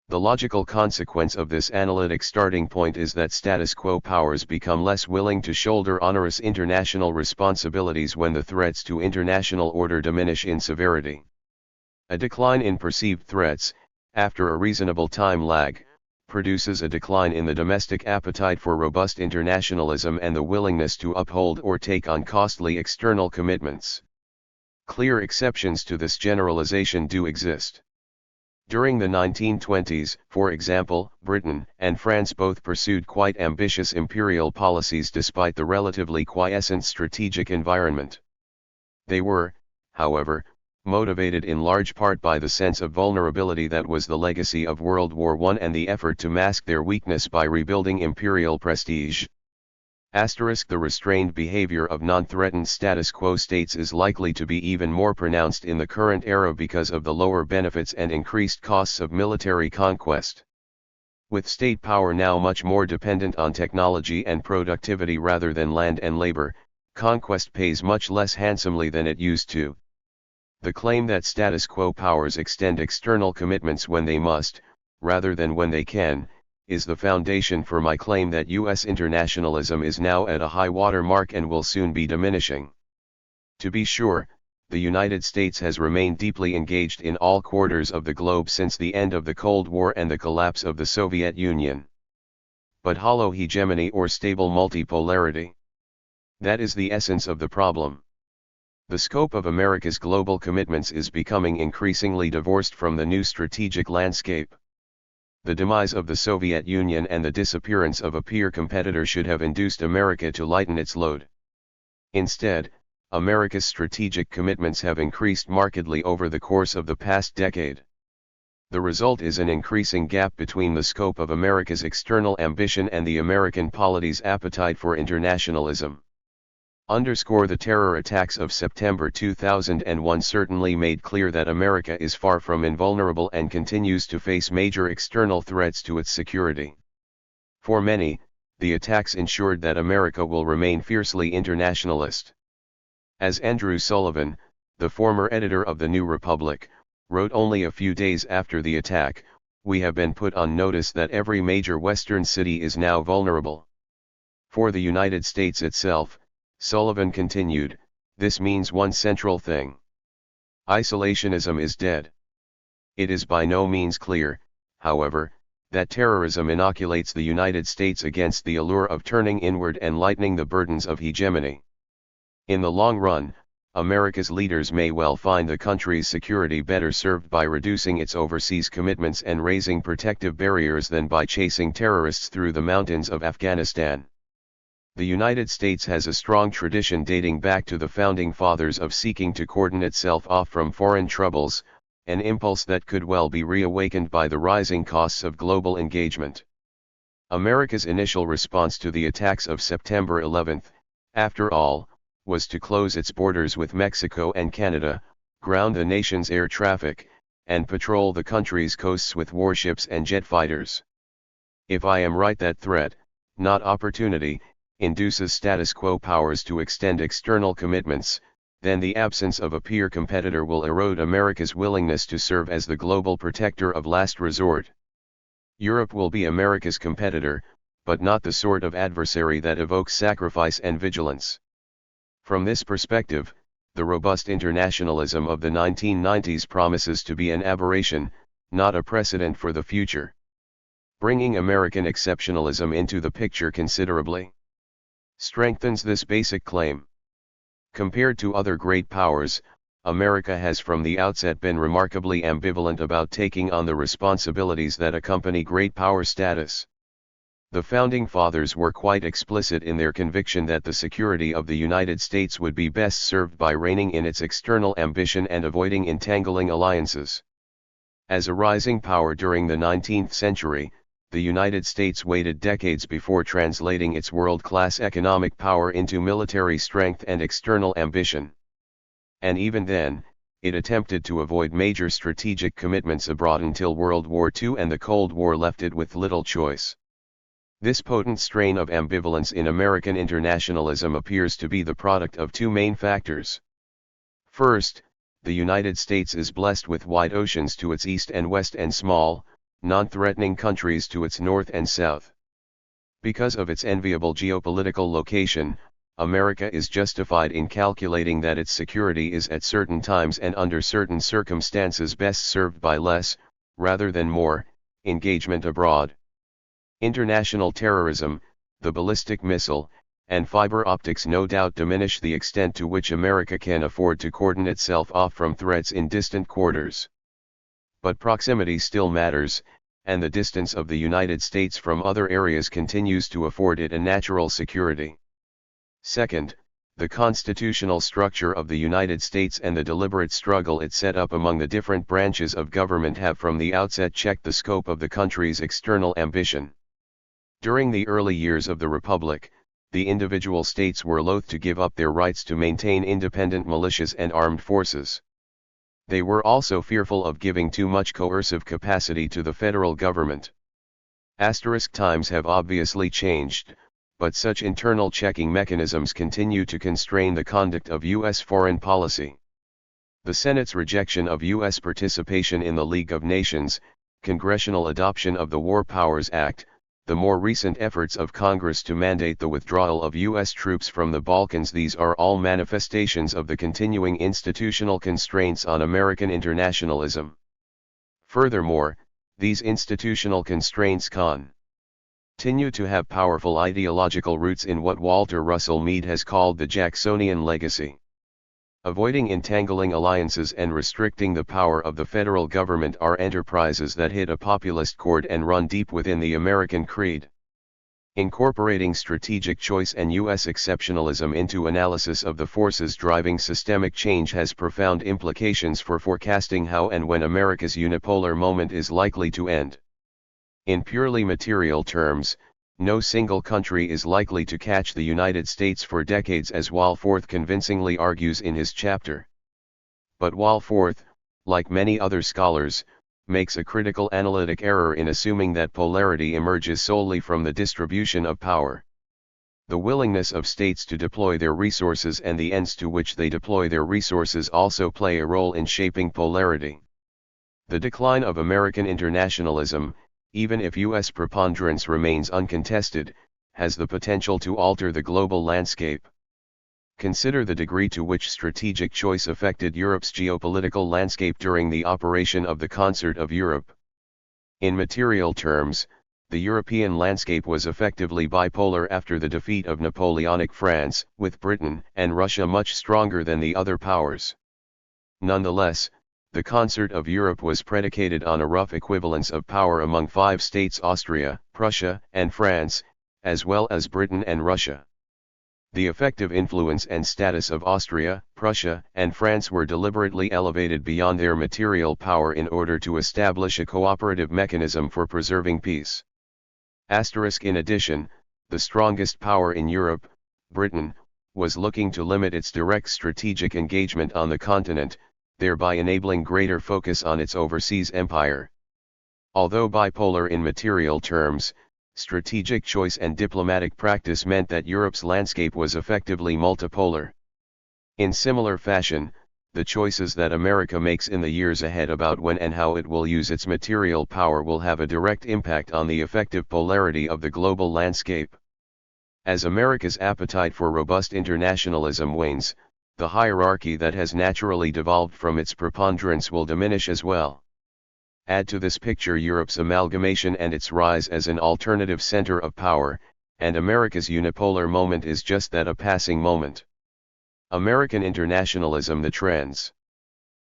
The logical consequence of this analytic starting point is that status quo powers become less willing to shoulder onerous international responsibilities when the threats to international order diminish in severity. A decline in perceived threats, after a reasonable time lag, produces a decline in the domestic appetite for robust internationalism and the willingness to uphold or take on costly external commitments. Clear exceptions to this generalization do exist. During the 1920s, for example, Britain and France both pursued quite ambitious imperial policies despite the relatively quiescent strategic environment. They were, however, motivated in large part by the sense of vulnerability that was the legacy of World War I and the effort to mask their weakness by rebuilding imperial prestige. The restrained behavior of non-threatened status quo states is likely to be even more pronounced in the current era because of the lower benefits and increased costs of military conquest. With state power now much more dependent on technology and productivity rather than land and labor, conquest pays much less handsomely than it used to. The claim that status quo powers extend external commitments when they must, rather than when they can, is the foundation for my claim that U.S. internationalism is now at a high water mark and will soon be diminishing. To be sure, the United States has remained deeply engaged in all quarters of the globe since the end of the Cold War and the collapse of the Soviet Union. But hollow hegemony or stable multipolarity? That is the essence of the problem. The scope of America's global commitments is becoming increasingly divorced from the new strategic landscape. The demise of the Soviet Union and the disappearance of a peer competitor should have induced America to lighten its load. Instead, America's strategic commitments have increased markedly over the course of the past decade. The result is an increasing gap between the scope of America's external ambition and the American polity's appetite for internationalism. The terror attacks of September 2001 certainly made clear that America is far from invulnerable and continues to face major external threats to its security. For many, the attacks ensured that America will remain fiercely internationalist. As Andrew Sullivan, the former editor of the New Republic, wrote only a few days after the attack, we have been put on notice that every major Western city is now vulnerable. For the United States itself, Sullivan continued, this means one central thing. Isolationism is dead. It is by no means clear, however, that terrorism inoculates the United States against the allure of turning inward and lightening the burdens of hegemony. In the long run, America's leaders may well find the country's security better served by reducing its overseas commitments and raising protective barriers than by chasing terrorists through the mountains of Afghanistan. The United States has a strong tradition dating back to the founding fathers of seeking to cordon itself off from foreign troubles, an impulse that could well be reawakened by the rising costs of global engagement. America's initial response to the attacks of September 11, after all, was to close its borders with Mexico and Canada, ground the nation's air traffic, and patrol the country's coasts with warships and jet fighters. If I am right that threat, not opportunity, induces status quo powers to extend external commitments, then the absence of a peer competitor will erode America's willingness to serve as the global protector of last resort. Europe will be America's competitor, but not the sort of adversary that evokes sacrifice and vigilance. From this perspective, the robust internationalism of the 1990s promises to be an aberration, not a precedent for the future. Bringing American exceptionalism into the picture considerably strengthens this basic claim. Compared to other great powers, America has from the outset been remarkably ambivalent about taking on the responsibilities that accompany great power status. The Founding Fathers were quite explicit in their conviction that the security of the United States would be best served by reining in its external ambition and avoiding entangling alliances. As a rising power during the 19th century, the United States waited decades before translating its world-class economic power into military strength and external ambition. And even then, it attempted to avoid major strategic commitments abroad until World War II and the Cold War left it with little choice. This potent strain of ambivalence in American internationalism appears to be the product of two main factors. First, the United States is blessed with wide oceans to its east and west and small, non-threatening countries to its north and south. Because of its enviable geopolitical location, America is justified in calculating that its security is at certain times and under certain circumstances best served by less, rather than more, engagement abroad. International terrorism, the ballistic missile, and fiber optics no doubt diminish the extent to which America can afford to cordon itself off from threats in distant quarters. But proximity still matters, and the distance of the United States from other areas continues to afford it a natural security. Second, the constitutional structure of the United States and the deliberate struggle it set up among the different branches of government have from the outset checked the scope of the country's external ambition. During the early years of the Republic, the individual states were loath to give up their rights to maintain independent militias and armed forces. They were also fearful of giving too much coercive capacity to the federal government. Times have obviously changed, but such internal checking mechanisms continue to constrain the conduct of U.S. foreign policy. The Senate's rejection of U.S. participation in the League of Nations, congressional adoption of the War Powers Act, the more recent efforts of Congress to mandate the withdrawal of U.S. troops from the Balkans, these are all manifestations of the continuing institutional constraints on American internationalism. Furthermore, these institutional constraints continue to have powerful ideological roots in what Walter Russell Mead has called the Jacksonian legacy. Avoiding entangling alliances and restricting the power of the federal government are enterprises that hit a populist chord and run deep within the American creed. Incorporating strategic choice and U.S. exceptionalism into analysis of the forces driving systemic change has profound implications for forecasting how and when America's unipolar moment is likely to end. In purely material terms, no single country is likely to catch the United States for decades, as Walforth convincingly argues in his chapter. But Walforth, like many other scholars, makes a critical analytic error in assuming that polarity emerges solely from the distribution of power. The willingness of states to deploy their resources and the ends to which they deploy their resources also play a role in shaping polarity. The decline of American internationalism, even if U.S. preponderance remains uncontested, has the potential to alter the global landscape. Consider the degree to which strategic choice affected Europe's geopolitical landscape during the operation of the Concert of Europe. In material terms, the European landscape was effectively bipolar after the defeat of Napoleonic France, with Britain and Russia much stronger than the other powers. Nonetheless, the Concert of Europe was predicated on a rough equivalence of power among five states: Austria, Prussia, and France, as well as Britain and Russia. The effective influence and status of Austria, Prussia, and France were deliberately elevated beyond their material power in order to establish a cooperative mechanism for preserving peace. In addition, the strongest power in Europe, Britain, was looking to limit its direct strategic engagement on the continent, thereby enabling greater focus on its overseas empire. Although bipolar in material terms, strategic choice and diplomatic practice meant that Europe's landscape was effectively multipolar. In similar fashion, the choices that America makes in the years ahead about when and how it will use its material power will have a direct impact on the effective polarity of the global landscape. As America's appetite for robust internationalism wanes, the hierarchy that has naturally devolved from its preponderance will diminish as well. Add to this picture Europe's amalgamation and its rise as an alternative center of power, and America's unipolar moment is just that, a passing moment. American internationalism, the trends.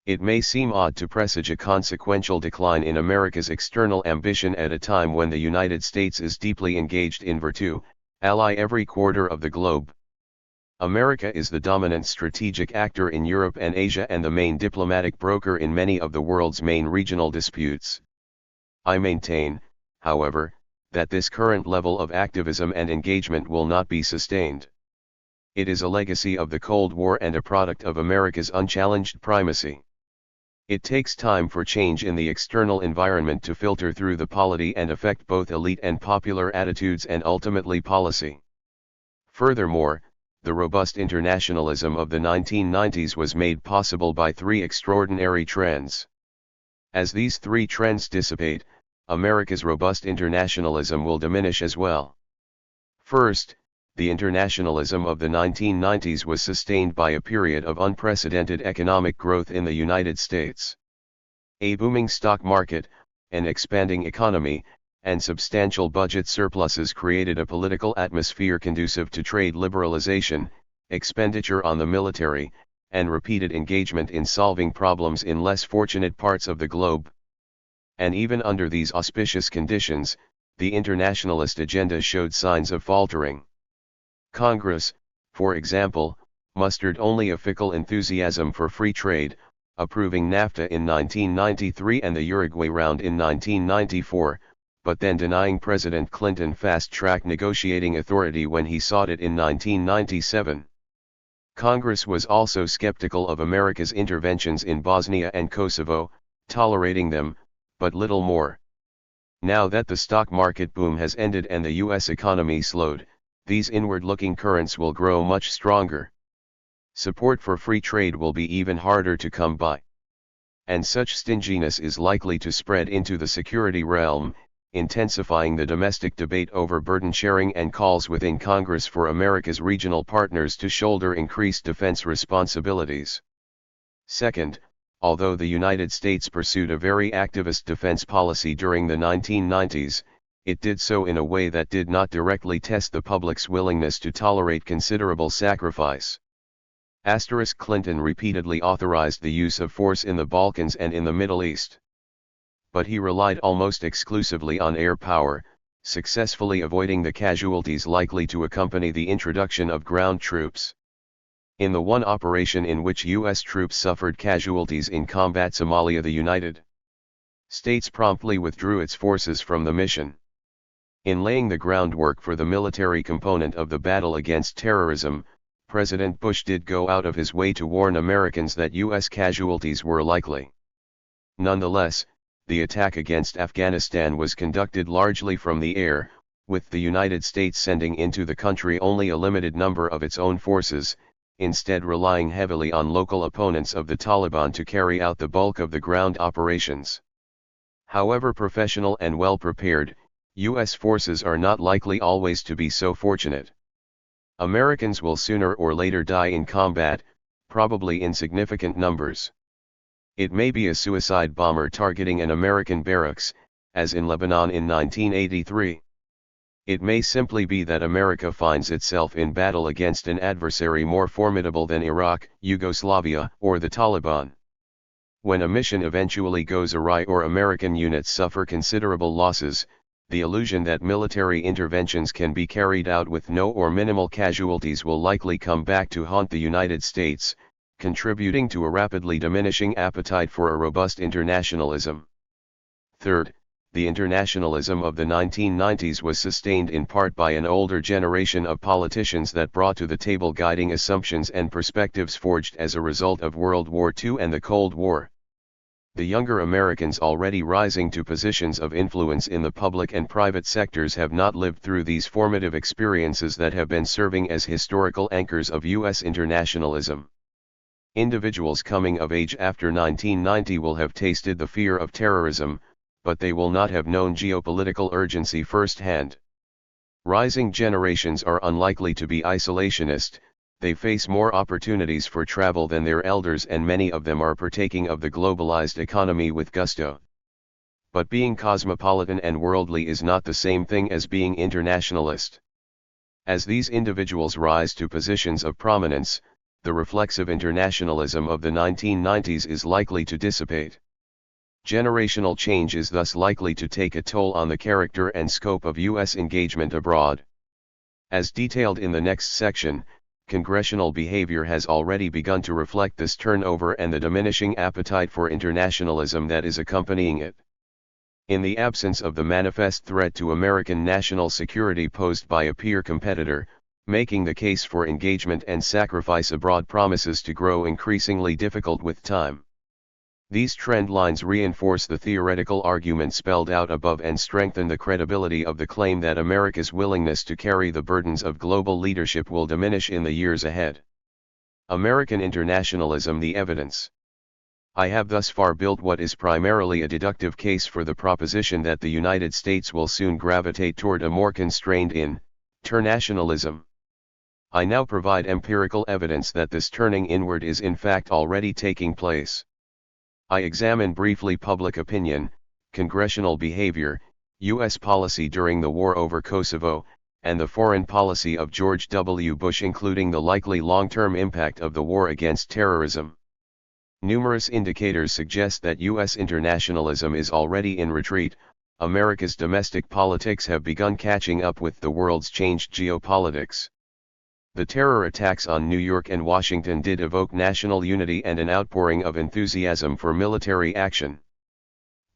It may seem odd to presage a consequential decline in America's external ambition at a time when the United States is deeply engaged in ally every quarter of the globe. America is the dominant strategic actor in Europe and Asia and the main diplomatic broker in many of the world's main regional disputes. I maintain, however, that this current level of activism and engagement will not be sustained. It is a legacy of the Cold War and a product of America's unchallenged primacy. It takes time for change in the external environment to filter through the polity and affect both elite and popular attitudes and ultimately policy. Furthermore, the robust internationalism of the 1990s was made possible by three extraordinary trends. As these three trends dissipate, America's robust internationalism will diminish as well. First, the internationalism of the 1990s was sustained by a period of unprecedented economic growth in the United States. A booming stock market, an expanding economy, and substantial budget surpluses created a political atmosphere conducive to trade liberalization, expenditure on the military, and repeated engagement in solving problems in less fortunate parts of the globe. And even under these auspicious conditions, the internationalist agenda showed signs of faltering. Congress, for example, mustered only a fickle enthusiasm for free trade, approving NAFTA in 1993 and the Uruguay Round in 1994, but then denying President Clinton fast-track negotiating authority when he sought it in 1997. Congress was also skeptical of America's interventions in Bosnia and Kosovo, tolerating them, but little more. Now that the stock market boom has ended and the U.S. economy slowed, these inward-looking currents will grow much stronger. Support for free trade will be even harder to come by. And such stinginess is likely to spread into the security realm, intensifying the domestic debate over burden sharing and calls within Congress for America's regional partners to shoulder increased defense responsibilities. Second, although the United States pursued a very activist defense policy during the 1990s, it did so in a way that did not directly test the public's willingness to tolerate considerable sacrifice. Clinton repeatedly authorized the use of force in the Balkans and in the Middle East. But he relied almost exclusively on air power, successfully avoiding the casualties likely to accompany the introduction of ground troops. In the one operation in which U.S. troops suffered casualties in combat Somalia, the United States promptly withdrew its forces from the mission. In laying the groundwork for the military component of the battle against terrorism, President Bush did go out of his way to warn Americans that U.S. casualties were likely. Nonetheless, the attack against Afghanistan was conducted largely from the air, with the United States sending into the country only a limited number of its own forces, instead relying heavily on local opponents of the Taliban to carry out the bulk of the ground operations. However professional and well prepared, U.S. forces are not likely always to be so fortunate. Americans will sooner or later die in combat, probably in significant numbers. It may be a suicide bomber targeting an American barracks, as in Lebanon in 1983. It may simply be that America finds itself in battle against an adversary more formidable than Iraq, Yugoslavia, or the Taliban. When a mission eventually goes awry or American units suffer considerable losses, the illusion that military interventions can be carried out with no or minimal casualties will likely come back to haunt the United States, contributing to a rapidly diminishing appetite for a robust internationalism. Third, the internationalism of the 1990s was sustained in part by an older generation of politicians that brought to the table guiding assumptions and perspectives forged as a result of World War II and the Cold War. The younger Americans already rising to positions of influence in the public and private sectors have not lived through these formative experiences that have been serving as historical anchors of U.S. internationalism. Individuals coming of age after 1990 will have tasted the fear of terrorism, but they will not have known geopolitical urgency firsthand. Rising generations are unlikely to be isolationist. They face more opportunities for travel than their elders, and many of them are partaking of the globalized economy with gusto. But being cosmopolitan and worldly is not the same thing as being internationalist. As these individuals rise to positions of prominence, the reflexive internationalism of the 1990s is likely to dissipate. Generational change is thus likely to take a toll on the character and scope of U.S. engagement abroad. As detailed in the next section, congressional behavior has already begun to reflect this turnover and the diminishing appetite for internationalism that is accompanying it. In the absence of the manifest threat to American national security posed by a peer competitor, making the case for engagement and sacrifice abroad promises to grow increasingly difficult with time. These trend lines reinforce the theoretical argument spelled out above and strengthen the credibility of the claim that America's willingness to carry the burdens of global leadership will diminish in the years ahead. American internationalism: the evidence. I have thus far built what is primarily a deductive case for the proposition that the United States will soon gravitate toward a more constrained internationalism. I now provide empirical evidence that this turning inward is in fact already taking place. I examine briefly public opinion, congressional behavior, U.S. policy during the war over Kosovo, and the foreign policy of George W. Bush, including the likely long-term impact of the war against terrorism. Numerous indicators suggest that U.S. internationalism is already in retreat. America's domestic politics have begun catching up with the world's changed geopolitics. The terror attacks on New York and Washington did evoke national unity and an outpouring of enthusiasm for military action.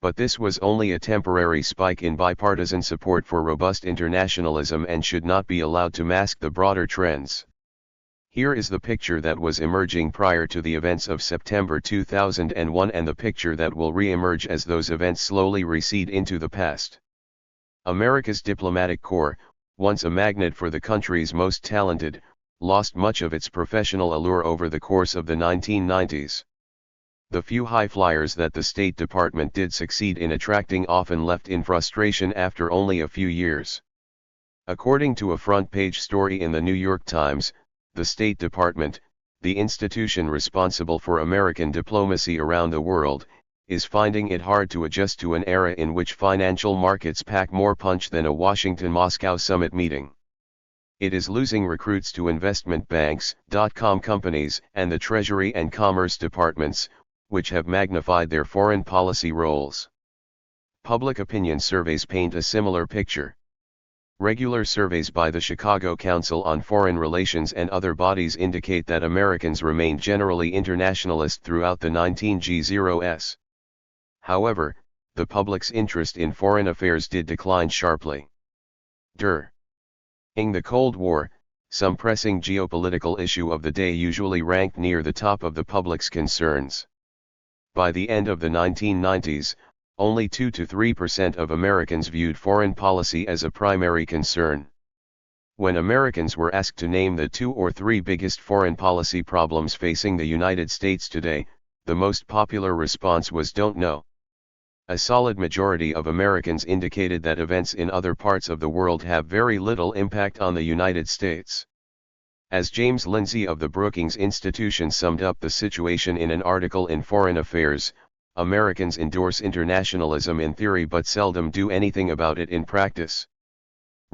But this was only a temporary spike in bipartisan support for robust internationalism and should not be allowed to mask the broader trends. Here is the picture that was emerging prior to the events of September 2001 and the picture that will re-emerge as those events slowly recede into the past. America's diplomatic corps, once a magnet for the country's most talented, lost much of its professional allure over the course of the 1990s. The few high flyers that the State Department did succeed in attracting often left in frustration after only a few years. According to a front-page story in the New York Times, the State Department, the institution responsible for American diplomacy around the world, is finding it hard to adjust to an era in which financial markets pack more punch than a Washington-Moscow summit meeting. It is losing recruits to investment banks, dot-com companies, and the Treasury and Commerce departments, which have magnified their foreign policy roles. Public opinion surveys paint a similar picture. Regular surveys by the Chicago Council on Foreign Relations and other bodies indicate that Americans remained generally internationalist throughout the 19G0s. However, the public's interest in foreign affairs did decline sharply. During the Cold War, some pressing geopolitical issue of the day usually ranked near the top of the public's concerns. By the end of the 1990s, only 2 to 3% of Americans viewed foreign policy as a primary concern. When Americans were asked to name the 2 or 3 biggest foreign policy problems facing the United States today, the most popular response was "don't know." A solid majority of Americans indicated that events in other parts of the world have very little impact on the United States. As James Lindsay of the Brookings Institution summed up the situation in an article in Foreign Affairs, Americans endorse internationalism in theory but seldom do anything about it in practice.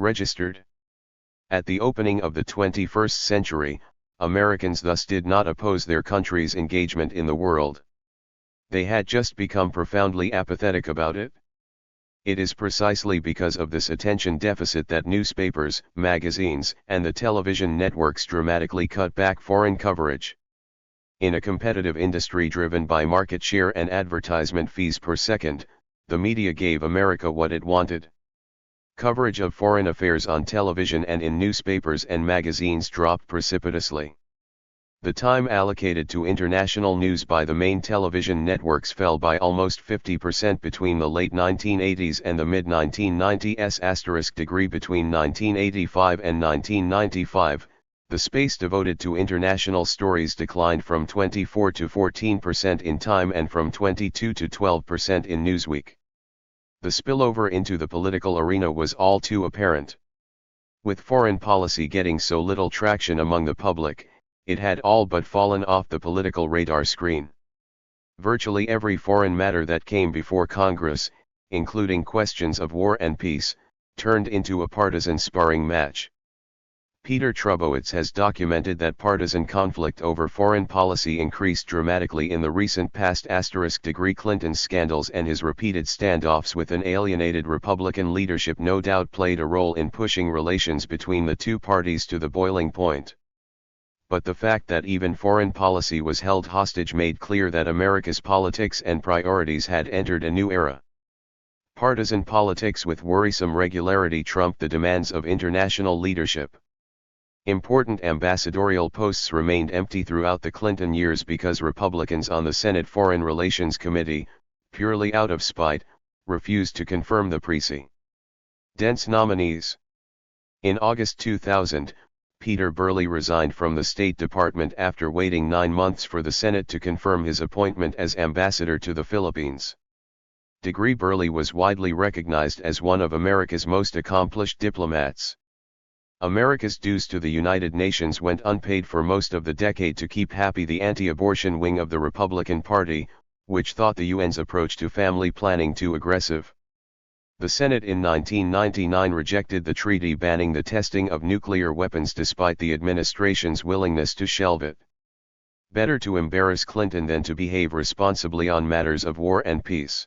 Registered. At the opening of the 21st century, Americans thus did not oppose their country's engagement in the world. They had just become profoundly apathetic about it. It is precisely because of this attention deficit that newspapers, magazines, and the television networks dramatically cut back foreign coverage. In a competitive industry driven by market share and advertisement fees per second, the media gave America what it wanted. Coverage of foreign affairs on television and in newspapers and magazines dropped precipitously. The time allocated to international news by the main television networks fell by almost 50% between the late 1980s and the mid-1990s. Between 1985 and 1995, the space devoted to international stories declined from 24 to 14% in Time and from 22 to 12% in Newsweek. The spillover into the political arena was all too apparent. With foreign policy getting so little traction among the public, it had all but fallen off the political radar screen. Virtually every foreign matter that came before Congress, including questions of war and peace, turned into a partisan sparring match. Peter Trubowitz has documented that partisan conflict over foreign policy increased dramatically in the recent past. Clinton's scandals and his repeated standoffs with an alienated Republican leadership no doubt played a role in pushing relations between the two parties to the boiling point. But the fact that even foreign policy was held hostage made clear that America's politics and priorities had entered a new era. Partisan politics with worrisome regularity trumped the demands of international leadership. Important ambassadorial posts remained empty throughout the Clinton years because Republicans on the Senate Foreign Relations Committee, purely out of spite, refused to confirm the president's nominees. In August 2000, Peter Burley resigned from the State Department after waiting 9 months for the Senate to confirm his appointment as ambassador to the Philippines. Burley was widely recognized as one of America's most accomplished diplomats. America's dues to the United Nations went unpaid for most of the decade to keep happy the anti-abortion wing of the Republican Party, which thought the UN's approach to family planning too aggressive. The Senate in 1999 rejected the treaty banning the testing of nuclear weapons despite the administration's willingness to shelve it. Better to embarrass Clinton than to behave responsibly on matters of war and peace.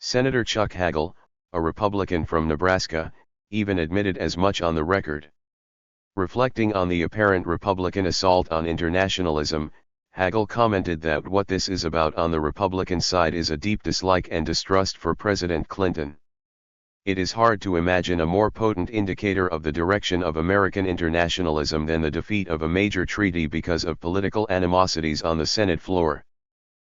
Senator Chuck Hagel, a Republican from Nebraska, even admitted as much on the record. Reflecting on the apparent Republican assault on internationalism, Hagel commented that what this is about on the Republican side is a deep dislike and distrust for President Clinton. It is hard to imagine a more potent indicator of the direction of American internationalism than the defeat of a major treaty because of political animosities on the Senate floor.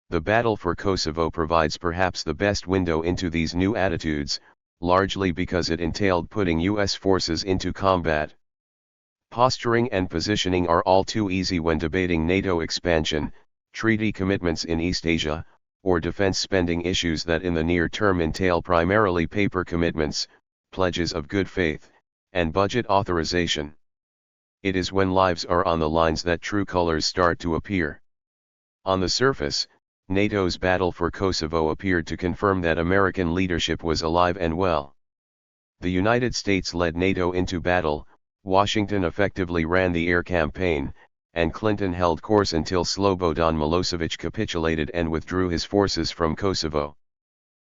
The battle for Kosovo provides perhaps the best window into these new attitudes, largely because it entailed putting U.S. forces into combat. Posturing and positioning are all too easy when debating NATO expansion, treaty commitments in East Asia, or defense spending issues that in the near term entail primarily paper commitments, pledges of good faith, and budget authorization. It is when lives are on the lines that true colors start to appear. On the surface, NATO's battle for Kosovo appeared to confirm that American leadership was alive and well. The United States led NATO into battle, Washington effectively ran the air campaign, and Clinton held course until Slobodan Milosevic capitulated and withdrew his forces from Kosovo.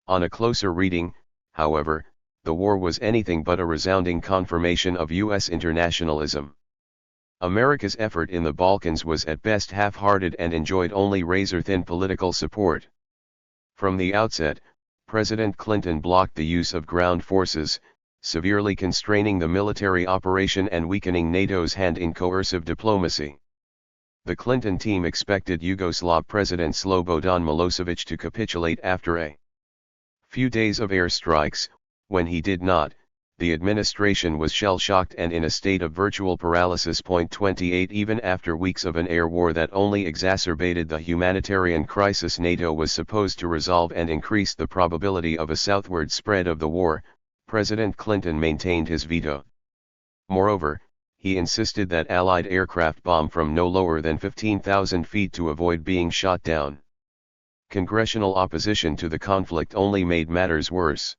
On a closer reading, however, the war was anything but a resounding confirmation of U.S. internationalism. America's effort in the Balkans was at best half-hearted and enjoyed only razor-thin political support. From the outset, President Clinton blocked the use of ground forces, severely constraining the military operation and weakening NATO's hand in coercive diplomacy. The Clinton team expected Yugoslav President Slobodan Milosevic to capitulate after a few days of airstrikes. When he did not, the administration was shell-shocked and in a state of virtual paralysis. 28 Even after weeks of an air war that only exacerbated the humanitarian crisis NATO was supposed to resolve and increased the probability of a southward spread of the war, President Clinton maintained his veto. Moreover, he insisted that Allied aircraft bomb from no lower than 15,000 feet to avoid being shot down. Congressional opposition to the conflict only made matters worse.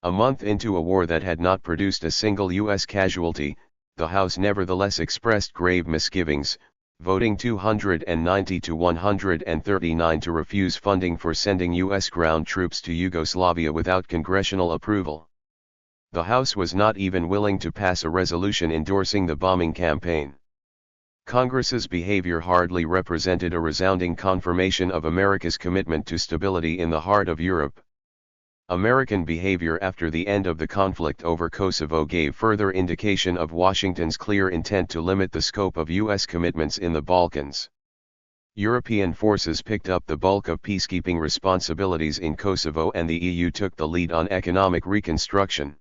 A month into a war that had not produced a single U.S. casualty, the House nevertheless expressed grave misgivings, voting 290 to 139 to refuse funding for sending U.S. ground troops to Yugoslavia without congressional approval. The House was not even willing to pass a resolution endorsing the bombing campaign. Congress's behavior hardly represented a resounding confirmation of America's commitment to stability in the heart of Europe. American behavior after the end of the conflict over Kosovo gave further indication of Washington's clear intent to limit the scope of U.S. commitments in the Balkans. European forces picked up the bulk of peacekeeping responsibilities in Kosovo, and the EU took the lead on economic reconstruction.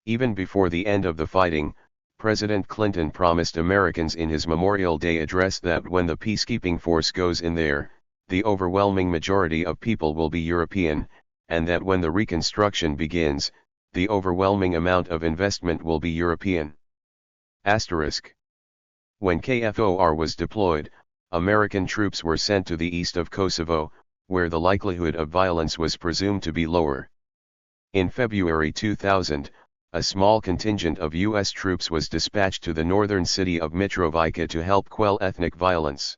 Even before the end of the fighting, President Clinton promised Americans in his Memorial Day address that when the peacekeeping force goes in there, the overwhelming majority of people will be European, and that when the reconstruction begins, the overwhelming amount of investment will be European. Asterisk. When KFOR was deployed, American troops were sent to the east of Kosovo, where the likelihood of violence was presumed to be lower. In February 2000, a small contingent of U.S. troops was dispatched to the northern city of Mitrovica to help quell ethnic violence.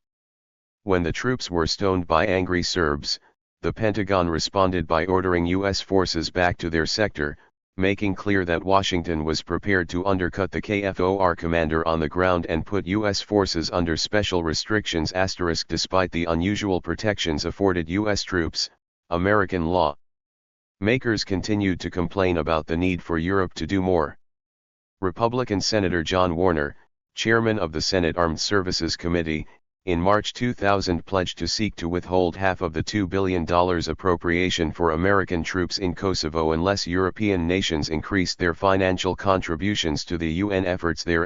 When the troops were stoned by angry Serbs, the Pentagon responded by ordering U.S. forces back to their sector, making clear that Washington was prepared to undercut the KFOR commander on the ground and put U.S. forces under special restrictions. Despite the unusual protections afforded U.S. troops, American law makers continued to complain about the need for Europe to do more. Republican Senator John Warner, chairman of the Senate Armed Services Committee, in March 2000 pledged to seek to withhold half of the $2 billion appropriation for American troops in Kosovo unless European nations increase their financial contributions to the UN efforts there.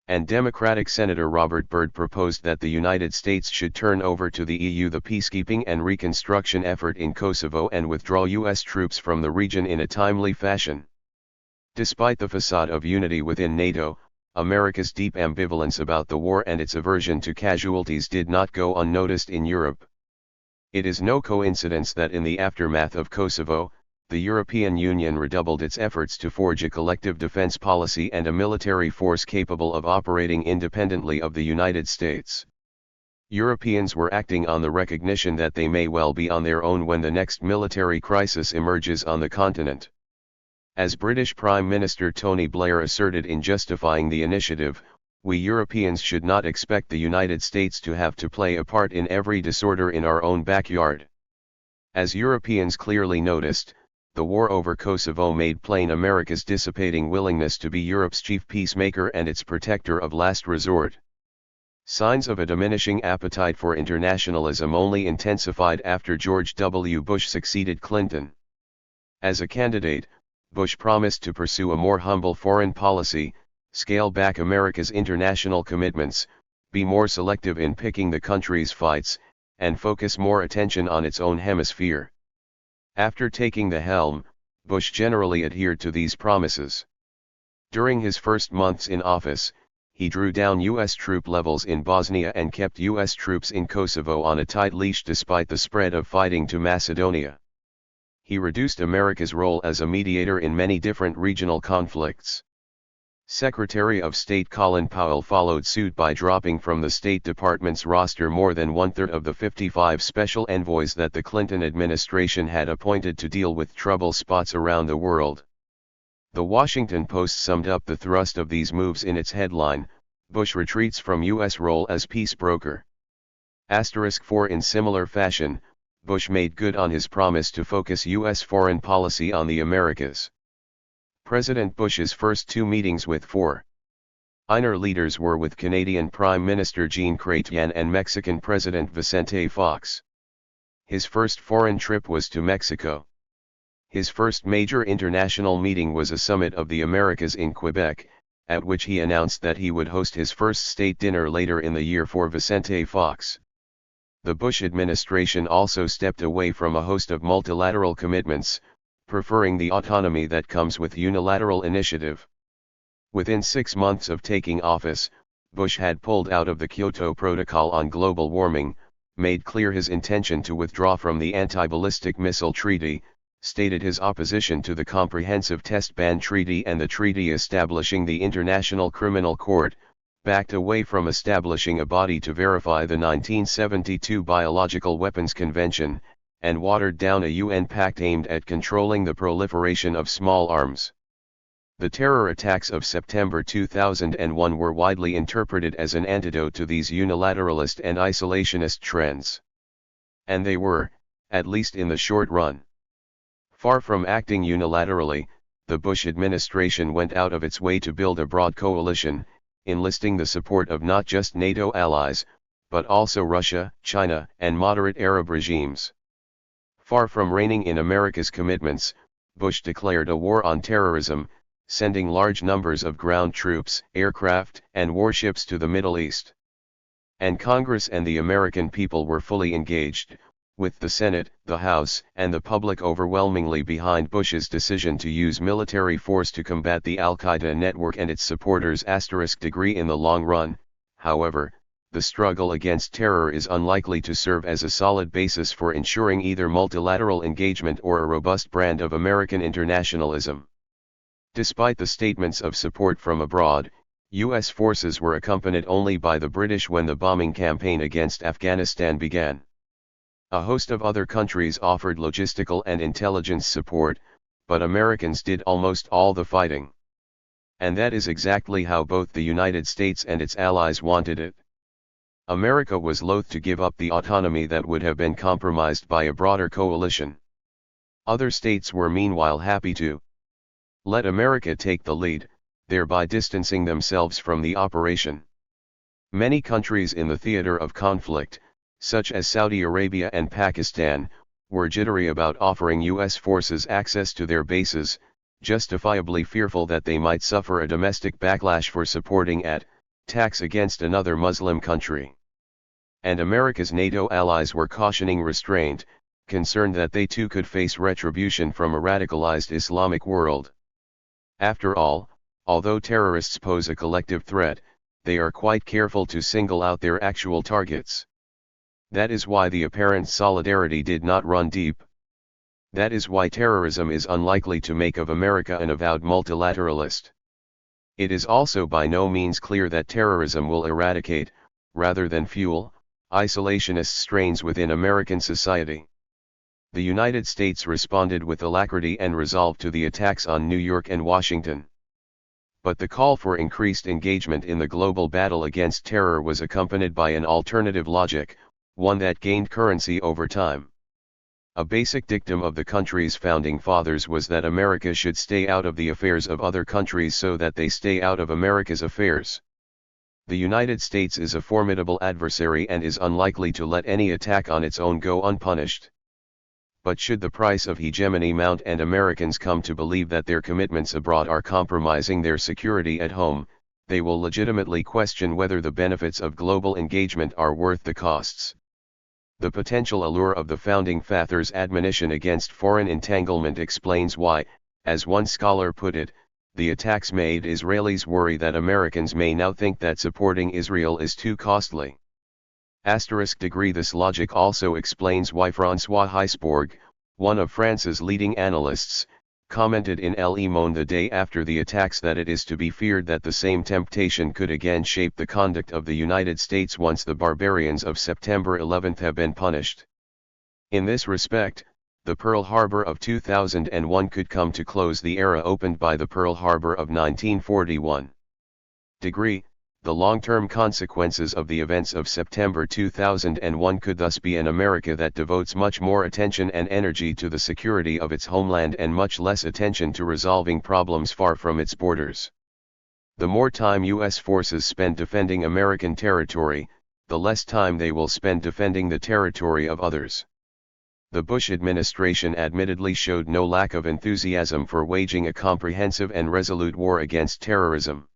And Democratic Senator Robert Byrd proposed that the United States should turn over to the EU the peacekeeping and reconstruction effort in Kosovo and withdraw U.S. troops from the region in a timely fashion. Despite the facade of unity within NATO, America's deep ambivalence about the war and its aversion to casualties did not go unnoticed in Europe. It is no coincidence that in the aftermath of Kosovo, the European Union redoubled its efforts to forge a collective defense policy and a military force capable of operating independently of the United States. Europeans were acting on the recognition that they may well be on their own when the next military crisis emerges on the continent. As British Prime Minister Tony Blair asserted in justifying the initiative, we Europeans should not expect the United States to have to play a part in every disorder in our own backyard. As Europeans clearly noticed, the war over Kosovo made plain America's dissipating willingness to be Europe's chief peacemaker and its protector of last resort. Signs of a diminishing appetite for internationalism only intensified after George W. Bush succeeded Clinton. As a candidate, Bush promised to pursue a more humble foreign policy, scale back America's international commitments, be more selective in picking the country's fights, and focus more attention on its own hemisphere. After taking the helm, Bush generally adhered to these promises. During his first months in office, he drew down U.S. troop levels in Bosnia and kept U.S. troops in Kosovo on a tight leash despite the spread of fighting to Macedonia. He reduced America's role as a mediator in many different regional conflicts. Secretary of State Colin Powell followed suit by dropping from the State Department's roster more than one-third of the 55 special envoys that the Clinton administration had appointed to deal with trouble spots around the world. The Washington Post summed up the thrust of these moves in its headline, "Bush retreats from U.S. role as peace broker." *4 In similar fashion, Bush made good on his promise to focus U.S. foreign policy on the Americas. President Bush's first two meetings with foreigner leaders were with Canadian Prime Minister Jean Chrétien and Mexican President Vicente Fox. His first foreign trip was to Mexico. His first major international meeting was a summit of the Americas in Quebec, at which he announced that he would host his first state dinner later in the year for Vicente Fox. The Bush administration also stepped away from a host of multilateral commitments, preferring the autonomy that comes with unilateral initiative. Within 6 months of taking office, Bush had pulled out of the Kyoto Protocol on global warming, made clear his intention to withdraw from the Anti-Ballistic Missile Treaty, stated his opposition to the Comprehensive Test Ban Treaty and the treaty establishing the International Criminal Court, backed away from establishing a body to verify the 1972 Biological Weapons Convention, and watered down a UN pact aimed at controlling the proliferation of small arms. The terror attacks of September 2001 were widely interpreted as an antidote to these unilateralist and isolationist trends. And they were, at least in the short run. Far from acting unilaterally, the Bush administration went out of its way to build a broad coalition, enlisting the support of not just NATO allies, but also Russia, China, and moderate Arab regimes. Far from reining in America's commitments, Bush declared a war on terrorism, sending large numbers of ground troops, aircraft, and warships to the Middle East. And Congress and the American people were fully engaged, with the Senate, the House, and the public overwhelmingly behind Bush's decision to use military force to combat the Al-Qaeda network and its supporters. In the long run, however, the struggle against terror is unlikely to serve as a solid basis for ensuring either multilateral engagement or a robust brand of American internationalism. Despite the statements of support from abroad, U.S. forces were accompanied only by the British when the bombing campaign against Afghanistan began. A host of other countries offered logistical and intelligence support, but Americans did almost all the fighting. And that is exactly how both the United States and its allies wanted it. America was loath to give up the autonomy that would have been compromised by a broader coalition. Other states were meanwhile happy to let America take the lead, thereby distancing themselves from the operation. Many countries in the theater of conflict, such as Saudi Arabia and Pakistan, were jittery about offering U.S. forces access to their bases, justifiably fearful that they might suffer a domestic backlash for supporting attacks against another Muslim country. And America's NATO allies were cautioning restraint, concerned that they too could face retribution from a radicalized Islamic world. After all, although terrorists pose a collective threat, they are quite careful to single out their actual targets. That is why the apparent solidarity did not run deep. That is why terrorism is unlikely to make of America an avowed multilateralist. It is also by no means clear that terrorism will eradicate, rather than fuel, isolationist strains within American society. The United States responded with alacrity and resolve to the attacks on New York and Washington. But the call for increased engagement in the global battle against terror was accompanied by an alternative logic, one that gained currency over time. A basic dictum of the country's founding fathers was that America should stay out of the affairs of other countries so that they stay out of America's affairs. The United States is a formidable adversary and is unlikely to let any attack on its own go unpunished. But should the price of hegemony mount and Americans come to believe that their commitments abroad are compromising their security at home, they will legitimately question whether the benefits of global engagement are worth the costs. The potential allure of the founding fathers' admonition against foreign entanglement explains why, as one scholar put it, the attacks made Israelis worry that Americans may now think that supporting Israel is too costly. This logic also explains why François Heisbourg, one of France's leading analysts, commented in Le Monde the day after the attacks that it is to be feared that the same temptation could again shape the conduct of the United States once the barbarians of September 11 have been punished. In this respect, the Pearl Harbor of 2001 could come to close the era opened by the Pearl Harbor of 1941. The long-term consequences of the events of September 2001 could thus be an America that devotes much more attention and energy to the security of its homeland and much less attention to resolving problems far from its borders. The more time U.S. forces spend defending American territory, the less time they will spend defending the territory of others. The Bush administration admittedly showed no lack of enthusiasm for waging a comprehensive and resolute war against terrorism.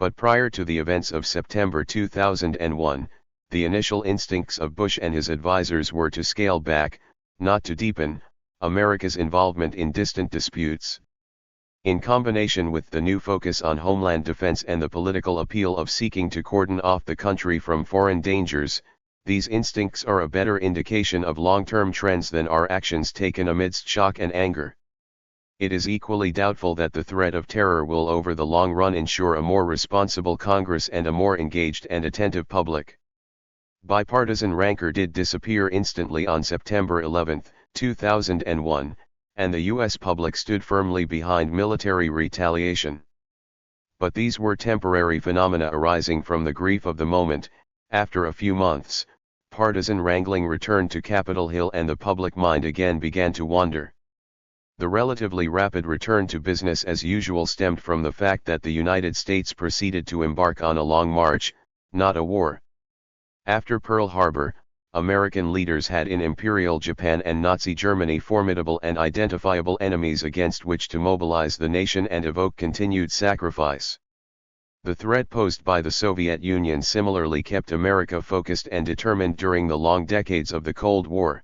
But prior to the events of September 2001, the initial instincts of Bush and his advisers were to scale back, not to deepen, America's involvement in distant disputes. In combination with the new focus on homeland defense and the political appeal of seeking to cordon off the country from foreign dangers, these instincts are a better indication of long-term trends than are actions taken amidst shock and anger. It is equally doubtful that the threat of terror will over the long run ensure a more responsible Congress and a more engaged and attentive public. Bipartisan rancor did disappear instantly on September 11, 2001, and the U.S. public stood firmly behind military retaliation. But these were temporary phenomena arising from the grief of the moment. After a few months, partisan wrangling returned to Capitol Hill and the public mind again began to wander. The relatively rapid return to business as usual stemmed from the fact that the United States proceeded to embark on a long march, not a war. After Pearl Harbor, American leaders had in Imperial Japan and Nazi Germany formidable and identifiable enemies against which to mobilize the nation and evoke continued sacrifice. The threat posed by the Soviet Union similarly kept America focused and determined during the long decades of the Cold War.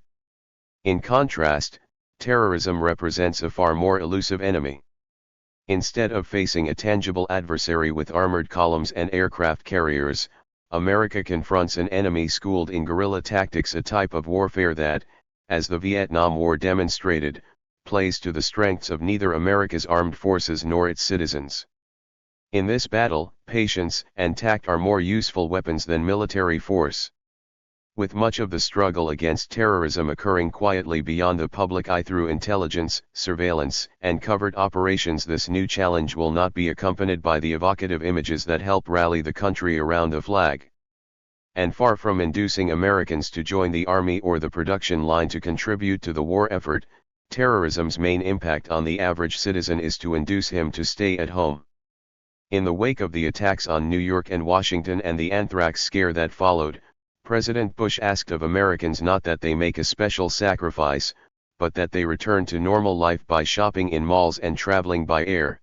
In contrast, terrorism represents a far more elusive enemy. Instead of facing a tangible adversary with armored columns and aircraft carriers, America confronts an enemy schooled in guerrilla tactics, a type of warfare that, as the Vietnam War demonstrated, plays to the strengths of neither America's armed forces nor its citizens. In this battle, patience and tact are more useful weapons than military force. With much of the struggle against terrorism occurring quietly beyond the public eye through intelligence, surveillance, and covert operations, this new challenge will not be accompanied by the evocative images that help rally the country around the flag. And far from inducing Americans to join the army or the production line to contribute to the war effort, terrorism's main impact on the average citizen is to induce him to stay at home. In the wake of the attacks on New York and Washington and the anthrax scare that followed, President Bush asked of Americans not that they make a special sacrifice, but that they return to normal life by shopping in malls and traveling by air.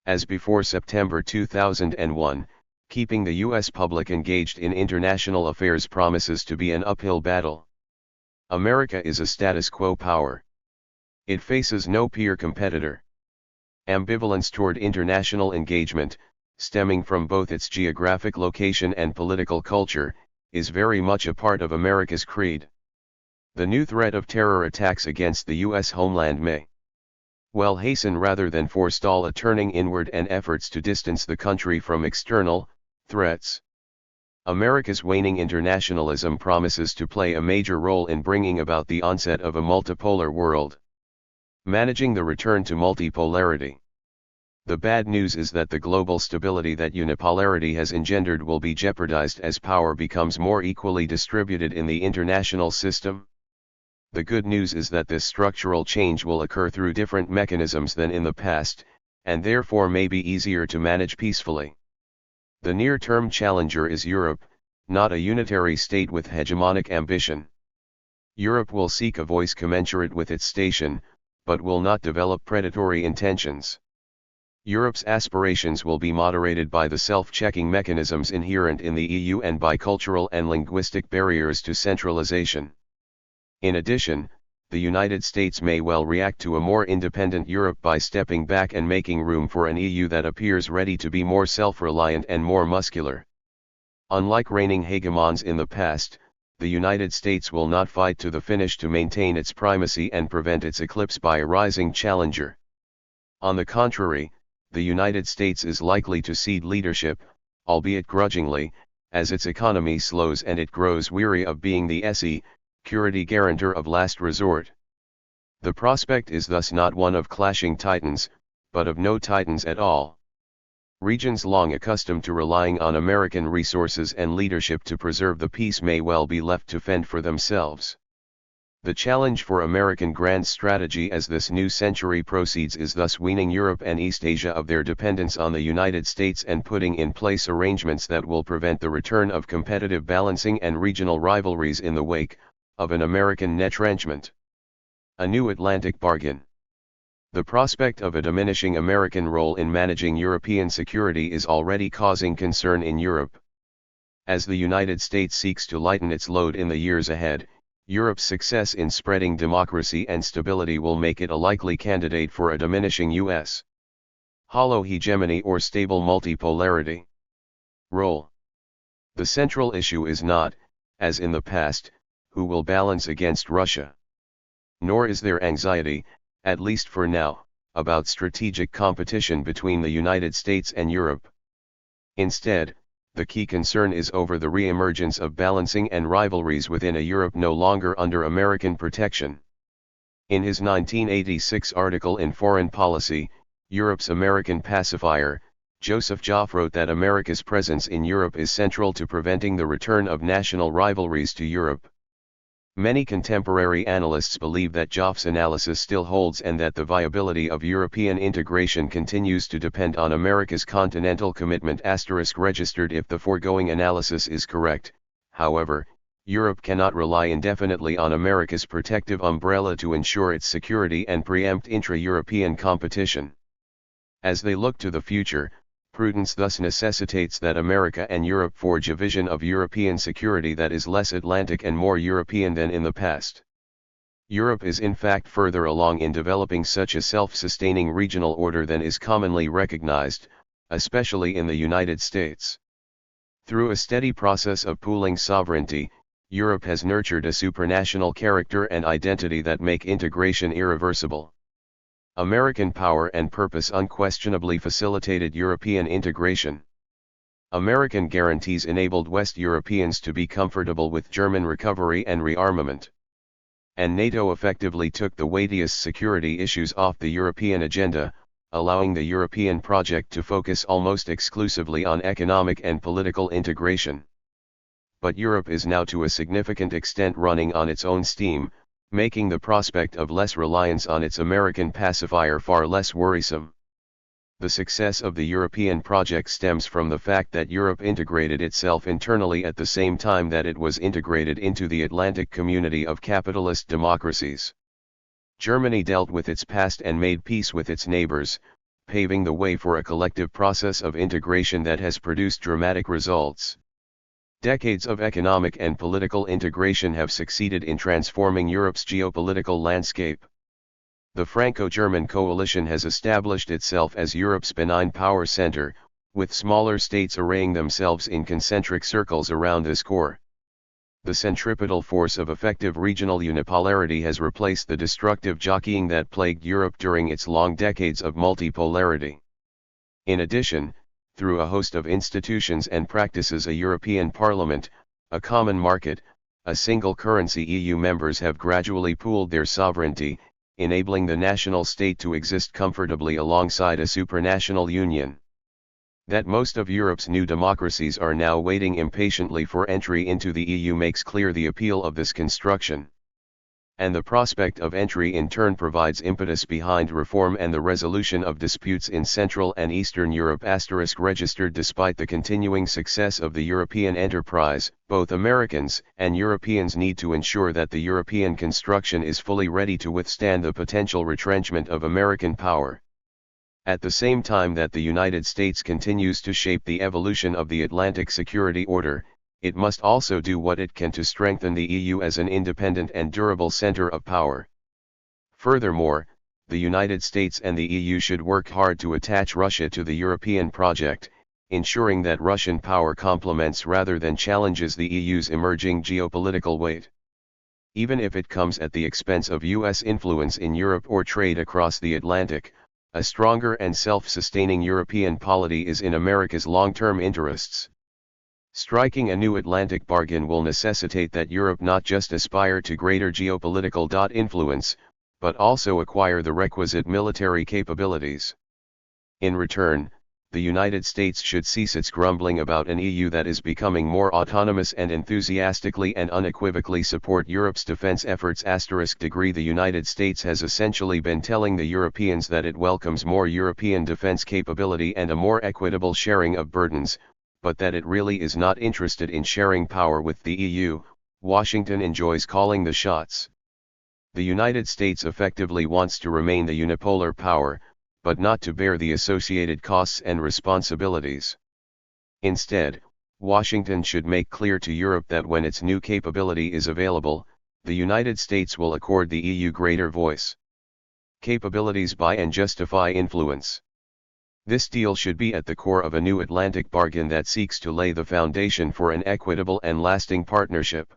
As before September 2001, keeping the U.S. public engaged in international affairs promises to be an uphill battle. America is a status quo power. It faces no peer competitor. Ambivalence toward international engagement, stemming from both its geographic location and political culture, is very much a part of America's creed. The new threat of terror attacks against the U.S. homeland may well hasten rather than forestall a turning inward and efforts to distance the country from external threats. America's waning internationalism promises to play a major role in bringing about the onset of a multipolar world. Managing the return to multipolarity. The bad news is that the global stability that unipolarity has engendered will be jeopardized as power becomes more equally distributed in the international system. The good news is that this structural change will occur through different mechanisms than in the past, and therefore may be easier to manage peacefully. The near-term challenger is Europe, not a unitary state with hegemonic ambition. Europe will seek a voice commensurate with its station, but will not develop predatory intentions. Europe's aspirations will be moderated by the self-checking mechanisms inherent in the EU and by cultural and linguistic barriers to centralization. In addition, the United States may well react to a more independent Europe by stepping back and making room for an EU that appears ready to be more self-reliant and more muscular. Unlike reigning hegemons in the past, the United States will not fight to the finish to maintain its primacy and prevent its eclipse by a rising challenger. On the contrary, the United States is likely to cede leadership, albeit grudgingly, as its economy slows and it grows weary of being the security guarantor of last resort. The prospect is thus not one of clashing titans, but of no titans at all. Regions long accustomed to relying on American resources and leadership to preserve the peace may well be left to fend for themselves. The challenge for American grand strategy as this new century proceeds is thus weaning Europe and East Asia of their dependence on the United States and putting in place arrangements that will prevent the return of competitive balancing and regional rivalries in the wake of an American netrenchment. A new Atlantic bargain. The prospect of a diminishing American role in managing European security is already causing concern in Europe. As the United States seeks to lighten its load in the years ahead, Europe's success in spreading democracy and stability will make it a likely candidate for a diminishing U.S. hollow hegemony or stable multipolarity role. The central issue is not, as in the past, who will balance against Russia. Nor is there anxiety, at least for now, about strategic competition between the United States and Europe. Instead, the key concern is over the re-emergence of balancing and rivalries within a Europe no longer under American protection. In his 1986 article in Foreign Policy, Europe's American Pacifier, Joseph Joffe wrote that America's presence in Europe is central to preventing the return of national rivalries to Europe. Many contemporary analysts believe that Joff's analysis still holds and that the viability of European integration continues to depend on America's continental commitment *registered. If the foregoing analysis is correct, however, Europe cannot rely indefinitely on America's protective umbrella to ensure its security and preempt intra-European competition. As they look to the future, prudence thus necessitates that America and Europe forge a vision of European security that is less Atlantic and more European than in the past. Europe is in fact further along in developing such a self-sustaining regional order than is commonly recognized, especially in the United States. Through a steady process of pooling sovereignty, Europe has nurtured a supranational character and identity that make integration irreversible. American power and purpose unquestionably facilitated European integration. American guarantees enabled West Europeans to be comfortable with German recovery and rearmament. And NATO effectively took the weightiest security issues off the European agenda, allowing the European project to focus almost exclusively on economic and political integration. But Europe is now to a significant extent running on its own steam, making the prospect of less reliance on its American pacifier far less worrisome. The success of the European project stems from the fact that Europe integrated itself internally at the same time that it was integrated into the Atlantic community of capitalist democracies. Germany dealt with its past and made peace with its neighbors, paving the way for a collective process of integration that has produced dramatic results. Decades of economic and political integration have succeeded in transforming Europe's geopolitical landscape. The Franco-German coalition has established itself as Europe's benign power center, with smaller states arraying themselves in concentric circles around this core. The centripetal force of effective regional unipolarity has replaced the destructive jockeying that plagued Europe during its long decades of multipolarity. In addition, through a host of institutions and practices, a European Parliament, a common market, a single currency, EU members have gradually pooled their sovereignty, enabling the national state to exist comfortably alongside a supranational union. That most of Europe's new democracies are now waiting impatiently for entry into the EU makes clear the appeal of this construction. And the prospect of entry in turn provides impetus behind reform and the resolution of disputes in Central and Eastern Europe *registered. Despite the continuing success of the European enterprise, both Americans and Europeans need to ensure that the European construction is fully ready to withstand the potential retrenchment of American power. At the same time that the United States continues to shape the evolution of the Atlantic security order, it must also do what it can to strengthen the EU as an independent and durable center of power. Furthermore, the United States and the EU should work hard to attach Russia to the European project, ensuring that Russian power complements rather than challenges the EU's emerging geopolitical weight. Even if it comes at the expense of US influence in Europe or trade across the Atlantic, a stronger and self-sustaining European polity is in America's long-term interests. Striking a new Atlantic bargain will necessitate that Europe not just aspire to greater geopolitical influence, but also acquire the requisite military capabilities. In return, the United States should cease its grumbling about an EU that is becoming more autonomous and enthusiastically and unequivocally support Europe's defense efforts. The United States has essentially been telling the Europeans that it welcomes more European defense capability and a more equitable sharing of burdens, but that it really is not interested in sharing power with the EU. Washington enjoys calling the shots. The United States effectively wants to remain the unipolar power, but not to bear the associated costs and responsibilities. Instead, Washington should make clear to Europe that when its new capability is available, the United States will accord the EU greater voice. Capabilities buy and justify influence. This deal should be at the core of a new Atlantic bargain that seeks to lay the foundation for an equitable and lasting partnership.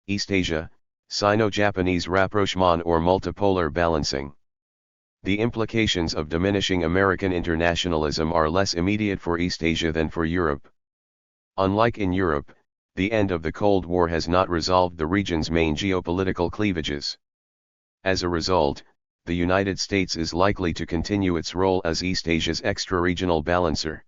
East Asia, Sino-Japanese rapprochement or multipolar balancing. The implications of diminishing American internationalism are less immediate for East Asia than for Europe. Unlike in Europe, the end of the Cold War has not resolved the region's main geopolitical cleavages. As a result, the United States is likely to continue its role as East Asia's extra-regional balancer.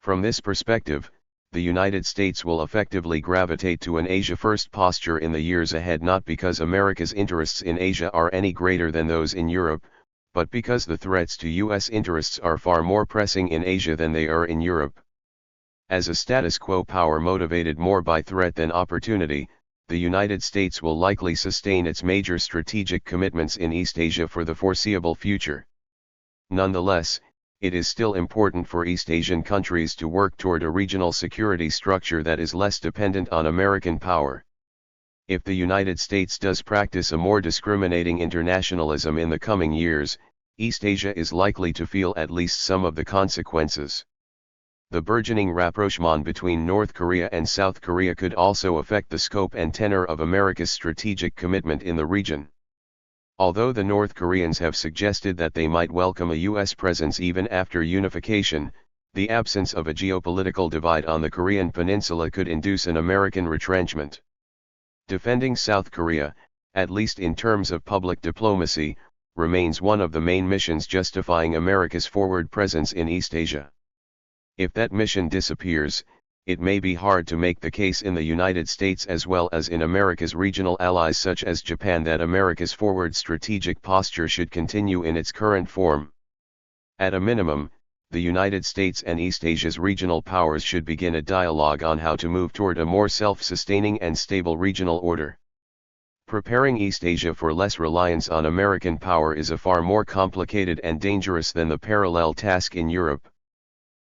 From this perspective, the United States will effectively gravitate to an Asia-first posture in the years ahead, not because America's interests in Asia are any greater than those in Europe, but because the threats to U.S. interests are far more pressing in Asia than they are in Europe. As a status quo power motivated more by threat than opportunity, the United States will likely sustain its major strategic commitments in East Asia for the foreseeable future. Nonetheless, it is still important for East Asian countries to work toward a regional security structure that is less dependent on American power. If the United States does practice a more discriminating internationalism in the coming years, East Asia is likely to feel at least some of the consequences. The burgeoning rapprochement between North Korea and South Korea could also affect the scope and tenor of America's strategic commitment in the region. Although the North Koreans have suggested that they might welcome a U.S. presence even after unification, the absence of a geopolitical divide on the Korean peninsula could induce an American retrenchment. Defending South Korea, at least in terms of public diplomacy, remains one of the main missions justifying America's forward presence in East Asia. If that mission disappears, it may be hard to make the case in the United States as well as in America's regional allies such as Japan that America's forward strategic posture should continue in its current form. At a minimum, the United States and East Asia's regional powers should begin a dialogue on how to move toward a more self-sustaining and stable regional order. Preparing East Asia for less reliance on American power is a far more complicated and dangerous than the parallel task in Europe.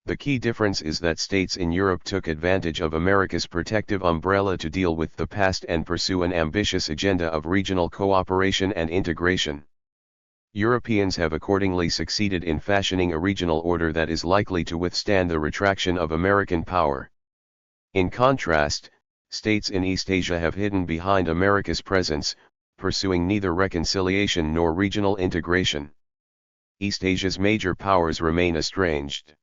The key difference is that states in Europe took advantage of America's protective umbrella to deal with the past and pursue an ambitious agenda of regional cooperation and integration. Europeans have accordingly succeeded in fashioning a regional order that is likely to withstand the retraction of American power. In contrast, states in East Asia have hidden behind America's presence, pursuing neither reconciliation nor regional integration. East Asia's major powers remain estranged.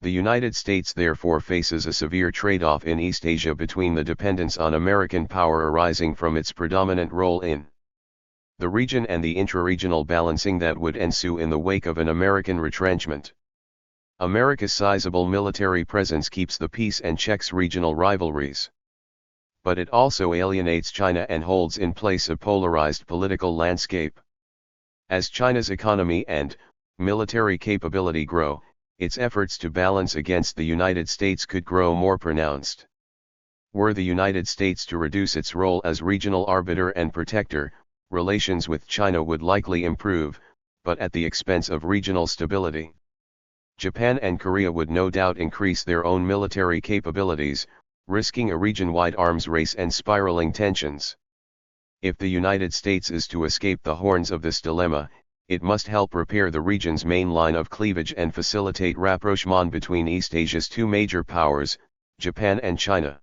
The United States therefore faces a severe trade-off in East Asia between the dependence on American power arising from its predominant role in the region and the intra-regional balancing that would ensue in the wake of an American retrenchment. America's sizable military presence keeps the peace and checks regional rivalries. But it also alienates China and holds in place a polarized political landscape. As China's economy and military capability grow, its efforts to balance against the United States could grow more pronounced. Were the United States to reduce its role as regional arbiter and protector, relations with China would likely improve, but at the expense of regional stability. Japan and Korea would no doubt increase their own military capabilities, risking a region-wide arms race and spiraling tensions. If the United States is to escape the horns of this dilemma, it must help repair the region's main line of cleavage and facilitate rapprochement between East Asia's two major powers, Japan and China.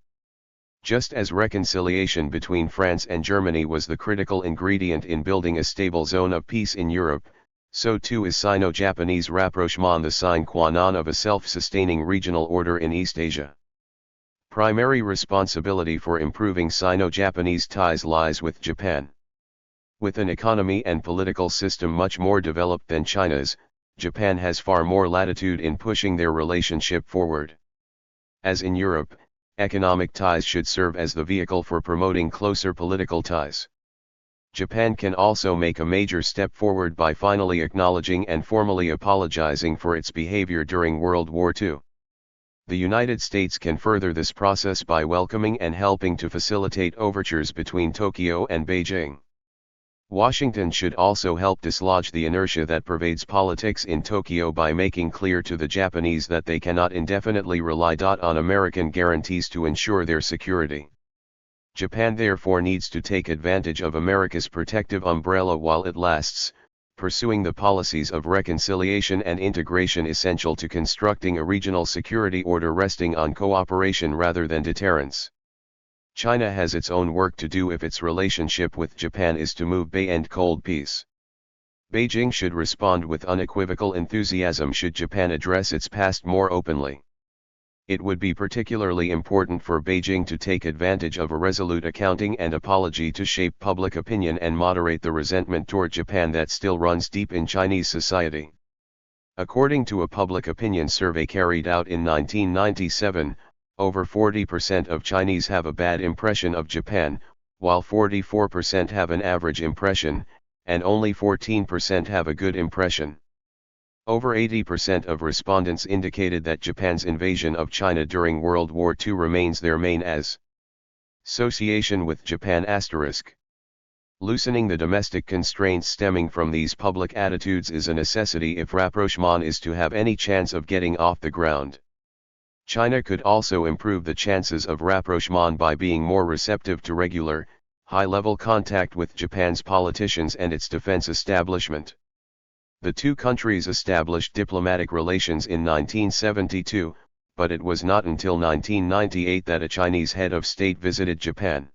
Just as reconciliation between France and Germany was the critical ingredient in building a stable zone of peace in Europe, so too is Sino-Japanese rapprochement the sine qua non of a self-sustaining regional order in East Asia. Primary responsibility for improving Sino-Japanese ties lies with Japan. With an economy and political system much more developed than China's, Japan has far more latitude in pushing their relationship forward. As in Europe, economic ties should serve as the vehicle for promoting closer political ties. Japan can also make a major step forward by finally acknowledging and formally apologizing for its behavior during World War II. The United States can further this process by welcoming and helping to facilitate overtures between Tokyo and Beijing. Washington should also help dislodge the inertia that pervades politics in Tokyo by making clear to the Japanese that they cannot indefinitely rely on American guarantees to ensure their security. Japan therefore needs to take advantage of America's protective umbrella while it lasts, pursuing the policies of reconciliation and integration essential to constructing a regional security order resting on cooperation rather than deterrence. China has its own work to do if its relationship with Japan is to move and cold peace. Beijing should respond with unequivocal enthusiasm should Japan address its past more openly. It would be particularly important for Beijing to take advantage of a resolute accounting and apology to shape public opinion and moderate the resentment toward Japan that still runs deep in Chinese society. According to a public opinion survey carried out in 1997, over 40% of Chinese have a bad impression of Japan, while 44% have an average impression, and only 14% have a good impression. Over 80% of respondents indicated that Japan's invasion of China during World War II remains their main association with Japan *. Loosening the domestic constraints stemming from these public attitudes is a necessity if rapprochement is to have any chance of getting off the ground. China could also improve the chances of rapprochement by being more receptive to regular, high-level contact with Japan's politicians and its defense establishment. The two countries established diplomatic relations in 1972, but it was not until 1998 that a Chinese head of state visited Japan.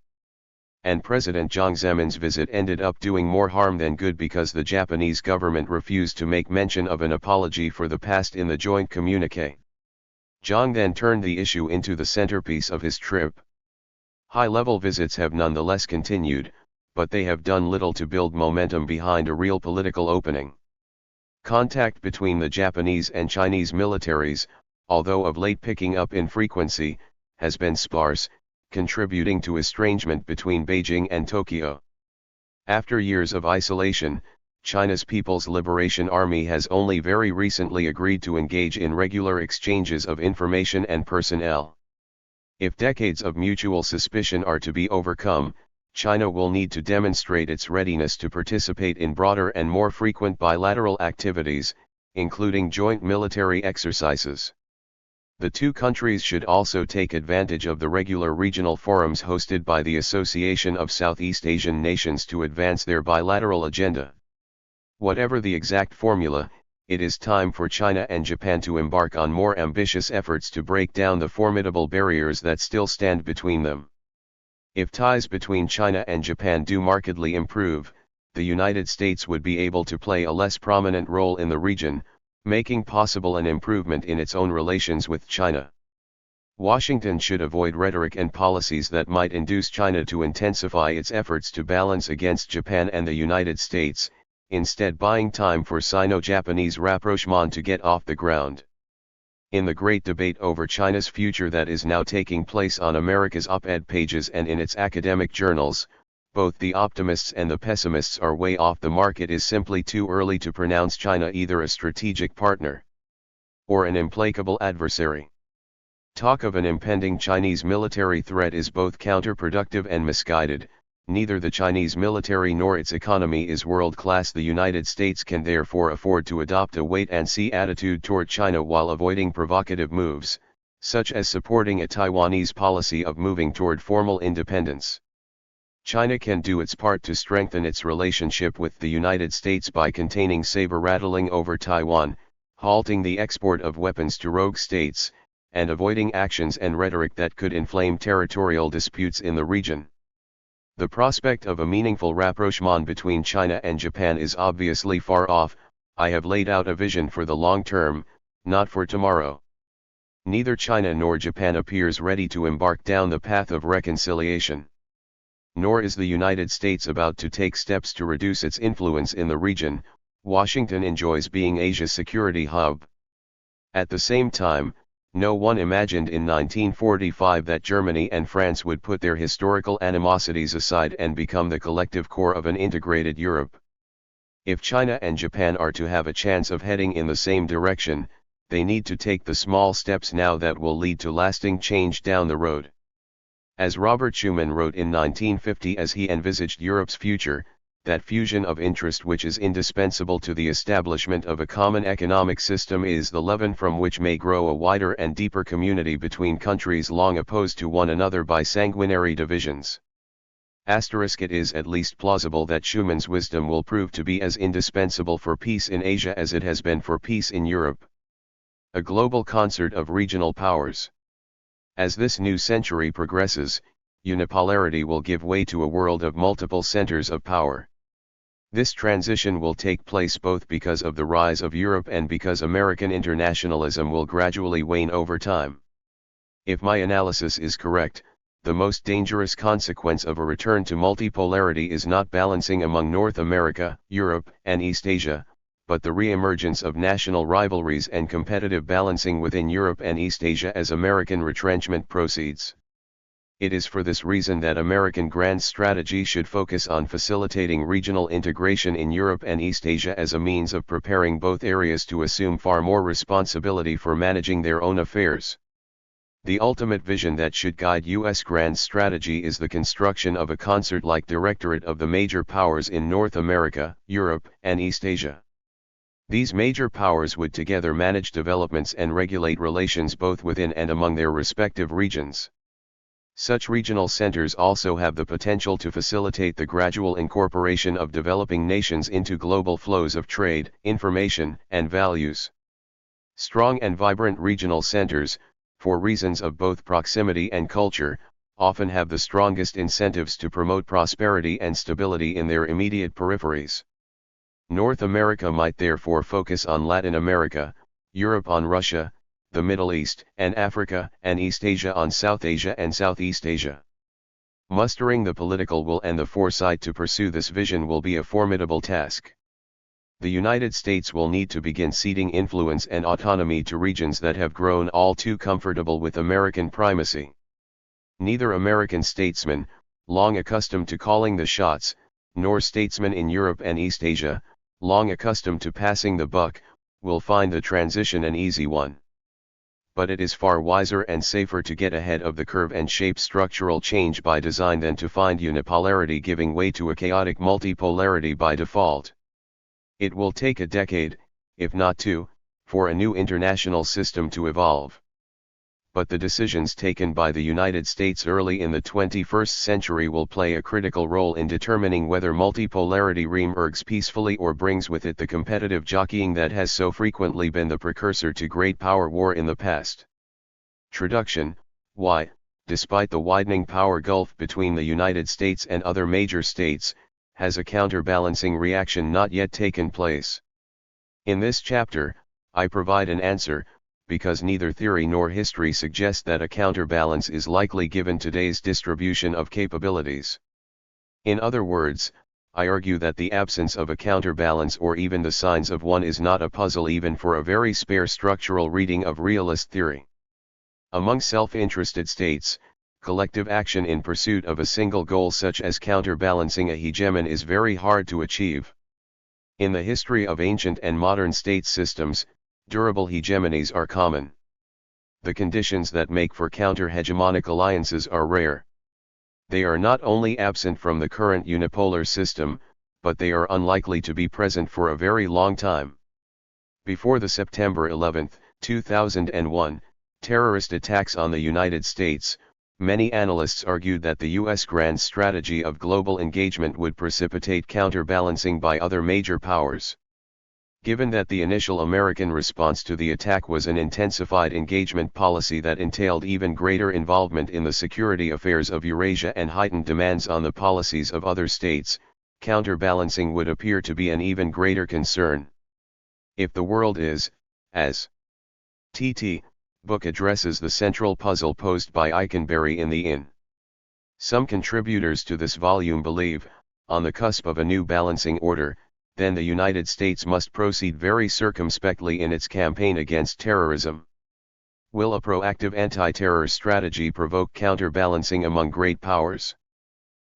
And President Jiang Zemin's visit ended up doing more harm than good because the Japanese government refused to make mention of an apology for the past in the joint communiqué. Jiang then turned the issue into the centerpiece of his trip. High-level visits have nonetheless continued, but they have done little to build momentum behind a real political opening. Contact between the Japanese and Chinese militaries, although of late picking up in frequency, has been sparse, contributing to estrangement between Beijing and Tokyo. After years of isolation, China's People's Liberation Army has only very recently agreed to engage in regular exchanges of information and personnel. If decades of mutual suspicion are to be overcome, China will need to demonstrate its readiness to participate in broader and more frequent bilateral activities, including joint military exercises. The two countries should also take advantage of the regular regional forums hosted by the Association of Southeast Asian Nations to advance their bilateral agenda. Whatever the exact formula, it is time for China and Japan to embark on more ambitious efforts to break down the formidable barriers that still stand between them. If ties between China and Japan do markedly improve, the United States would be able to play a less prominent role in the region, making possible an improvement in its own relations with China. Washington should avoid rhetoric and policies that might induce China to intensify its efforts to balance against Japan and the United States, instead buying time for Sino-Japanese rapprochement to get off the ground. In the great debate over China's future that is now taking place on America's op-ed pages and in its academic journals, both the optimists and the pessimists are way off the mark. It is simply too early to pronounce China either a strategic partner or an implacable adversary. Talk of an impending Chinese military threat is both counterproductive and misguided. Neither the Chinese military nor its economy is world-class. The United States can therefore afford to adopt a wait-and-see attitude toward China while avoiding provocative moves, such as supporting a Taiwanese policy of moving toward formal independence. China can do its part to strengthen its relationship with the United States by containing saber-rattling over Taiwan, halting the export of weapons to rogue states, and avoiding actions and rhetoric that could inflame territorial disputes in the region. The prospect of a meaningful rapprochement between China and Japan is obviously far off. I have laid out a vision for the long term, not for tomorrow. Neither China nor Japan appears ready to embark down the path of reconciliation. Nor is the United States about to take steps to reduce its influence in the region. Washington enjoys being Asia's security hub. At the same time, no one imagined in 1945 that Germany and France would put their historical animosities aside and become the collective core of an integrated Europe. If China and Japan are to have a chance of heading in the same direction, they need to take the small steps now that will lead to lasting change down the road. As Robert Schuman wrote in 1950 as he envisaged Europe's future, that fusion of interest which is indispensable to the establishment of a common economic system is the leaven from which may grow a wider and deeper community between countries long opposed to one another by sanguinary divisions. It is at least plausible that Schumann's wisdom will prove to be as indispensable for peace in Asia as it has been for peace in Europe. A global concert of regional powers. As this new century progresses, unipolarity will give way to a world of multiple centers of power. This transition will take place both because of the rise of Europe and because American internationalism will gradually wane over time. If my analysis is correct, the most dangerous consequence of a return to multipolarity is not balancing among North America, Europe, and East Asia, but the re-emergence of national rivalries and competitive balancing within Europe and East Asia as American retrenchment proceeds. It is for this reason that American grand strategy should focus on facilitating regional integration in Europe and East Asia as a means of preparing both areas to assume far more responsibility for managing their own affairs. The ultimate vision that should guide U.S. grand strategy is the construction of a concert-like directorate of the major powers in North America, Europe, and East Asia. These major powers would together manage developments and regulate relations both within and among their respective regions. Such regional centers also have the potential to facilitate the gradual incorporation of developing nations into global flows of trade, information, and values. Strong and vibrant regional centers, for reasons of both proximity and culture, often have the strongest incentives to promote prosperity and stability in their immediate peripheries. North America might therefore focus on Latin America, Europe on Russia, the Middle East and Africa, and East Asia on South Asia and Southeast Asia. Mustering the political will and the foresight to pursue this vision will be a formidable task. The United States will need to begin ceding influence and autonomy to regions that have grown all too comfortable with American primacy. Neither American statesmen, long accustomed to calling the shots, nor statesmen in Europe and East Asia, long accustomed to passing the buck, will find the transition an easy one. But it is far wiser and safer to get ahead of the curve and shape structural change by design than to find unipolarity giving way to a chaotic multipolarity by default. It will take a decade, if not two, for a new international system to evolve. But the decisions taken by the United States early in the 21st century will play a critical role in determining whether multipolarity re-emerges peacefully or brings with it the competitive jockeying that has so frequently been the precursor to great power war in the past. Introduction. Why, despite the widening power gulf between the United States and other major states, has a counterbalancing reaction not yet taken place? In this chapter, I provide an answer, because neither theory nor history suggest that a counterbalance is likely given today's distribution of capabilities. In other words, I argue that the absence of a counterbalance or even the signs of one is not a puzzle even for a very spare structural reading of realist theory. Among self-interested states, collective action in pursuit of a single goal such as counterbalancing a hegemon is very hard to achieve. In the history of ancient and modern state systems, durable hegemonies are common. The conditions that make for counter-hegemonic alliances are rare. They are not only absent from the current unipolar system, but they are unlikely to be present for a very long time. Before the September 11, 2001, terrorist attacks on the United States, many analysts argued that the U.S. grand strategy of global engagement would precipitate counterbalancing by other major powers. Given that the initial American response to the attack was an intensified engagement policy that entailed even greater involvement in the security affairs of Eurasia and heightened demands on the policies of other states, counterbalancing would appear to be an even greater concern. If the world is, as T.T. book addresses the central puzzle posed by Ikenberry in the In. Some contributors to this volume believe, on the cusp of a new balancing order, then the United States must proceed very circumspectly in its campaign against terrorism. Will a proactive anti-terror strategy provoke counterbalancing among great powers?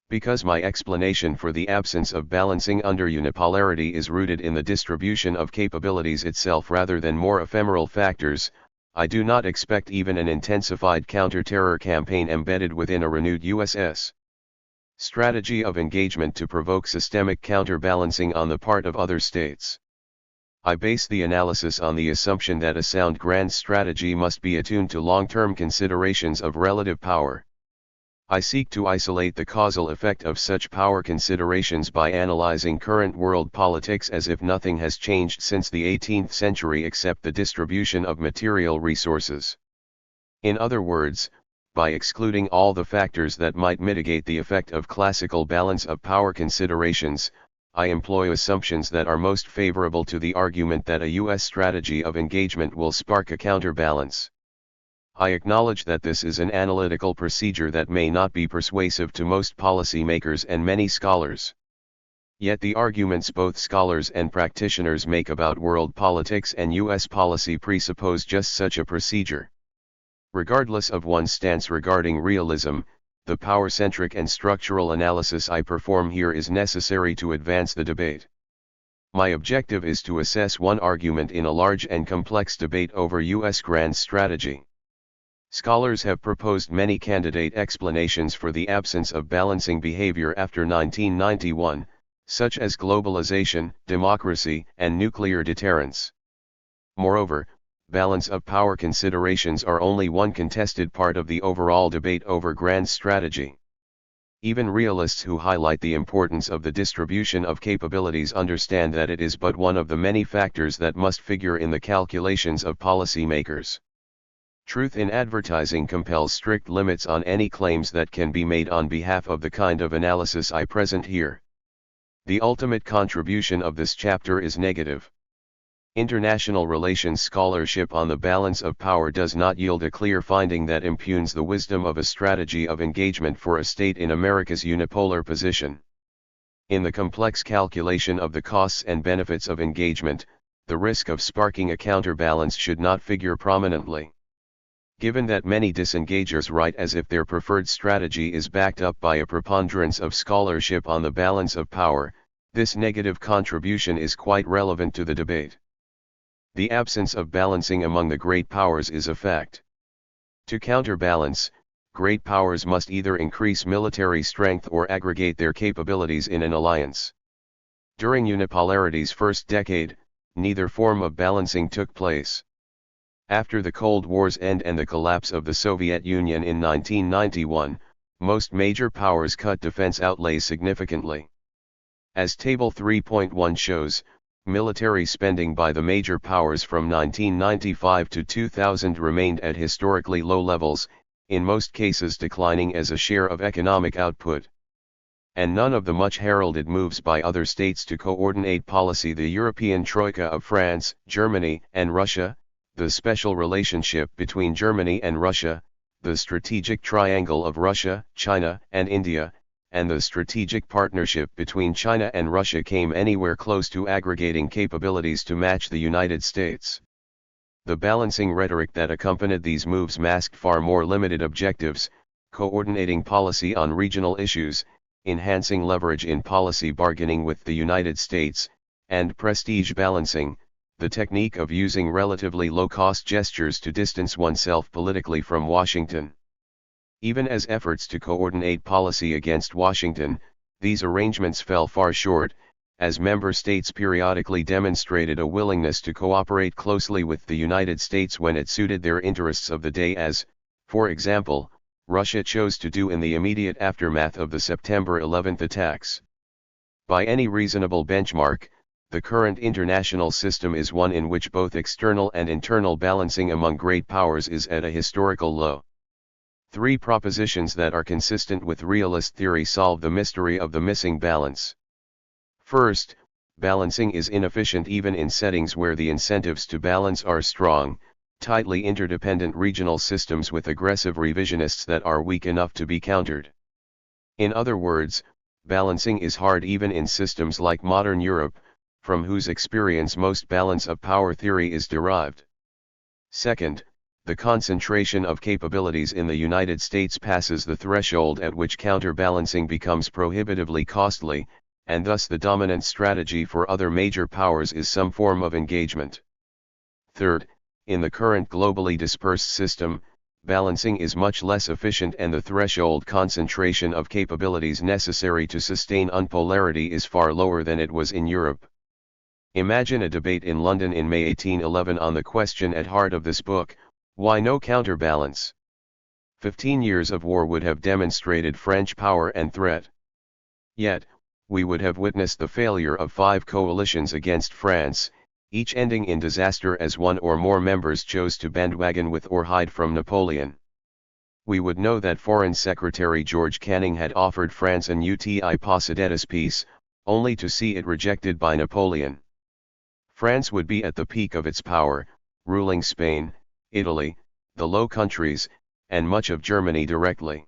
Because my explanation for the absence of balancing under unipolarity is rooted in the distribution of capabilities itself rather than more ephemeral factors, I do not expect even an intensified counter-terror campaign embedded within a renewed USS. Strategy of engagement to provoke systemic counterbalancing on the part of other states. I base the analysis on the assumption that a sound grand strategy must be attuned to long-term considerations of relative power. I seek to isolate the causal effect of such power considerations by analyzing current world politics as if nothing has changed since the 18th century except the distribution of material resources. In other words, by excluding all the factors that might mitigate the effect of classical balance of power considerations, I employ assumptions that are most favorable to the argument that a U.S. strategy of engagement will spark a counterbalance. I acknowledge that this is an analytical procedure that may not be persuasive to most policymakers and many scholars. Yet the arguments both scholars and practitioners make about world politics and U.S. policy presuppose just such a procedure. Regardless of one's stance regarding realism, the power-centric and structural analysis I perform here is necessary to advance the debate. My objective is to assess one argument in a large and complex debate over U.S. grand strategy. Scholars have proposed many candidate explanations for the absence of balancing behavior after 1991, such as globalization, democracy, and nuclear deterrence. Moreover, balance of power considerations are only one contested part of the overall debate over grand strategy. Even realists who highlight the importance of the distribution of capabilities understand that it is but one of the many factors that must figure in the calculations of policymakers. Truth in advertising compels strict limits on any claims that can be made on behalf of the kind of analysis I present here. The ultimate contribution of this chapter is negative. International relations scholarship on the balance of power does not yield a clear finding that impugns the wisdom of a strategy of engagement for a state in America's unipolar position. In the complex calculation of the costs and benefits of engagement, the risk of sparking a counterbalance should not figure prominently. Given that many disengagers write as if their preferred strategy is backed up by a preponderance of scholarship on the balance of power, this negative contribution is quite relevant to the debate. The absence of balancing among the great powers is a fact. To counterbalance, great powers must either increase military strength or aggregate their capabilities in an alliance. During unipolarity's first decade, neither form of balancing took place. After the Cold War's end and the collapse of the Soviet Union in 1991, most major powers cut defense outlays significantly. As Table 3.1 shows, military spending by the major powers from 1995 to 2000 remained at historically low levels, in most cases declining as a share of economic output. And none of the much heralded moves by other states to coordinate policy, the European Troika of France, Germany, and Russia, the special relationship between Germany and Russia, the strategic triangle of Russia, China, and India, and the strategic partnership between China and Russia came anywhere close to aggregating capabilities to match the United States. The balancing rhetoric that accompanied these moves masked far more limited objectives: coordinating policy on regional issues, enhancing leverage in policy bargaining with the United States, and prestige balancing, the technique of using relatively low-cost gestures to distance oneself politically from Washington. Even as efforts to coordinate policy against Washington, these arrangements fell far short, as member states periodically demonstrated a willingness to cooperate closely with the United States when it suited their interests of the day, as, for example, Russia chose to do in the immediate aftermath of the September 11 attacks. By any reasonable benchmark, the current international system is one in which both external and internal balancing among great powers is at a historical low. Three propositions that are consistent with realist theory solve the mystery of the missing balance. First, balancing is inefficient even in settings where the incentives to balance are strong, tightly interdependent regional systems with aggressive revisionists that are weak enough to be countered. In other words, balancing is hard even in systems like modern Europe, from whose experience most balance of power theory is derived. Second, the concentration of capabilities in the United States passes the threshold at which counterbalancing becomes prohibitively costly, and thus the dominant strategy for other major powers is some form of engagement. Third, in the current globally dispersed system, balancing is much less efficient and the threshold concentration of capabilities necessary to sustain unpolarity is far lower than it was in Europe. Imagine a debate in London in May 1811 on the question at heart of this book: why no counterbalance? 15 years of war would have demonstrated French power and threat. Yet, we would have witnessed the failure of 5 coalitions against France, each ending in disaster as one or more members chose to bandwagon with or hide from Napoleon. We would know that Foreign Secretary George Canning had offered France an uti possidetis peace, only to see it rejected by Napoleon. France would be at the peak of its power, ruling Spain, Italy, the Low Countries, and much of Germany directly.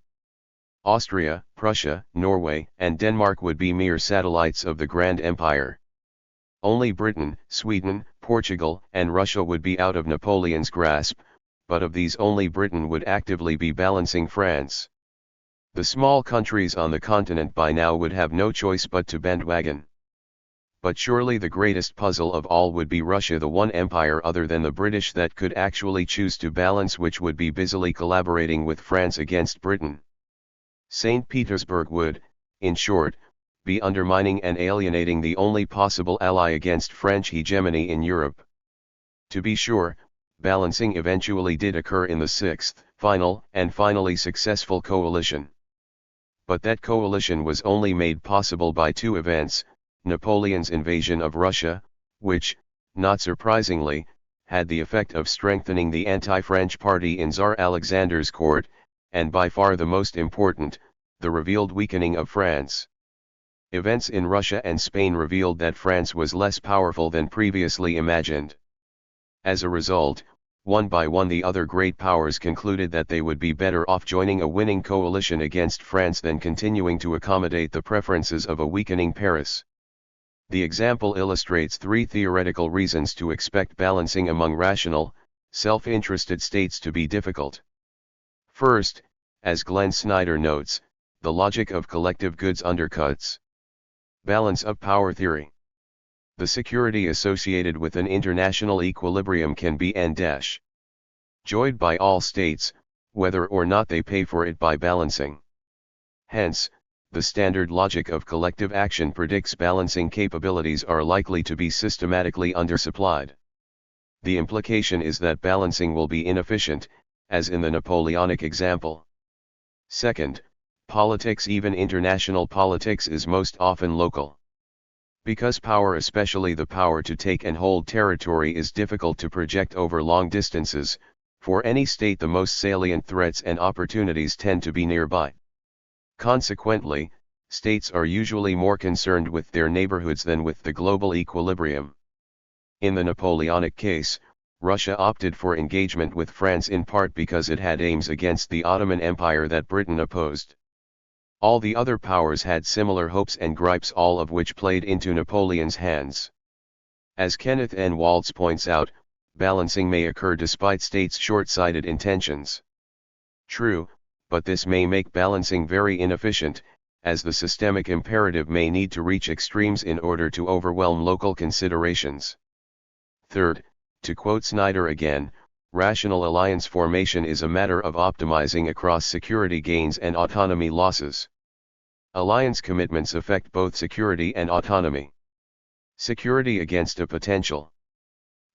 Austria, Prussia, Norway, and Denmark would be mere satellites of the Grand Empire. Only Britain, Sweden, Portugal, and Russia would be out of Napoleon's grasp, but of these only Britain would actively be balancing France. The small countries on the continent by now would have no choice but to bandwagon. But surely the greatest puzzle of all would be Russia, the one empire other than the British that could actually choose to balance, which would be busily collaborating with France against Britain. St. Petersburg would, in short, be undermining and alienating the only possible ally against French hegemony in Europe. To be sure, balancing eventually did occur in the sixth, final, and finally successful coalition. But that coalition was only made possible by two events: Napoleon's invasion of Russia, which, not surprisingly, had the effect of strengthening the anti-French party in Tsar Alexander's court, and by far the most important, the revealed weakening of France. Events in Russia and Spain revealed that France was less powerful than previously imagined. As a result, one by one the other great powers concluded that they would be better off joining a winning coalition against France than continuing to accommodate the preferences of a weakening Paris. The example illustrates three theoretical reasons to expect balancing among rational, self-interested states to be difficult. First, as Glenn Snyder notes, the logic of collective goods undercuts balance of power theory. The security associated with an international equilibrium can be enjoyed by all states, whether or not they pay for it by balancing. Hence, the standard logic of collective action predicts balancing capabilities are likely to be systematically undersupplied. The implication is that balancing will be inefficient, as in the Napoleonic example. Second, politics, even international politics, is most often local. Because power, especially the power to take and hold territory, is difficult to project over long distances, for any state the most salient threats and opportunities tend to be nearby. Consequently, states are usually more concerned with their neighborhoods than with the global equilibrium. In the Napoleonic case, Russia opted for engagement with France in part because it had aims against the Ottoman Empire that Britain opposed. All the other powers had similar hopes and gripes, all of which played into Napoleon's hands. As Kenneth N. Waltz points out, balancing may occur despite states' short-sighted intentions. True, but this may make balancing very inefficient, as the systemic imperative may need to reach extremes in order to overwhelm local considerations. Third, to quote Snyder again, rational alliance formation is a matter of optimizing across security gains and autonomy losses. Alliance commitments affect both security and autonomy. Security against a potential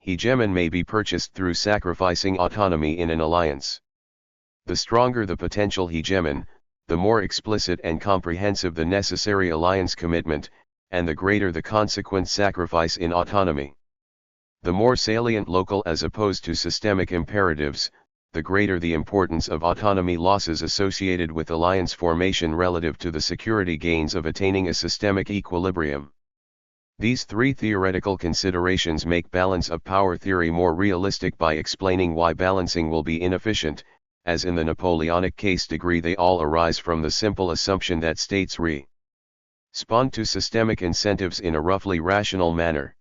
hegemon may be purchased through sacrificing autonomy in an alliance. The stronger the potential hegemon, the more explicit and comprehensive the necessary alliance commitment, and the greater the consequent sacrifice in autonomy. The more salient local as opposed to systemic imperatives, the greater the importance of autonomy losses associated with alliance formation relative to the security gains of attaining a systemic equilibrium. These three theoretical considerations make balance of power theory more realistic by explaining why balancing will be inefficient. As in the Napoleonic case degree, they all arise from the simple assumption that states respond to systemic incentives in a roughly rational manner.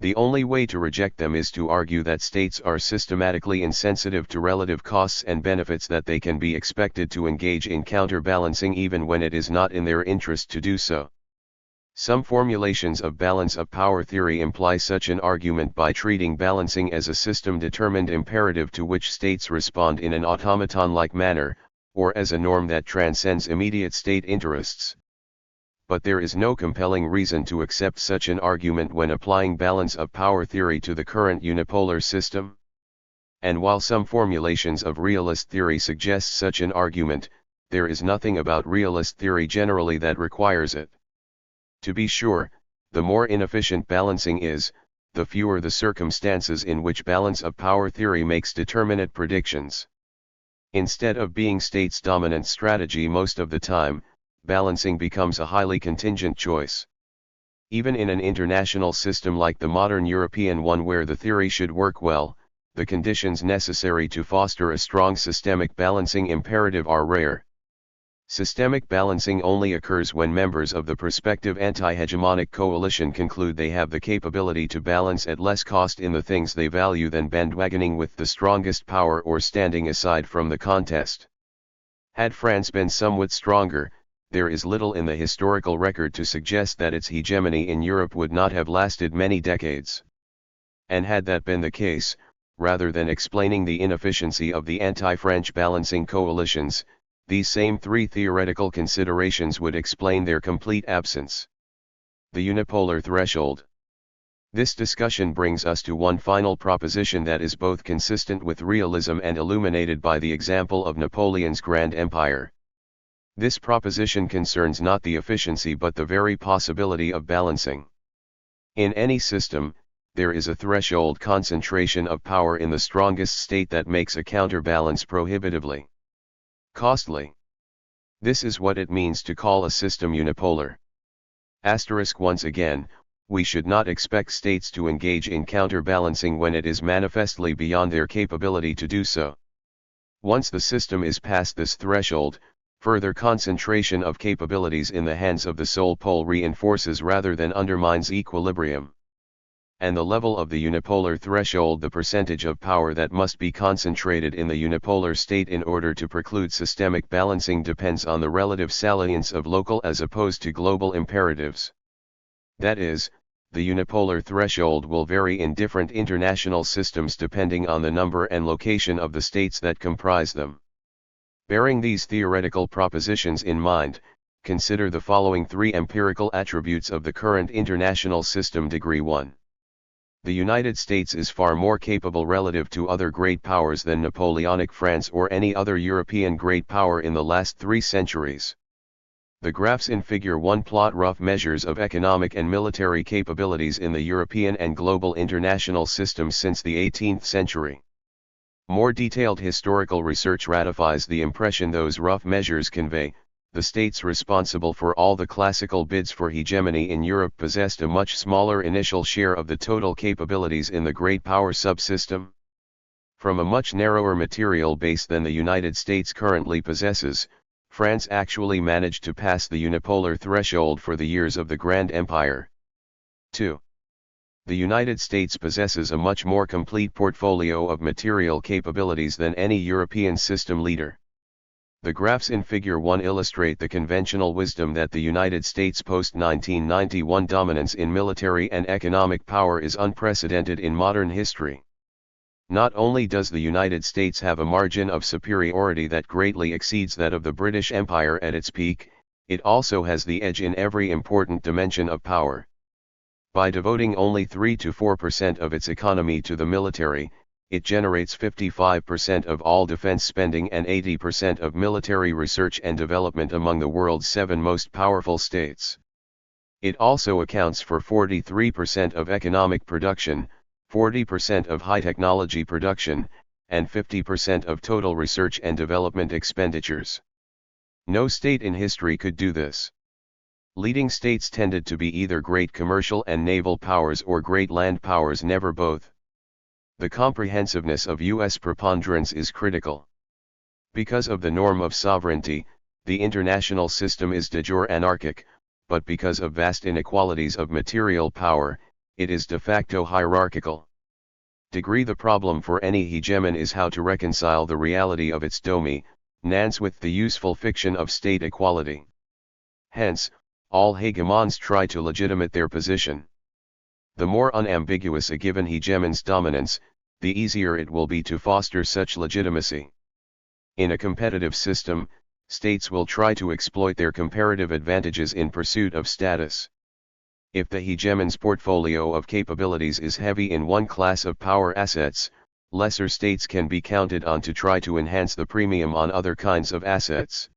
The only way to reject them is to argue that states are systematically insensitive to relative costs and benefits, that they can be expected to engage in counterbalancing even when it is not in their interest to do so. Some formulations of balance of power theory imply such an argument by treating balancing as a system-determined imperative to which states respond in an automaton-like manner, or as a norm that transcends immediate state interests. But there is no compelling reason to accept such an argument when applying balance of power theory to the current unipolar system. And while some formulations of realist theory suggest such an argument, there is nothing about realist theory generally that requires it. To be sure, the more inefficient balancing is, the fewer the circumstances in which balance of power theory makes determinate predictions. Instead of being states' dominant strategy most of the time, balancing becomes a highly contingent choice. Even in an international system like the modern European one, where the theory should work well, the conditions necessary to foster a strong systemic balancing imperative are rare. Systemic balancing only occurs when members of the prospective anti-hegemonic coalition conclude they have the capability to balance at less cost in the things they value than bandwagoning with the strongest power or standing aside from the contest. Had France been somewhat stronger, there is little in the historical record to suggest that its hegemony in Europe would not have lasted many decades. And had that been the case, rather than explaining the inefficiency of the anti-French balancing coalitions, these same three theoretical considerations would explain their complete absence. The unipolar threshold. This discussion brings us to one final proposition that is both consistent with realism and illuminated by the example of Napoleon's Grand Empire. This proposition concerns not the efficiency but the very possibility of balancing. In any system, there is a threshold concentration of power in the strongest state that makes a counterbalance prohibitively costly. This is what it means to call a system unipolar. Once again, we should not expect states to engage in counterbalancing when it is manifestly beyond their capability to do so. Once the system is past this threshold, further concentration of capabilities in the hands of the sole pole reinforces rather than undermines equilibrium. And the level of the unipolar threshold, the percentage of power that must be concentrated in the unipolar state in order to preclude systemic balancing, depends on the relative salience of local as opposed to global imperatives. That is, the unipolar threshold will vary in different international systems depending on the number and location of the states that comprise them. Bearing these theoretical propositions in mind, consider the following three empirical attributes of the current international system. Degree 1. The United States is far more capable relative to other great powers than Napoleonic France or any other European great power in the last 3 centuries. The graphs in Figure 1 plot rough measures of economic and military capabilities in the European and global international systems since the 18th century. More detailed historical research ratifies the impression those rough measures convey. The states responsible for all the classical bids for hegemony in Europe possessed a much smaller initial share of the total capabilities in the great power subsystem. From a much narrower material base than the United States currently possesses, France actually managed to pass the unipolar threshold for the years of the Grand Empire. 2. The United States possesses a much more complete portfolio of material capabilities than any European system leader. The graphs in Figure 1 illustrate the conventional wisdom that the United States' post-1991 dominance in military and economic power is unprecedented in modern history. Not only does the United States have a margin of superiority that greatly exceeds that of the British Empire at its peak, it also has the edge in every important dimension of power. By devoting only 3 to 4% of its economy to the military, it generates 55% of all defense spending and 80% of military research and development among the world's 7 most powerful states. It also accounts for 43% of economic production, 40% of high-technology production, and 50% of total research and development expenditures. No state in history could do this. Leading states tended to be either great commercial and naval powers or great land powers, never both. The comprehensiveness of U.S. preponderance is critical. Because of the norm of sovereignty, the international system is de jure anarchic, but because of vast inequalities of material power, it is de facto hierarchical. The problem for any hegemon is how to reconcile the reality of its dominance with the useful fiction of state equality. Hence, all hegemons try to legitimate their position. The more unambiguous a given hegemon's dominance, the easier it will be to foster such legitimacy. In a competitive system, states will try to exploit their comparative advantages in pursuit of status. If the hegemon's portfolio of capabilities is heavy in one class of power assets, lesser states can be counted on to try to enhance the premium on other kinds of assets.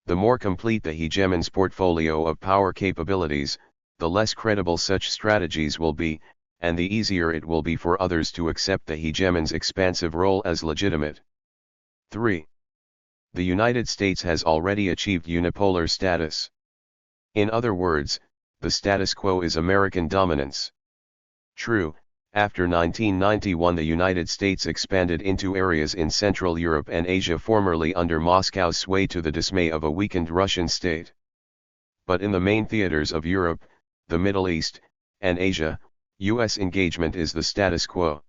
The more complete the hegemon's portfolio of power capabilities, the less credible such strategies will be, and the easier it will be for others to accept the hegemon's expansive role as legitimate. 3. The United States has already achieved unipolar status. In other words, the status quo is American dominance. True, After 1991, the United States expanded into areas in Central Europe and Asia formerly under Moscow's sway, to the dismay of a weakened Russian state. But in the main theaters of Europe, the Middle East, and Asia, U.S. engagement is the status quo.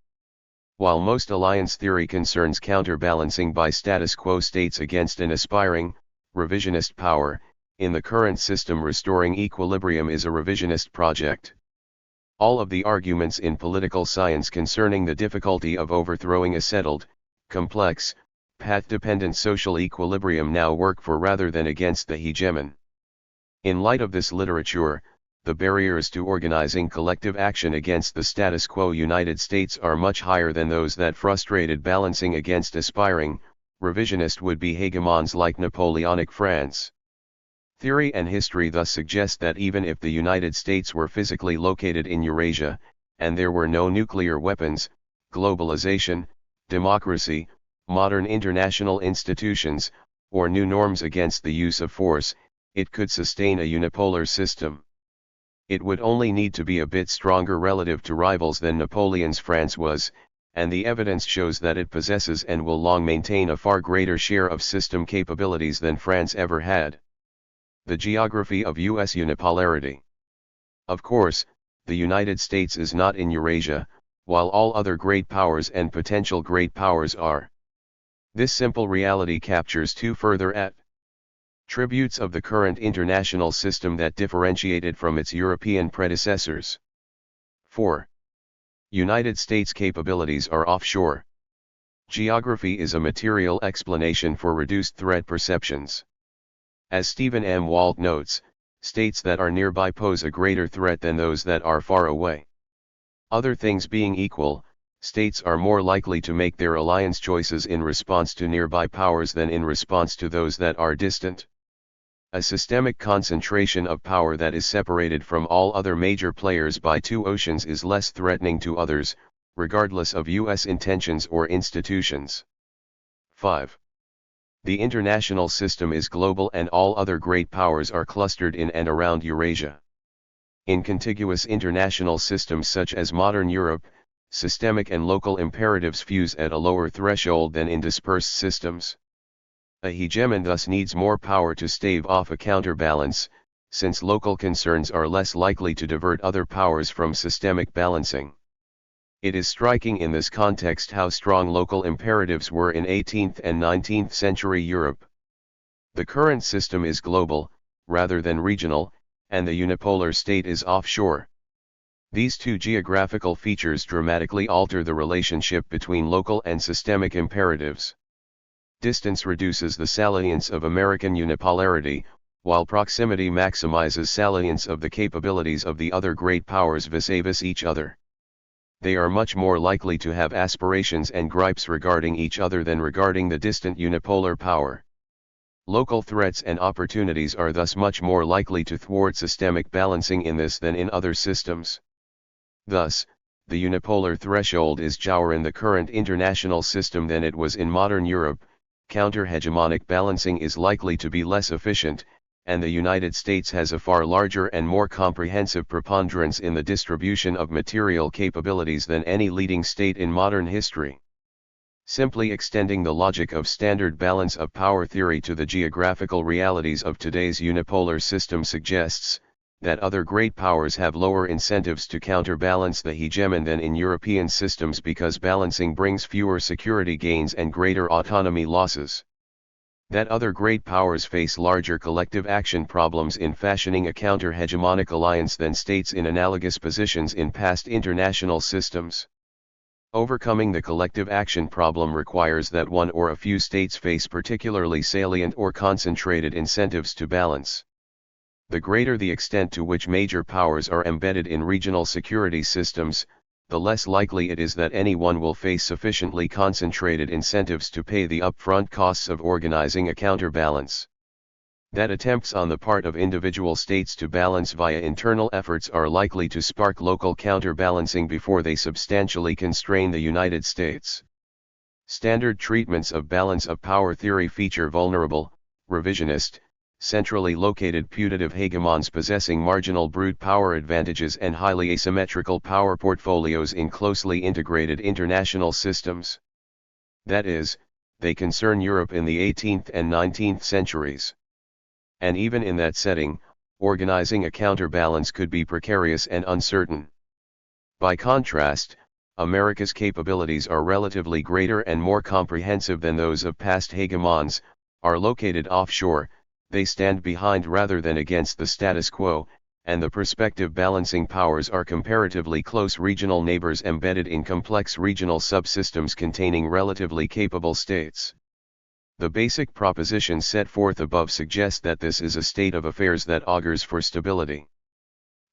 While most alliance theory concerns counterbalancing by status quo states against an aspiring, revisionist power, in the current system restoring equilibrium is a revisionist project. All of the arguments in political science concerning the difficulty of overthrowing a settled, complex, path-dependent social equilibrium now work for rather than against the hegemon. In light of this literature, the barriers to organizing collective action against the status quo United States are much higher than those that frustrated balancing against aspiring, revisionist would-be hegemons like Napoleonic France. Theory and history thus suggest that even if the United States were physically located in Eurasia, and there were no nuclear weapons, globalization, democracy, modern international institutions, or new norms against the use of force, it could sustain a unipolar system. It would only need to be a bit stronger relative to rivals than Napoleon's France was, and the evidence shows that it possesses and will long maintain a far greater share of system capabilities than France ever had. The geography of U.S. unipolarity. Of course, the United States is not in Eurasia, while all other great powers and potential great powers are. This simple reality captures two further attributes of the current international system that differentiate it from its European predecessors. 4. United States capabilities are offshore. Geography is a material explanation for reduced threat perceptions. As Stephen M. Walt notes, states that are nearby pose a greater threat than those that are far away. Other things being equal, states are more likely to make their alliance choices in response to nearby powers than in response to those that are distant. A systemic concentration of power that is separated from all other major players by two oceans is less threatening to others, regardless of U.S. intentions or institutions. 5. The international system is global and all other great powers are clustered in and around Eurasia. In contiguous international systems such as modern Europe, systemic and local imperatives fuse at a lower threshold than in dispersed systems. A hegemon thus needs more power to stave off a counterbalance, since local concerns are less likely to divert other powers from systemic balancing. It is striking in this context how strong local imperatives were in 18th and 19th century Europe. The current system is global, rather than regional, and the unipolar state is offshore. These two geographical features dramatically alter the relationship between local and systemic imperatives. Distance reduces the salience of American unipolarity, while proximity maximizes salience of the capabilities of the other great powers vis-a-vis each other. They are much more likely to have aspirations and gripes regarding each other than regarding the distant unipolar power. Local threats and opportunities are thus much more likely to thwart systemic balancing in this than in other systems. Thus, the unipolar threshold is lower in the current international system than it was in modern Europe, counter-hegemonic balancing is likely to be less efficient, and the United States has a far larger and more comprehensive preponderance in the distribution of material capabilities than any leading state in modern history. Simply extending the logic of standard balance of power theory to the geographical realities of today's unipolar system suggests that other great powers have lower incentives to counterbalance the hegemon than in European systems because balancing brings fewer security gains and greater autonomy losses. That other great powers face larger collective action problems in fashioning a counter-hegemonic alliance than states in analogous positions in past international systems. Overcoming the collective action problem requires that one or a few states face particularly salient or concentrated incentives to balance. The greater the extent to which major powers are embedded in regional security systems, the less likely it is that anyone will face sufficiently concentrated incentives to pay the upfront costs of organizing a counterbalance. That attempts on the part of individual states to balance via internal efforts are likely to spark local counterbalancing before they substantially constrain the United States. Standard treatments of balance of power theory feature vulnerable, revisionist, centrally located putative hegemons possessing marginal brute power advantages and highly asymmetrical power portfolios in closely integrated international systems. That is, they concern Europe in the 18th and 19th centuries. And even in that setting, organizing a counterbalance could be precarious and uncertain. By contrast, America's capabilities are relatively greater and more comprehensive than those of past hegemons, are located offshore, they stand behind rather than against the status quo, and the prospective balancing powers are comparatively close regional neighbors embedded in complex regional subsystems containing relatively capable states. The basic proposition set forth above suggests that this is a state of affairs that augurs for stability.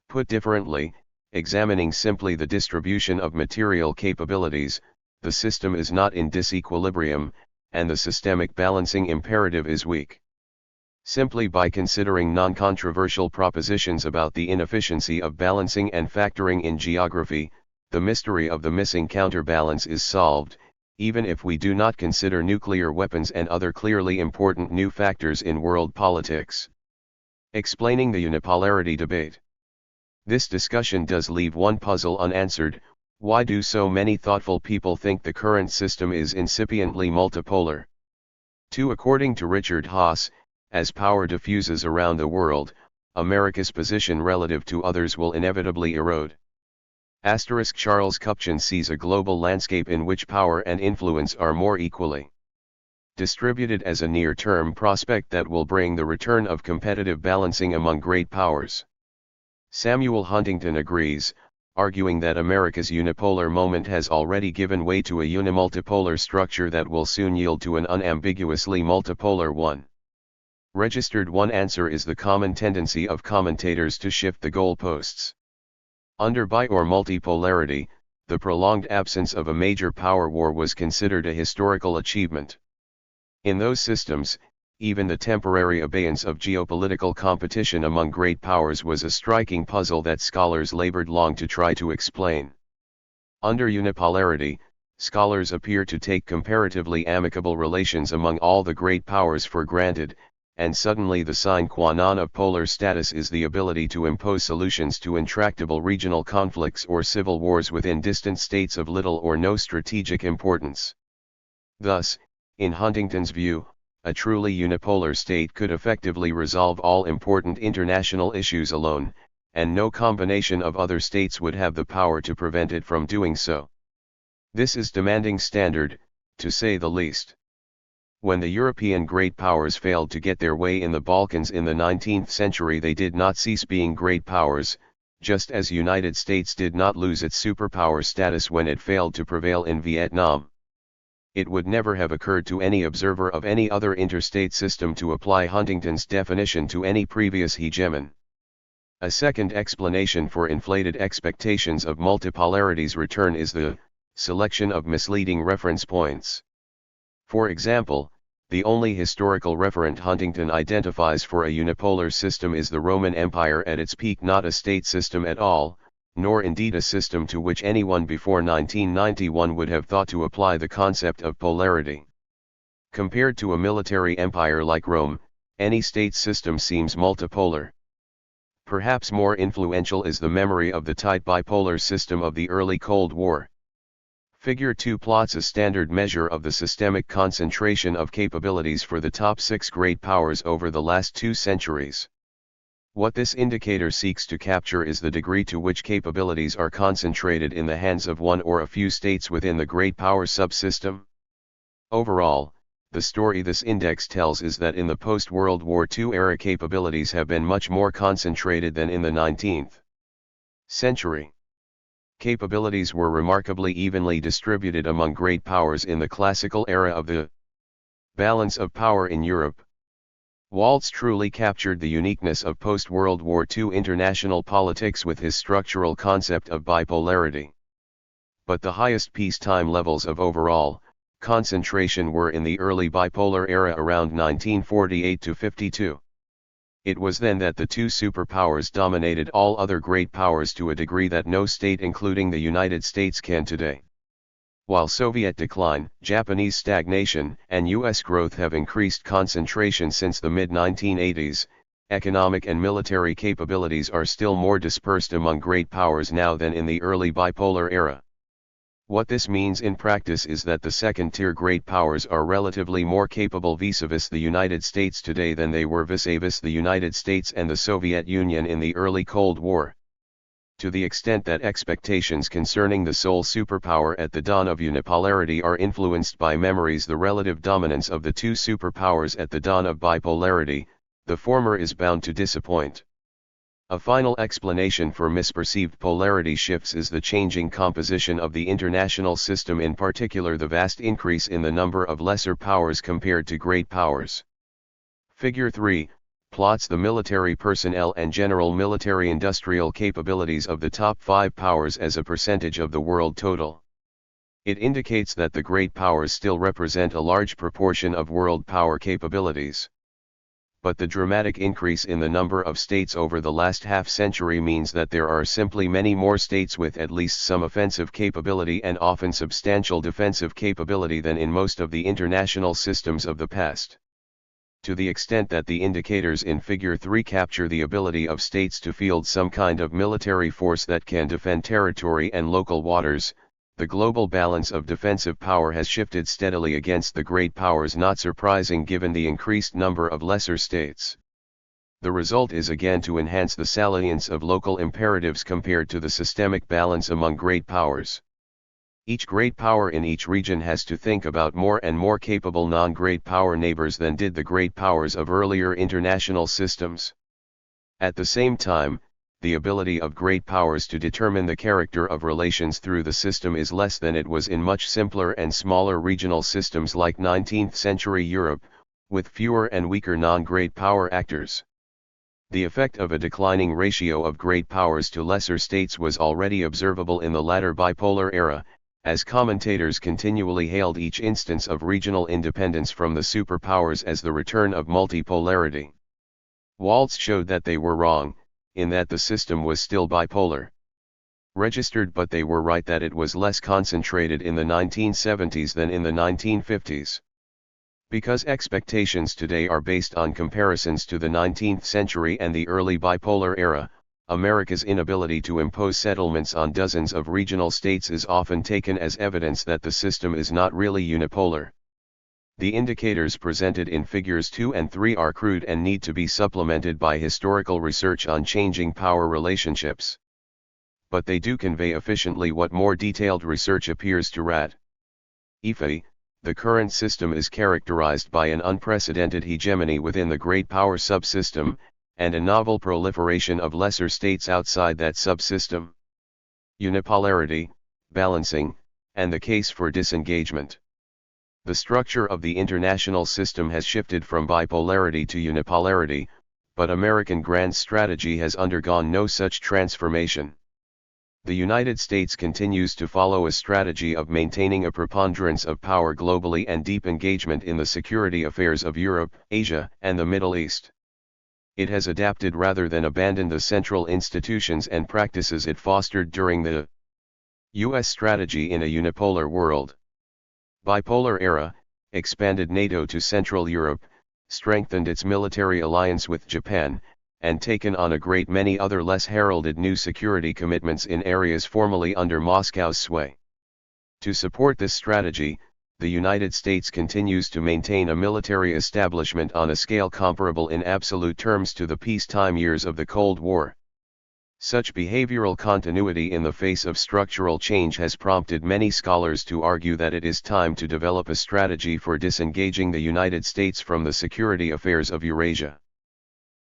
Put differently, examining simply the distribution of material capabilities, the system is not in disequilibrium, and the systemic balancing imperative is weak. Simply by considering non-controversial propositions about the inefficiency of balancing and factoring in geography, the mystery of the missing counterbalance is solved, even if we do not consider nuclear weapons and other clearly important new factors in world politics. Explaining the unipolarity debate. This discussion does leave one puzzle unanswered: why do so many thoughtful people think the current system is incipiently multipolar? 2. According to Richard Haas, as power diffuses around the world, America's position relative to others will inevitably erode. Charles Kupchan sees a global landscape in which power and influence are more equally distributed as a near-term prospect that will bring the return of competitive balancing among great powers. Samuel Huntington agrees, arguing that America's unipolar moment has already given way to a unimultipolar structure that will soon yield to an unambiguously multipolar one. Registered one answer is the common tendency of commentators to shift the goalposts. Under bi- or multipolarity, the prolonged absence of a major power war was considered a historical achievement. In those systems, even the temporary abeyance of geopolitical competition among great powers was a striking puzzle that scholars labored long to try to explain. Under unipolarity, scholars appear to take comparatively amicable relations among all the great powers for granted, and suddenly the sine qua non of polar status is the ability to impose solutions to intractable regional conflicts or civil wars within distant states of little or no strategic importance. Thus, in Huntington's view, a truly unipolar state could effectively resolve all important international issues alone, and no combination of other states would have the power to prevent it from doing so. This is demanding standard, to say the least. When the European great powers failed to get their way in the Balkans in the 19th century, they did not cease being great powers, just as United States did not lose its superpower status when it failed to prevail in Vietnam. It would never have occurred to any observer of any other interstate system to apply Huntington's definition to any previous hegemon. A second explanation for inflated expectations of multipolarity's return is the selection of misleading reference points. For example, the only historical referent Huntington identifies for a unipolar system is the Roman Empire at its peak, not a state system at all, nor indeed a system to which anyone before 1991 would have thought to apply the concept of polarity. Compared to a military empire like Rome, any state system seems multipolar. Perhaps more influential is the memory of the tight bipolar system of the early Cold War. Figure 2 plots a standard measure of the systemic concentration of capabilities for the top 6 great powers over the last 2 centuries. What this indicator seeks to capture is the degree to which capabilities are concentrated in the hands of one or a few states within the great power subsystem. Overall, the story this index tells is that in the post-World War II era, capabilities have been much more concentrated than in the 19th century. Capabilities were remarkably evenly distributed among great powers in the classical era of the balance of power in Europe. Waltz truly captured the uniqueness of post-World War II international politics with his structural concept of bipolarity. But the highest peacetime levels of overall concentration were in the early bipolar era around 1948 to 52. It was then that the two superpowers dominated all other great powers to a degree that no state, including the United States, can today. While Soviet decline, Japanese stagnation, and U.S. growth have increased concentration since the mid-1980s, economic and military capabilities are still more dispersed among great powers now than in the early bipolar era. What this means in practice is that the second-tier great powers are relatively more capable vis-a-vis the United States today than they were vis-a-vis the United States and the Soviet Union in the early Cold War. To the extent that expectations concerning the sole superpower at the dawn of unipolarity are influenced by memories the relative dominance of the two superpowers at the dawn of bipolarity, the former is bound to disappoint. A final explanation for misperceived polarity shifts is the changing composition of the international system, in particular the vast increase in the number of lesser powers compared to great powers. Figure 3 plots the military personnel and general military-industrial capabilities of the top 5 powers as a percentage of the world total. It indicates that the great powers still represent a large proportion of world power capabilities. But the dramatic increase in the number of states over the last half-century means that there are simply many more states with at least some offensive capability and often substantial defensive capability than in most of the international systems of the past. To the extent that the indicators in Figure 3 capture the ability of states to field some kind of military force that can defend territory and local waters, the global balance of defensive power has shifted steadily against the great powers, not surprising given the increased number of lesser states. The result is again to enhance the salience of local imperatives compared to the systemic balance among great powers. Each great power in each region has to think about more and more capable non-great power neighbors than did the great powers of earlier international systems. At the same time, the ability of great powers to determine the character of relations through the system is less than it was in much simpler and smaller regional systems like 19th-century Europe, with fewer and weaker non-great power actors. The effect of a declining ratio of great powers to lesser states was already observable in the latter bipolar era, as commentators continually hailed each instance of regional independence from the superpowers as the return of multipolarity. Waltz showed that they were wrong, in that the system was still bipolar. Registered, but they were right that it was less concentrated in the 1970s than in the 1950s. Because expectations today are based on comparisons to the 19th century and the early bipolar era, America's inability to impose settlements on dozens of regional states is often taken as evidence that the system is not really unipolar. The indicators presented in Figures 2 and 3 are crude and need to be supplemented by historical research on changing power relationships. But they do convey efficiently what more detailed research appears to rad. The current system is characterized by an unprecedented hegemony within the great power subsystem, and a novel proliferation of lesser states outside that subsystem. Unipolarity, balancing, and the case for disengagement. The structure of the international system has shifted from bipolarity to unipolarity, but American grand strategy has undergone no such transformation. The United States continues to follow a strategy of maintaining a preponderance of power globally and deep engagement in the security affairs of Europe, Asia, and the Middle East. It has adapted rather than abandoned the central institutions and practices it fostered during the U.S. strategy in a unipolar world. Bipolar era, expanded NATO to Central Europe, strengthened its military alliance with Japan, and taken on a great many other less heralded new security commitments in areas formerly under Moscow's sway. To support this strategy, the United States continues to maintain a military establishment on a scale comparable in absolute terms to the peacetime years of the Cold War. Such behavioral continuity in the face of structural change has prompted many scholars to argue that it is time to develop a strategy for disengaging the United States from the security affairs of Eurasia.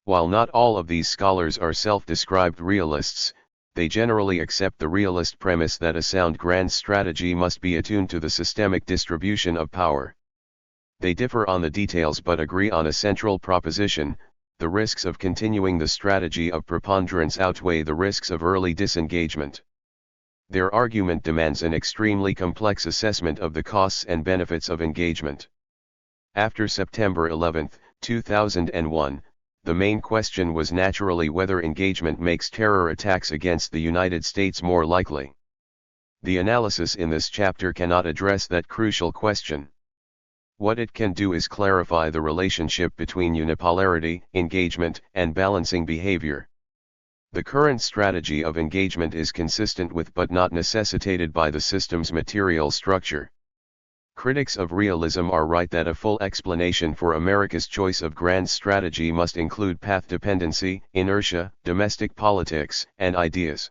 While not all of these scholars are self-described realists, they generally accept the realist premise that a sound grand strategy must be attuned to the systemic distribution of power. They differ on the details but agree on a central proposition: the risks of continuing the strategy of preponderance outweigh the risks of early disengagement. Their argument demands an extremely complex assessment of the costs and benefits of engagement. After September 11, 2001, the main question was naturally whether engagement makes terror attacks against the United States more likely. The analysis in this chapter cannot address that crucial question. What it can do is clarify the relationship between unipolarity, engagement, and balancing behavior. The current strategy of engagement is consistent with but not necessitated by the system's material structure. Critics of realism are right that a full explanation for America's choice of grand strategy must include path dependency, inertia, domestic politics, and ideas.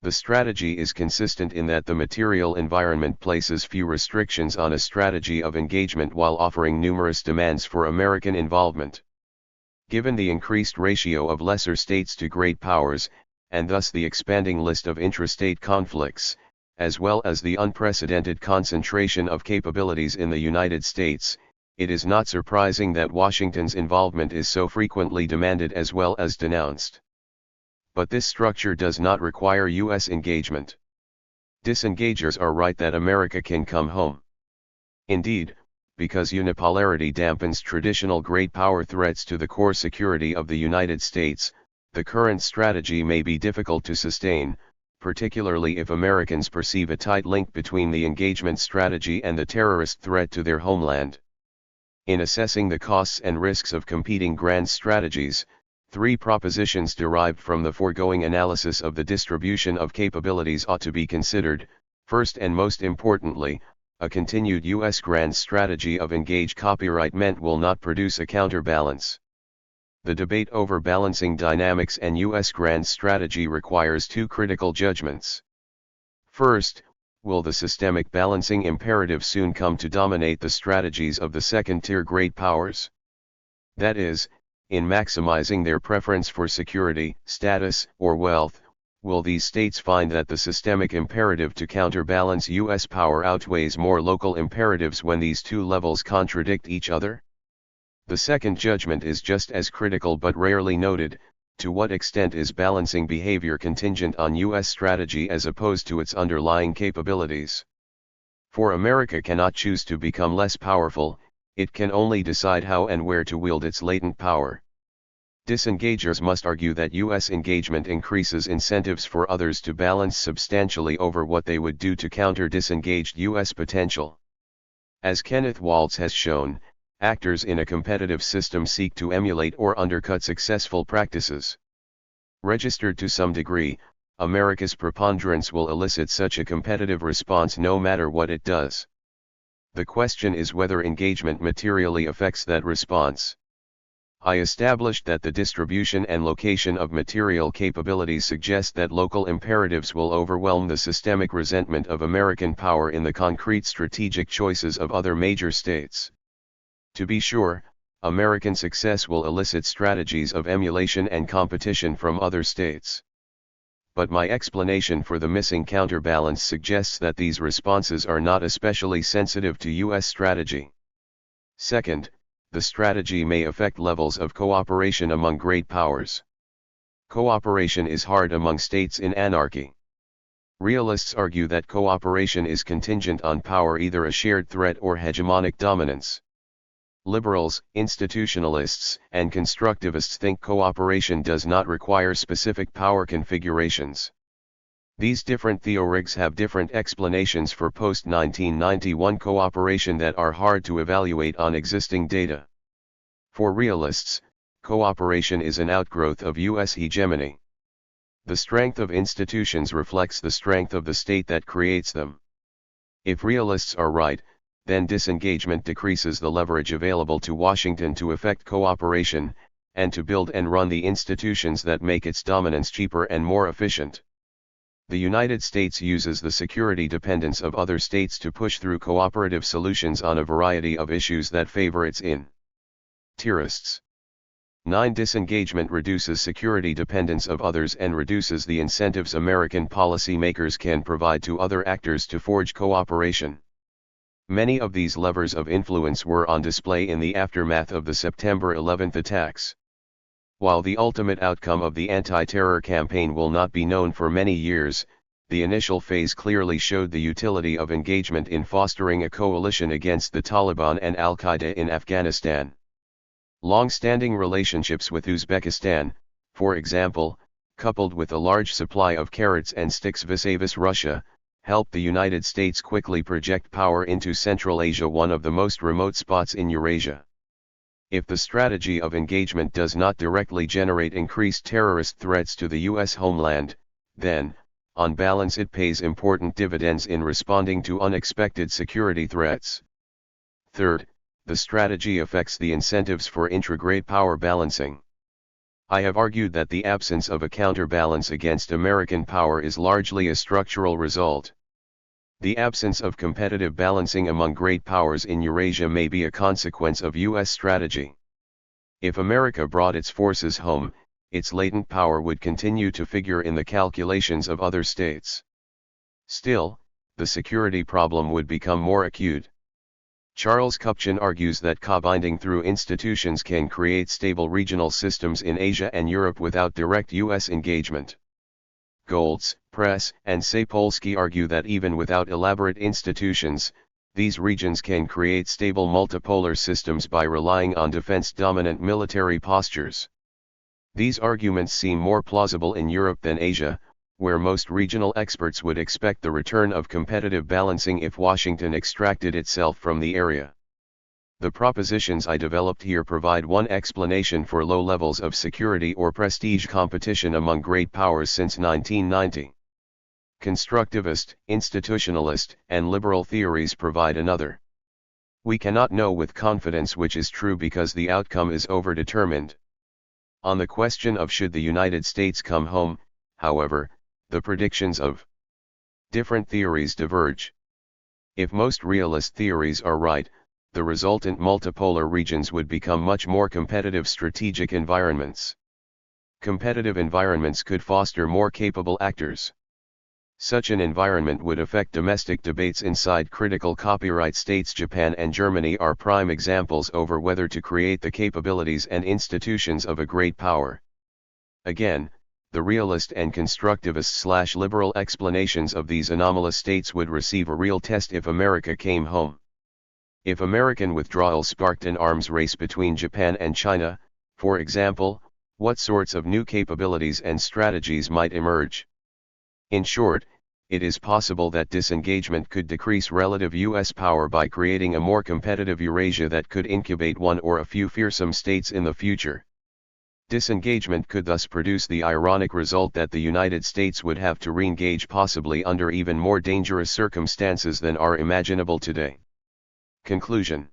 The strategy is consistent in that the material environment places few restrictions on a strategy of engagement while offering numerous demands for American involvement. Given the increased ratio of lesser states to great powers, and thus the expanding list of intrastate conflicts, as well as the unprecedented concentration of capabilities in the United States, it is not surprising that Washington's involvement is so frequently demanded as well as denounced. But this structure does not require U.S. engagement. Disengagers are right that America can come home. Indeed, because unipolarity dampens traditional great power threats to the core security of the United States, the current strategy may be difficult to sustain, particularly if Americans perceive a tight link between the engagement strategy and the terrorist threat to their homeland. In assessing the costs and risks of competing grand strategies, 3 propositions derived from the foregoing analysis of the distribution of capabilities ought to be considered. First and most importantly, a continued U.S. grand strategy of engaged copyright will not produce a counterbalance. The debate over balancing dynamics and U.S. grand strategy requires 2 critical judgments. First, will the systemic balancing imperative soon come to dominate the strategies of the second-tier great powers? That is, in maximizing their preference for security, status, or wealth, will these states find that the systemic imperative to counterbalance U.S. power outweighs more local imperatives when these 2 levels contradict each other? The second judgment is just as critical but rarely noted. To what extent is balancing behavior contingent on U.S. strategy as opposed to its underlying capabilities? For America cannot choose to become less powerful, it can only decide how and where to wield its latent power. Disengagers must argue that U.S. engagement increases incentives for others to balance substantially over what they would do to counter disengaged U.S. potential. As Kenneth Waltz has shown, actors in a competitive system seek to emulate or undercut successful practices. Registered to some degree, America's preponderance will elicit such a competitive response no matter what it does. The question is whether engagement materially affects that response. I established that the distribution and location of material capabilities suggest that local imperatives will overwhelm the systemic resentment of American power in the concrete strategic choices of other major states. To be sure, American success will elicit strategies of emulation and competition from other states. But my explanation for the missing counterbalance suggests that these responses are not especially sensitive to U.S. strategy. Second, the strategy may affect levels of cooperation among great powers. Cooperation is hard among states in anarchy. Realists argue that cooperation is contingent on power, either a shared threat or hegemonic dominance. Liberals, institutionalists, and constructivists think cooperation does not require specific power configurations. These different theorigs have different explanations for post-1991 cooperation that are hard to evaluate on existing data. For realists, cooperation is an outgrowth of U.S. hegemony. The strength of institutions reflects the strength of the state that creates them. If realists are right, then disengagement decreases the leverage available to Washington to effect cooperation, and to build and run the institutions that make its dominance cheaper and more efficient. The United States uses the security dependence of other states to push through cooperative solutions on a variety of issues that favor its interests. 9. Disengagement reduces security dependence of others and reduces the incentives American policymakers can provide to other actors to forge cooperation. Many of these levers of influence were on display in the aftermath of the September 11 attacks. While the ultimate outcome of the anti-terror campaign will not be known for many years, the initial phase clearly showed the utility of engagement in fostering a coalition against the Taliban and Al-Qaeda in Afghanistan. Long-standing relationships with Uzbekistan, for example, coupled with a large supply of carrots and sticks vis-a-vis Russia, helped the United States quickly project power into Central Asia, one of the most remote spots in Eurasia. If the strategy of engagement does not directly generate increased terrorist threats to the U.S. homeland, then, on balance, it pays important dividends in responding to unexpected security threats. Third, the strategy affects the incentives for intragreat power balancing. I have argued that the absence of a counterbalance against American power is largely a structural result. The absence of competitive balancing among great powers in Eurasia may be a consequence of U.S. strategy. If America brought its forces home, its latent power would continue to figure in the calculations of other states. Still, the security problem would become more acute. Charles Kupchan argues that co-binding through institutions can create stable regional systems in Asia and Europe without direct U.S. engagement. Goltz, Press, and Sapolsky argue that even without elaborate institutions, these regions can create stable multipolar systems by relying on defense-dominant military postures. These arguments seem more plausible in Europe than Asia, where most regional experts would expect the return of competitive balancing if Washington extracted itself from the area. The propositions I developed here provide one explanation for low levels of security or prestige competition among great powers since 1990. Constructivist, institutionalist, and liberal theories provide another. We cannot know with confidence which is true because the outcome is overdetermined. On the question of should the United States come home, however, the predictions of different theories diverge. If most realist theories are right, the resultant multipolar regions would become much more competitive strategic environments. Competitive environments could foster more capable actors. Such an environment would affect domestic debates inside critical copyright states. Japan and Germany are prime examples over whether to create the capabilities and institutions of a great power. Again, the realist and constructivist/liberal explanations of these anomalous states would receive a real test if America came home. If American withdrawal sparked an arms race between Japan and China, for example, what sorts of new capabilities and strategies might emerge? In short, it is possible that disengagement could decrease relative U.S. power by creating a more competitive Eurasia that could incubate one or a few fearsome states in the future. Disengagement could thus produce the ironic result that the United States would have to re-engage, possibly under even more dangerous circumstances than are imaginable today. Conclusion.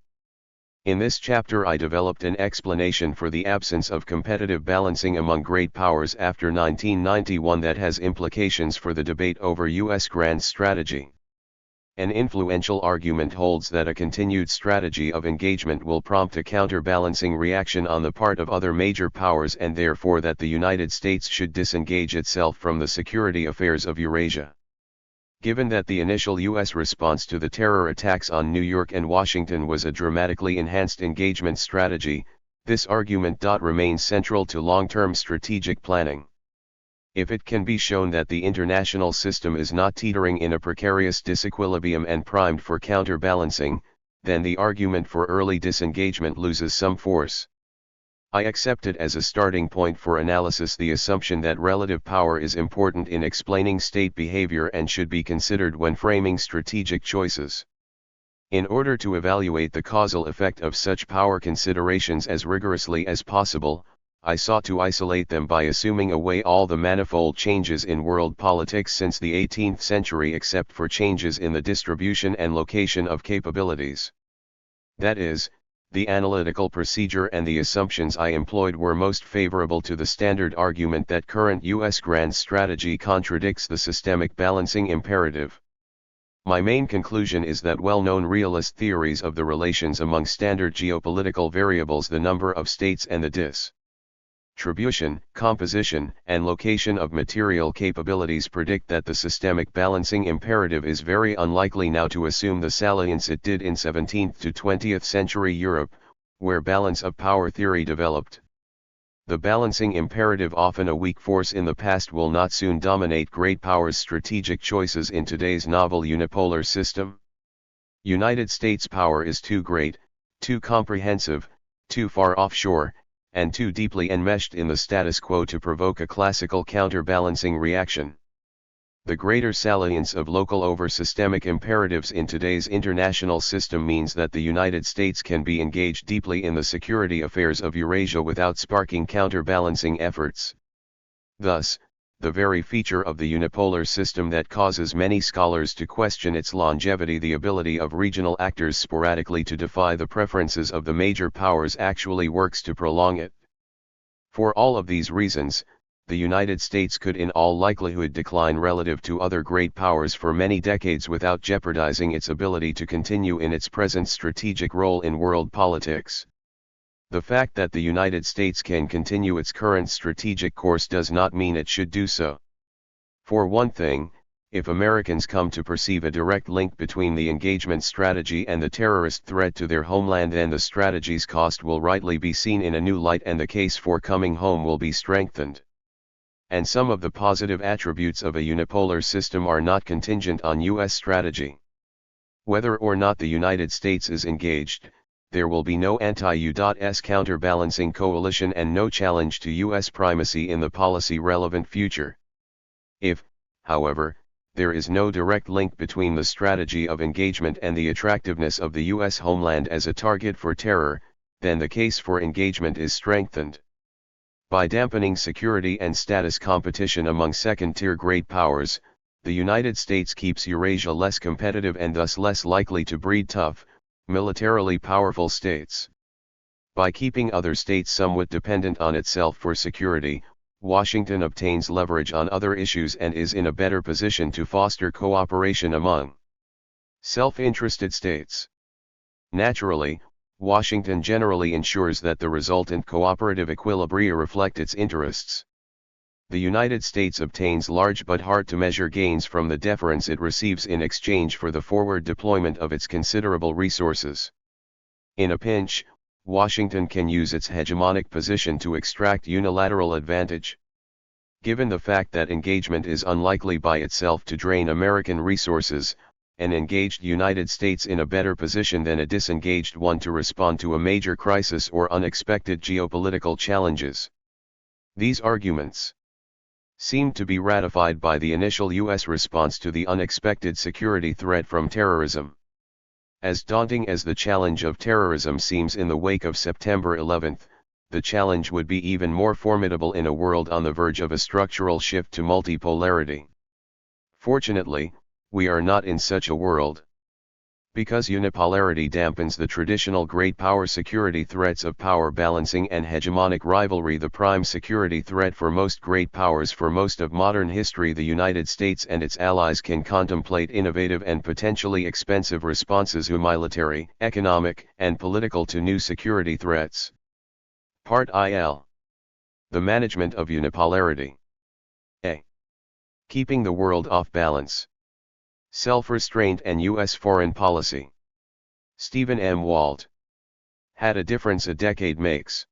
In this chapter I developed an explanation for the absence of competitive balancing among great powers after 1991 that has implications for the debate over U.S. grand strategy. An influential argument holds that a continued strategy of engagement will prompt a counterbalancing reaction on the part of other major powers, and therefore that the United States should disengage itself from the security affairs of Eurasia. Given that the initial U.S. response to the terror attacks on New York and Washington was a dramatically enhanced engagement strategy, this argument remains central to long-term strategic planning. If it can be shown that the international system is not teetering in a precarious disequilibrium and primed for counterbalancing, then the argument for early disengagement loses some force. I accepted as a starting point for analysis the assumption that relative power is important in explaining state behavior and should be considered when framing strategic choices. In order to evaluate the causal effect of such power considerations as rigorously as possible, I sought to isolate them by assuming away all the manifold changes in world politics since the 18th century except for changes in the distribution and location of capabilities. That is, the analytical procedure and the assumptions I employed were most favorable to the standard argument that current U.S. grand strategy contradicts the systemic balancing imperative. My main conclusion is that well-known realist theories of the relations among standard geopolitical variables, the number of states and the distribution, composition, and location of material capabilities predict that the systemic balancing imperative is very unlikely now to assume the salience it did in 17th to 20th century Europe, where balance of power theory developed. The balancing imperative, often a weak force in the past, will not soon dominate great powers' strategic choices in today's novel unipolar system. United States power is too great, too comprehensive, too far offshore, and too deeply enmeshed in the status quo to provoke a classical counterbalancing reaction. The greater salience of local over systemic imperatives in today's international system means that the United States can be engaged deeply in the security affairs of Eurasia without sparking counterbalancing efforts. Thus, the very feature of the unipolar system that causes many scholars to question its longevity, the ability of regional actors sporadically to defy the preferences of the major powers, actually works to prolong it. For all of these reasons, the United States could in all likelihood decline relative to other great powers for many decades without jeopardizing its ability to continue in its present strategic role in world politics. The fact that the United States can continue its current strategic course does not mean it should do so. For one thing, if Americans come to perceive a direct link between the engagement strategy and the terrorist threat to their homeland, then the strategy's cost will rightly be seen in a new light and the case for coming home will be strengthened. And some of the positive attributes of a unipolar system are not contingent on U.S. strategy. Whether or not the United States is engaged, there will be no anti-U.S. counterbalancing coalition and no challenge to U.S. primacy in the policy-relevant future. If, however, there is no direct link between the strategy of engagement and the attractiveness of the U.S. homeland as a target for terror, then the case for engagement is strengthened. By dampening security and status competition among second-tier great powers, the United States keeps Eurasia less competitive and thus less likely to breed tough, militarily powerful states. By keeping other states somewhat dependent on itself for security, Washington obtains leverage on other issues and is in a better position to foster cooperation among self-interested states. Naturally, Washington generally ensures that the resultant cooperative equilibria reflect its interests. The United States obtains large but hard-to-measure gains from the deference it receives in exchange for the forward deployment of its considerable resources. In a pinch, Washington can use its hegemonic position to extract unilateral advantage. Given the fact that engagement is unlikely by itself to drain American resources, an engaged United States in a better position than a disengaged one to respond to a major crisis or unexpected geopolitical challenges. These arguments seemed to be ratified by the initial U.S. response to the unexpected security threat from terrorism. As daunting as the challenge of terrorism seems in the wake of September 11, the challenge would be even more formidable in a world on the verge of a structural shift to multipolarity. Fortunately, we are not in such a world. Because unipolarity dampens the traditional great power security threats of power balancing and hegemonic rivalry, the prime security threat for most great powers for most of modern history, the United States and its allies can contemplate innovative and potentially expensive responses, military, economic, and political, to new security threats. Part IL. The management of unipolarity. A. Keeping the world off balance. Self-restraint and U.S. foreign policy. Stephen M. Walt. Had a difference a decade makes.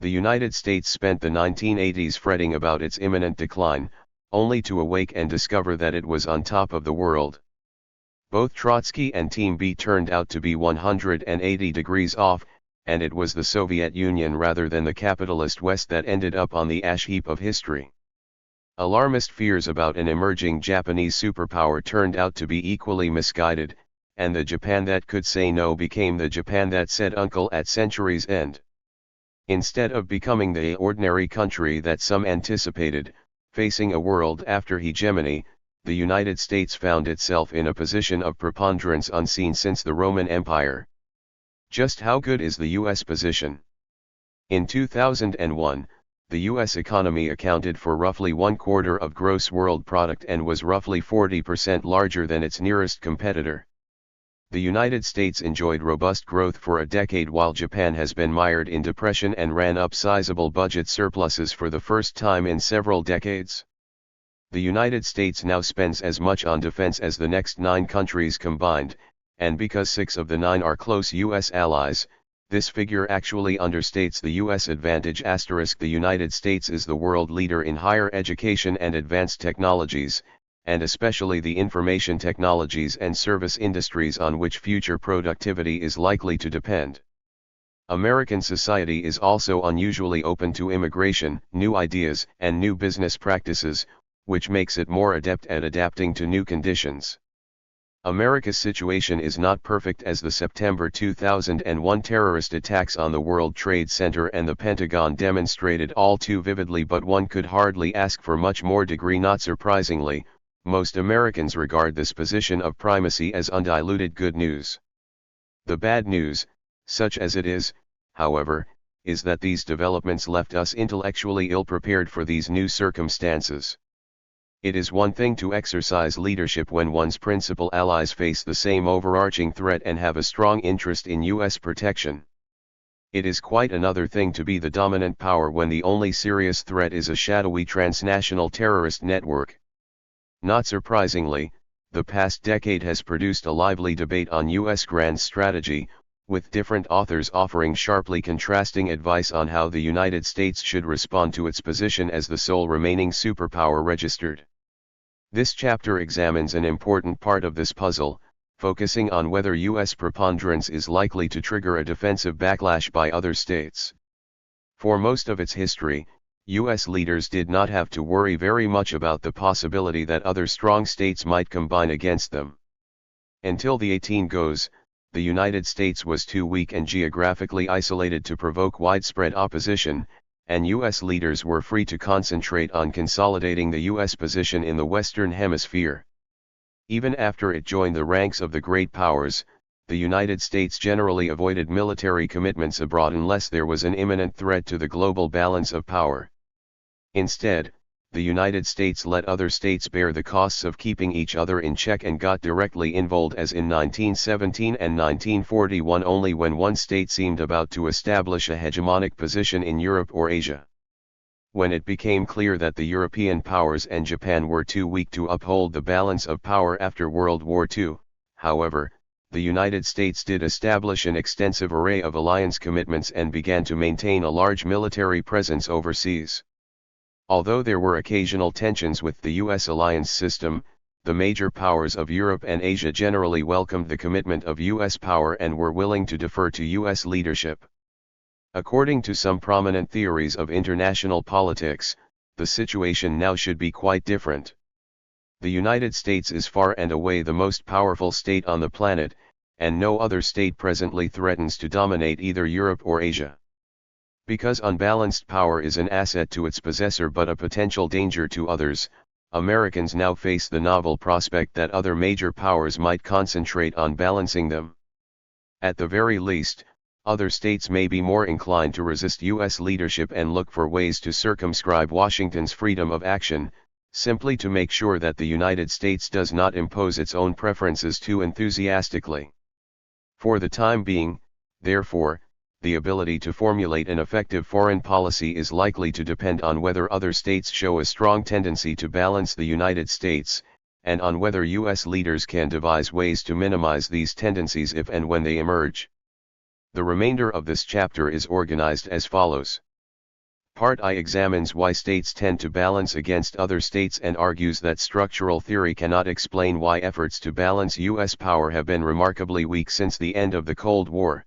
The United States spent the 1980s fretting about its imminent decline, only to awake and discover that it was on top of the world. Both Trotsky and Team B turned out to be 180 degrees off, and it was the Soviet Union rather than the capitalist West that ended up on the ash heap of history. Alarmist fears about an emerging Japanese superpower turned out to be equally misguided, and the Japan that could say no became the Japan that said uncle at century's end. Instead of becoming the ordinary country that some anticipated, facing a world after hegemony, the United States found itself in a position of preponderance unseen since the Roman Empire. Just how good is the U.S. position? In 2001, the U.S. economy accounted for roughly 1/4 of gross world product and was roughly 40% larger than its nearest competitor. The United States enjoyed robust growth for a decade while Japan has been mired in depression and ran up sizable budget surpluses for the first time in several decades. The United States now spends as much on defense as the next 9 countries combined, and because 6 of the 9 are close U.S. allies, this figure actually understates the U.S. advantage. The United States is the world leader in higher education and advanced technologies, and especially the information technologies and service industries on which future productivity is likely to depend. American society is also unusually open to immigration, new ideas, and new business practices, which makes it more adept at adapting to new conditions. America's situation is not perfect, as the September 2001 terrorist attacks on the World Trade Center and the Pentagon demonstrated all too vividly, but one could hardly ask for much more degree. Not surprisingly, most Americans regard this position of primacy as undiluted good news. The bad news, such as it is, however, is that these developments left us intellectually ill-prepared for these new circumstances. It is one thing to exercise leadership when one's principal allies face the same overarching threat and have a strong interest in U.S. protection. It is quite another thing to be the dominant power when the only serious threat is a shadowy transnational terrorist network. Not surprisingly, the past decade has produced a lively debate on U.S. grand strategy, with different authors offering sharply contrasting advice on how the United States should respond to its position as the sole remaining superpower registered. This chapter examines an important part of this puzzle, focusing on whether U.S. preponderance is likely to trigger a defensive backlash by other states. For most of its history, U.S. leaders did not have to worry very much about the possibility that other strong states might combine against them. Until the 1800s, the United States was too weak and geographically isolated to provoke widespread opposition, and U.S. leaders were free to concentrate on consolidating the U.S. position in the Western Hemisphere. Even after it joined the ranks of the great powers, the United States generally avoided military commitments abroad unless there was an imminent threat to the global balance of power. Instead, the United States let other states bear the costs of keeping each other in check and got directly involved, as in 1917 and 1941, only when one state seemed about to establish a hegemonic position in Europe or Asia. When it became clear that the European powers and Japan were too weak to uphold the balance of power after World War II, however, the United States did establish an extensive array of alliance commitments and began to maintain a large military presence overseas. Although there were occasional tensions with the U.S. alliance system, the major powers of Europe and Asia generally welcomed the commitment of U.S. power and were willing to defer to U.S. leadership. According to some prominent theories of international politics, the situation now should be quite different. The United States is far and away the most powerful state on the planet, and no other state presently threatens to dominate either Europe or Asia. Because unbalanced power is an asset to its possessor but a potential danger to others, Americans now face the novel prospect that other major powers might concentrate on balancing them. At the very least, other states may be more inclined to resist U.S. leadership and look for ways to circumscribe Washington's freedom of action, simply to make sure that the United States does not impose its own preferences too enthusiastically. For the time being, therefore, the ability to formulate an effective foreign policy is likely to depend on whether other states show a strong tendency to balance the United States, and on whether U.S. leaders can devise ways to minimize these tendencies if and when they emerge. The remainder of this chapter is organized as follows. Part I examines why states tend to balance against other states and argues that structural theory cannot explain why efforts to balance U.S. power have been remarkably weak since the end of the Cold War.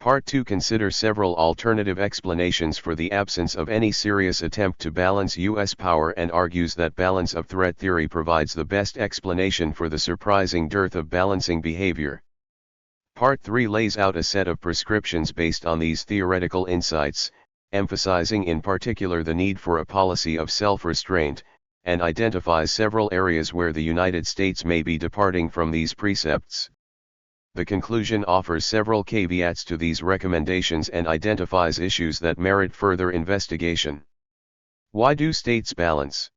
Part 2 considers several alternative explanations for the absence of any serious attempt to balance U.S. power and argues that balance of threat theory provides the best explanation for the surprising dearth of balancing behavior. Part 3 lays out a set of prescriptions based on these theoretical insights, emphasizing in particular the need for a policy of self-restraint, and identifies several areas where the United States may be departing from these precepts. The conclusion offers several caveats to these recommendations and identifies issues that merit further investigation. Why do states balance?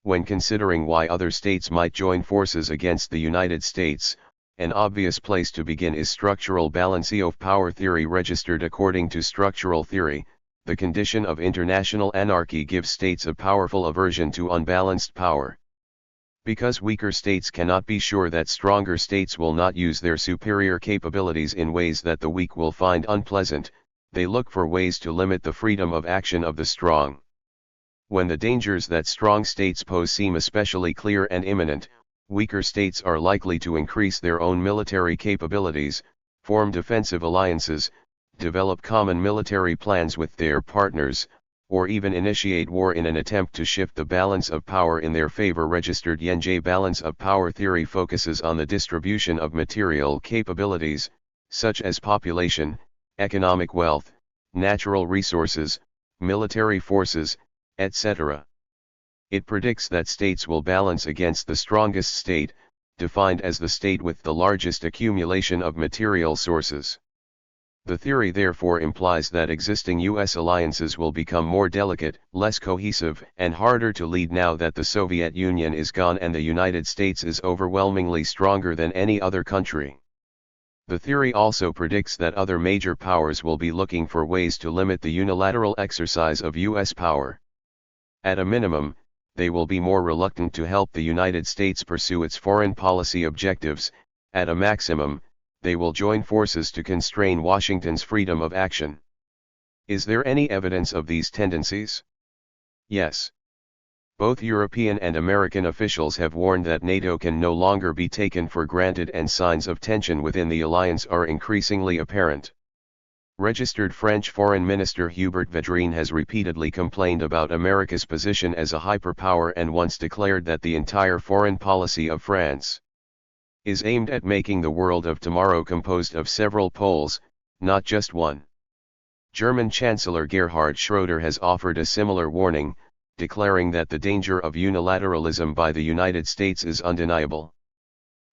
When considering why other states might join forces against the United States, an obvious place to begin is structural balance of power theory. Registered according to structural theory, the condition of international anarchy gives states a powerful aversion to unbalanced power. Because weaker states cannot be sure that stronger states will not use their superior capabilities in ways that the weak will find unpleasant, they look for ways to limit the freedom of action of the strong. When the dangers that strong states pose seem especially clear and imminent, weaker states are likely to increase their own military capabilities, form defensive alliances, develop common military plans with their partners, or even initiate war in an attempt to shift the balance of power in their favor. Registered Yenjie balance of power theory focuses on the distribution of material capabilities, such as population, economic wealth, natural resources, military forces, etc. It predicts that states will balance against the strongest state, defined as the state with the largest accumulation of material sources. The theory therefore implies that existing U.S. alliances will become more delicate, less cohesive, and harder to lead now that the Soviet Union is gone and the United States is overwhelmingly stronger than any other country. The theory also predicts that other major powers will be looking for ways to limit the unilateral exercise of U.S. power. At a minimum, they will be more reluctant to help the United States pursue its foreign policy objectives. At a maximum, they will join forces to constrain Washington's freedom of action. Is there any evidence of these tendencies? Yes. Both European and American officials have warned that NATO can no longer be taken for granted, and signs of tension within the alliance are increasingly apparent. Registered French Foreign Minister Hubert Védrine has repeatedly complained about America's position as a hyperpower and once declared that the entire foreign policy of France is aimed at making the world of tomorrow composed of several poles, not just one. German Chancellor Gerhard Schroeder has offered a similar warning, declaring that the danger of unilateralism by the United States is undeniable.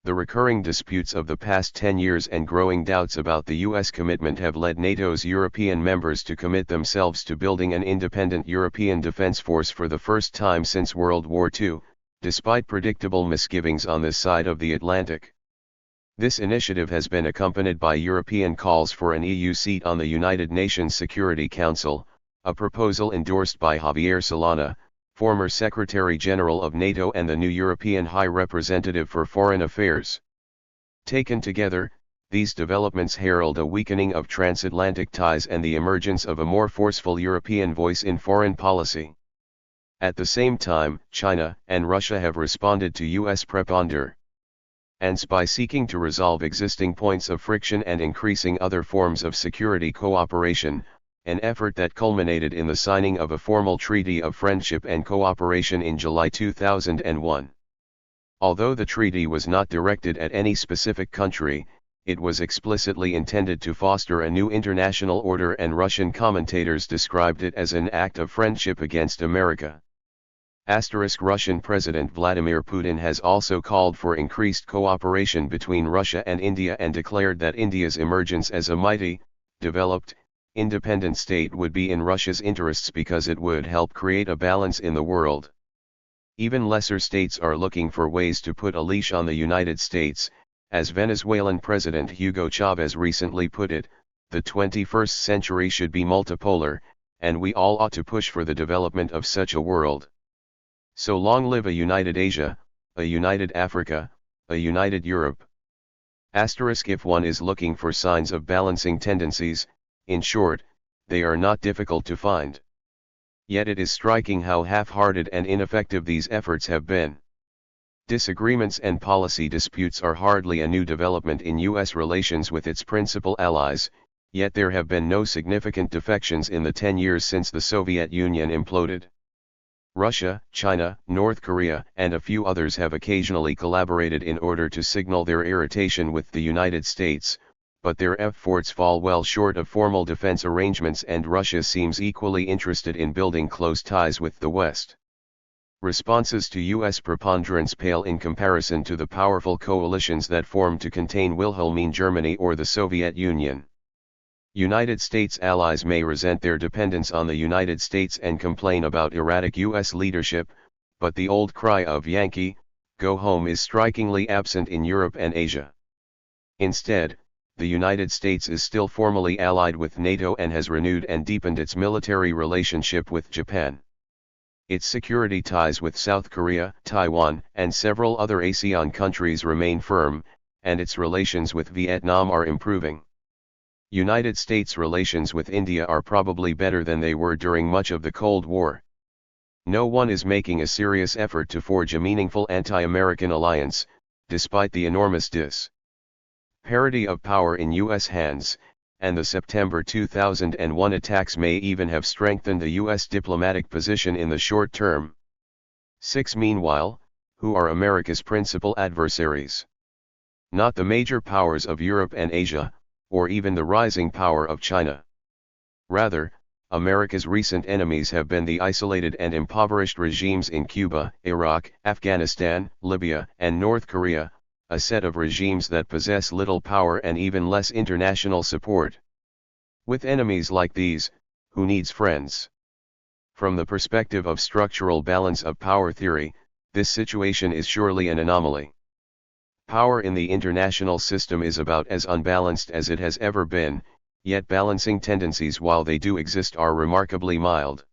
The recurring disputes of the past 10 years and growing doubts about the U.S. commitment have led NATO's European members to commit themselves to building an independent European defense force for the first time since World War II, despite predictable misgivings on this side of the Atlantic. This initiative has been accompanied by European calls for an EU seat on the United Nations Security Council, a proposal endorsed by Javier Solana, former Secretary General of NATO and the new European High Representative for Foreign Affairs. Taken together, these developments herald a weakening of transatlantic ties and the emergence of a more forceful European voice in foreign policy. At the same time, China and Russia have responded to U.S. preponderance by seeking to resolve existing points of friction and increasing other forms of security cooperation, an effort that culminated in the signing of a formal treaty of friendship and cooperation in July 2001. Although the treaty was not directed at any specific country, it was explicitly intended to foster a new international order, and Russian commentators described it as an act of friendship against America. Russian President Vladimir Putin has also called for increased cooperation between Russia and India and declared that India's emergence as a mighty, developed, independent state would be in Russia's interests because it would help create a balance in the world. Even lesser states are looking for ways to put a leash on the United States. As Venezuelan President Hugo Chavez recently put it, the 21st century should be multipolar, and we all ought to push for the development of such a world. So long live a united Asia, a united Africa, a united Europe. If one is looking for signs of balancing tendencies, in short, they are not difficult to find. Yet it is striking how half-hearted and ineffective these efforts have been. Disagreements and policy disputes are hardly a new development in U.S. relations with its principal allies, yet there have been no significant defections in the 10 years since the Soviet Union imploded. Russia, China, North Korea, and a few others have occasionally collaborated in order to signal their irritation with the United States, but their efforts fall well short of formal defense arrangements, and Russia seems equally interested in building close ties with the West. Responses to U.S. preponderance pale in comparison to the powerful coalitions that formed to contain Wilhelmine Germany or the Soviet Union. United States allies may resent their dependence on the United States and complain about erratic U.S. leadership, but the old cry of Yankee, go home is strikingly absent in Europe and Asia. Instead, the United States is still formally allied with NATO and has renewed and deepened its military relationship with Japan. Its security ties with South Korea, Taiwan, and several other ASEAN countries remain firm, and its relations with Vietnam are improving. United States relations with India are probably better than they were during much of the Cold War. No one is making a serious effort to forge a meaningful anti-American alliance, despite the enormous disparity of power in U.S. hands, and the September 2001 attacks may even have strengthened the U.S. diplomatic position in the short term. 6. Meanwhile, who are America's principal adversaries? Not the major powers of Europe and Asia, or even the rising power of China. Rather, America's recent enemies have been the isolated and impoverished regimes in Cuba, Iraq, Afghanistan, Libya, and North Korea, a set of regimes that possess little power and even less international support. With enemies like these, who needs friends? From the perspective of structural balance of power theory, this situation is surely an anomaly. Power in the international system is about as unbalanced as it has ever been, yet balancing tendencies, while they do exist, are remarkably mild.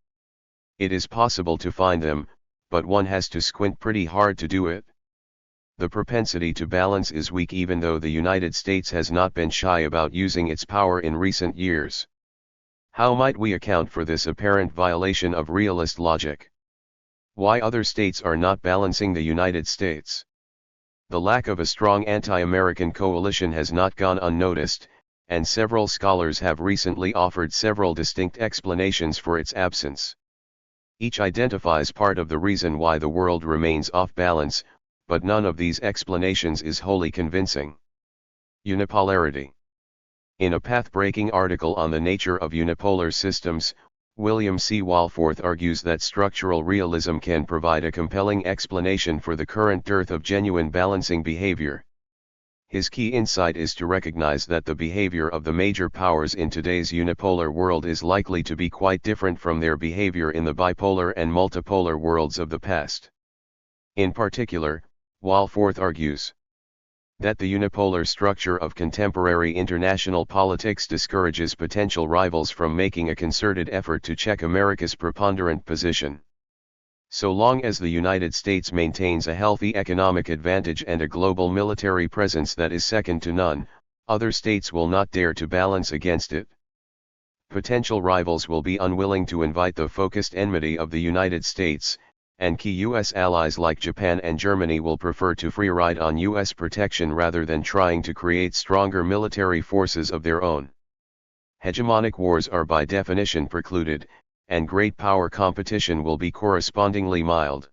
It is possible to find them, but one has to squint pretty hard to do it. The propensity to balance is weak, even though the United States has not been shy about using its power in recent years. How might we account for this apparent violation of realist logic? Why other states are not balancing the United States? The lack of a strong anti-American coalition has not gone unnoticed, and several scholars have recently offered several distinct explanations for its absence. Each identifies part of the reason why the world remains off balance, but none of these explanations is wholly convincing. Unipolarity. In a path-breaking article on the nature of unipolar systems, William C. Walforth argues that structural realism can provide a compelling explanation for the current dearth of genuine balancing behavior. His key insight is to recognize that the behavior of the major powers in today's unipolar world is likely to be quite different from their behavior in the bipolar and multipolar worlds of the past. In particular, Walforth argues that the unipolar structure of contemporary international politics discourages potential rivals from making a concerted effort to check America's preponderant position. So long as the United States maintains a healthy economic advantage and a global military presence that is second to none, other states will not dare to balance against it. Potential rivals will be unwilling to invite the focused enmity of the United States, and key U.S. allies like Japan and Germany will prefer to free ride on U.S. protection rather than trying to create stronger military forces of their own. Hegemonic wars are by definition precluded, and great power competition will be correspondingly mild.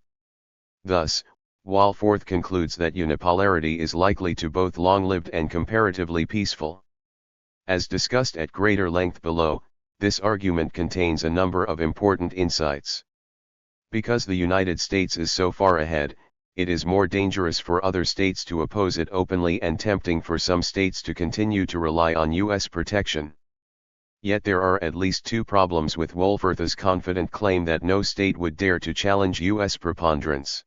Thus, Walforth concludes that unipolarity is likely to both long-lived and comparatively peaceful. As discussed at greater length below, this argument contains a number of important insights. Because the United States is so far ahead, it is more dangerous for other states to oppose it openly and tempting for some states to continue to rely on U.S. protection. Yet there are at least two problems with Walforth's confident claim that no state would dare to challenge U.S. preponderance.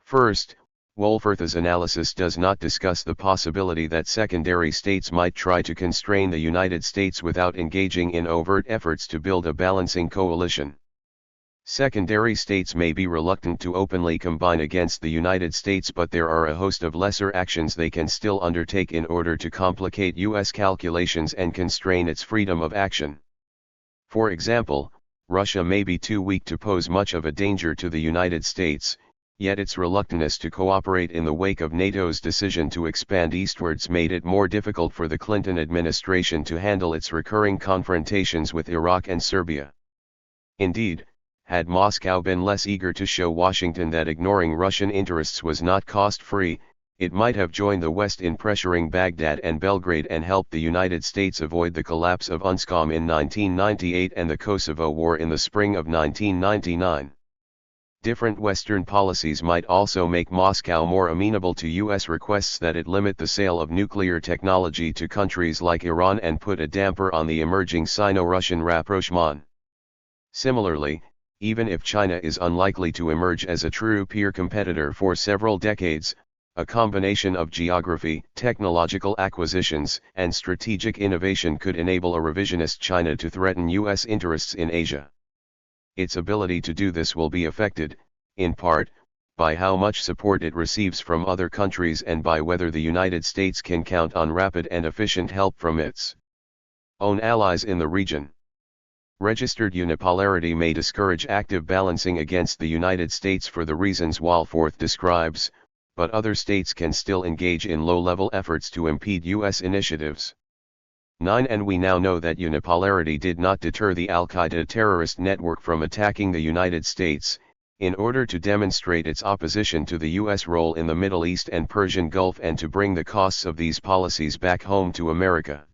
First, Walforth's analysis does not discuss the possibility that secondary states might try to constrain the United States without engaging in overt efforts to build a balancing coalition. Secondary states may be reluctant to openly combine against the United States, but there are a host of lesser actions they can still undertake in order to complicate U.S. calculations and constrain its freedom of action. For example, Russia may be too weak to pose much of a danger to the United States, yet its reluctance to cooperate in the wake of NATO's decision to expand eastwards made it more difficult for the Clinton administration to handle its recurring confrontations with Iraq and Serbia. Indeed, had Moscow been less eager to show Washington that ignoring Russian interests was not cost-free, it might have joined the West in pressuring Baghdad and Belgrade and helped the United States avoid the collapse of UNSCOM in 1998 and the Kosovo War in the spring of 1999. Different Western policies might also make Moscow more amenable to U.S. requests that it limit the sale of nuclear technology to countries like Iran and put a damper on the emerging Sino-Russian rapprochement. Similarly, even if China is unlikely to emerge as a true peer competitor for several decades, a combination of geography, technological acquisitions, and strategic innovation could enable a revisionist China to threaten U.S. interests in Asia. Its ability to do this will be affected, in part, by how much support it receives from other countries and by whether the United States can count on rapid and efficient help from its own allies in the region. Registered unipolarity may discourage active balancing against the United States for the reasons Walforth describes, but other states can still engage in low-level efforts to impede U.S. initiatives. 9. And we now know that unipolarity did not deter the Al-Qaeda terrorist network from attacking the United States, in order to demonstrate its opposition to the U.S. role in the Middle East and Persian Gulf and to bring the costs of these policies back home to America.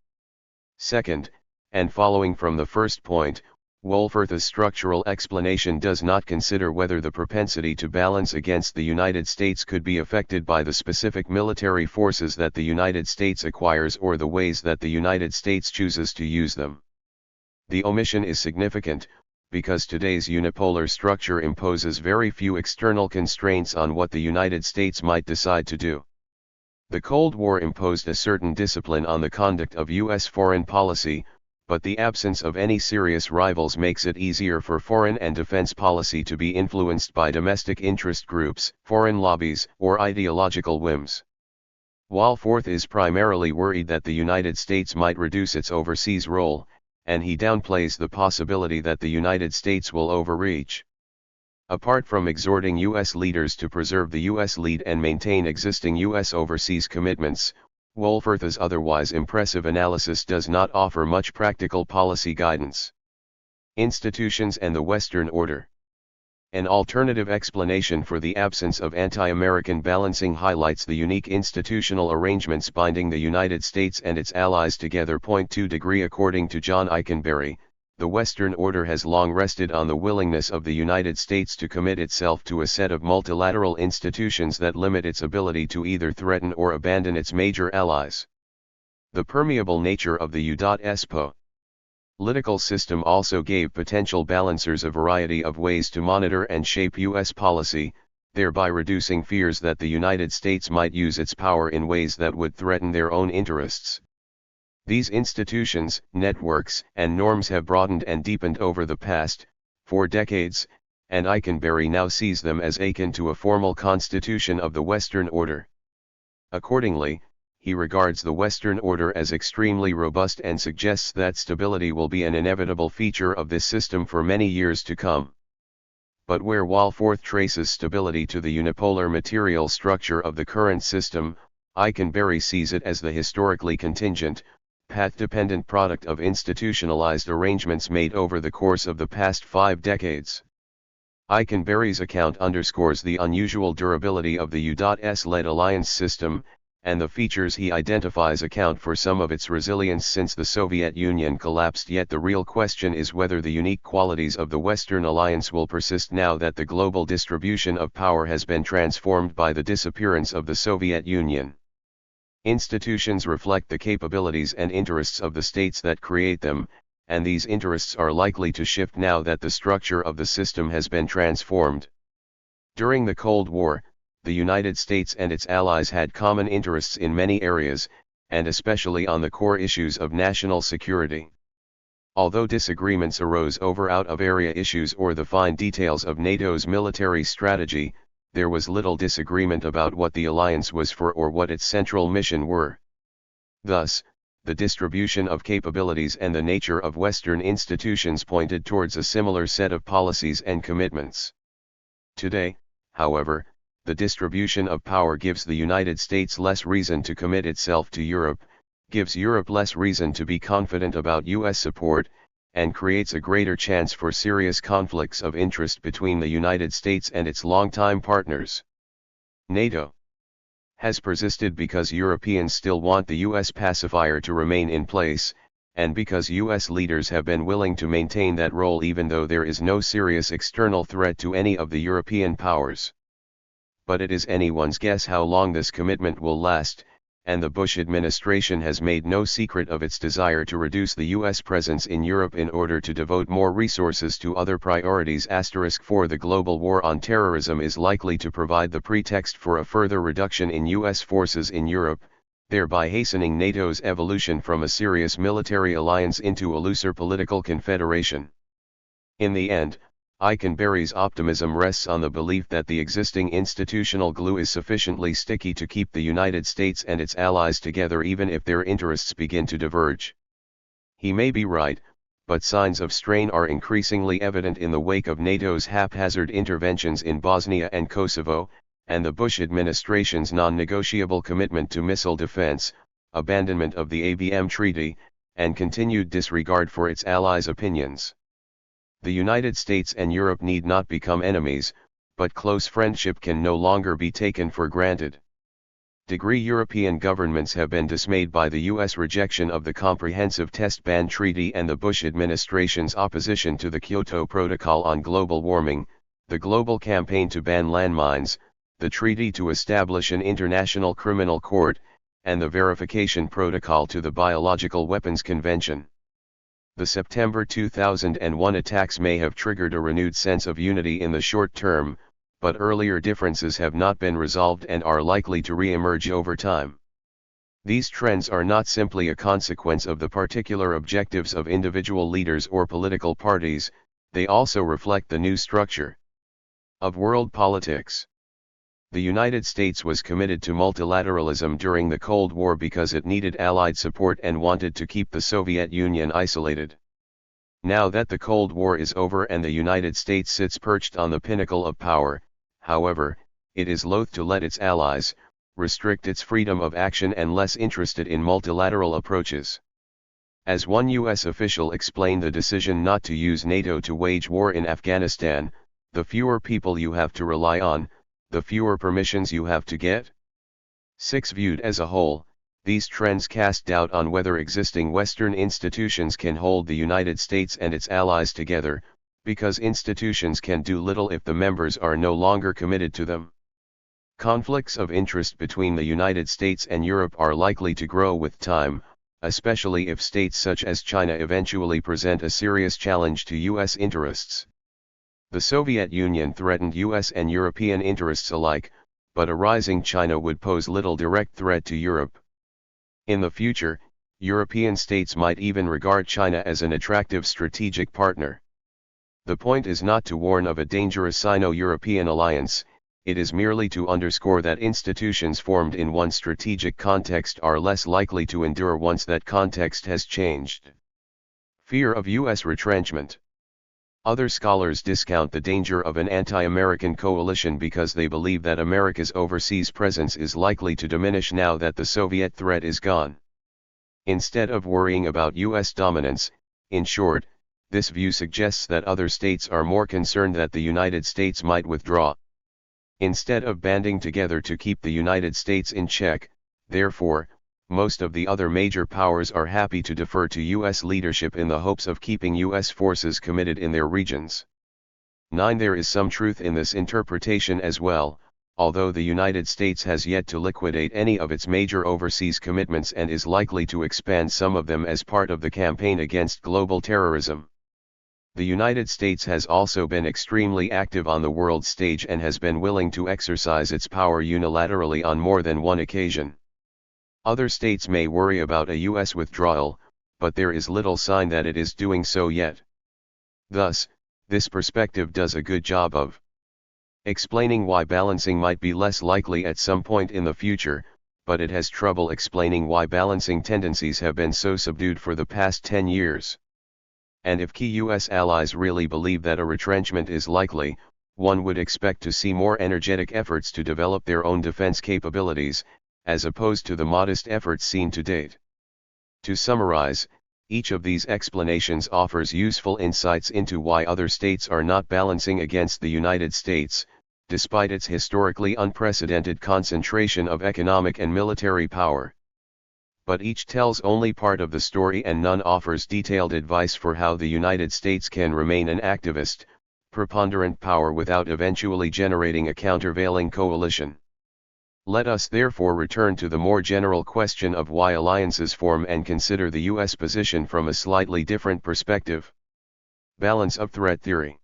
Second, and following from the first point, Wohlforth's structural explanation does not consider whether the propensity to balance against the United States could be affected by the specific military forces that the United States acquires or the ways that the United States chooses to use them. The omission is significant, because today's unipolar structure imposes very few external constraints on what the United States might decide to do. The Cold War imposed a certain discipline on the conduct of U.S. foreign policy, but the absence of any serious rivals makes it easier for foreign and defense policy to be influenced by domestic interest groups, foreign lobbies, or ideological whims. Wohlforth is primarily worried that the United States might reduce its overseas role, and he downplays the possibility that the United States will overreach. Apart from exhorting U.S. leaders to preserve the U.S. lead and maintain existing U.S. overseas commitments, Wohlforth's otherwise impressive analysis does not offer much practical policy guidance. Institutions and the Western Order. An alternative explanation for the absence of anti-American balancing highlights the unique institutional arrangements binding the United States and its allies together. 2 degree. According to John Ikenberry, the Western Order has long rested on the willingness of the United States to commit itself to a set of multilateral institutions that limit its ability to either threaten or abandon its major allies. The permeable nature of the U.S. political system also gave potential balancers a variety of ways to monitor and shape U.S. policy, thereby reducing fears that the United States might use its power in ways that would threaten their own interests. These institutions, networks, and norms have broadened and deepened over the past 4 decades, and Ikenberry now sees them as akin to a formal constitution of the Western Order. Accordingly, he regards the Western Order as extremely robust and suggests that stability will be an inevitable feature of this system for many years to come. But where Wohlforth traces stability to the unipolar material structure of the current system, Ikenberry sees it as the historically contingent, path-dependent product of institutionalized arrangements made over the course of the past 5 decades. Ikenberry's account underscores the unusual durability of the U.S.-led alliance system, and the features he identifies account for some of its resilience since the Soviet Union collapsed. Yet the real question is whether the unique qualities of the Western alliance will persist now that the global distribution of power has been transformed by the disappearance of the Soviet Union. Institutions reflect the capabilities and interests of the states that create them, and these interests are likely to shift now that the structure of the system has been transformed. During the Cold War, the United States and its allies had common interests in many areas, and especially on the core issues of national security. Although disagreements arose over out-of-area issues or the fine details of NATO's military strategy, there was little disagreement about what the alliance was for or what its central mission were. Thus, the distribution of capabilities and the nature of Western institutions pointed towards a similar set of policies and commitments. Today, however, the distribution of power gives the United States less reason to commit itself to Europe, gives Europe less reason to be confident about U.S. support, and creates a greater chance for serious conflicts of interest between the United States and its longtime partners. NATO has persisted because Europeans still want the U.S. pacifier to remain in place, and because U.S. leaders have been willing to maintain that role even though there is no serious external threat to any of the European powers. But it is anyone's guess how long this commitment will last, and the Bush administration has made no secret of its desire to reduce the U.S. presence in Europe in order to devote more resources to other priorities. *4 The global war on terrorism is likely to provide the pretext for a further reduction in U.S. forces in Europe, thereby hastening NATO's evolution from a serious military alliance into a looser political confederation. In the end, Ikenberry's optimism rests on the belief that the existing institutional glue is sufficiently sticky to keep the United States and its allies together even if their interests begin to diverge. He may be right, but signs of strain are increasingly evident in the wake of NATO's haphazard interventions in Bosnia and Kosovo, and the Bush administration's non-negotiable commitment to missile defense, abandonment of the ABM Treaty, and continued disregard for its allies' opinions. The United States and Europe need not become enemies, but close friendship can no longer be taken for granted. European governments have been dismayed by the U.S. rejection of the Comprehensive Test Ban Treaty and the Bush administration's opposition to the Kyoto Protocol on global warming, the global campaign to ban landmines, the treaty to establish an international criminal court, and the verification protocol to the Biological Weapons Convention. The September 2001 attacks may have triggered a renewed sense of unity in the short term, but earlier differences have not been resolved and are likely to re-emerge over time. These trends are not simply a consequence of the particular objectives of individual leaders or political parties, they also reflect the new structure of world politics. The United States was committed to multilateralism during the Cold War because it needed Allied support and wanted to keep the Soviet Union isolated. Now that the Cold War is over and the United States sits perched on the pinnacle of power, however, it is loath to let its allies restrict its freedom of action and less interested in multilateral approaches. As one U.S. official explained the decision not to use NATO to wage war in Afghanistan, the fewer people you have to rely on, the fewer permissions you have to get. 6. Viewed as a whole, these trends cast doubt on whether existing Western institutions can hold the United States and its allies together, because institutions can do little if the members are no longer committed to them. Conflicts of interest between the United States and Europe are likely to grow with time, especially if states such as China eventually present a serious challenge to U.S. interests. The Soviet Union threatened U.S. and European interests alike, but a rising China would pose little direct threat to Europe. In the future, European states might even regard China as an attractive strategic partner. The point is not to warn of a dangerous Sino-European alliance, it is merely to underscore that institutions formed in one strategic context are less likely to endure once that context has changed. Fear of U.S. retrenchment. Other scholars discount the danger of an anti-American coalition because they believe that America's overseas presence is likely to diminish now that the Soviet threat is gone. Instead of worrying about U.S. dominance, in short, this view suggests that other states are more concerned that the United States might withdraw. Instead of banding together to keep the United States in check, therefore, most of the other major powers are happy to defer to U.S. leadership in the hopes of keeping U.S. forces committed in their regions. 9. There is some truth in this interpretation as well, although the United States has yet to liquidate any of its major overseas commitments and is likely to expand some of them as part of the campaign against global terrorism. The United States has also been extremely active on the world stage and has been willing to exercise its power unilaterally on more than one occasion. Other states may worry about a U.S. withdrawal, but there is little sign that it is doing so yet. Thus, this perspective does a good job of explaining why balancing might be less likely at some point in the future, but it has trouble explaining why balancing tendencies have been so subdued for the past 10 years. And if key U.S. allies really believe that a retrenchment is likely, one would expect to see more energetic efforts to develop their own defense capabilities, as opposed to the modest efforts seen to date. To summarize, each of these explanations offers useful insights into why other states are not balancing against the United States, despite its historically unprecedented concentration of economic and military power. But each tells only part of the story and none offers detailed advice for how the United States can remain an activist, preponderant power without eventually generating a countervailing coalition. Let us therefore return to the more general question of why alliances form and consider the U.S. position from a slightly different perspective. Balance of threat theory.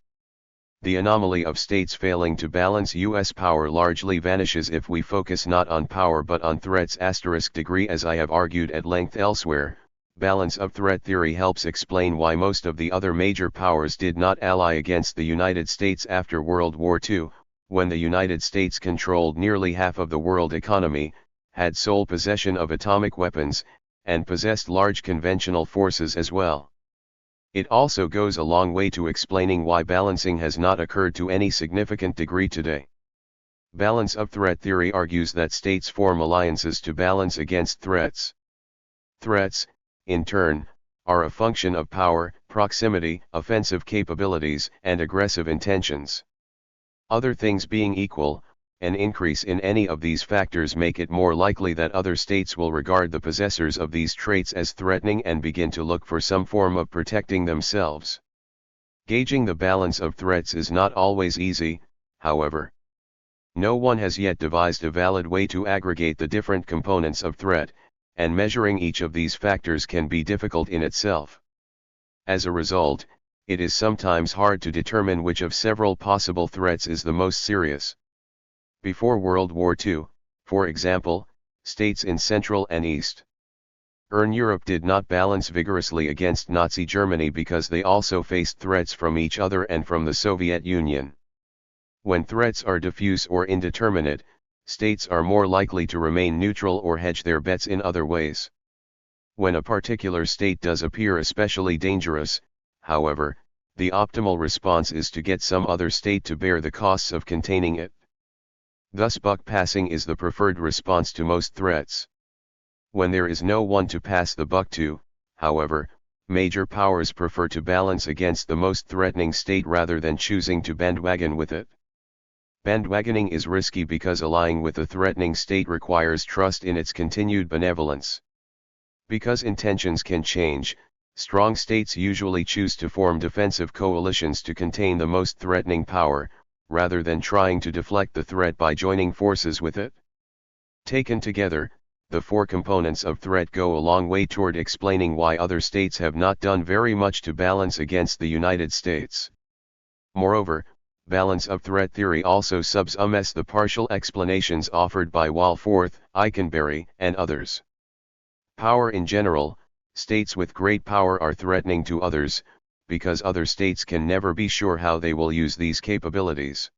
The anomaly of states failing to balance U.S. power largely vanishes if we focus not on power but on threats *. Degree. As I have argued at length elsewhere, balance of threat theory helps explain why most of the other major powers did not ally against the United States after World War II, when the United States controlled nearly half of the world economy, had sole possession of atomic weapons, and possessed large conventional forces as well. It also goes a long way to explaining why balancing has not occurred to any significant degree today. Balance of threat theory argues that states form alliances to balance against threats. Threats, in turn, are a function of power, proximity, offensive capabilities, and aggressive intentions. Other things being equal, an increase in any of these factors make it more likely that other states will regard the possessors of these traits as threatening and begin to look for some form of protecting themselves. Gauging the balance of threats is not always easy, however. No one has yet devised a valid way to aggregate the different components of threat, and measuring each of these factors can be difficult in itself. As a result, it is sometimes hard to determine which of several possible threats is the most serious. Before World War II, for example, states in Central and East Europe did not balance vigorously against Nazi Germany because they also faced threats from each other and from the Soviet Union. When threats are diffuse or indeterminate, states are more likely to remain neutral or hedge their bets in other ways. When a particular state does appear especially dangerous, however, the optimal response is to get some other state to bear the costs of containing it. Thus buck passing is the preferred response to most threats. When there is no one to pass the buck to, however, major powers prefer to balance against the most threatening state rather than choosing to bandwagon with it. Bandwagoning is risky because allying with a threatening state requires trust in its continued benevolence. Because intentions can change, strong states usually choose to form defensive coalitions to contain the most threatening power, rather than trying to deflect the threat by joining forces with it. Taken together, the four components of threat go a long way toward explaining why other states have not done very much to balance against the United States. Moreover, balance of threat theory also subsumes the partial explanations offered by Walforth, Ikenberry, and others. Power in general, states with great power are threatening to others, because other states can never be sure how they will use these capabilities.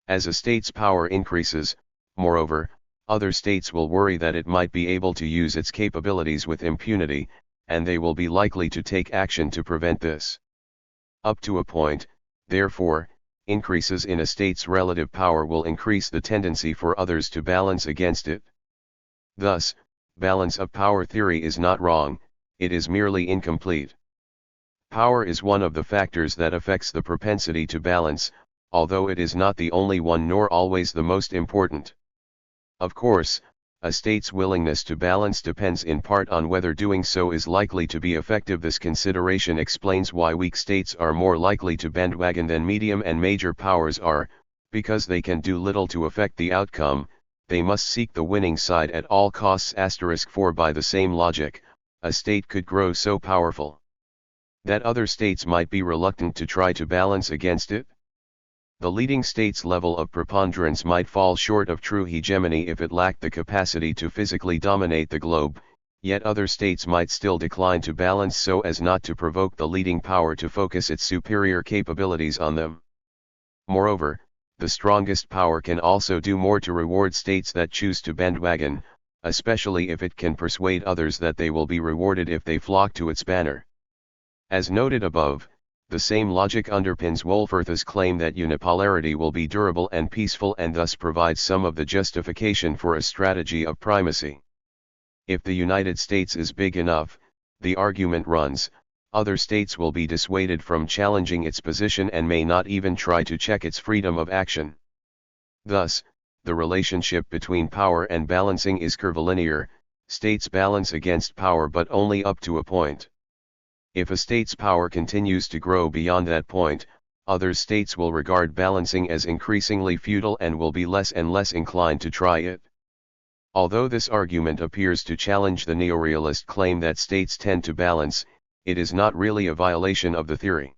As a state's power increases, moreover, other states will worry that it might be able to use its capabilities with impunity, and they will be likely to take action to prevent this. Up to a point, therefore, increases in a state's relative power will increase the tendency for others to balance against it. Thus, balance of power theory is not wrong, it is merely incomplete. Power is one of the factors that affects the propensity to balance, although it is not the only one nor always the most important. Of course, a state's willingness to balance depends in part on whether doing so is likely to be effective. This consideration explains why weak states are more likely to bandwagon than medium and major powers are, because they can do little to affect the outcome, they must seek the winning side at all costs. For by the same logic, a state could grow so powerful that other states might be reluctant to try to balance against it. The leading state's level of preponderance might fall short of true hegemony if it lacked the capacity to physically dominate the globe, yet other states might still decline to balance so as not to provoke the leading power to focus its superior capabilities on them. Moreover, the strongest power can also do more to reward states that choose to bandwagon, especially if it can persuade others that they will be rewarded if they flock to its banner. As noted above, the same logic underpins Walforth's claim that unipolarity will be durable and peaceful and thus provides some of the justification for a strategy of primacy. If the United States is big enough, the argument runs, other states will be dissuaded from challenging its position and may not even try to check its freedom of action. Thus, the relationship between power and balancing is curvilinear, states balance against power but only up to a point. If a state's power continues to grow beyond that point, other states will regard balancing as increasingly futile and will be less and less inclined to try it. Although this argument appears to challenge the neorealist claim that states tend to balance, it is not really a violation of the theory.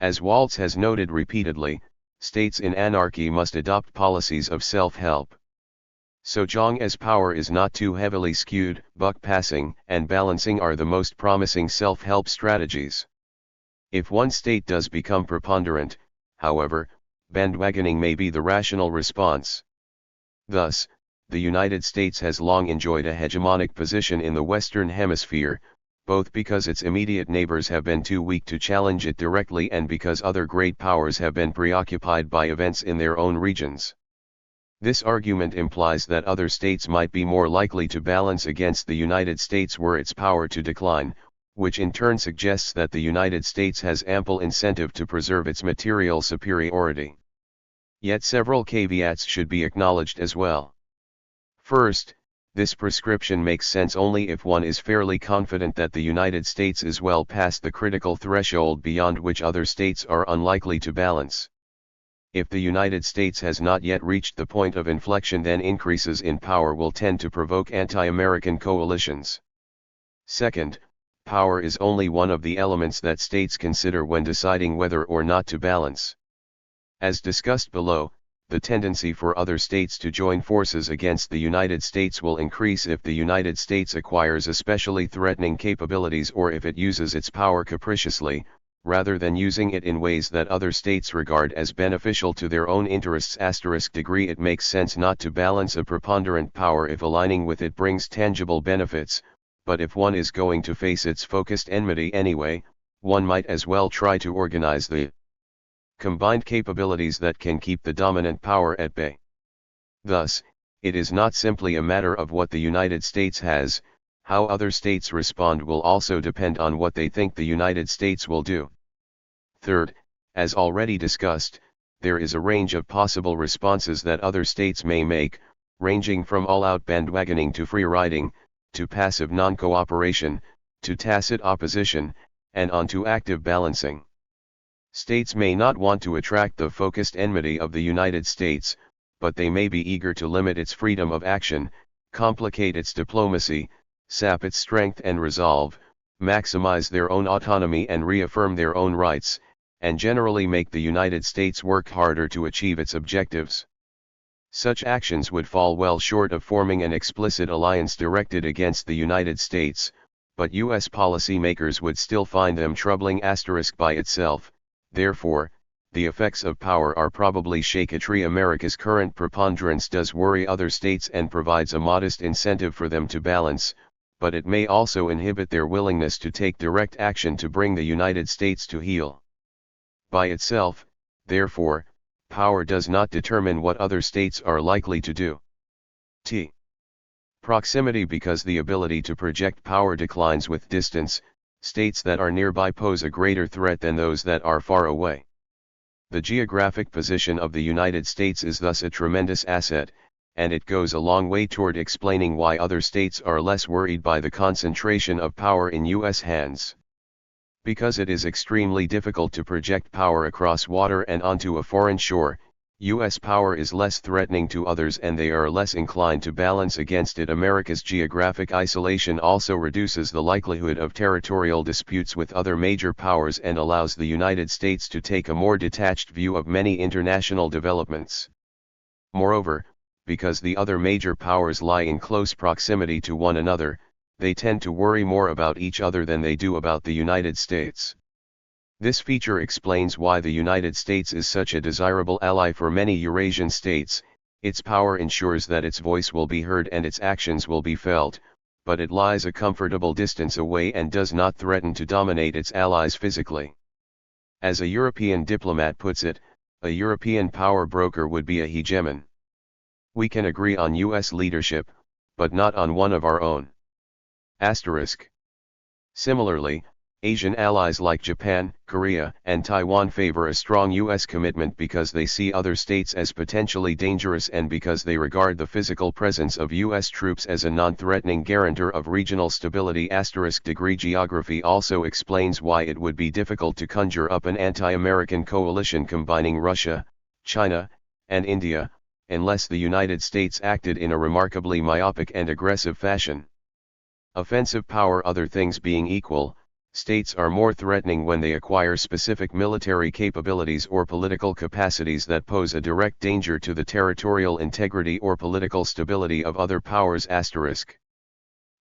As Waltz has noted repeatedly, states in anarchy must adopt policies of self-help. So long as power is not too heavily skewed, buck passing and balancing are the most promising self-help strategies. If one state does become preponderant, however, bandwagoning may be the rational response. Thus, the United States has long enjoyed a hegemonic position in the Western Hemisphere, both because its immediate neighbors have been too weak to challenge it directly and because other great powers have been preoccupied by events in their own regions. This argument implies that other states might be more likely to balance against the United States were its power to decline, which in turn suggests that the United States has ample incentive to preserve its material superiority. Yet several caveats should be acknowledged as well. First, this prescription makes sense only if one is fairly confident that the United States is well past the critical threshold beyond which other states are unlikely to balance. If the United States has not yet reached the point of inflection, then increases in power will tend to provoke anti-American coalitions. Second, power is only one of the elements that states consider when deciding whether or not to balance. As discussed below, the tendency for other states to join forces against the United States will increase if the United States acquires especially threatening capabilities or if it uses its power capriciously, rather than using it in ways that other states regard as beneficial to their own interests. Degree it makes sense not to balance a preponderant power if aligning with it brings tangible benefits, but if one is going to face its focused enmity anyway, one might as well try to organize the combined capabilities that can keep the dominant power at bay. Thus, it is not simply a matter of what the United States has, how other states respond will also depend on what they think the United States will do. Third, as already discussed, there is a range of possible responses that other states may make, ranging from all-out bandwagoning to free riding, to passive non-cooperation, to tacit opposition, and on to active balancing. States may not want to attract the focused enmity of the United States, but they may be eager to limit its freedom of action, complicate its diplomacy, sap its strength and resolve, maximize their own autonomy and reaffirm their own rights, and generally make the United States work harder to achieve its objectives. Such actions would fall well short of forming an explicit alliance directed against the United States, but U.S. policymakers would still find them troubling. By itself, therefore, the effects of power are probably shakatory. America's current preponderance does worry other states and provides a modest incentive for them to balance, but it may also inhibit their willingness to take direct action to bring the United States to heel. By itself, therefore, power does not determine what other states are likely to do. Proximity. Because the ability to project power declines with distance, states that are nearby pose a greater threat than those that are far away. The geographic position of the United States is thus a tremendous asset, and it goes a long way toward explaining why other states are less worried by the concentration of power in U.S. hands. Because it is extremely difficult to project power across water and onto a foreign shore, U.S. power is less threatening to others and they are less inclined to balance against it. America's geographic isolation also reduces the likelihood of territorial disputes with other major powers and allows the United States to take a more detached view of many international developments. Moreover, because the other major powers lie in close proximity to one another, they tend to worry more about each other than they do about the United States. This feature explains why the United States is such a desirable ally for many Eurasian states. Its power ensures that its voice will be heard and its actions will be felt, but it lies a comfortable distance away and does not threaten to dominate its allies physically. As a European diplomat puts it, a European power broker would be a hegemon. We can agree on U.S. leadership, but not on one of our own. Similarly, Asian allies like Japan, Korea, and Taiwan favor a strong U.S. commitment because they see other states as potentially dangerous and because they regard the physical presence of U.S. troops as a non-threatening guarantor of regional stability. Geography also explains why it would be difficult to conjure up an anti-American coalition combining Russia, China, and India, unless the United States acted in a remarkably myopic and aggressive fashion. Offensive power. Other things being equal, states are more threatening when they acquire specific military capabilities or political capacities that pose a direct danger to the territorial integrity or political stability of other powers.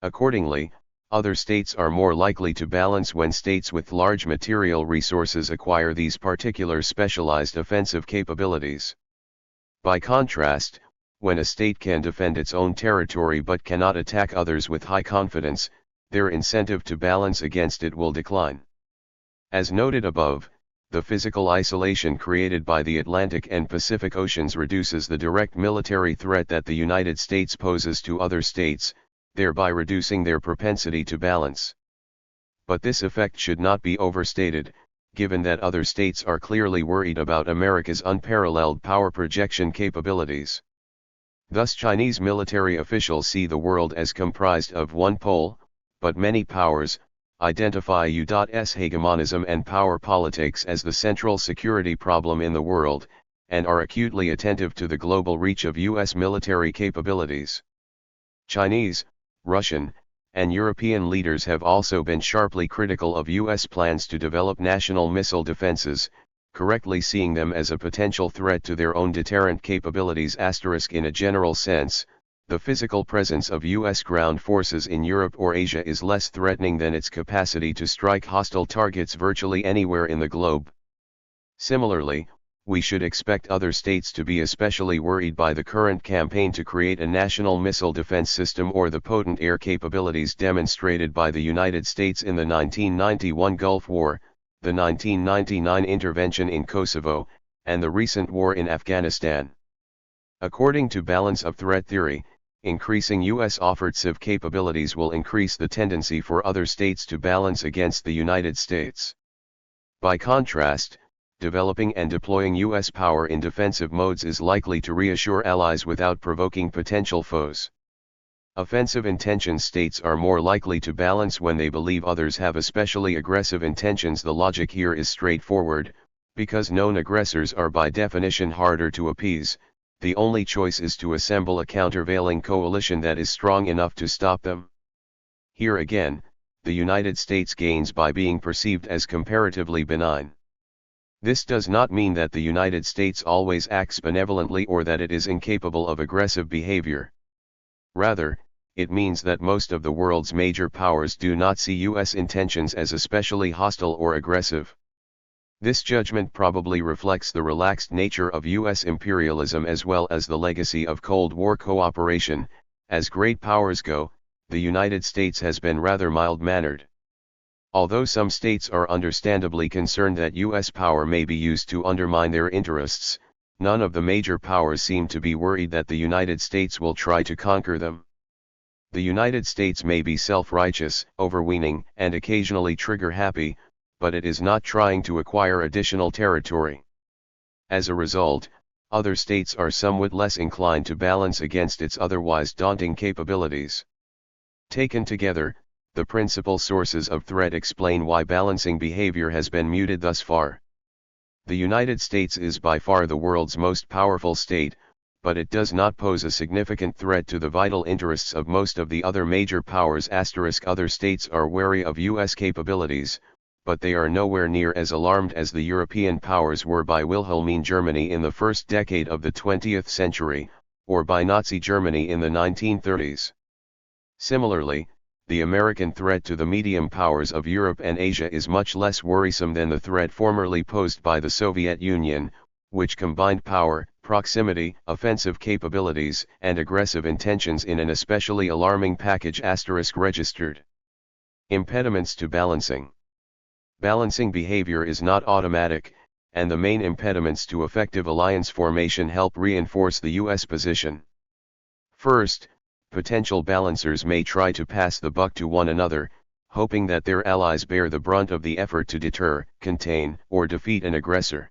Accordingly, other states are more likely to balance when states with large material resources acquire these particular specialized offensive capabilities. By contrast, when a state can defend its own territory but cannot attack others with high confidence, their incentive to balance against it will decline. As noted above, the physical isolation created by the Atlantic and Pacific Oceans reduces the direct military threat that the United States poses to other states, thereby reducing their propensity to balance. but this effect should not be overstated, given that other states are clearly worried about America's unparalleled power projection capabilities. Thus Chinese military officials see the world as comprised of one pole, but many powers, identify U.S. hegemonism and power politics as the central security problem in the world, and are acutely attentive to the global reach of U.S. military capabilities. Chinese, Russian, and European leaders have also been sharply critical of U.S. plans to develop national missile defenses, correctly seeing them as a potential threat to their own deterrent capabilities. In a general sense, the physical presence of U.S. ground forces in Europe or Asia is less threatening than its capacity to strike hostile targets virtually anywhere in the globe. Similarly, we should expect other states to be especially worried by the current campaign to create a national missile defense system or the potent air capabilities demonstrated by the United States in the 1991 Gulf War, the 1999 intervention in Kosovo, and the recent war in Afghanistan. According to balance of threat theory, increasing U.S. offensive capabilities will increase the tendency for other states to balance against the United States. By contrast, developing and deploying U.S. power in defensive modes is likely to reassure allies without provoking potential foes. Offensive intention states are more likely to balance when they believe others have especially aggressive intentions. The logic here is straightforward, because known aggressors are by definition harder to appease. The only choice is to assemble a countervailing coalition that is strong enough to stop them. Here again, the United States gains by being perceived as comparatively benign. This does not mean that the United States always acts benevolently or that it is incapable of aggressive behavior. Rather, it means that most of the world's major powers do not see U.S. intentions as especially hostile or aggressive. This judgment probably reflects the relaxed nature of U.S. imperialism as well as the legacy of Cold War cooperation. As great powers go, the United States has been rather mild-mannered. Although some states are understandably concerned that U.S. power may be used to undermine their interests, none of the major powers seem to be worried that the United States will try to conquer them. The United States may be self-righteous, overweening, and occasionally trigger-happy, but it is not trying to acquire additional territory. As a result, other states are somewhat less inclined to balance against its otherwise daunting capabilities. Taken together, the principal sources of threat explain why balancing behavior has been muted thus far. The United States is by far the world's most powerful state, but it does not pose a significant threat to the vital interests of most of the other major powers. Other states are wary of U.S. capabilities, but they are nowhere near as alarmed as the European powers were by Wilhelmine Germany in the first decade of the 20th century, or by Nazi Germany in the 1930s. Similarly, the American threat to the medium powers of Europe and Asia is much less worrisome than the threat formerly posed by the Soviet Union, which combined power, proximity, offensive capabilities, and aggressive intentions in an especially alarming package. Registered impediments to balancing. Balancing behavior is not automatic, and the main impediments to effective alliance formation help reinforce the U.S. position. First, potential balancers may try to pass the buck to one another, hoping that their allies bear the brunt of the effort to deter, contain, or defeat an aggressor.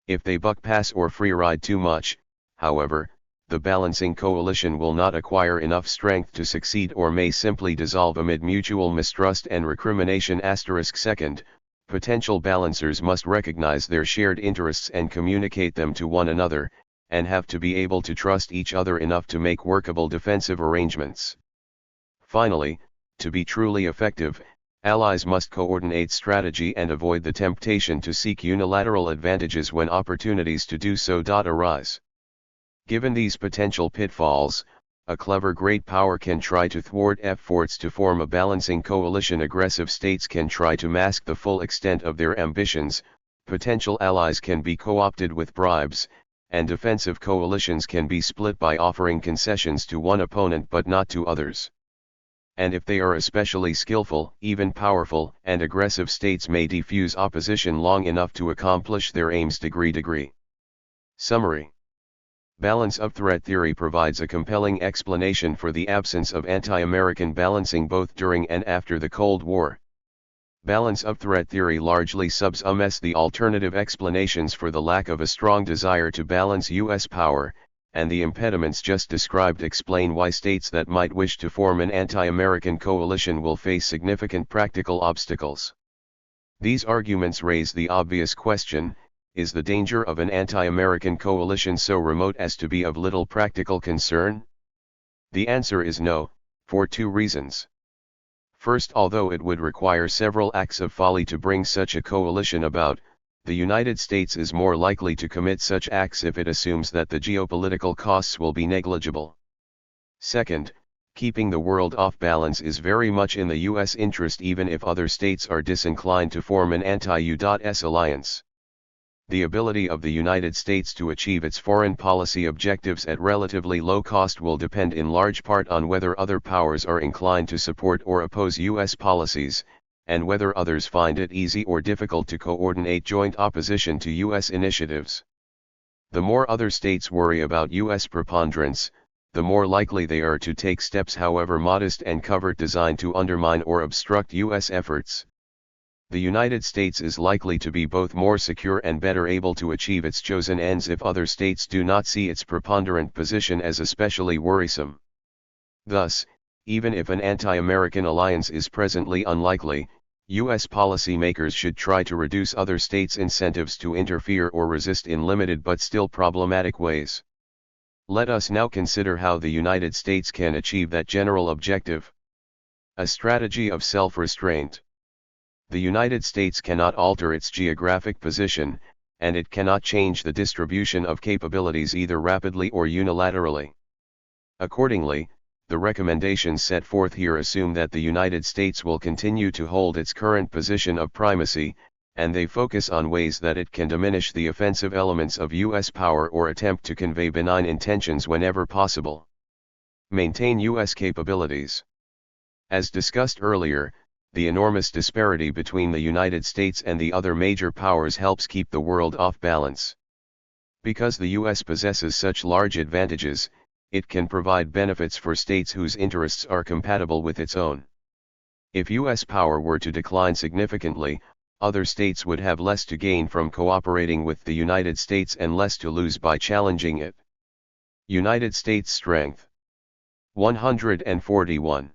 If they buck pass or free ride too much, however, the balancing coalition will not acquire enough strength to succeed or may simply dissolve amid mutual mistrust and recrimination. Second, potential balancers must recognize their shared interests and communicate them to one another, and have to be able to trust each other enough to make workable defensive arrangements. Finally, to be truly effective, allies must coordinate strategy and avoid the temptation to seek unilateral advantages when opportunities to do so arise. Given these potential pitfalls, a clever great power can try to thwart efforts to form a balancing coalition. Aggressive states can try to mask the full extent of their ambitions, potential allies can be co-opted with bribes, and defensive coalitions can be split by offering concessions to one opponent but not to others. And if they are especially skillful, even powerful and aggressive states may defuse opposition long enough to accomplish their aims. Degree. Summary. Balance of threat theory provides a compelling explanation for the absence of anti-American balancing both during and after the Cold War. Balance of threat theory largely subsumes the alternative explanations for the lack of a strong desire to balance U.S. power, and the impediments just described explain why states that might wish to form an anti-American coalition will face significant practical obstacles. These arguments raise the obvious question: is the danger of an anti-American coalition so remote as to be of little practical concern? The answer is no, for two reasons. First, although it would require several acts of folly to bring such a coalition about, the United States is more likely to commit such acts if it assumes that the geopolitical costs will be negligible. Second, keeping the world off balance is very much in the U.S. interest even if other states are disinclined to form an anti-U.S. alliance. The ability of the United States to achieve its foreign policy objectives at relatively low cost will depend in large part on whether other powers are inclined to support or oppose U.S. policies, and whether others find it easy or difficult to coordinate joint opposition to U.S. initiatives. The more other states worry about U.S. preponderance, the more likely they are to take steps, however modest and covert, designed to undermine or obstruct U.S. efforts. The United States is likely to be both more secure and better able to achieve its chosen ends if other states do not see its preponderant position as especially worrisome. Thus, even if an anti-American alliance is presently unlikely, U.S. policymakers should try to reduce other states' incentives to interfere or resist in limited but still problematic ways. Let us now consider how the United States can achieve that general objective. A strategy of self-restraint. The United States cannot alter its geographic position, and it cannot change the distribution of capabilities either rapidly or unilaterally. Accordingly, the recommendations set forth here assume that the United States will continue to hold its current position of primacy, and they focus on ways that it can diminish the offensive elements of U.S. power or attempt to convey benign intentions whenever possible. Maintain U.S. capabilities. As discussed earlier, the enormous disparity between the United States and the other major powers helps keep the world off balance. Because the U.S. possesses such large advantages, it can provide benefits for states whose interests are compatible with its own. If U.S. power were to decline significantly, other states would have less to gain from cooperating with the United States and less to lose by challenging it. United States strength. 141.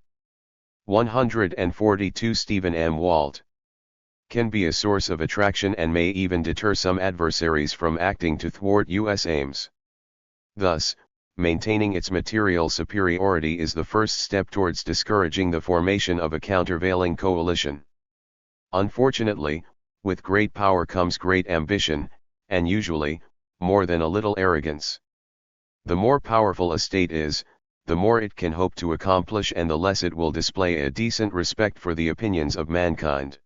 142 Stephen M. Walt. Can be a source of attraction and may even deter some adversaries from acting to thwart U.S. aims. Thus, maintaining its material superiority is the first step towards discouraging the formation of a countervailing coalition. Unfortunately, with great power comes great ambition, and usually, more than a little arrogance. The more powerful a state is, the more it can hope to accomplish and the less it will display a decent respect for the opinions of mankind.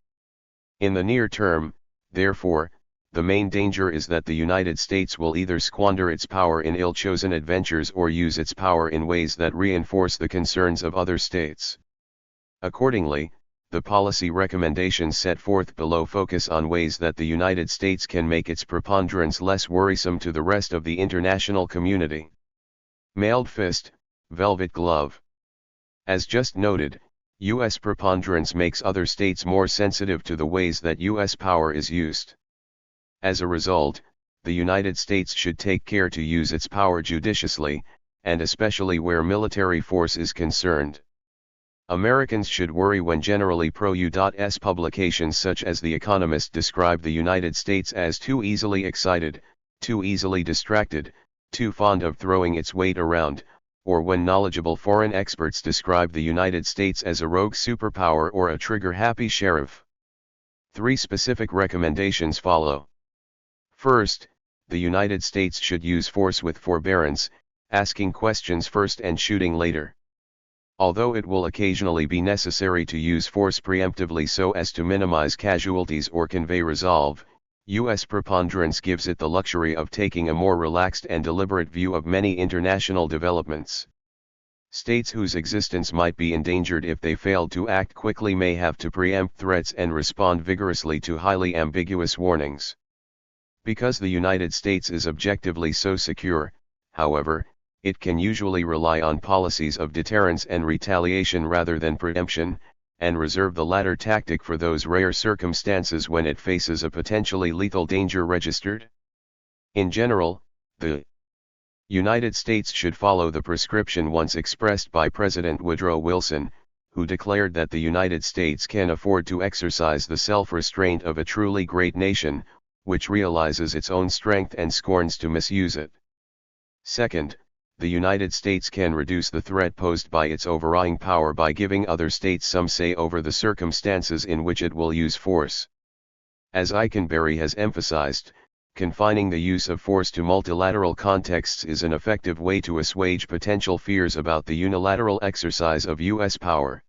In the near term, therefore, the main danger is that the United States will either squander its power in ill-chosen adventures or use its power in ways that reinforce the concerns of other states. Accordingly, the policy recommendations set forth below focus on ways that the United States can make its preponderance less worrisome to the rest of the international community. Mailed fist, velvet glove. As just noted, U.S. preponderance makes other states more sensitive to the ways that U.S. power is used. As a result, the United States should take care to use its power judiciously, and especially where military force is concerned. Americans should worry when generally pro-U.S. publications such as The Economist describe the United States as too easily excited, too easily distracted, too fond of throwing its weight around, or when knowledgeable foreign experts describe the United States as a rogue superpower or a trigger-happy sheriff. 3 specific recommendations follow. First, the United States should use force with forbearance, asking questions first and shooting later. Although it will occasionally be necessary to use force preemptively so as to minimize casualties or convey resolve, U.S. preponderance gives it the luxury of taking a more relaxed and deliberate view of many international developments. States whose existence might be endangered if they failed to act quickly may have to preempt threats and respond vigorously to highly ambiguous warnings. Because the United States is objectively so secure, however, it can usually rely on policies of deterrence and retaliation rather than preemption, and reserve the latter tactic for those rare circumstances when it faces a potentially lethal danger registered? In general, the United States should follow the prescription once expressed by President Woodrow Wilson, who declared that the United States can afford to exercise the self-restraint of a truly great nation, which realizes its own strength and scorns to misuse it. Second, the United States can reduce the threat posed by its overawing power by giving other states some say over the circumstances in which it will use force. As Ikenberry has emphasized, confining the use of force to multilateral contexts is an effective way to assuage potential fears about the unilateral exercise of U.S. power.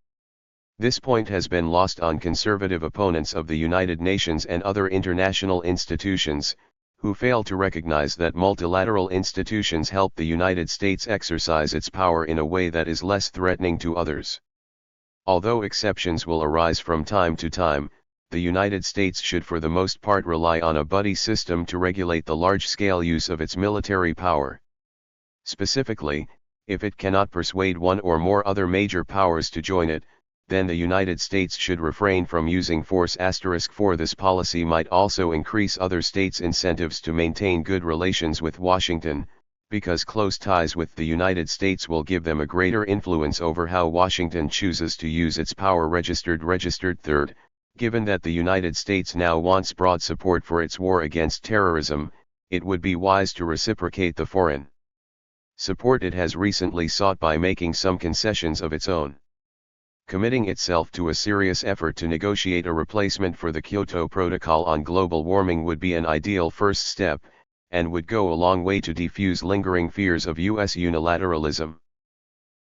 This point has been lost on conservative opponents of the United Nations and other international institutions, who fail to recognize that multilateral institutions help the United States exercise its power in a way that is less threatening to others. Although exceptions will arise from time to time, the United States should for the most part rely on a buddy system to regulate the large-scale use of its military power. Specifically, if it cannot persuade one or more other major powers to join it, then the United States should refrain from using force. For this policy might also increase other states' incentives to maintain good relations with Washington, because close ties with the United States will give them a greater influence over how Washington chooses to use its power. Registered third, given that the United States now wants broad support for its war against terrorism, it would be wise to reciprocate the foreign support it has recently sought by making some concessions of its own. Committing itself to a serious effort to negotiate a replacement for the Kyoto Protocol on global warming would be an ideal first step, and would go a long way to defuse lingering fears of U.S. unilateralism.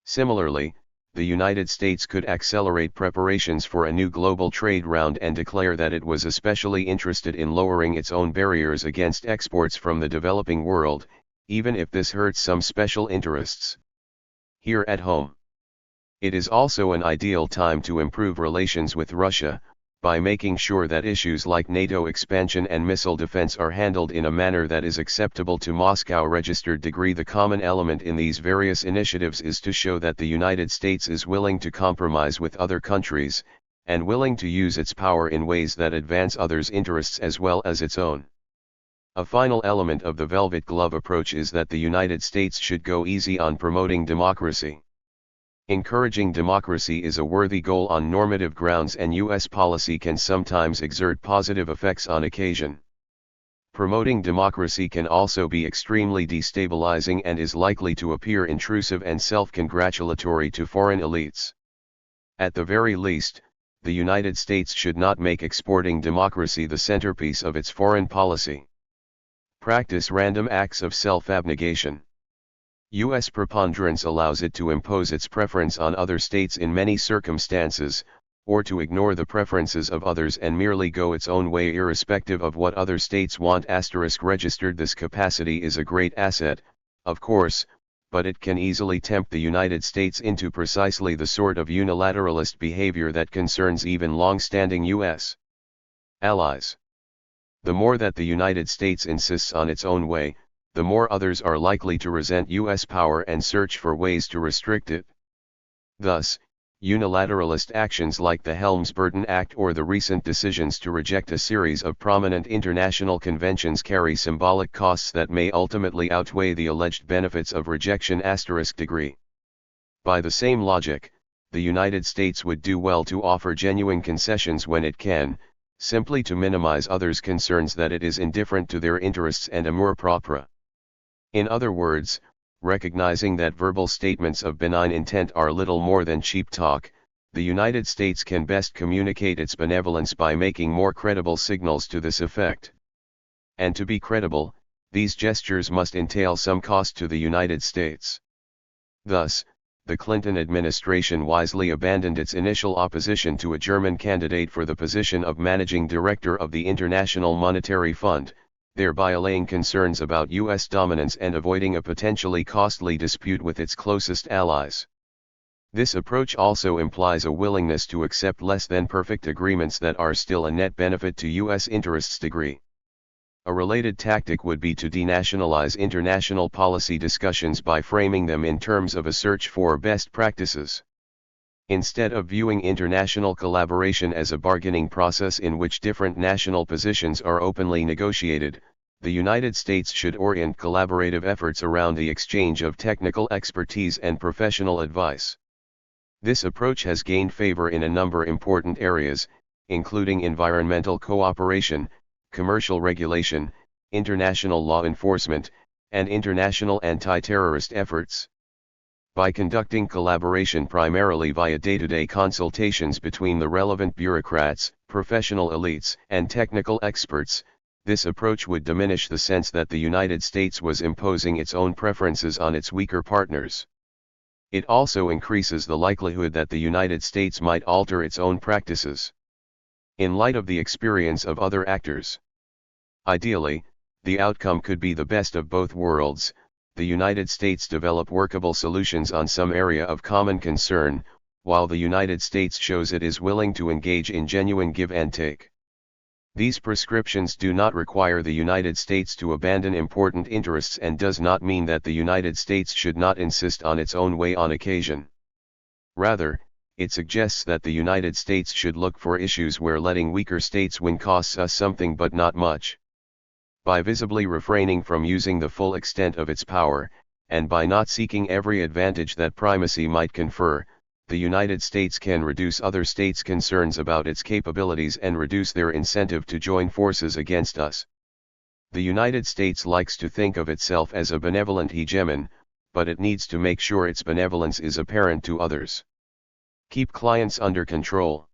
Similarly, the United States could accelerate preparations for a new global trade round and declare that it was especially interested in lowering its own barriers against exports from the developing world, even if this hurts some special interests here at home. It is also an ideal time to improve relations with Russia, by making sure that issues like NATO expansion and missile defense are handled in a manner that is acceptable to Moscow. The common element in these various initiatives is to show that the United States is willing to compromise with other countries, and willing to use its power in ways that advance others' interests as well as its own. A final element of the velvet glove approach is that the United States should go easy on promoting democracy. Encouraging democracy is a worthy goal on normative grounds, and U.S. policy can sometimes exert positive effects on occasion. Promoting democracy can also be extremely destabilizing and is likely to appear intrusive and self-congratulatory to foreign elites. At the very least, the United States should not make exporting democracy the centerpiece of its foreign policy. Practice random acts of self-abnegation. U.S. preponderance allows it to impose its preference on other states in many circumstances, or to ignore the preferences of others and merely go its own way irrespective of what other states want. This capacity is a great asset, of course, but it can easily tempt the United States into precisely the sort of unilateralist behavior that concerns even long-standing U.S. allies. The more that the United States insists on its own way, the more others are likely to resent U.S. power and search for ways to restrict it. Thus, unilateralist actions like the Helms-Burton Act or the recent decisions to reject a series of prominent international conventions carry symbolic costs that may ultimately outweigh the alleged benefits of rejection. By the same logic, the United States would do well to offer genuine concessions when it can, simply to minimize others' concerns that it is indifferent to their interests and amour propre. In other words, recognizing that verbal statements of benign intent are little more than cheap talk, the United States can best communicate its benevolence by making more credible signals to this effect. And to be credible, these gestures must entail some cost to the United States. Thus, the Clinton administration wisely abandoned its initial opposition to a German candidate for the position of managing director of the International Monetary Fund, thereby allaying concerns about U.S. dominance and avoiding a potentially costly dispute with its closest allies. This approach also implies a willingness to accept less than perfect agreements that are still a net benefit to U.S. interests. A related tactic would be to denationalize international policy discussions by framing them in terms of a search for best practices. Instead of viewing international collaboration as a bargaining process in which different national positions are openly negotiated, the United States should orient collaborative efforts around the exchange of technical expertise and professional advice. This approach has gained favor in a number of important areas, including environmental cooperation, commercial regulation, international law enforcement, and international anti-terrorist efforts. By conducting collaboration primarily via day-to-day consultations between the relevant bureaucrats, professional elites, and technical experts, this approach would diminish the sense that the United States was imposing its own preferences on its weaker partners. It also increases the likelihood that the United States might alter its own practices in light of the experience of other actors. Ideally, the outcome could be the best of both worlds. The United States develop workable solutions on some area of common concern, while the United States shows it is willing to engage in genuine give and take. These prescriptions do not require the United States to abandon important interests and does not mean that the United States should not insist on its own way on occasion. Rather, it suggests that the United States should look for issues where letting weaker states win costs us something but not much. By visibly refraining from using the full extent of its power, and by not seeking every advantage that primacy might confer, the United States can reduce other states' concerns about its capabilities and reduce their incentive to join forces against us. The United States likes to think of itself as a benevolent hegemon, but it needs to make sure its benevolence is apparent to others. Keep clients under control.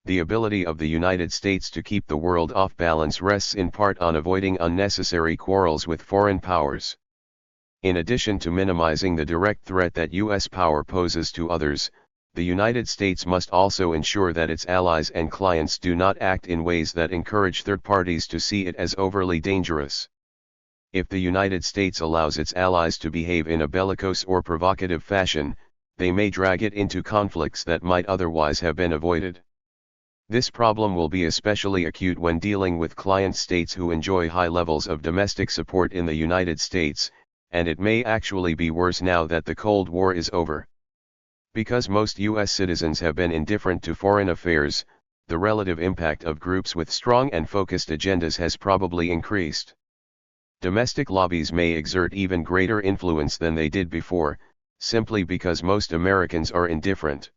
The ability of the United States to keep the world off balance rests in part on avoiding unnecessary quarrels with foreign powers. In addition to minimizing the direct threat that U.S. power poses to others, the United States must also ensure that its allies and clients do not act in ways that encourage third parties to see it as overly dangerous. If the United States allows its allies to behave in a bellicose or provocative fashion, they may drag it into conflicts that might otherwise have been avoided. This problem will be especially acute when dealing with client states who enjoy high levels of domestic support in the United States, and it may actually be worse now that the Cold War is over. Because most U.S. citizens have been indifferent to foreign affairs, the relative impact of groups with strong and focused agendas has probably increased. Domestic lobbies may exert even greater influence than they did before, simply because most Americans are indifferent.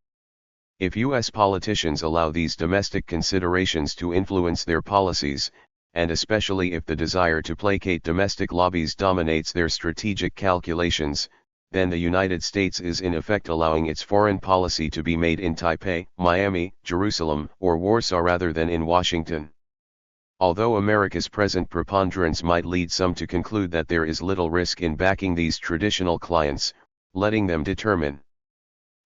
If U.S. politicians allow these domestic considerations to influence their policies, and especially if the desire to placate domestic lobbies dominates their strategic calculations, then the United States is in effect allowing its foreign policy to be made in Taipei, Miami, Jerusalem, or Warsaw rather than in Washington. Although America's present preponderance might lead some to conclude that there is little risk in backing these traditional clients, letting them determine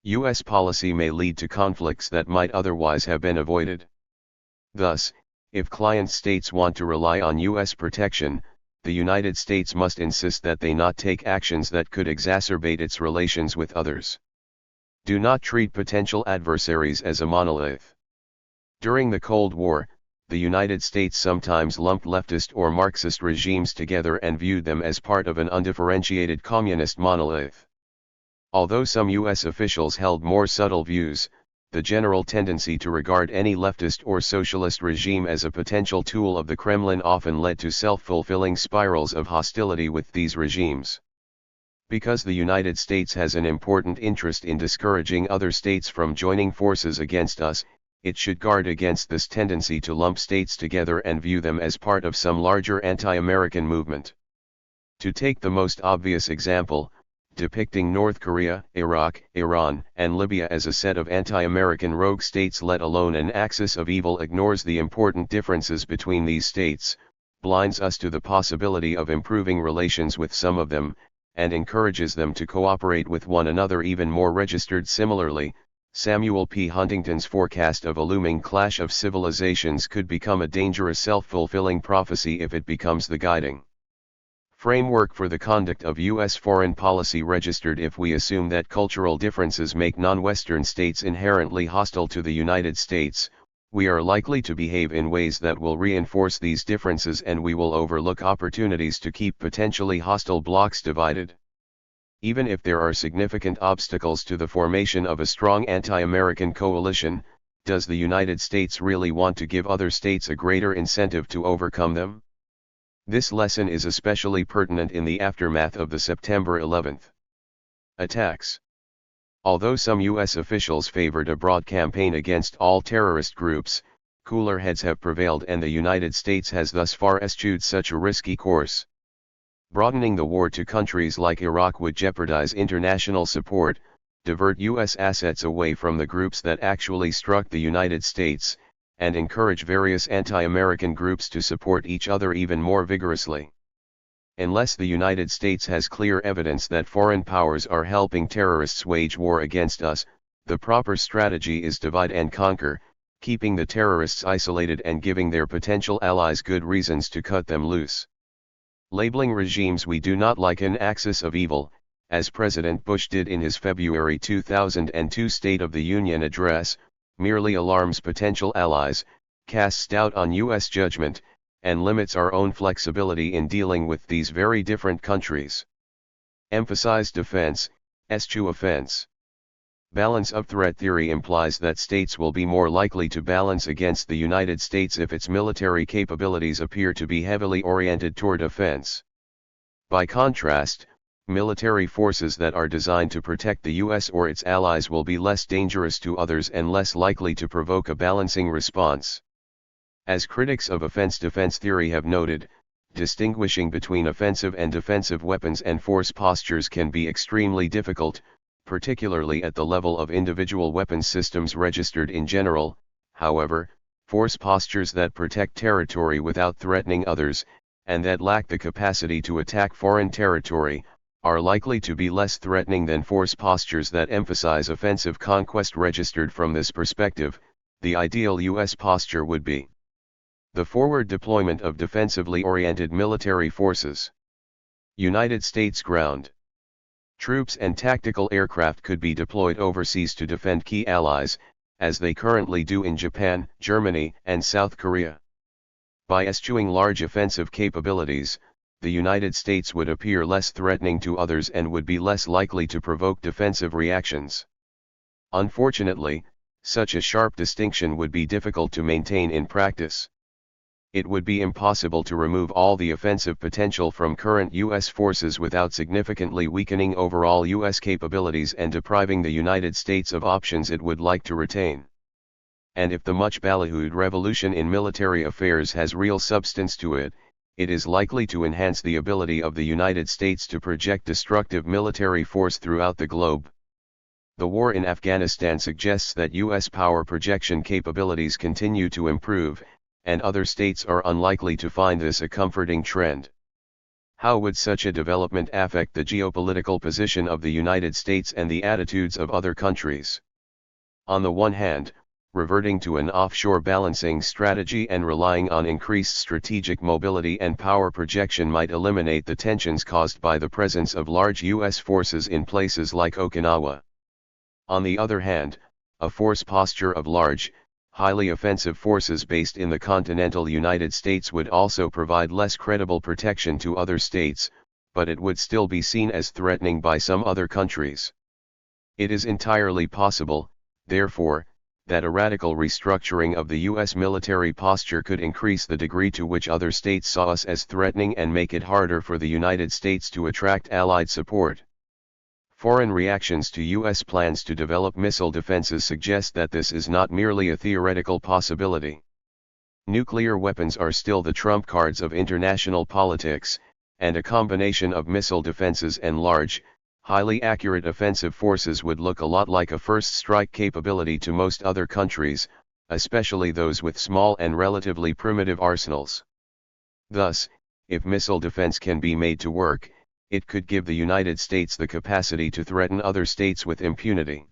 U.S. policy may lead to conflicts that might otherwise have been avoided. Thus, if client states want to rely on U.S. protection, the United States must insist that they not take actions that could exacerbate its relations with others. Do not treat potential adversaries as a monolith. During the Cold War, the United States sometimes lumped leftist or Marxist regimes together and viewed them as part of an undifferentiated communist monolith. Although some U.S. officials held more subtle views, the general tendency to regard any leftist or socialist regime as a potential tool of the Kremlin often led to self-fulfilling spirals of hostility with these regimes. Because the United States has an important interest in discouraging other states from joining forces against us, it should guard against this tendency to lump states together and view them as part of some larger anti-American movement. To take the most obvious example, depicting North Korea, Iraq, Iran, and Libya as a set of anti-American rogue states, let alone an axis of evil, ignores the important differences between these states, blinds us to the possibility of improving relations with some of them, and encourages them to cooperate with one another even more. Registered similarly, Samuel P. Huntington's forecast of a looming clash of civilizations could become a dangerous self-fulfilling prophecy if it becomes the guiding framework for the conduct of U.S. foreign policy. Registered if we assume that cultural differences make non-Western states inherently hostile to the United States, we are likely to behave in ways that will reinforce these differences, and we will overlook opportunities to keep potentially hostile blocs divided. Even if there are significant obstacles to the formation of a strong anti-American coalition, does the United States really want to give other states a greater incentive to overcome them? This lesson is especially pertinent in the aftermath of the September 11th attacks. Although some U.S. officials favored a broad campaign against all terrorist groups, cooler heads have prevailed and the United States has thus far eschewed such a risky course. Broadening the war to countries like Iraq would jeopardize international support, divert U.S. assets away from the groups that actually struck the United States, and encourage various anti-American groups to support each other even more vigorously. Unless the United States has clear evidence that foreign powers are helping terrorists wage war against us, the proper strategy is divide and conquer, keeping the terrorists isolated and giving their potential allies good reasons to cut them loose. Labeling regimes we do not like an axis of evil, as President Bush did in his February 2002 State of the Union address, merely alarms potential allies, casts doubt on U.S. judgment, and limits our own flexibility in dealing with these very different countries. Emphasize defense, eschew offense. Balance of threat theory implies that states will be more likely to balance against the United States if its military capabilities appear to be heavily oriented toward offense. By contrast, military forces that are designed to protect the U.S. or its allies will be less dangerous to others and less likely to provoke a balancing response. As critics of offense-defense theory have noted, distinguishing between offensive and defensive weapons and force postures can be extremely difficult, particularly at the level of individual weapons systems registered in general. However, force postures that protect territory without threatening others, and that lack the capacity to attack foreign territory, are likely to be less threatening than force postures that emphasize offensive conquest. Registered from this perspective, the ideal U.S. posture would be the forward deployment of defensively oriented military forces. United States ground troops and tactical aircraft could be deployed overseas to defend key allies, as they currently do in Japan, Germany, and South Korea. By eschewing large offensive capabilities, the United States would appear less threatening to others and would be less likely to provoke defensive reactions. Unfortunately, such a sharp distinction would be difficult to maintain in practice. It would be impossible to remove all the offensive potential from current U.S. forces without significantly weakening overall U.S. capabilities and depriving the United States of options it would like to retain. And if the much ballyhooed revolution in military affairs has real substance to it, it is likely to enhance the ability of the United States to project destructive military force throughout the globe. The war in Afghanistan suggests that U.S. power projection capabilities continue to improve, and other states are unlikely to find this a comforting trend. How would such a development affect the geopolitical position of the United States and the attitudes of other countries? On the one hand, reverting to an offshore balancing strategy and relying on increased strategic mobility and power projection might eliminate the tensions caused by the presence of large U.S. forces in places like Okinawa. On the other hand, a force posture of large, highly offensive forces based in the continental United States would also provide less credible protection to other states, but it would still be seen as threatening by some other countries. It is entirely possible, therefore, that a radical restructuring of the U.S. military posture could increase the degree to which other states saw us as threatening and make it harder for the United States to attract Allied support. Foreign reactions to U.S. plans to develop missile defenses suggest that this is not merely a theoretical possibility. Nuclear weapons are still the trump cards of international politics, and a combination of missile defenses and large, highly accurate offensive forces would look a lot like a first strike capability to most other countries, especially those with small and relatively primitive arsenals. Thus, if missile defense can be made to work, it could give the United States the capacity to threaten other states with impunity.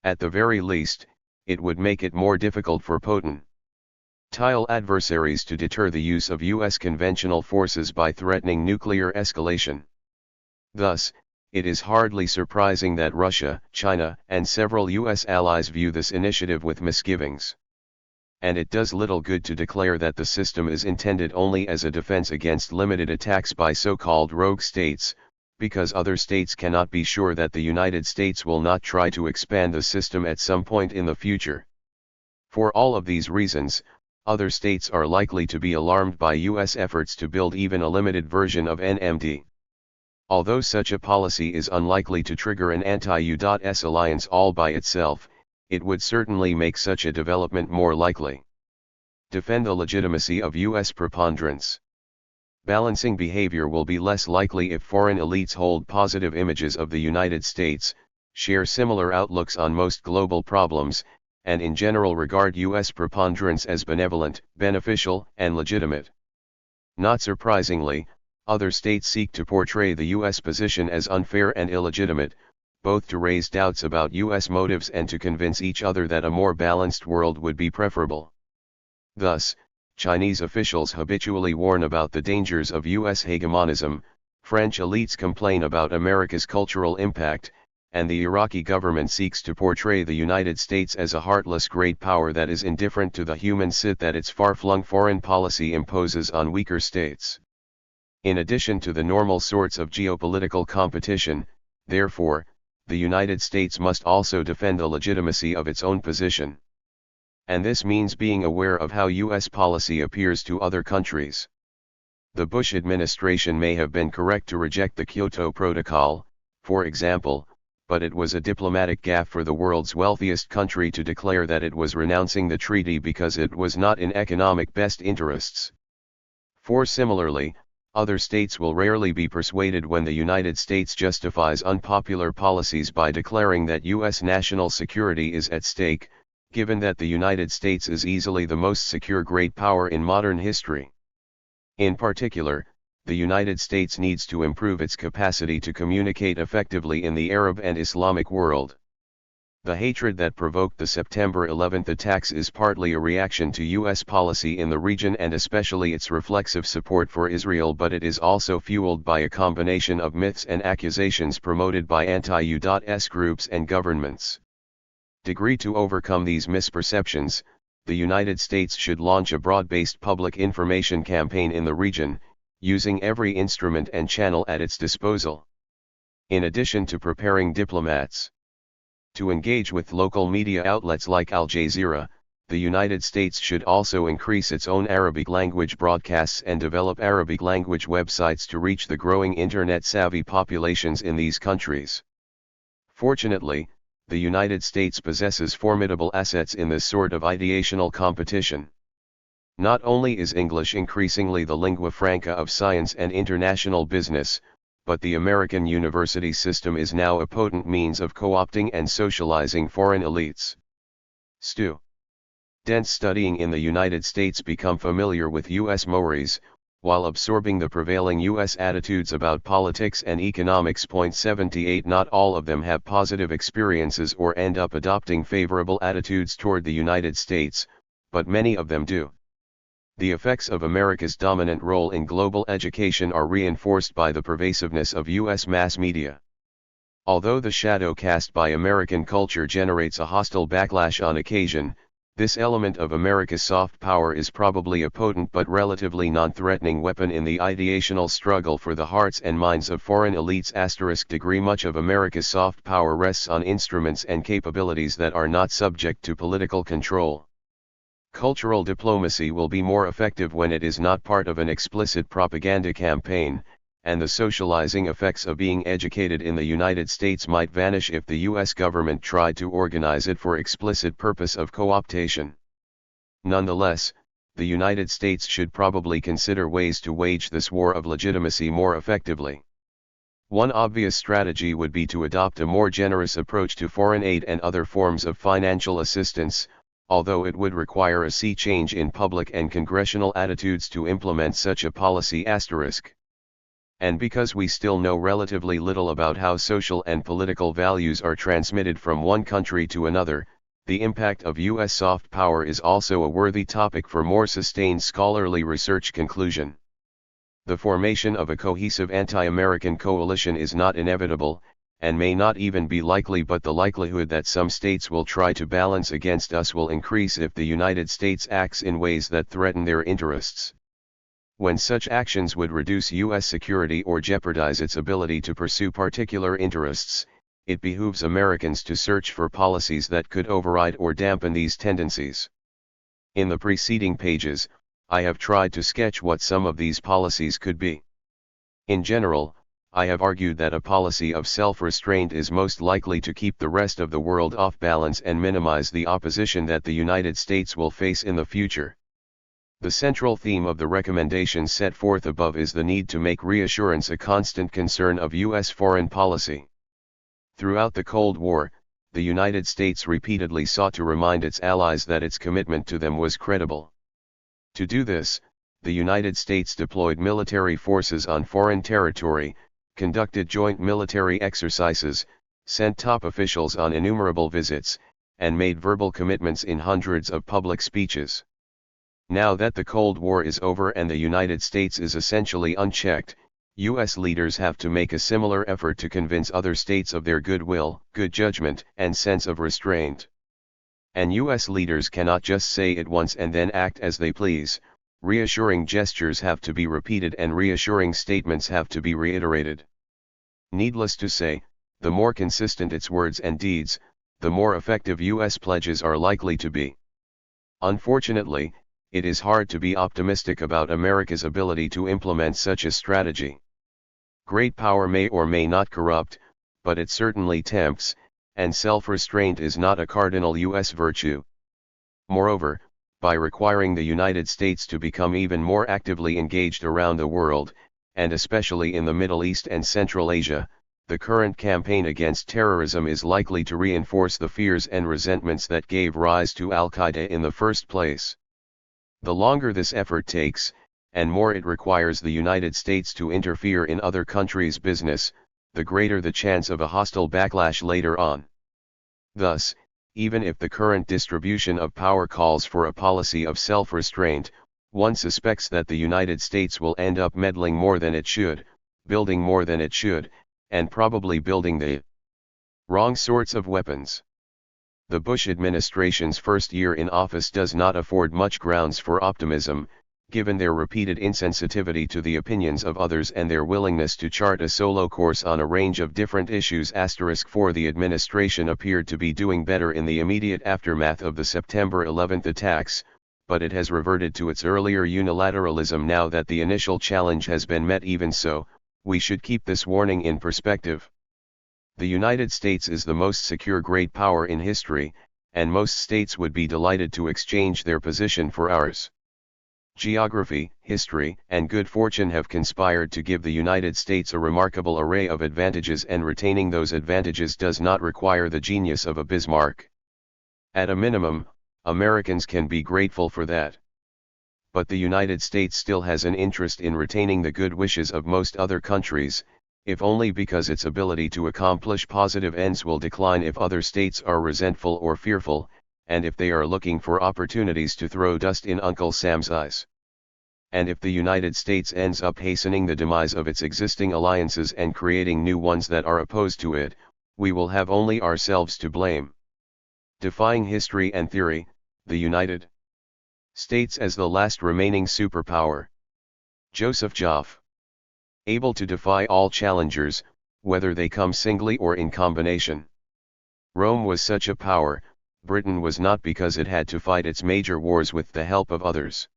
At the very least, it would make it more difficult for potential adversaries to deter the use of U.S. conventional forces by threatening nuclear escalation. Thus, it is hardly surprising that Russia, China, and several U.S. allies view this initiative with misgivings. And it does little good to declare that the system is intended only as a defense against limited attacks by so-called rogue states, because other states cannot be sure that the United States will not try to expand the system at some point in the future. For all of these reasons, other states are likely to be alarmed by U.S. efforts to build even a limited version of NMD. Although such a policy is unlikely to trigger an anti-U.S. alliance all by itself, it would certainly make such a development more likely. Defend the legitimacy of U.S. preponderance. Balancing behavior will be less likely if foreign elites hold positive images of the United States, share similar outlooks on most global problems, and in general regard U.S. preponderance as benevolent, beneficial, and legitimate. Not surprisingly, other states seek to portray the U.S. position as unfair and illegitimate, both to raise doubts about U.S. motives and to convince each other that a more balanced world would be preferable. Thus, Chinese officials habitually warn about the dangers of U.S. hegemonism, French elites complain about America's cultural impact, and the Iraqi government seeks to portray the United States as a heartless great power that is indifferent to the human sit that its far-flung foreign policy imposes on weaker states. In addition to the normal sorts of geopolitical competition, therefore, the United States must also defend the legitimacy of its own position. And this means being aware of how U.S. policy appears to other countries. The Bush administration may have been correct to reject the Kyoto Protocol, for example, but it was a diplomatic gaffe for the world's wealthiest country to declare that it was renouncing the treaty because it was not in economic best interests. For similarly, other states will rarely be persuaded when the United States justifies unpopular policies by declaring that U.S. national security is at stake, given that the United States is easily the most secure great power in modern history. In particular, the United States needs to improve its capacity to communicate effectively in the Arab and Islamic world. The hatred that provoked the September 11 attacks is partly a reaction to U.S. policy in the region and especially its reflexive support for Israel, but it is also fueled by a combination of myths and accusations promoted by anti-U.S. groups and governments. To overcome these misperceptions, the United States should launch a broad-based public information campaign in the region, using every instrument and channel at its disposal. In addition to preparing diplomats to engage with local media outlets like Al Jazeera, the United States should also increase its own Arabic language broadcasts and develop Arabic language websites to reach the growing internet-savvy populations in these countries. Fortunately, the United States possesses formidable assets in this sort of ideational competition. Not only is English increasingly the lingua franca of science and international business, but the American university system is now a potent means of co-opting and socializing foreign elites. Students studying in the United States become familiar with U.S. mores, while absorbing the prevailing U.S. attitudes about politics and economics. 78 Not all of them have positive experiences or end up adopting favorable attitudes toward the United States, but many of them do. The effects of America's dominant role in global education are reinforced by the pervasiveness of U.S. mass media. Although the shadow cast by American culture generates a hostile backlash on occasion, this element of America's soft power is probably a potent but relatively non-threatening weapon in the ideational struggle for the hearts and minds of foreign elites. Much of America's soft power rests on instruments and capabilities that are not subject to political control. Cultural diplomacy will be more effective when it is not part of an explicit propaganda campaign, and the socializing effects of being educated in the United States might vanish if the U.S. government tried to organize it for explicit purpose of co-optation. Nonetheless, the United States should probably consider ways to wage this war of legitimacy more effectively. One obvious strategy would be to adopt a more generous approach to foreign aid and other forms of financial assistance, although it would require a sea change in public and congressional attitudes to implement such a policy. And because we still know relatively little about how social and political values are transmitted from one country to another, the impact of U.S. soft power is also a worthy topic for more sustained scholarly research. Conclusion: the formation of a cohesive anti-American coalition is not inevitable, and may not even be likely, but the likelihood that some states will try to balance against us will increase if the United States acts in ways that threaten their interests. when such actions would reduce U.S. security or jeopardize its ability to pursue particular interests, it behooves Americans to search for policies that could override or dampen these tendencies. In the preceding pages, I have tried to sketch what some of these policies could be. In general, I have argued that a policy of self-restraint is most likely to keep the rest of the world off balance and minimize the opposition that the United States will face in the future. The central theme of the recommendations set forth above is the need to make reassurance a constant concern of U.S. foreign policy. Throughout the Cold War, the United States repeatedly sought to remind its allies that its commitment to them was credible. To do this, the United States deployed military forces on foreign territory, conducted joint military exercises, sent top officials on innumerable visits, and made verbal commitments in hundreds of public speeches. Now that the Cold War is over and the United States is essentially unchecked, U.S. leaders have to make a similar effort to convince other states of their goodwill, good judgment, and sense of restraint. And U.S. leaders cannot just say it once and then act as they please. Reassuring gestures have to be repeated and reassuring statements have to be reiterated. Needless to say, the more consistent its words and deeds, the more effective U.S. pledges are likely to be. Unfortunately, it is hard to be optimistic about America's ability to implement such a strategy. Great power may or may not corrupt, but it certainly tempts, and self-restraint is not a cardinal U.S. virtue. Moreover, by requiring the United States to become even more actively engaged around the world, and especially in the Middle East and Central Asia, the current campaign against terrorism is likely to reinforce the fears and resentments that gave rise to Al-Qaeda in the first place. The longer this effort takes, and more it requires the United States to interfere in other countries' business, the greater the chance of a hostile backlash later on. Thus, even if the current distribution of power calls for a policy of self-restraint, one suspects that the United States will end up meddling more than it should, building more than it should, and probably building the wrong sorts of weapons. The Bush administration's first year in office does not afford much grounds for optimism, given their repeated insensitivity to the opinions of others and their willingness to chart a solo course on a range of different issues. For the administration appeared to be doing better in the immediate aftermath of the September 11th attacks, but it has reverted to its earlier unilateralism now that the initial challenge has been met. Even so, we should keep this warning in perspective. The United States is the most secure great power in history, and most states would be delighted to exchange their position for ours. Geography, history, and good fortune have conspired to give the United States a remarkable array of advantages, and retaining those advantages does not require the genius of a Bismarck. At a minimum, Americans can be grateful for that. But the United States still has an interest in retaining the good wishes of most other countries, if only because its ability to accomplish positive ends will decline if other states are resentful or fearful, and if they are looking for opportunities to throw dust in Uncle Sam's eyes. And if the United States ends up hastening the demise of its existing alliances and creating new ones that are opposed to it, we will have only ourselves to blame. Defying history and theory, the United States as the last remaining superpower. Joseph Joffre. Able to defy all challengers, whether they come singly or in combination. Rome was such a power, Britain was not, because it had to fight its major wars with the help of others.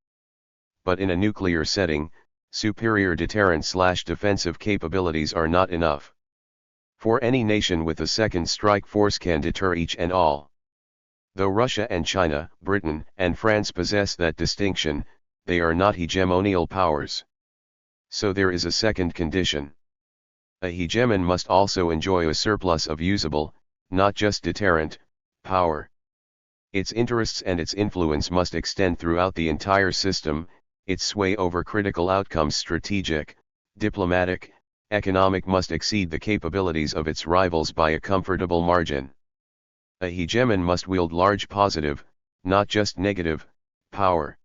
But in a nuclear setting, superior deterrent/defensive capabilities are not enough. For any nation with a second strike force can deter each and all. Though Russia and China, Britain, and France possess that distinction, they are not hegemonial powers. So there is a second condition. A hegemon must also enjoy a surplus of usable, not just deterrent, power. Its interests and its influence must extend throughout the entire system, its sway over critical outcomes, strategic, diplomatic, economic, must exceed the capabilities of its rivals by a comfortable margin. A hegemon must wield large positive, not just negative, power.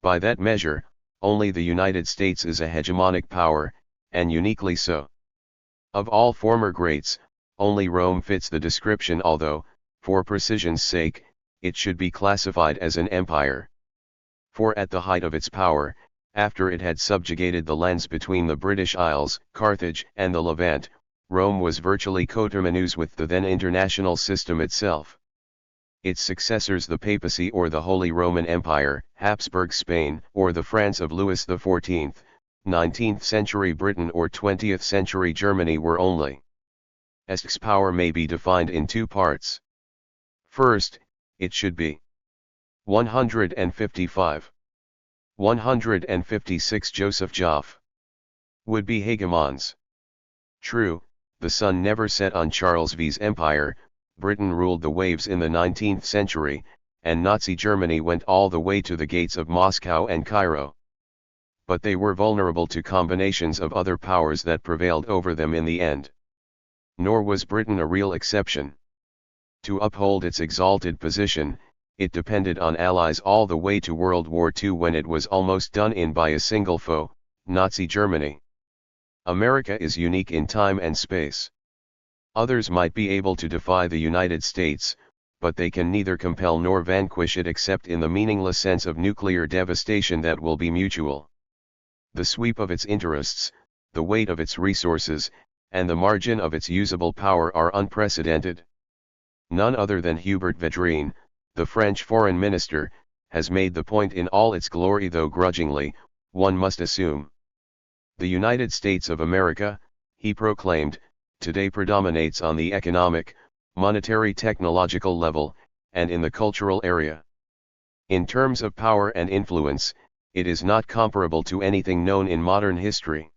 By that measure, only the United States is a hegemonic power, and uniquely so. Of all former greats, only Rome fits the description, although, for precision's sake, it should be classified as an empire. For at the height of its power, After it had subjugated the lands between the British Isles, Carthage, and the Levant, Rome was virtually coterminous with the then international system itself. Its successors, the papacy or the Holy Roman Empire, Habsburg Spain, or the France of Louis XIV, 19th century Britain or 20th century Germany, were only. Its power may be defined in two parts. First, it should be 155. 156 Joseph Joffre would be hegemons. True, the sun never set on Charles V's empire. Britain ruled the waves in the 19th century, and Nazi Germany went all the way to the gates of Moscow and Cairo. But they were vulnerable to combinations of other powers that prevailed over them in the end. Nor was Britain a real exception. To uphold its exalted position, it depended on allies all the way to World War II, when it was almost done in by a single foe, Nazi Germany. America is unique in time and space. Others might be able to defy the United States, but they can neither compel nor vanquish it except in the meaningless sense of nuclear devastation that will be mutual. The sweep of its interests, the weight of its resources, and the margin of its usable power are unprecedented. None other than Hubert Védrine, the French foreign minister, has made the point in all its glory, though grudgingly, one must assume. The United States of America, he proclaimed, today predominates on the economic, monetary, technological level, and in the cultural area. In terms of power and influence, it is not comparable to anything known in modern history.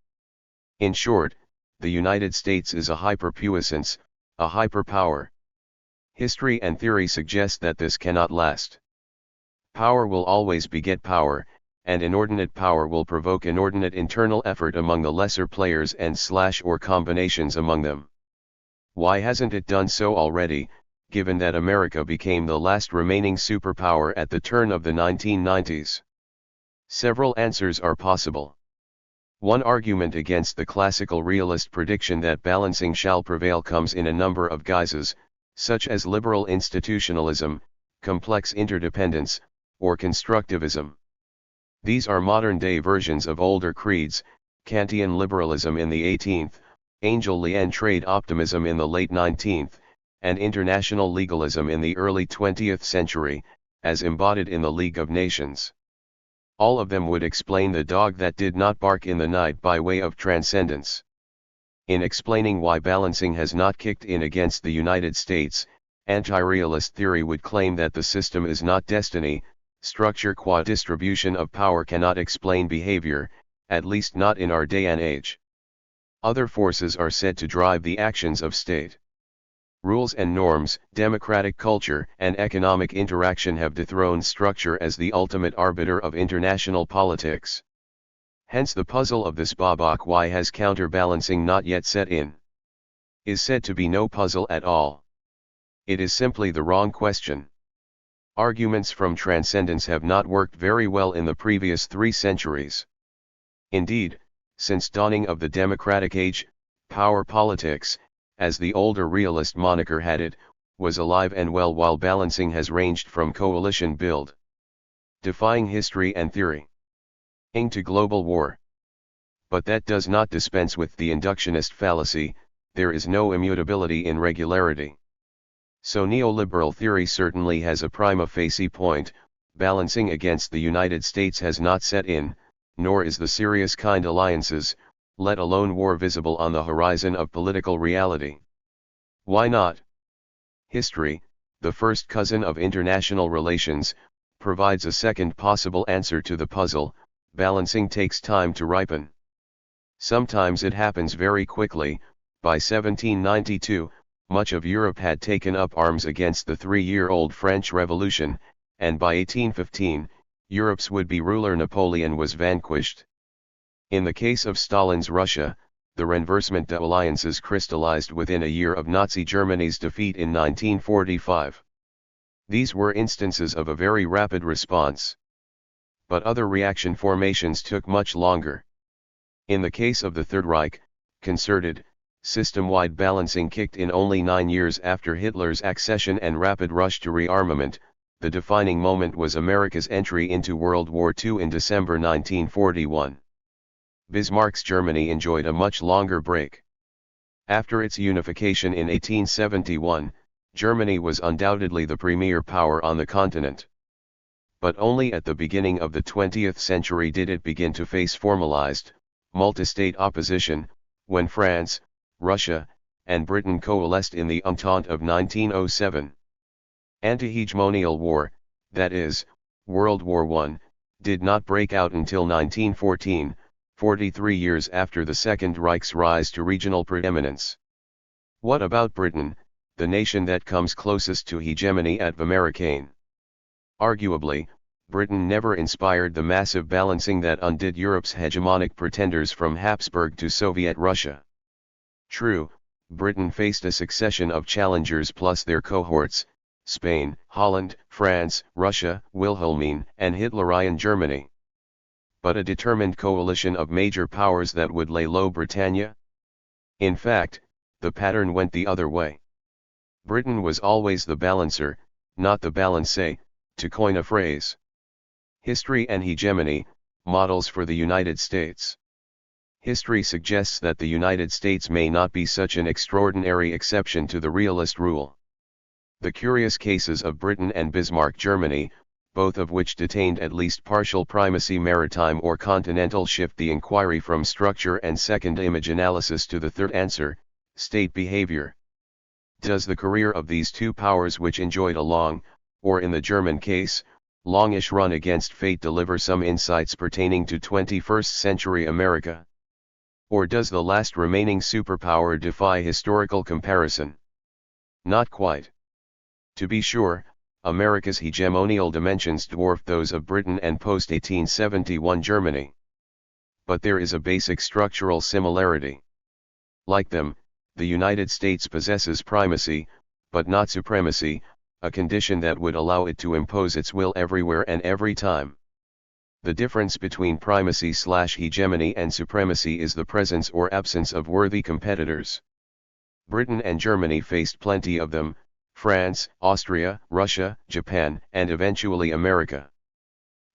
In short, the United States is a hyperpuissance, a hyperpower. History and theory suggest that this cannot last. Power will always beget power, and inordinate power will provoke inordinate internal effort among the lesser players and or combinations among them. Why hasn't it done so already, given that America became the last remaining superpower at the turn of the 1990s? Several answers are possible. One argument against the classical realist prediction that balancing shall prevail comes in a number of guises, such as liberal institutionalism, complex interdependence, or constructivism. These are modern-day versions of older creeds: Kantian liberalism in the 18th, Engelian trade optimism in the late 19th, and international legalism in the early 20th century, as embodied in the League of Nations. All of them would explain the dog that did not bark in the night by way of transcendence. In explaining why balancing has not kicked in against the United States, anti-realist theory would claim that the system is not destiny. Structure qua distribution of power cannot explain behavior, at least not in our day and age. Other forces are said to drive the actions of state. Rules and norms, democratic culture, and economic interaction have dethroned structure as the ultimate arbiter of international politics. Hence the puzzle of this Babak: why has counterbalancing not yet set in? Is said to be no puzzle at all. It is simply the wrong question. Arguments from transcendence have not worked very well in the previous 3 centuries. Indeed, since dawning of the democratic age, power politics, as the older realist moniker had it, was alive and well, while balancing has ranged from coalition build, defying history and theory, to global war. But that does not dispense with the inductionist fallacy: there is no immutability in regularity. So neoliberal theory certainly has a prima facie point: balancing against the United States has not set in, nor is the serious kind alliances, let alone war, visible on the horizon of political reality. Why not? History, the first cousin of international relations, provides a second possible answer to the puzzle: balancing takes time to ripen. Sometimes it happens very quickly. By 1792, much of Europe had taken up arms against the 3-year-old French Revolution, and by 1815, Europe's would-be ruler Napoleon was vanquished. In the case of Stalin's Russia, the renversement d'alliances crystallized within a year of Nazi Germany's defeat in 1945. These were instances of a very rapid response. But other reaction formations took much longer. In the case of the Third Reich, concerted, system-wide balancing kicked in only 9 years after Hitler's accession and rapid rush to rearmament, the defining moment was America's entry into World War II in December 1941. Bismarck's Germany enjoyed a much longer break. After its unification in 1871, Germany was undoubtedly the premier power on the continent. But only at the beginning of the 20th century did it begin to face formalized, multi-state opposition, when France, Russia, and Britain coalesced in the Entente of 1907. Anti-hegemonial war, that is, World War I, did not break out until 1914, 43 years after the Second Reich's rise to regional preeminence. What about Britain, the nation that comes closest to hegemony at American? Arguably, Britain never inspired the massive balancing that undid Europe's hegemonic pretenders from Habsburg to Soviet Russia. True, Britain faced a succession of challengers plus their cohorts, Spain, Holland, France, Russia, Wilhelmine, and Hitlerian Germany. But a determined coalition of major powers that would lay low Britannia? In fact, the pattern went the other way. Britain was always the balancer, not the balancé, to coin a phrase. History and hegemony, models for the United States. History suggests that the United States may not be such an extraordinary exception to the realist rule. The curious cases of Britain and Bismarck Germany, both of which detained at least partial primacy maritime or continental, shift the inquiry from structure and second image analysis to the third answer, state behavior. Does the career of these two powers, which enjoyed a long, or in the German case, longish run against fate, deliver some insights pertaining to 21st century America? Or does the last remaining superpower defy historical comparison? Not quite. To be sure, America's hegemonial dimensions dwarf those of Britain and post-1871 Germany. But there is a basic structural similarity. Like them, the United States possesses primacy, but not supremacy, a condition that would allow it to impose its will everywhere and every time. The difference between primacy/hegemony and supremacy is the presence or absence of worthy competitors. Britain and Germany faced plenty of them, France, Austria, Russia, Japan, and eventually America.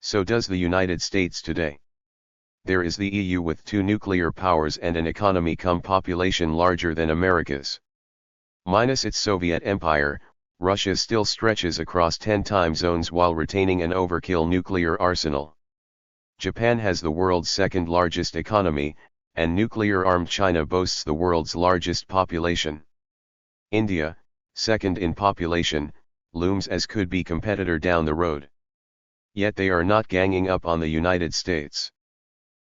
So does the United States today. There is the EU with 2 nuclear powers and an economy cum population larger than America's. Minus its Soviet empire, Russia still stretches across 10 time zones while retaining an overkill nuclear arsenal. Japan has the world's second largest economy, and nuclear-armed China boasts the world's largest population. India, second in population, looms as could-be competitor down the road. Yet they are not ganging up on the United States.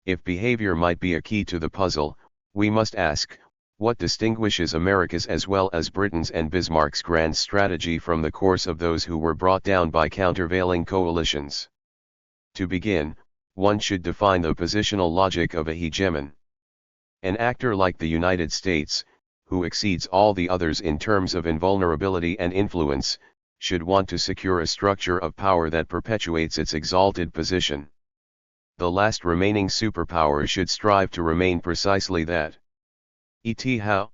If behavior might be a key to the puzzle, we must ask, what distinguishes America's as well as Britain's and Bismarck's grand strategy from the course of those who were brought down by countervailing coalitions? To begin, one should define the positional logic of a hegemon. An actor like the United States, who exceeds all the others in terms of invulnerability and influence, should want to secure a structure of power that perpetuates its exalted position. The last remaining superpower should strive to remain precisely that. How?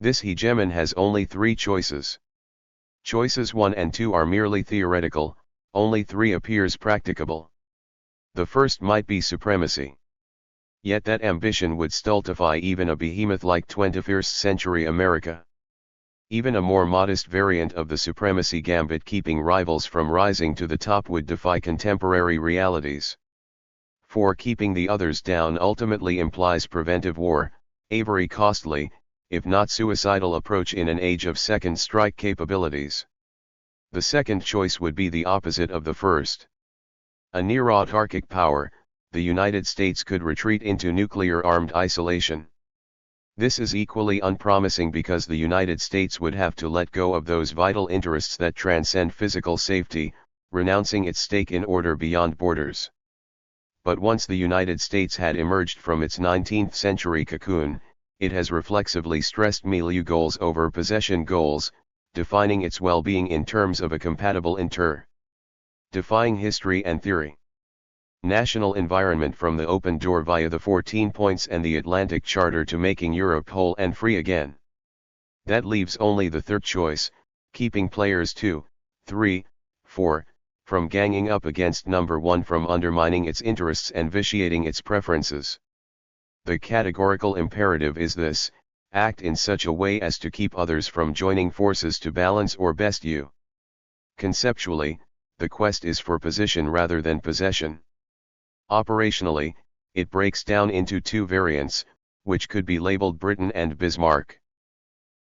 This hegemon has only 3 choices. Choices 1 and 2 are merely theoretical, only 3 appears practicable. The first might be supremacy. Yet that ambition would stultify even a behemoth like 21st century America. Even a more modest variant of the supremacy gambit, keeping rivals from rising to the top, would defy contemporary realities. For keeping the others down ultimately implies preventive war, a very costly, if not suicidal approach in an age of second strike capabilities. The second choice would be the opposite of the first. A near-autarkic power, the United States could retreat into nuclear-armed isolation. This is equally unpromising because the United States would have to let go of those vital interests that transcend physical safety, renouncing its stake in order beyond borders. But once the United States had emerged from its 19th century cocoon, it has reflexively stressed milieu goals over possession goals, defining its well-being in terms of a compatible defying history and theory. National environment from the open door via the 14 points and the Atlantic Charter to making Europe whole and free again. That leaves only the third choice, keeping players 2, 3, 4. From ganging up against number 1, from undermining its interests and vitiating its preferences. The categorical imperative is this: act in such a way as to keep others from joining forces to balance or best you. Conceptually, the quest is for position rather than possession. Operationally, it breaks down into two variants, which could be labeled Britain and Bismarck.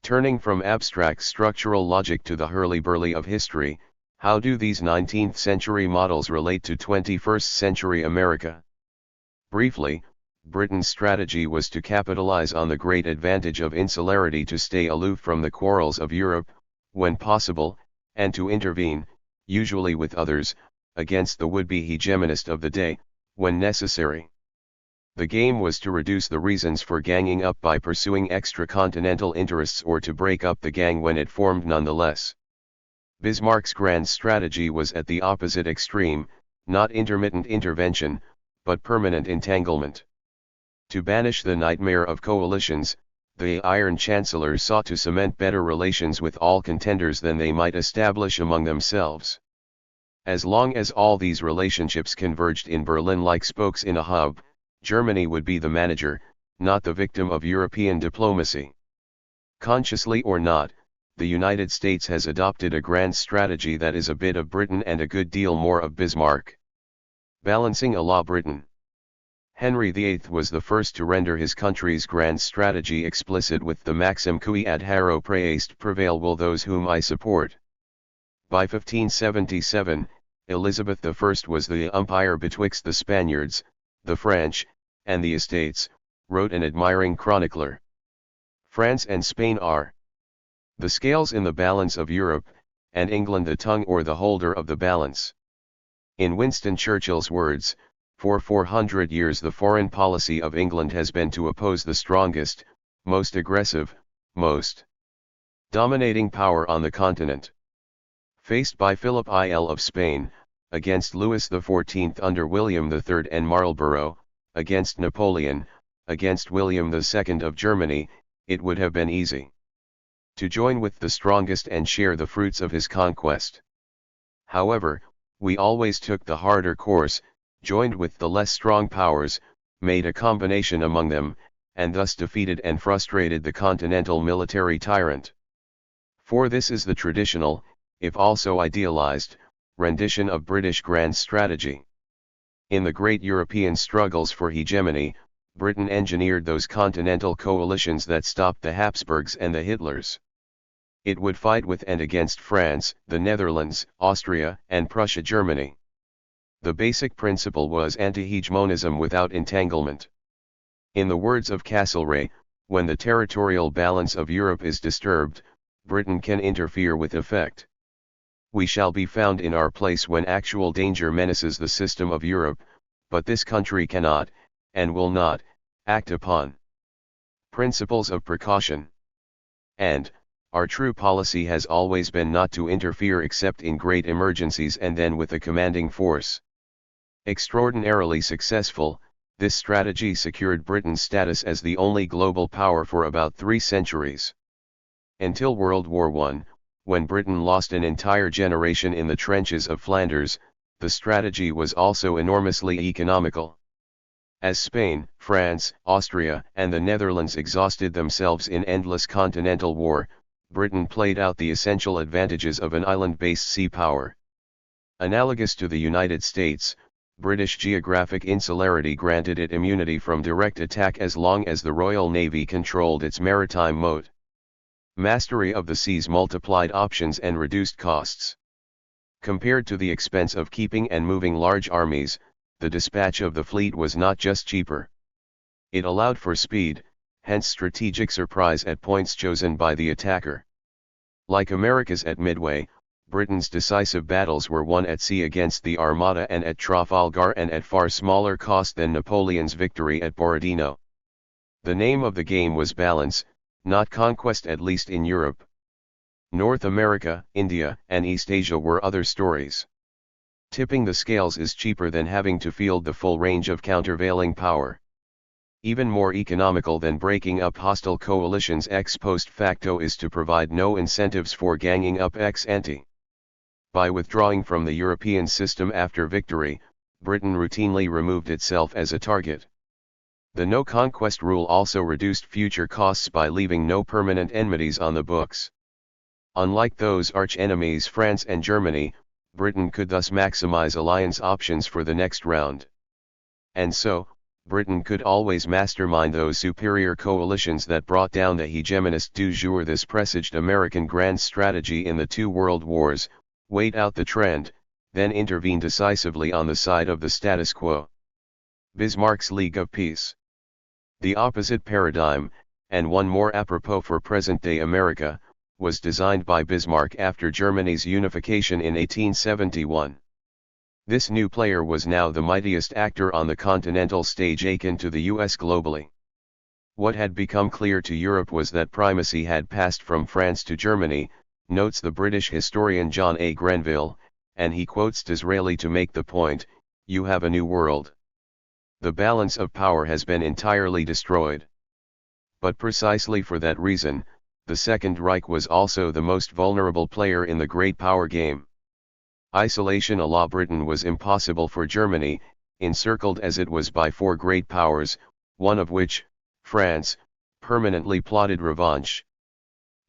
Turning from abstract structural logic to the hurly-burly of history, how do these 19th century models relate to 21st century America? Briefly, Britain's strategy was to capitalize on the great advantage of insularity to stay aloof from the quarrels of Europe, when possible, and to intervene, usually with others, against the would-be hegemonist of the day, when necessary. The game was to reduce the reasons for ganging up by pursuing extra-continental interests, or to break up the gang when it formed nonetheless. Bismarck's grand strategy was at the opposite extreme, not intermittent intervention, but permanent entanglement. To banish the nightmare of coalitions, the Iron Chancellor sought to cement better relations with all contenders than they might establish among themselves. As long as all these relationships converged in Berlin like spokes in a hub, Germany would be the manager, not the victim of European diplomacy. Consciously or not, the United States has adopted a grand strategy that is a bit of Britain and a good deal more of Bismarck. Balancing a la Britain. Henry VIII was the first to render his country's grand strategy explicit with the maxim cui adhero praeest prevail will those whom I support. By 1577, Elizabeth I was the umpire betwixt the Spaniards, the French, and the Estates, wrote an admiring chronicler. France and Spain are the scales in the balance of Europe, and England the tongue or the holder of the balance. In Winston Churchill's words, for 400 years the foreign policy of England has been to oppose the strongest, most aggressive, most dominating power on the continent. Faced by Philip IL of Spain, against Louis XIV under William III and Marlborough, against Napoleon, against William II of Germany, it would have been easy to join with the strongest and share the fruits of his conquest. However, we always took the harder course, joined with the less strong powers, made a combination among them, and thus defeated and frustrated the continental military tyrant. For this is the traditional, if also idealized, rendition of British grand strategy. In the great European struggles for hegemony, Britain engineered those continental coalitions that stopped the Habsburgs and the Hitlers. It would fight with and against France, the Netherlands, Austria, and Prussia-Germany. The basic principle was anti-hegemonism without entanglement. In the words of Castlereagh, when the territorial balance of Europe is disturbed, Britain can interfere with effect. We shall be found in our place when actual danger menaces the system of Europe, but this country cannot, and will not, act upon principles of precaution. And, our true policy has always been not to interfere except in great emergencies and then with a commanding force. Extraordinarily successful, this strategy secured Britain's status as the only global power for about 3 centuries. Until World War I, when Britain lost an entire generation in the trenches of Flanders, the strategy was also enormously economical. As Spain, France, Austria, and the Netherlands exhausted themselves in endless continental war, Britain played out the essential advantages of an island-based sea power. Analogous to the United States, British geographic insularity granted it immunity from direct attack as long as the Royal Navy controlled its maritime moat. Mastery of the seas multiplied options and reduced costs. Compared to the expense of keeping and moving large armies, the dispatch of the fleet was not just cheaper. It allowed for speed, hence strategic surprise at points chosen by the attacker. Like America's at Midway, Britain's decisive battles were won at sea against the Armada and at Trafalgar, and at far smaller cost than Napoleon's victory at Borodino. The name of the game was balance, not conquest, at least in Europe. North America, India, and East Asia were other stories. Tipping the scales is cheaper than having to field the full range of countervailing power. Even more economical than breaking up hostile coalitions ex post facto is to provide no incentives for ganging up ex ante. By withdrawing from the European system after victory, Britain routinely removed itself as a target. The no-conquest rule also reduced future costs by leaving no permanent enmities on the books. Unlike those arch-enemies France and Germany, Britain could thus maximize alliance options for the next round. And so, Britain could always mastermind those superior coalitions that brought down the hegemonist du jour. This presaged American grand strategy in the two world wars: wait out the trend, then intervene decisively on the side of the status quo. Bismarck's League of Peace. The opposite paradigm, and one more apropos for present-day America, was designed by Bismarck after Germany's unification in 1871. This new player was now the mightiest actor on the continental stage, akin to the US globally. What had become clear to Europe was that primacy had passed from France to Germany, notes the British historian John A. Grenville, and he quotes Disraeli to make the point: "You have a new world. The balance of power has been entirely destroyed." But precisely for that reason, the Second Reich was also the most vulnerable player in the great power game. Isolation à la Britain was impossible for Germany, encircled as it was by four great powers, one of which, France, permanently plotted revanche.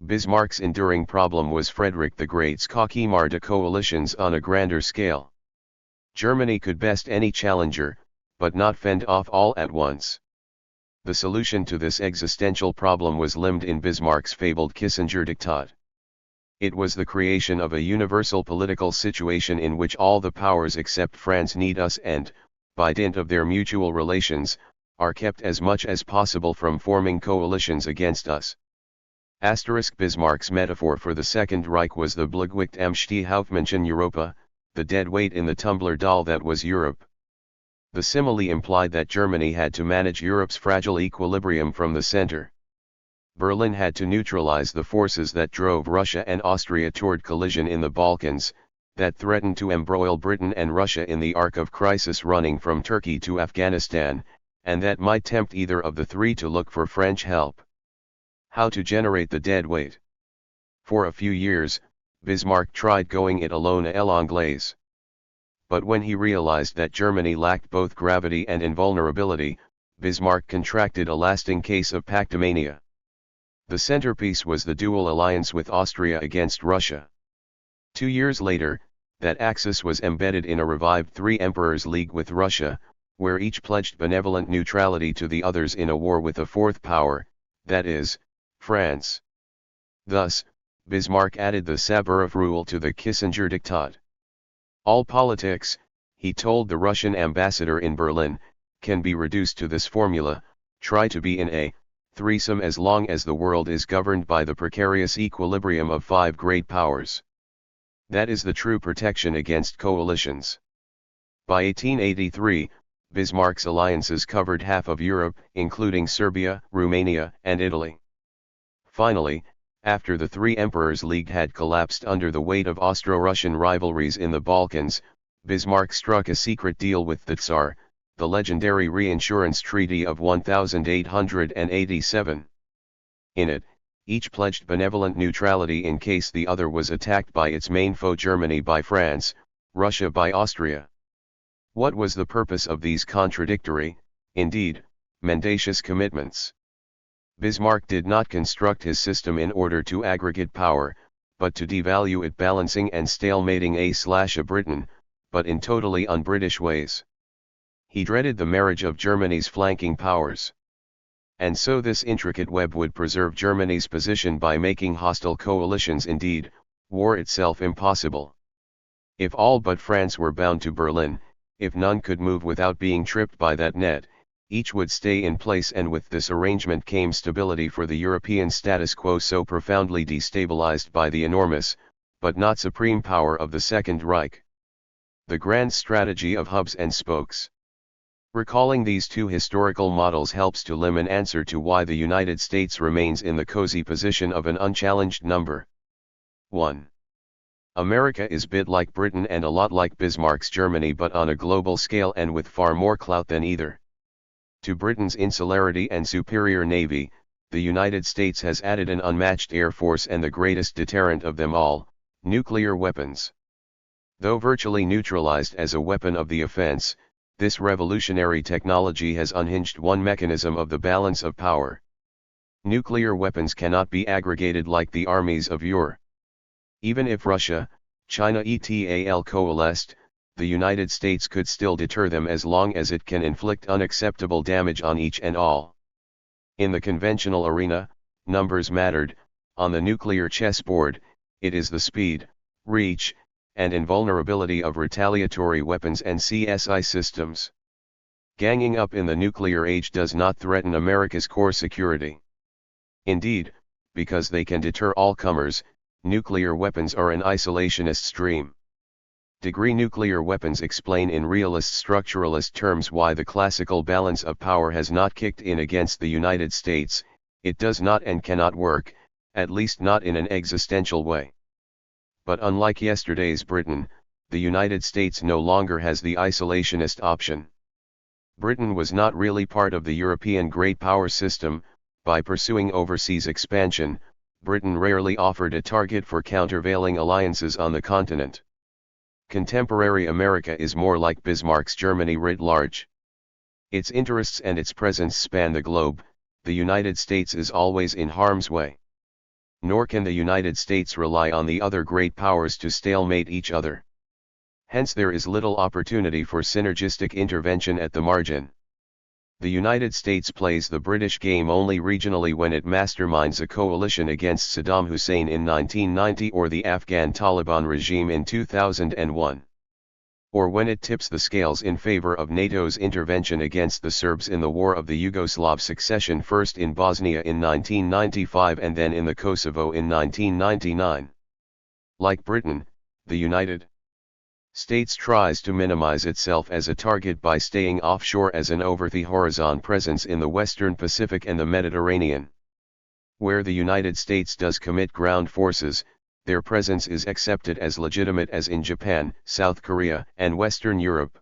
Bismarck's enduring problem was Frederick the Great's Koch-Weimar de coalitions on a grander scale. Germany could best any challenger, but not fend off all at once. The solution to this existential problem was limned in Bismarck's fabled Kissinger Diktat. It was the creation of a universal political situation in which all the powers except France need us and, by dint of their mutual relations, are kept as much as possible from forming coalitions against us. Bismarck's metaphor for the Second Reich was the Bleigewicht am Stehhaufmännchen Europa, the dead weight in the tumbler doll that was Europe. The simile implied that Germany had to manage Europe's fragile equilibrium from the center. Berlin had to neutralize the forces that drove Russia and Austria toward collision in the Balkans, that threatened to embroil Britain and Russia in the arc of crisis running from Turkey to Afghanistan, and that might tempt either of the three to look for French help. How to generate the dead weight? For a few years, Bismarck tried going it alone à l'anglaise. But when he realized that Germany lacked both gravity and invulnerability, Bismarck contracted a lasting case of pactomania. The centerpiece was the dual alliance with Austria against Russia. 2 years later, that axis was embedded in a revived Three Emperors League with Russia, where each pledged benevolent neutrality to the others in a war with a fourth power, that is, France. Thus, Bismarck added the Saburov rule to the Kissinger Diktat. All politics, he told the Russian ambassador in Berlin, can be reduced to this formula: try to be in a threesome as long as the world is governed by the precarious equilibrium of five great powers. That is the true protection against coalitions. By 1883, Bismarck's alliances covered half of Europe, including Serbia, Romania, and Italy. Finally, after the Three Emperors League had collapsed under the weight of Austro-Russian rivalries in the Balkans, Bismarck struck a secret deal with the Tsar, the legendary Reinsurance Treaty of 1887. In it, each pledged benevolent neutrality in case the other was attacked by its main foe, Germany by France, Russia by Austria. What was the purpose of these contradictory, indeed, mendacious commitments? Bismarck did not construct his system in order to aggregate power, but to devalue it, balancing and stalemating a Britain, but in totally un-British ways. He dreaded the marriage of Germany's flanking powers. And so this intricate web would preserve Germany's position by making hostile coalitions, indeed, war itself, impossible. If all but France were bound to Berlin, if none could move without being tripped by that net, each would stay in place, and with this arrangement came stability for the European status quo so profoundly destabilized by the enormous, but not supreme power of the Second Reich. The grand strategy of hubs and spokes. Recalling these two historical models helps to limn an answer to why the United States remains in the cozy position of an unchallenged number 1. America is bit like Britain and a lot like Bismarck's Germany, but on a global scale and with far more clout than either. To Britain's insularity and superior navy, the United States has added an unmatched air force and the greatest deterrent of them all, nuclear weapons. Though virtually neutralized as a weapon of the offense, this revolutionary technology has unhinged one mechanism of the balance of power. Nuclear weapons cannot be aggregated like the armies of yore. Even if Russia, China et al. Coalesced, the United States could still deter them as long as it can inflict unacceptable damage on each and all. In the conventional arena, numbers mattered; on the nuclear chessboard, it is the speed, reach, and invulnerability of retaliatory weapons and CSI systems. Ganging up in the nuclear age does not threaten America's core security. Indeed, because they can deter all comers, nuclear weapons are an isolationist stream. Nuclear weapons explain in realist structuralist terms why the classical balance of power has not kicked in against the United States. It does not and cannot work, at least not in an existential way. But unlike yesterday's Britain, the United States no longer has the isolationist option. Britain was not really part of the European great power system. By pursuing overseas expansion, Britain rarely offered a target for countervailing alliances on the continent. Contemporary America is more like Bismarck's Germany writ large. Its interests and its presence span the globe. The United States is always in harm's way. Nor can the United States rely on the other great powers to stalemate each other. Hence there is little opportunity for synergistic intervention at the margin. The United States plays the British game only regionally when it masterminds a coalition against Saddam Hussein in 1990 or the Afghan Taliban regime in 2001. Or when it tips the scales in favor of NATO's intervention against the Serbs in the War of the Yugoslav Succession, first in Bosnia in 1995 and then in the Kosovo in 1999. Like Britain, the United States tries to minimize itself as a target by staying offshore as an over-the-horizon presence in the Western Pacific and the Mediterranean. Where the United States does commit ground forces, their presence is accepted as legitimate, as in Japan, South Korea, and Western Europe.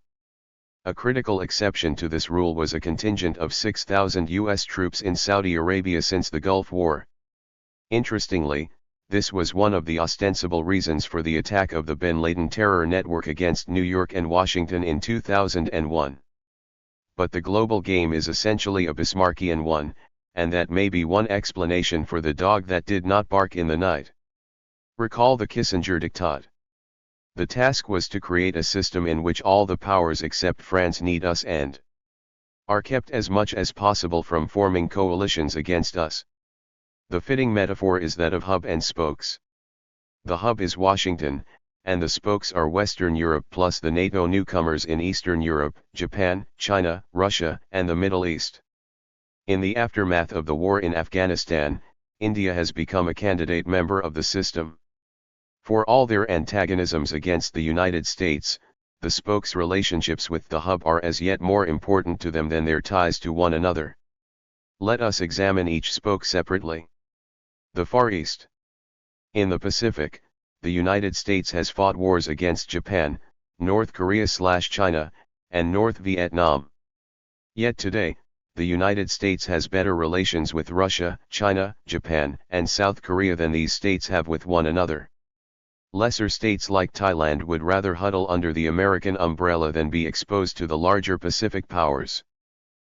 A critical exception to this rule was a contingent of 6,000 U.S. troops in Saudi Arabia since the Gulf War. Interestingly, this was one of the ostensible reasons for the attack of the Bin Laden terror network against New York and Washington in 2001. But the global game is essentially a Bismarckian one, and that may be one explanation for the dog that did not bark in the night. Recall the Kissinger diktat. The task was to create a system in which all the powers except France need us and are kept as much as possible from forming coalitions against us. The fitting metaphor is that of hub and spokes. The hub is Washington, and the spokes are Western Europe plus the NATO newcomers in Eastern Europe, Japan, China, Russia, and the Middle East. In the aftermath of the war in Afghanistan, India has become a candidate member of the system. For all their antagonisms against the United States, the spokes' relationships with the hub are as yet more important to them than their ties to one another. Let us examine each spoke separately. The Far East. In the Pacific, the United States has fought wars against Japan, North Korea/China, and North Vietnam. Yet today, the United States has better relations with Russia, China, Japan, and South Korea than these states have with one another. Lesser states like Thailand would rather huddle under the American umbrella than be exposed to the larger Pacific powers.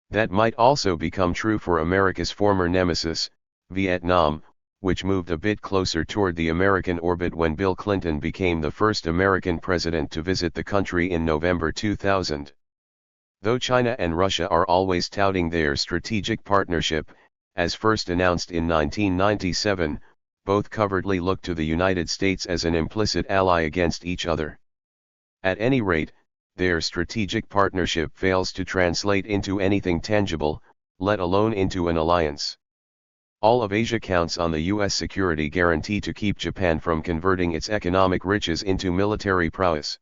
That might also become true for America's former nemesis, Vietnam, which moved a bit closer toward the American orbit when Bill Clinton became the first American president to visit the country in November 2000. Though China and Russia are always touting their strategic partnership, as first announced in 1997, both covertly look to the United States as an implicit ally against each other. At any rate, their strategic partnership fails to translate into anything tangible, let alone into an alliance. All of Asia counts on the U.S. security guarantee to keep Japan from converting its economic riches into military prowess.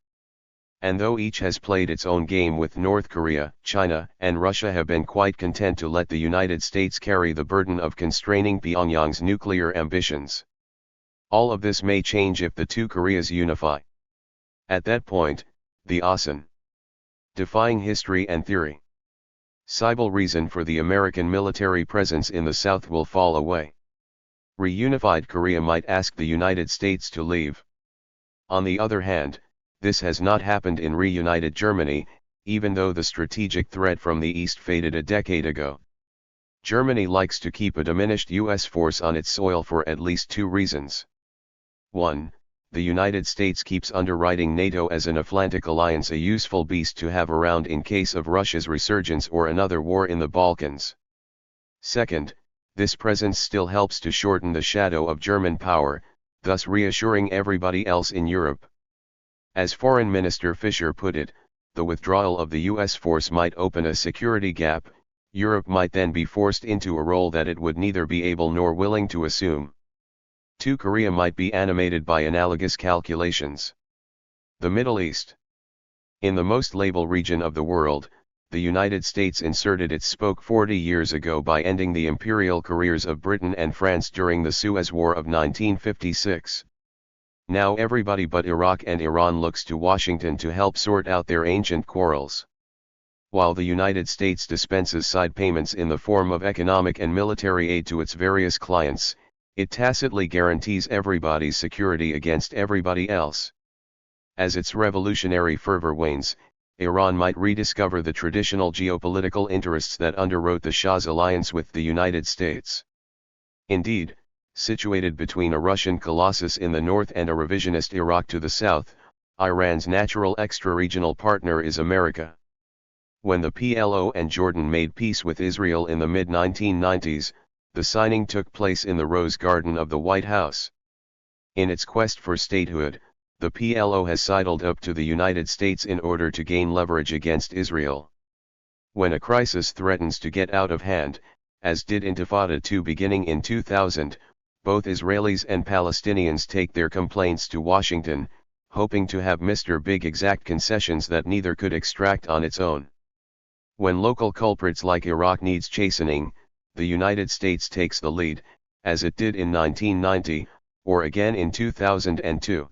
And though each has played its own game with North Korea, China, and Russia have been quite content to let the United States carry the burden of constraining Pyongyang's nuclear ambitions. All of this may change if the two Koreas unify. At that point, the ASEAN, defying history and theory, civil reason for the American military presence in the South will fall away. Reunified Korea might ask the United States to leave. On the other hand, This has not happened in reunited Germany, even though the strategic threat from the east faded a decade ago. Germany likes to keep a diminished US force on its soil for at least two reasons. 1. The United States keeps underwriting NATO as an Atlantic alliance, a useful beast to have around in case of Russia's resurgence or another war in the Balkans. 2. This presence still helps to shorten the shadow of German power, thus reassuring everybody else in Europe. As Foreign Minister Fischer put it, the withdrawal of the US force might open a security gap. Europe might then be forced into a role that it would neither be able nor willing to assume. 2. Korea might be animated by analogous calculations. The Middle East. In the most labile region of the world, the United States inserted its spoke 40 years ago by ending the imperial careers of Britain and France during the Suez War of 1956. Now everybody but Iraq and Iran looks to Washington to help sort out their ancient quarrels. While the United States dispenses side payments in the form of economic and military aid to its various clients, it tacitly guarantees everybody's security against everybody else. As its revolutionary fervor wanes, Iran might rediscover the traditional geopolitical interests that underwrote the Shah's alliance with the United States. Indeed, situated between a Russian colossus in the north and a revisionist Iraq to the south, Iran's natural extra-regional partner is America. When the PLO and Jordan made peace with Israel in the mid-1990s, the signing took place in the Rose Garden of the White House. In its quest for statehood, the PLO has sidled up to the United States in order to gain leverage against Israel. When a crisis threatens to get out of hand, as did Intifada II beginning in 2000, both Israelis and Palestinians take their complaints to Washington, hoping to have Mr. Big exact concessions that neither could extract on its own. When local culprits like Iraq needs chastening, the United States takes the lead, as it did in 1990, or again in 2002.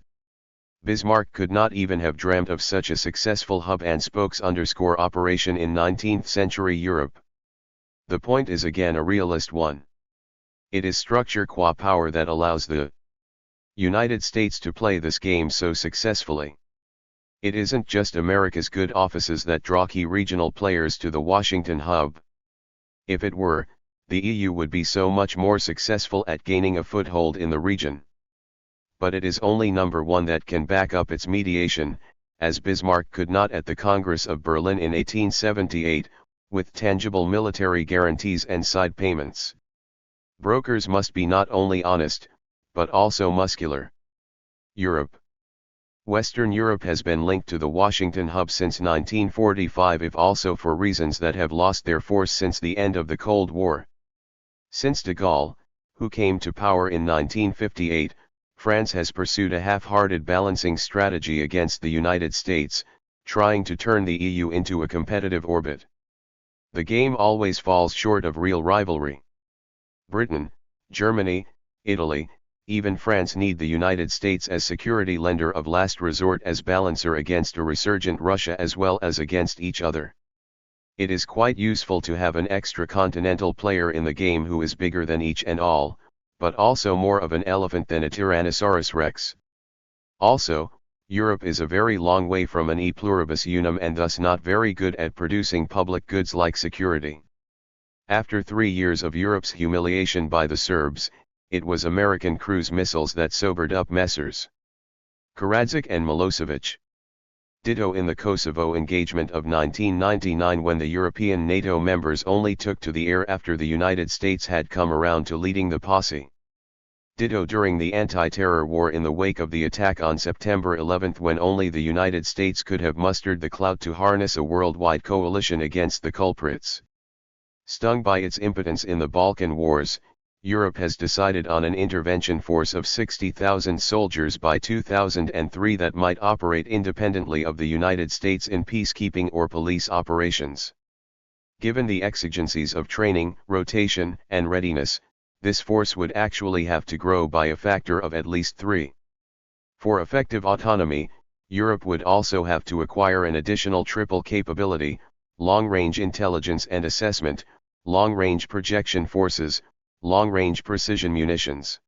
Bismarck could not even have dreamt of such a successful hub-and-spokes operation in 19th century Europe. The point is again a realist one. It is structure qua power that allows the United States to play this game so successfully. It isn't just America's good offices that draw key regional players to the Washington hub. If it were, the EU would be so much more successful at gaining a foothold in the region. But it is only number one that can back up its mediation, as Bismarck could not at the Congress of Berlin in 1878, with tangible military guarantees and side payments. Brokers must be not only honest, but also muscular. Europe. Western Europe has been linked to the Washington hub since 1945, if also for reasons that have lost their force since the end of the Cold War. Since de Gaulle, who came to power in 1958, France has pursued a half-hearted balancing strategy against the United States, trying to turn the EU into a competitive orbit. The game always falls short of real rivalry. Britain, Germany, Italy, even France need the United States as security lender of last resort, as balancer against a resurgent Russia as well as against each other. It is quite useful to have an extra-continental player in the game who is bigger than each and all, but also more of an elephant than a Tyrannosaurus rex. Also, Europe is a very long way from an e pluribus unum and thus not very good at producing public goods like security. After 3 years of Europe's humiliation by the Serbs, it was American cruise missiles that sobered up Messrs. Karadzic and Milosevic. Ditto in the Kosovo engagement of 1999, when the European NATO members only took to the air after the United States had come around to leading the posse. Ditto during the anti-terror war in the wake of the attack on September 11, when only the United States could have mustered the clout to harness a worldwide coalition against the culprits. Stung by its impotence in the Balkan Wars, Europe has decided on an intervention force of 60,000 soldiers by 2003 that might operate independently of the United States in peacekeeping or police operations. Given the exigencies of training, rotation, and readiness, this force would actually have to grow by a factor of at least 3. For effective autonomy, Europe would also have to acquire an additional triple capability: long-range intelligence and assessment, long-range projection forces, long-range precision munitions.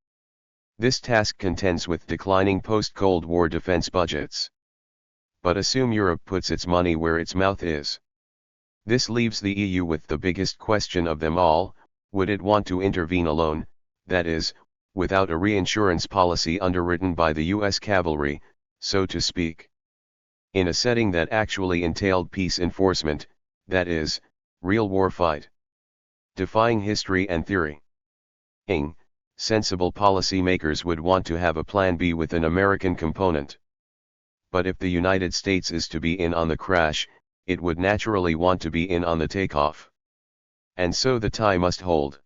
This task contends with declining post-Cold War defense budgets. But assume Europe puts its money where its mouth is. This leaves the EU with the biggest question of them all: would it want to intervene alone, that is, without a reinsurance policy underwritten by the US cavalry, so to speak? In a setting that actually entailed peace enforcement, that is, real war fight. Defying history and theory. Sensible policy makers would want to have a plan B with an American component. But if the United States is to be in on the crash, it would naturally want to be in on the takeoff. And so the tie must hold.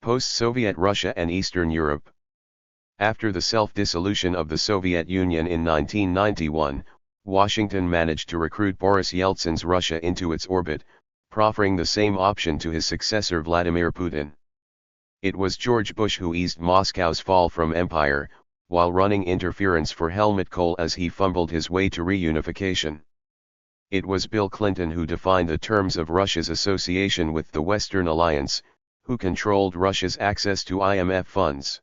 Post-Soviet Russia and Eastern Europe. After the self-dissolution of the Soviet Union in 1991, Washington managed to recruit Boris Yeltsin's Russia into its orbit, proffering the same option to his successor Vladimir Putin. It was George Bush who eased Moscow's fall from empire, while running interference for Helmut Kohl as he fumbled his way to reunification. It was Bill Clinton who defined the terms of Russia's association with the Western Alliance, who controlled Russia's access to IMF funds.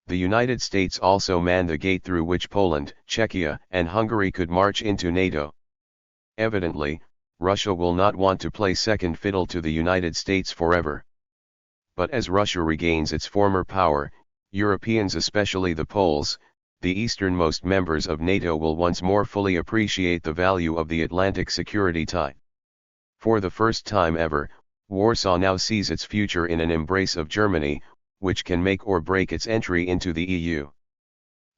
The United States also manned the gate through which Poland, Czechia, and Hungary could march into NATO. Evidently, Russia will not want to play second fiddle to the United States forever. But as Russia regains its former power, Europeans, especially the Poles, the easternmost members of NATO, will once more fully appreciate the value of the Atlantic security tie. For the first time ever, Warsaw now sees its future in an embrace of Germany, which can make or break its entry into the EU.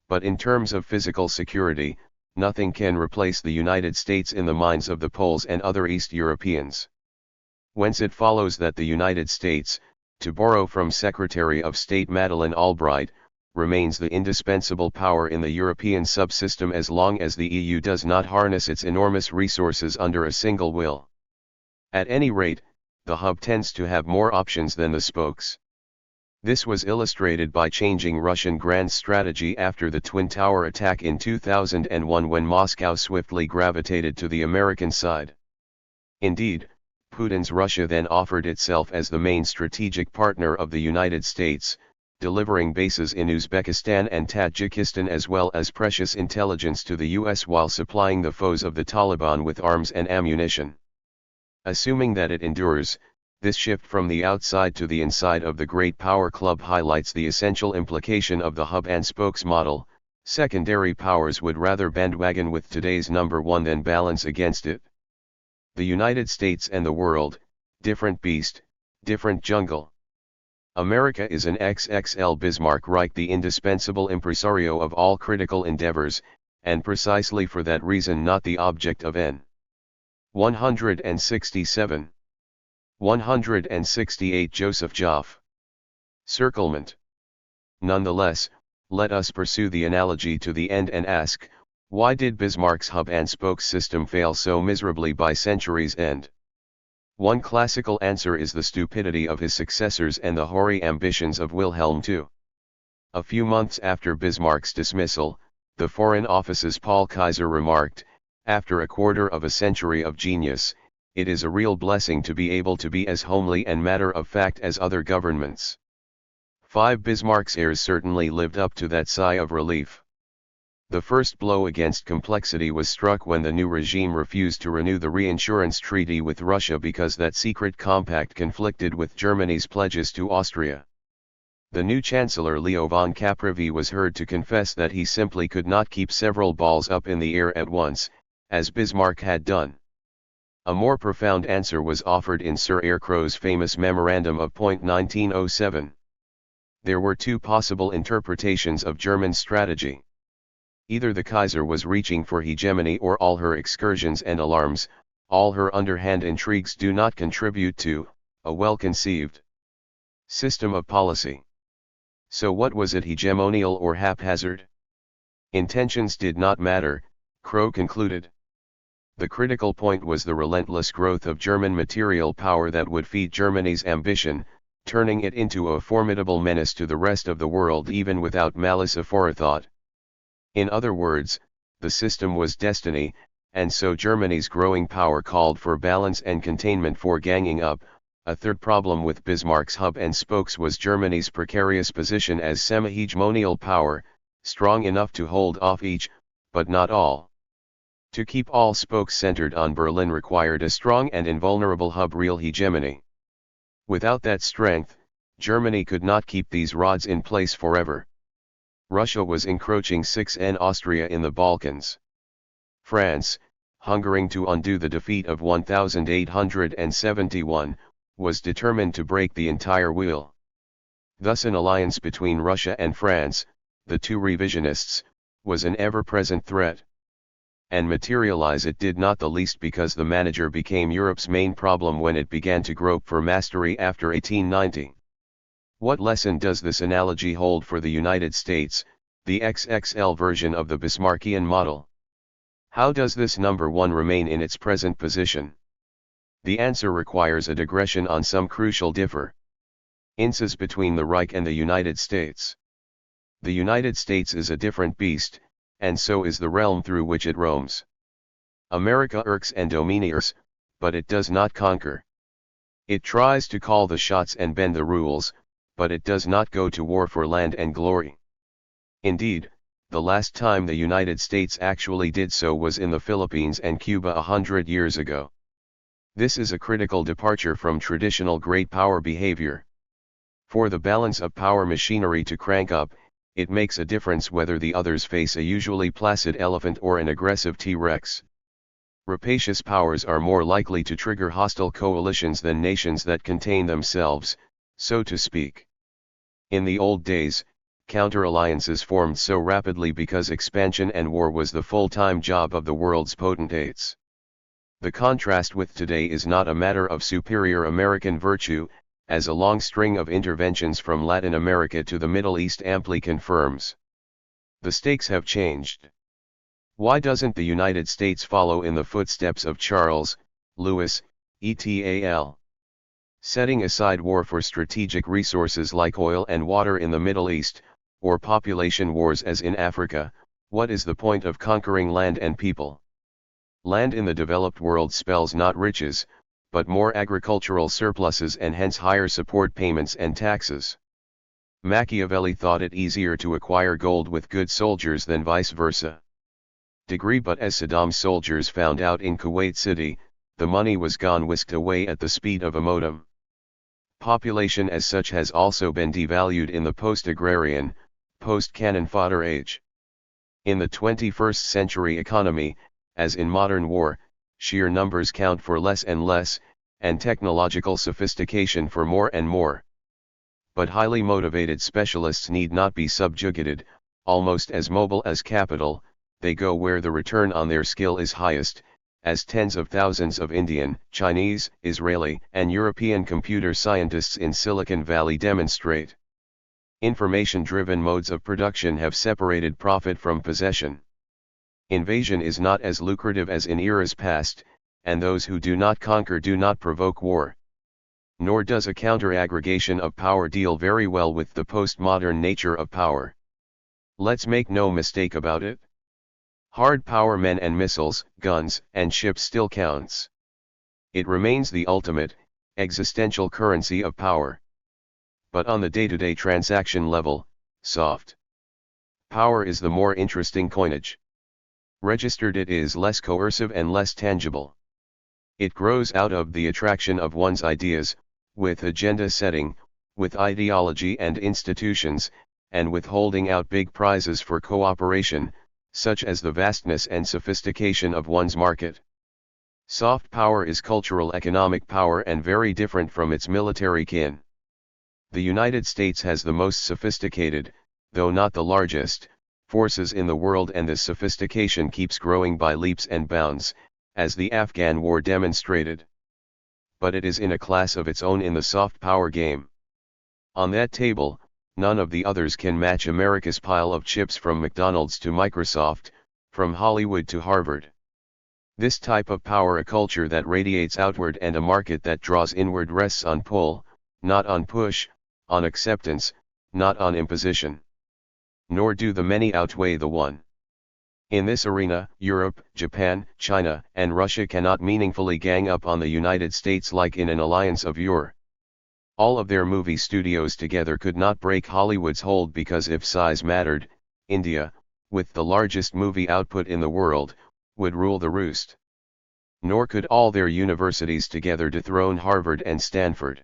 But in terms of physical security, nothing can replace the United States in the minds of the Poles and other East Europeans. Whence it follows that the United States, to borrow from Secretary of State Madeleine Albright, remains the indispensable power in the European subsystem as long as the EU does not harness its enormous resources under a single will. At any rate, the hub tends to have more options than the spokes. This was illustrated by changing Russian grand strategy after the Twin Tower attack in 2001, when Moscow swiftly gravitated to the American side. Indeed, Putin's Russia then offered itself as the main strategic partner of the United States, delivering bases in Uzbekistan and Tajikistan as well as precious intelligence to the US while supplying the foes of the Taliban with arms and ammunition. Assuming that it endures, this shift from the outside to the inside of the Great Power Club highlights the essential implication of the hub and spokes model. Secondary powers would rather bandwagon with today's number one than balance against it. The United States and the world, different beast, different jungle. America is an XXL Bismarck Reich, the indispensable impresario of all critical endeavors, and precisely for that reason not the object of N. 167. 168 Joseph Joff. Circlement. Nonetheless, let us pursue the analogy to the end and ask, why did Bismarck's hub and spoke system fail so miserably by century's end? One classical answer is the stupidity of his successors and the hoary ambitions of Wilhelm II. A few months after Bismarck's dismissal, the Foreign Office's Paul Kaiser remarked, after a quarter of a century of genius, it is a real blessing to be able to be as homely and matter-of-fact as other governments. 5 Bismarck's heirs certainly lived up to that sigh of relief. The first blow against complexity was struck when the new regime refused to renew the reinsurance treaty with Russia because that secret compact conflicted with Germany's pledges to Austria. The new Chancellor Leo von Caprivi was heard to confess that he simply could not keep several balls up in the air at once, as Bismarck had done. A more profound answer was offered in Sir Eyre Crowe's famous Memorandum of Point 1907. There were 2 possible interpretations of German strategy. Either the Kaiser was reaching for hegemony, or all her excursions and alarms, all her underhand intrigues do not contribute to a well-conceived system of policy. So what was it, hegemonial or haphazard? Intentions did not matter, Crowe concluded. The critical point was the relentless growth of German material power that would feed Germany's ambition, turning it into a formidable menace to the rest of the world even without malice aforethought. In other words, the system was destiny, and so Germany's growing power called for balance and containment for ganging up. A third problem with Bismarck's hub and spokes was Germany's precarious position as semi-hegemonial power, strong enough to hold off each, but not all. To keep all spokes centered on Berlin required a strong and invulnerable hub real hegemony. Without that strength, Germany could not keep these rods in place forever. Russia was encroaching 6N Austria in the Balkans. France, hungering to undo the defeat of 1871, was determined to break the entire wheel. Thus an alliance between Russia and France, the two revisionists, was an ever-present threat. And materialize it did not the least because the manager became Europe's main problem when it began to grope for mastery after 1890. What lesson does this analogy hold for the United States, the XXL version of the Bismarckian model? How does this number one remain in its present position? The answer requires a digression on some crucial differences between the Reich and the United States. The United States is a different beast, and so is the realm through which it roams. America irks and domineers, but it does not conquer. It tries to call the shots and bend the rules, but it does not go to war for land and glory. Indeed, the last time the United States actually did so was in the Philippines and Cuba 100 years ago. This is a critical departure from traditional great power behavior. For the balance of power machinery to crank up, it makes a difference whether the others face a usually placid elephant or an aggressive T-Rex. Rapacious powers are more likely to trigger hostile coalitions than nations that contain themselves, so to speak. In the old days, counter-alliances formed so rapidly because expansion and war was the full-time job of the world's potentates. The contrast with today is not a matter of superior American virtue, as a long string of interventions from Latin America to the Middle East amply confirms. The stakes have changed. Why doesn't the United States follow in the footsteps of Charles, Louis, et.al.? Setting aside war for strategic resources like oil and water in the Middle East, or population wars as in Africa, what is the point of conquering land and people? Land in the developed world spells not riches, but more agricultural surpluses and hence higher support payments and taxes. Machiavelli thought it easier to acquire gold with good soldiers than vice versa. But as Saddam's soldiers found out in Kuwait City, the money was gone whisked away at the speed of a modem. Population as such has also been devalued in the post-agrarian, post-cannon fodder age. In the 21st century economy, as in modern war, sheer numbers count for less and less, and technological sophistication for more and more. But highly motivated specialists need not be subjugated, almost as mobile as capital, they go where the return on their skill is highest, as tens of thousands of Indian, Chinese, Israeli, and European computer scientists in Silicon Valley demonstrate. Information-driven modes of production have separated profit from possession. Invasion is not as lucrative as in eras past, and those who do not conquer do not provoke war. Nor does a counter-aggregation of power deal very well with the postmodern nature of power. Let's make no mistake about it. Hard power, men and missiles, guns, and ships still counts. It remains the ultimate, existential currency of power. But on the day-to-day transaction level, soft power is the more interesting coinage. Registered, it is less coercive and less tangible. It grows out of the attraction of one's ideas, with agenda setting, with ideology and institutions, and with holding out big prizes for cooperation, such as the vastness and sophistication of one's market. Soft power is cultural economic power and very different from its military kin. The United States has the most sophisticated, though not the largest, forces in the world, and this sophistication keeps growing by leaps and bounds, as the Afghan war demonstrated. But it is in a class of its own in the soft power game. On that table, none of the others can match America's pile of chips, from McDonald's to Microsoft, from Hollywood to Harvard. This type of power, a culture that radiates outward and a market that draws inward, rests on pull, not on push, on acceptance, not on imposition. Nor do the many outweigh the one. In this arena, Europe, Japan, China, and Russia cannot meaningfully gang up on the United States like in an alliance of yore. All of their movie studios together could not break Hollywood's hold, because if size mattered, India, with the largest movie output in the world, would rule the roost. Nor could all their universities together dethrone Harvard and Stanford.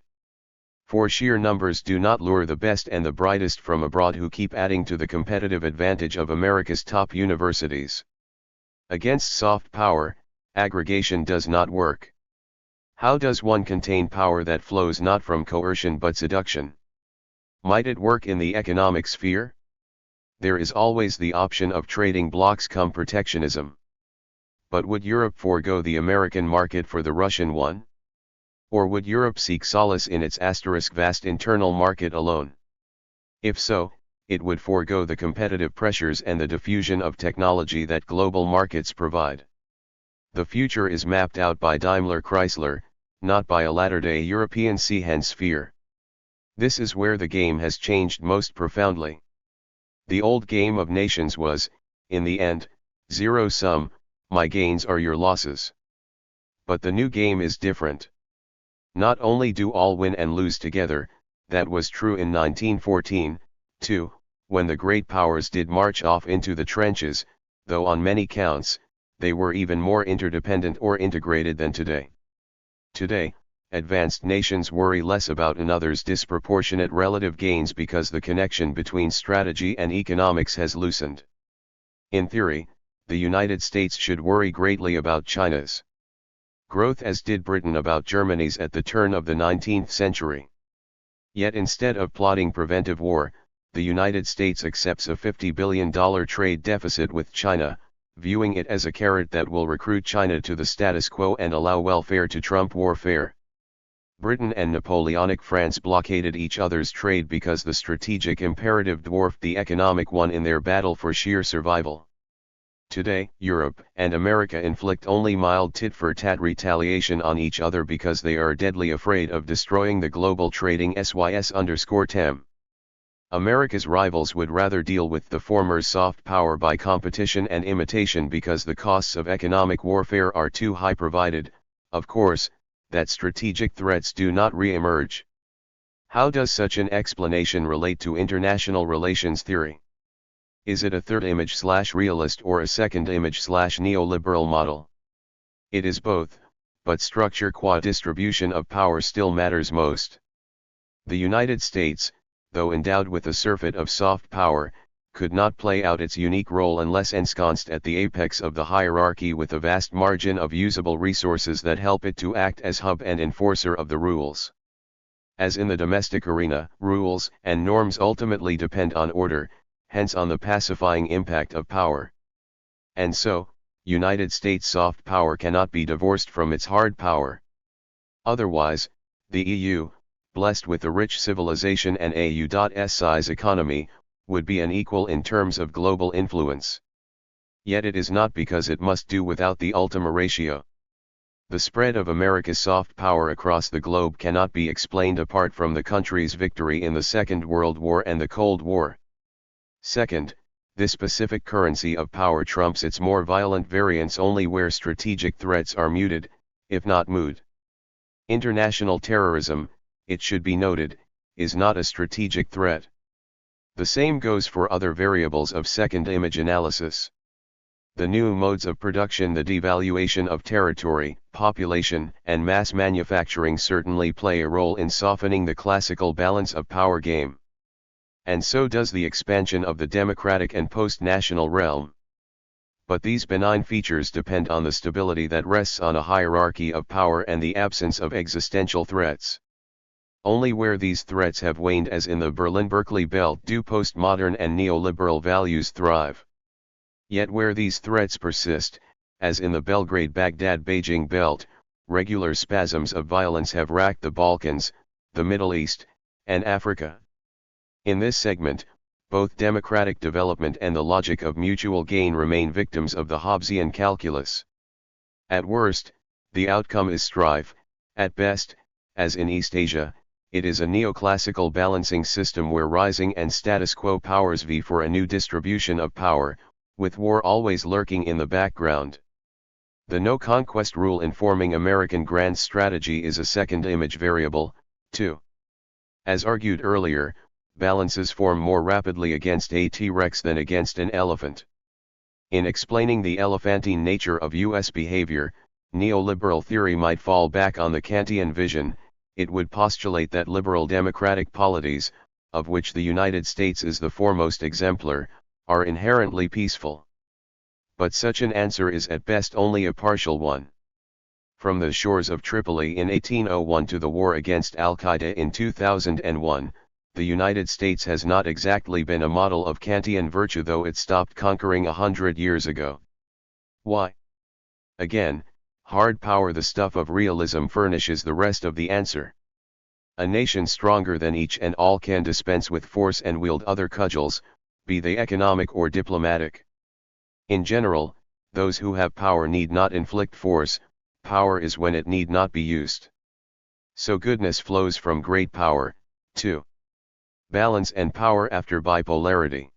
For sheer numbers do not lure the best and the brightest from abroad who keep adding to the competitive advantage of America's top universities. Against soft power, aggregation does not work. How does one contain power that flows not from coercion but seduction? Might it work in the economic sphere? There is always the option of trading blocs cum protectionism. But would Europe forego the American market for the Russian one? Or would Europe seek solace in its vast internal market alone? If so, it would forego the competitive pressures and the diffusion of technology that global markets provide. The future is mapped out by Daimler-Chrysler, not by a latter-day European Seehen sphere. This is where the game has changed most profoundly. The old game of nations was, in the end, zero-sum, my gains are your losses. But the new game is different. Not only do all win and lose together, that was true in 1914, too, when the great powers did march off into the trenches, though on many counts, they were even more interdependent or integrated than today. Today, advanced nations worry less about another's disproportionate relative gains because the connection between strategy and economics has loosened. In theory, the United States should worry greatly about China's growth as did Britain about Germany's at the turn of the 19th century. Yet instead of plotting preventive war, the United States accepts a $50 billion trade deficit with China, viewing it as a carrot that will recruit China to the status quo and allow welfare to trump warfare. Britain and Napoleonic France blockaded each other's trade because the strategic imperative dwarfed the economic one in their battle for sheer survival. Today, Europe and America inflict only mild tit-for-tat retaliation on each other because they are deadly afraid of destroying the global trading SYS_TEM. America's rivals would rather deal with the former's soft power by competition and imitation because the costs of economic warfare are too high provided, of course, that strategic threats do not re-emerge. How does such an explanation relate to international relations theory? Is it a third image/realist or a second image/neoliberal model? It is both, but structure qua distribution of power still matters most. The United States, though endowed with a surfeit of soft power, could not play out its unique role unless ensconced at the apex of the hierarchy with a vast margin of usable resources that help it to act as hub and enforcer of the rules. As in the domestic arena, rules and norms ultimately depend on order, hence on the pacifying impact of power. And so, United States soft power cannot be divorced from its hard power. Otherwise, the EU, blessed with a rich civilization and a U.S-size economy, would be unequal in terms of global influence. Yet it is not because it must do without the ultima ratio. The spread of America's soft power across the globe cannot be explained apart from the country's victory in the Second World War and the Cold War. Second, this specific currency of power trumps its more violent variants only where strategic threats are muted, if not mooted. International terrorism, it should be noted, is not a strategic threat. The same goes for other variables of second image analysis. The new modes of production, the devaluation of territory, population, and mass manufacturing certainly play a role in softening the classical balance of power game. And so does the expansion of the democratic and post-national realm. But these benign features depend on the stability that rests on a hierarchy of power and the absence of existential threats. Only where these threats have waned, as in the Berlin-Berkeley belt, do postmodern and neoliberal values thrive. Yet where these threats persist, as in the Belgrade-Baghdad-Beijing belt, regular spasms of violence have racked the Balkans, the Middle East, and Africa. In this segment, both democratic development and the logic of mutual gain remain victims of the Hobbesian calculus. At worst, the outcome is strife; at best, as in East Asia, it is a neoclassical balancing system where rising and status quo powers vie for a new distribution of power, with war always lurking in the background. The no-conquest rule informing American grand strategy is a second image variable, too. As argued earlier, balances form more rapidly against a T-Rex than against an elephant. In explaining the elephantine nature of U.S. behavior, neoliberal theory might fall back on the Kantian vision. It would postulate that liberal democratic polities, of which the United States is the foremost exemplar, are inherently peaceful. But such an answer is at best only a partial one. From the shores of Tripoli in 1801 to the war against Al-Qaeda in 2001, the United States has not exactly been a model of Kantian virtue, though it stopped conquering 100 years ago. Why? Again, hard power, the stuff of realism, furnishes the rest of the answer. A nation stronger than each and all can dispense with force and wield other cudgels, be they economic or diplomatic. In general, those who have power need not inflict force. Power is when it need not be used. So goodness flows from great power, too. Balance and power after bipolarity.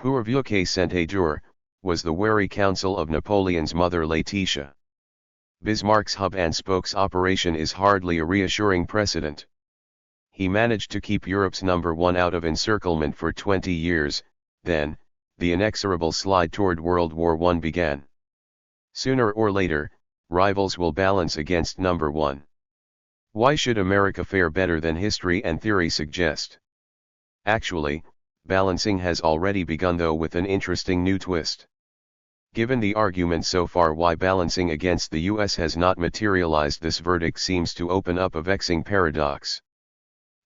Pourvu santé dure, was the wary counsel of Napoleon's mother Laetitia. Bismarck's hub-and-spokes operation is hardly a reassuring precedent. He managed to keep Europe's number one out of encirclement for 20 years, then, the inexorable slide toward World War I began. Sooner or later, rivals will balance against number one. Why should America fare better than history and theory suggest? Actually, balancing has already begun, though with an interesting new twist. Given the argument so far why balancing against the US has not materialized, this verdict seems to open up a vexing paradox.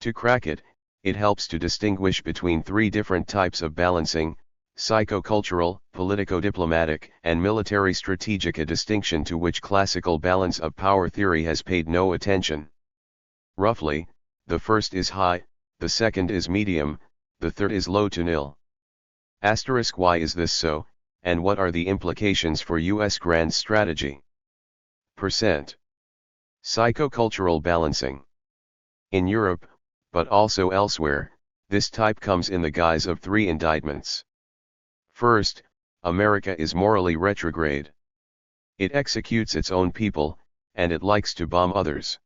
To crack it, it helps to distinguish between three different types of balancing: psychocultural, politico-diplomatic, and military-strategic, a distinction to which classical balance of power theory has paid no attention. Roughly, the first is high, the second is medium, the third is low to nil. Why is this so, and what are the implications for U.S. grand strategy? Psychocultural balancing. In Europe, but also elsewhere, this type comes in the guise of three indictments. First, America is morally retrograde. It executes its own people, and it likes to bomb others.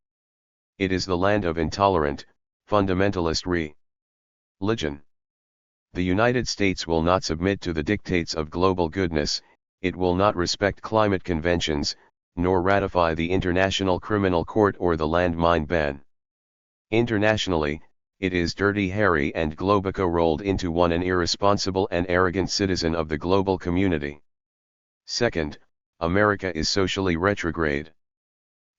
It is the land of intolerant, fundamentalist religion. The United States will not submit to the dictates of global goodness, it will not respect climate conventions, nor ratify the International Criminal Court or the landmine ban. Internationally, it is Dirty Harry and Globico rolled into one, an irresponsible and arrogant citizen of the global community. Second, America is socially retrograde.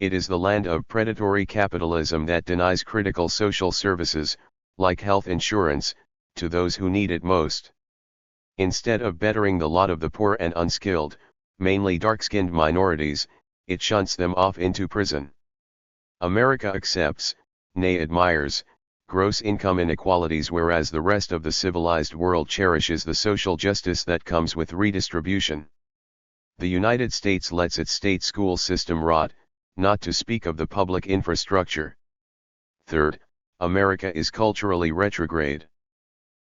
It is the land of predatory capitalism that denies critical social services, like health insurance, to those who need it most. Instead of bettering the lot of the poor and unskilled, mainly dark-skinned minorities, it shunts them off into prison. America accepts, nay admires, gross income inequalities, whereas the rest of the civilized world cherishes the social justice that comes with redistribution. The United States lets its state school system rot, not to speak of the public infrastructure. Third, America is culturally retrograde.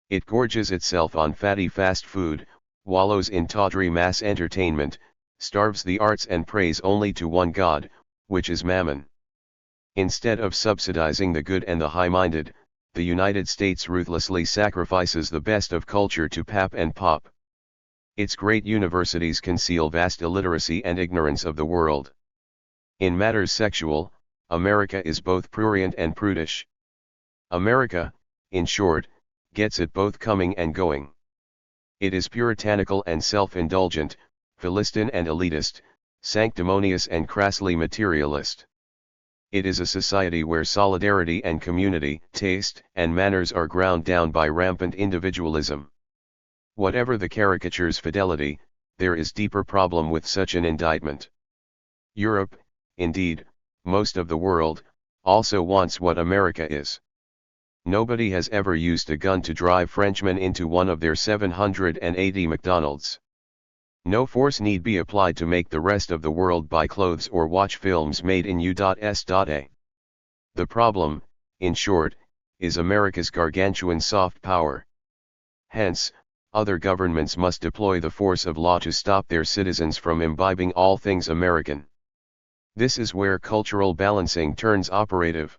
It gorges itself on fatty fast food, wallows in tawdry mass entertainment, starves the arts and prays only to one god, which is mammon. Instead of subsidizing the good and the high-minded, the United States ruthlessly sacrifices the best of culture to pap and pop. Its great universities conceal vast illiteracy and ignorance of the world. In matters sexual, America is both prurient and prudish. America, in short, gets it both coming and going. It is puritanical and self-indulgent, Philistine and elitist, sanctimonious and crassly materialist. It is a society where solidarity and community, taste and manners are ground down by rampant individualism. Whatever the caricature's fidelity, there is deeper problem with such an indictment. Europe, indeed, most of the world, also wants what America is. Nobody has ever used a gun to drive Frenchmen into one of their 780 McDonald's. No force need be applied to make the rest of the world buy clothes or watch films made in U.S.A. The problem, in short, is America's gargantuan soft power. Hence, other governments must deploy the force of law to stop their citizens from imbibing all things American. This is where cultural balancing turns operative.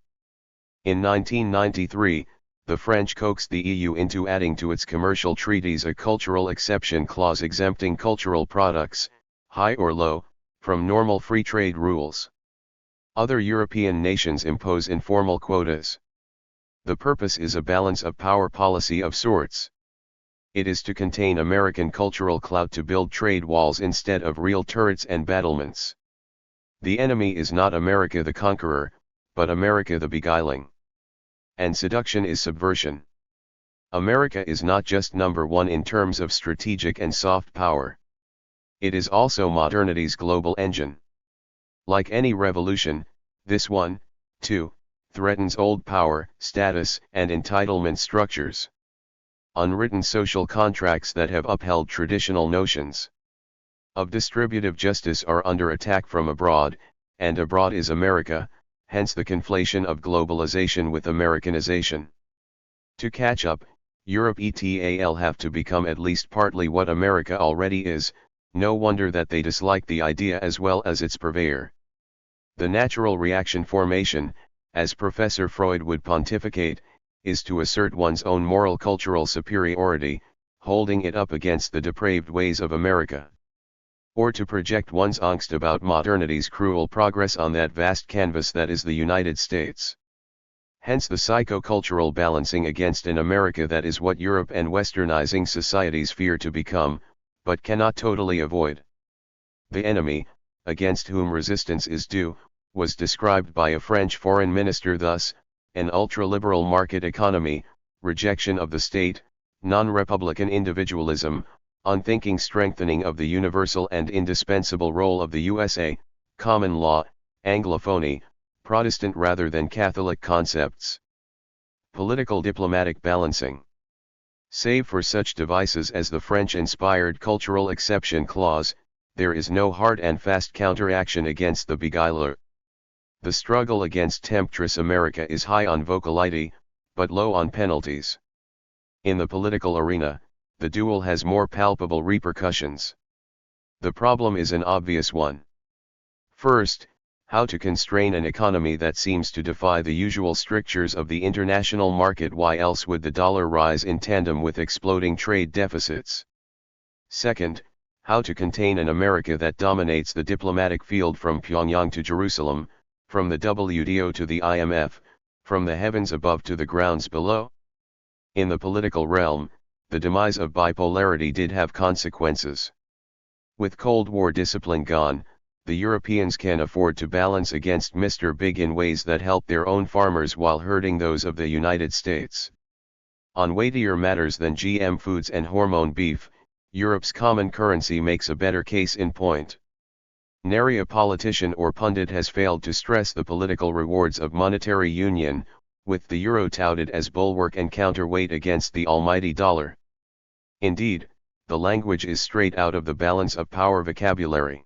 In 1993, the French coaxed the EU into adding to its commercial treaties a cultural exception clause exempting cultural products, high or low, from normal free trade rules. Other European nations impose informal quotas. The purpose is a balance of power policy of sorts. It is to contain American cultural clout to build trade walls instead of real turrets and battlements. The enemy is not America the conqueror, but America the beguiling. And seduction is subversion. America is not just number one in terms of strategic and soft power. It is also modernity's global engine. Like any revolution, this one, too, threatens old power, status, and entitlement structures. Unwritten social contracts that have upheld traditional notions of distributive justice are under attack from abroad, and abroad is America, hence the conflation of globalization with Americanization. To catch up, Europe et'll have to become at least partly what America already is. No wonder that they dislike the idea as well as its purveyor. The natural reaction formation, as Professor Freud would pontificate, is to assert one's own moral cultural superiority, holding it up against the depraved ways of America. Or to project one's angst about modernity's cruel progress on that vast canvas that is the United States. Hence the psychocultural balancing against an America that is what Europe and westernizing societies fear to become, but cannot totally avoid. The enemy, against whom resistance is due, was described by a French foreign minister thus: an ultra-liberal market economy, rejection of the state, non-republican individualism, unthinking strengthening of the universal and indispensable role of the USA, common law, Anglophony, Protestant rather than Catholic concepts. Political diplomatic balancing. Save for such devices as the French-inspired cultural exception clause, there is no hard and fast counteraction against the beguiler. The struggle against temptress America is high on vocality, but low on penalties. In the political arena, the duel has more palpable repercussions. The problem is an obvious one. First, how to constrain an economy that seems to defy the usual strictures of the international market. Why else would the dollar rise in tandem with exploding trade deficits? Second, how to contain an America that dominates the diplomatic field from Pyongyang to Jerusalem, from the WTO to the IMF, from the heavens above to the grounds below? In the political realm, the demise of bipolarity did have consequences. With Cold War discipline gone, the Europeans can afford to balance against Mr. Big in ways that help their own farmers while hurting those of the United States. On weightier matters than GM foods and hormone beef, Europe's common currency makes a better case in point. Nary a politician or pundit has failed to stress the political rewards of monetary union, with the euro touted as bulwark and counterweight against the almighty dollar. Indeed, the language is straight out of the balance of power vocabulary.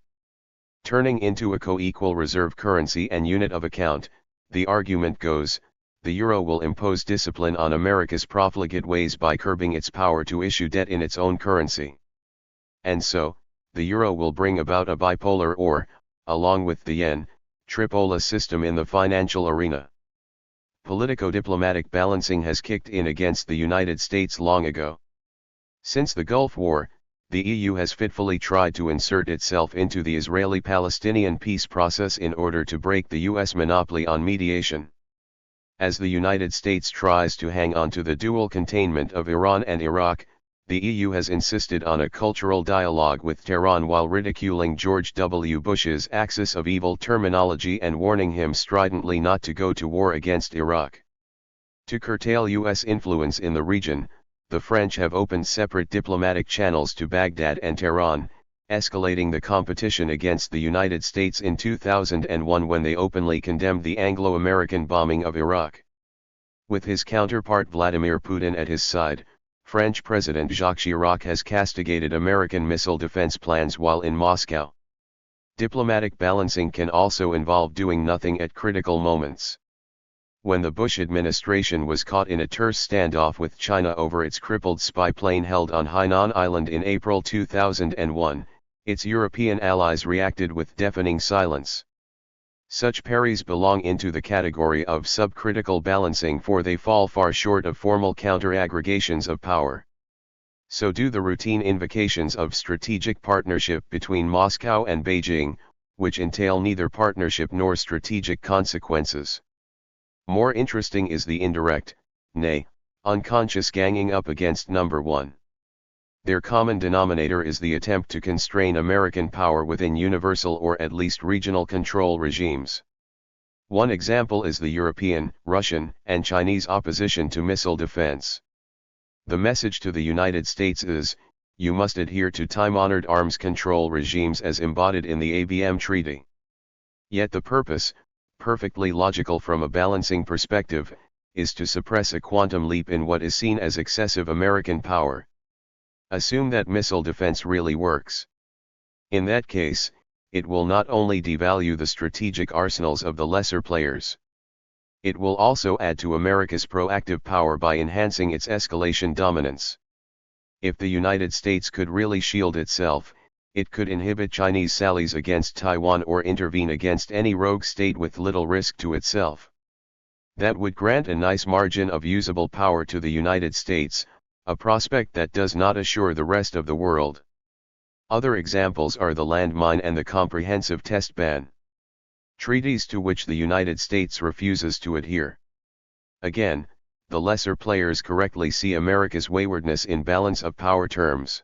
Turning into a co-equal reserve currency and unit of account, the argument goes, the euro will impose discipline on America's profligate ways by curbing its power to issue debt in its own currency. And so, the euro will bring about a bipolar or, along with the yen, tripolar system in the financial arena. Politico-diplomatic balancing has kicked in against the United States long ago. Since the Gulf War, the EU has fitfully tried to insert itself into the Israeli-Palestinian peace process in order to break the US monopoly on mediation. As the United States tries to hang on to the dual containment of Iran and Iraq, the EU has insisted on a cultural dialogue with Tehran while ridiculing George W. Bush's axis of evil terminology and warning him stridently not to go to war against Iraq. To curtail US influence in the region, the French have opened separate diplomatic channels to Baghdad and Tehran, escalating the competition against the United States in 2001 when they openly condemned the Anglo-American bombing of Iraq. With his counterpart Vladimir Putin at his side, French President Jacques Chirac has castigated American missile defense plans while in Moscow. Diplomatic balancing can also involve doing nothing at critical moments. When the Bush administration was caught in a terse standoff with China over its crippled spy plane held on Hainan Island in April 2001, its European allies reacted with deafening silence. Such paris belong into the category of subcritical balancing, for they fall far short of formal counter-aggregations of power. So do the routine invocations of strategic partnership between Moscow and Beijing, which entail neither partnership nor strategic consequences. More interesting is the indirect, nay, unconscious ganging up against number one. Their common denominator is the attempt to constrain American power within universal or at least regional control regimes. One example is the European, Russian, and Chinese opposition to missile defense. The message to the United States is, you must adhere to time-honored arms control regimes as embodied in the ABM Treaty. Yet the purpose, perfectly logical from a balancing perspective, is to suppress a quantum leap in what is seen as excessive American power. Assume that missile defense really works. In that case, it will not only devalue the strategic arsenals of the lesser players. It will also add to America's proactive power by enhancing its escalation dominance. If the United States could really shield itself, it could inhibit Chinese sallies against Taiwan or intervene against any rogue state with little risk to itself. That would grant a nice margin of usable power to the United States, a prospect that does not assure the rest of the world. Other examples are the landmine and the comprehensive test ban. Treaties to which the United States refuses to adhere. Again, the lesser players correctly see America's waywardness in balance of power terms.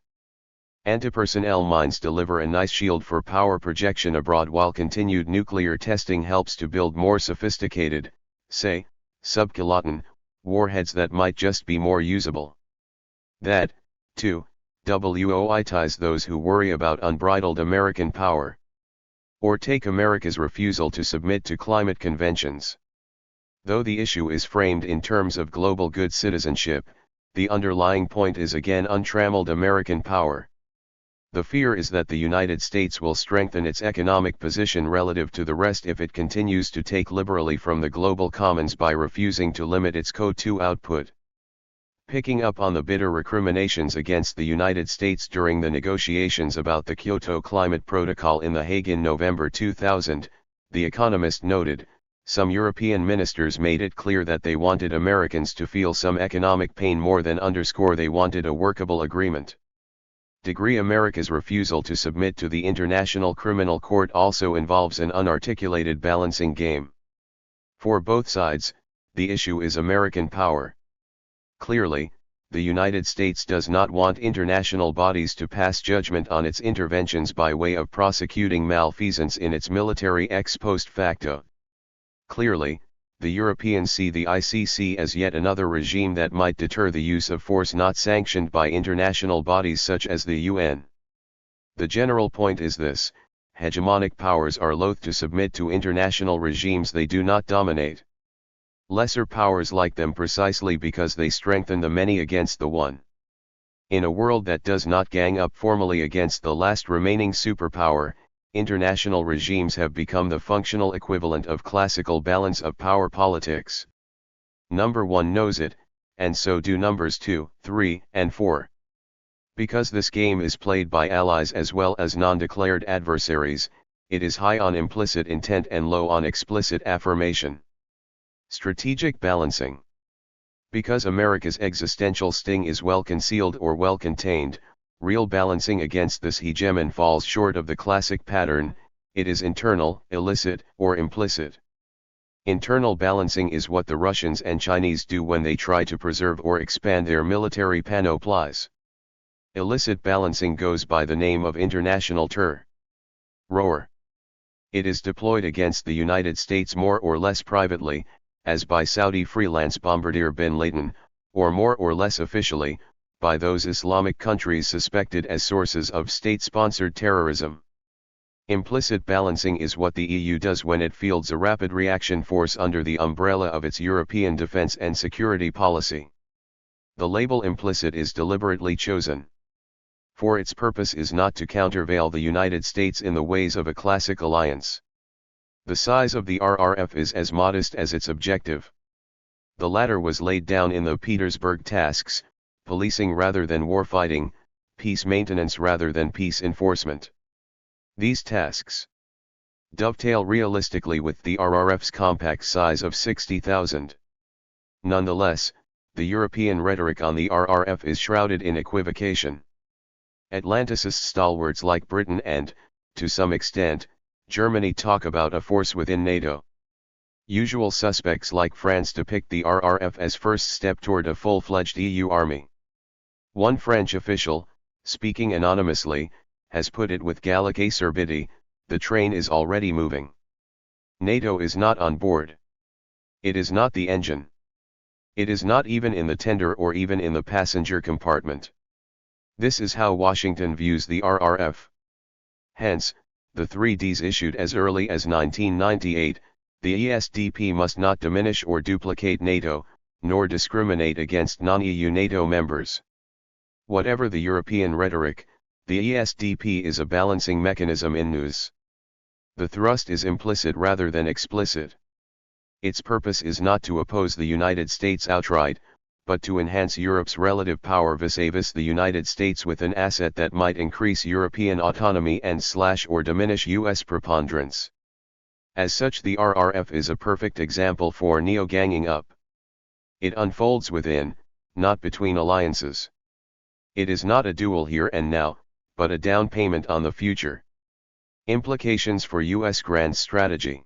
Antipersonnel mines deliver a nice shield for power projection abroad, while continued nuclear testing helps to build more sophisticated, say, subkiloton, warheads that might just be more usable. That, too, WOITs those who worry about unbridled American power. Or take America's refusal to submit to climate conventions. Though the issue is framed in terms of global good citizenship, the underlying point is again untrammeled American power. The fear is that the United States will strengthen its economic position relative to the rest if it continues to take liberally from the global commons by refusing to limit its CO2 output. Picking up on the bitter recriminations against the United States during the negotiations about the Kyoto Climate Protocol in The Hague in November 2000, The Economist noted, some European ministers made it clear that they wanted Americans to feel some economic pain more than underscore they wanted a workable agreement. America's refusal to submit to the International Criminal Court also involves an unarticulated balancing game. For both sides, the issue is American power. Clearly, the United States does not want international bodies to pass judgment on its interventions by way of prosecuting malfeasance in its military ex post facto. Clearly, the Europeans see the ICC as yet another regime that might deter the use of force not sanctioned by international bodies such as the UN. The general point is this: hegemonic powers are loath to submit to international regimes they do not dominate. Lesser powers like them precisely because they strengthen the many against the one. In a world that does not gang up formally against the last remaining superpower, international regimes have become the functional equivalent of classical balance of power politics. Number 1 knows it, and so do numbers 2, 3, and 4. Because this game is played by allies as well as non-declared adversaries, it is high on implicit intent and low on explicit affirmation. Strategic balancing. Because America's existential sting is well concealed or well contained, real balancing against this hegemon falls short of the classic pattern. It is internal, illicit, or implicit. Internal balancing is what the Russians and Chinese do when they try to preserve or expand their military panoplies. Illicit balancing goes by the name of international terror. It is deployed against the United States more or less privately, as by Saudi freelance bombardier bin Laden, or more or less officially, by those Islamic countries suspected as sources of state-sponsored terrorism. Implicit balancing is what the EU does when it fields a rapid reaction force under the umbrella of its European defense and security policy. The label implicit is deliberately chosen. For its purpose is not to countervail the United States in the ways of a classic alliance. The size of the RRF is as modest as its objective. The latter was laid down in the Petersburg tasks: policing rather than warfighting, peace maintenance rather than peace enforcement. These tasks dovetail realistically with the RRF's compact size of 60,000. Nonetheless, the European rhetoric on the RRF is shrouded in equivocation. Atlanticist stalwarts like Britain and, to some extent, Germany talk about a force within NATO. Usual suspects like France depict the RRF as first step toward a full-fledged EU army. One French official, speaking anonymously, has put it with Gallic acerbity, the train is already moving. NATO is not on board. It is not the engine. It is not even in the tender or even in the passenger compartment. This is how Washington views the RRF. Hence, the 3Ds issued as early as 1998, the ESDP must not diminish or duplicate NATO, nor discriminate against non-EU NATO members. Whatever the European rhetoric, the ESDP is a balancing mechanism in news. The thrust is implicit rather than explicit. Its purpose is not to oppose the United States outright, but to enhance Europe's relative power vis-a-vis the United States with an asset that might increase European autonomy and/or diminish US preponderance. As such, the RRF is a perfect example for neo-ganging up. It unfolds within, not between alliances. It is not a duel here and now, but a down payment on the future. Implications for US grand strategy.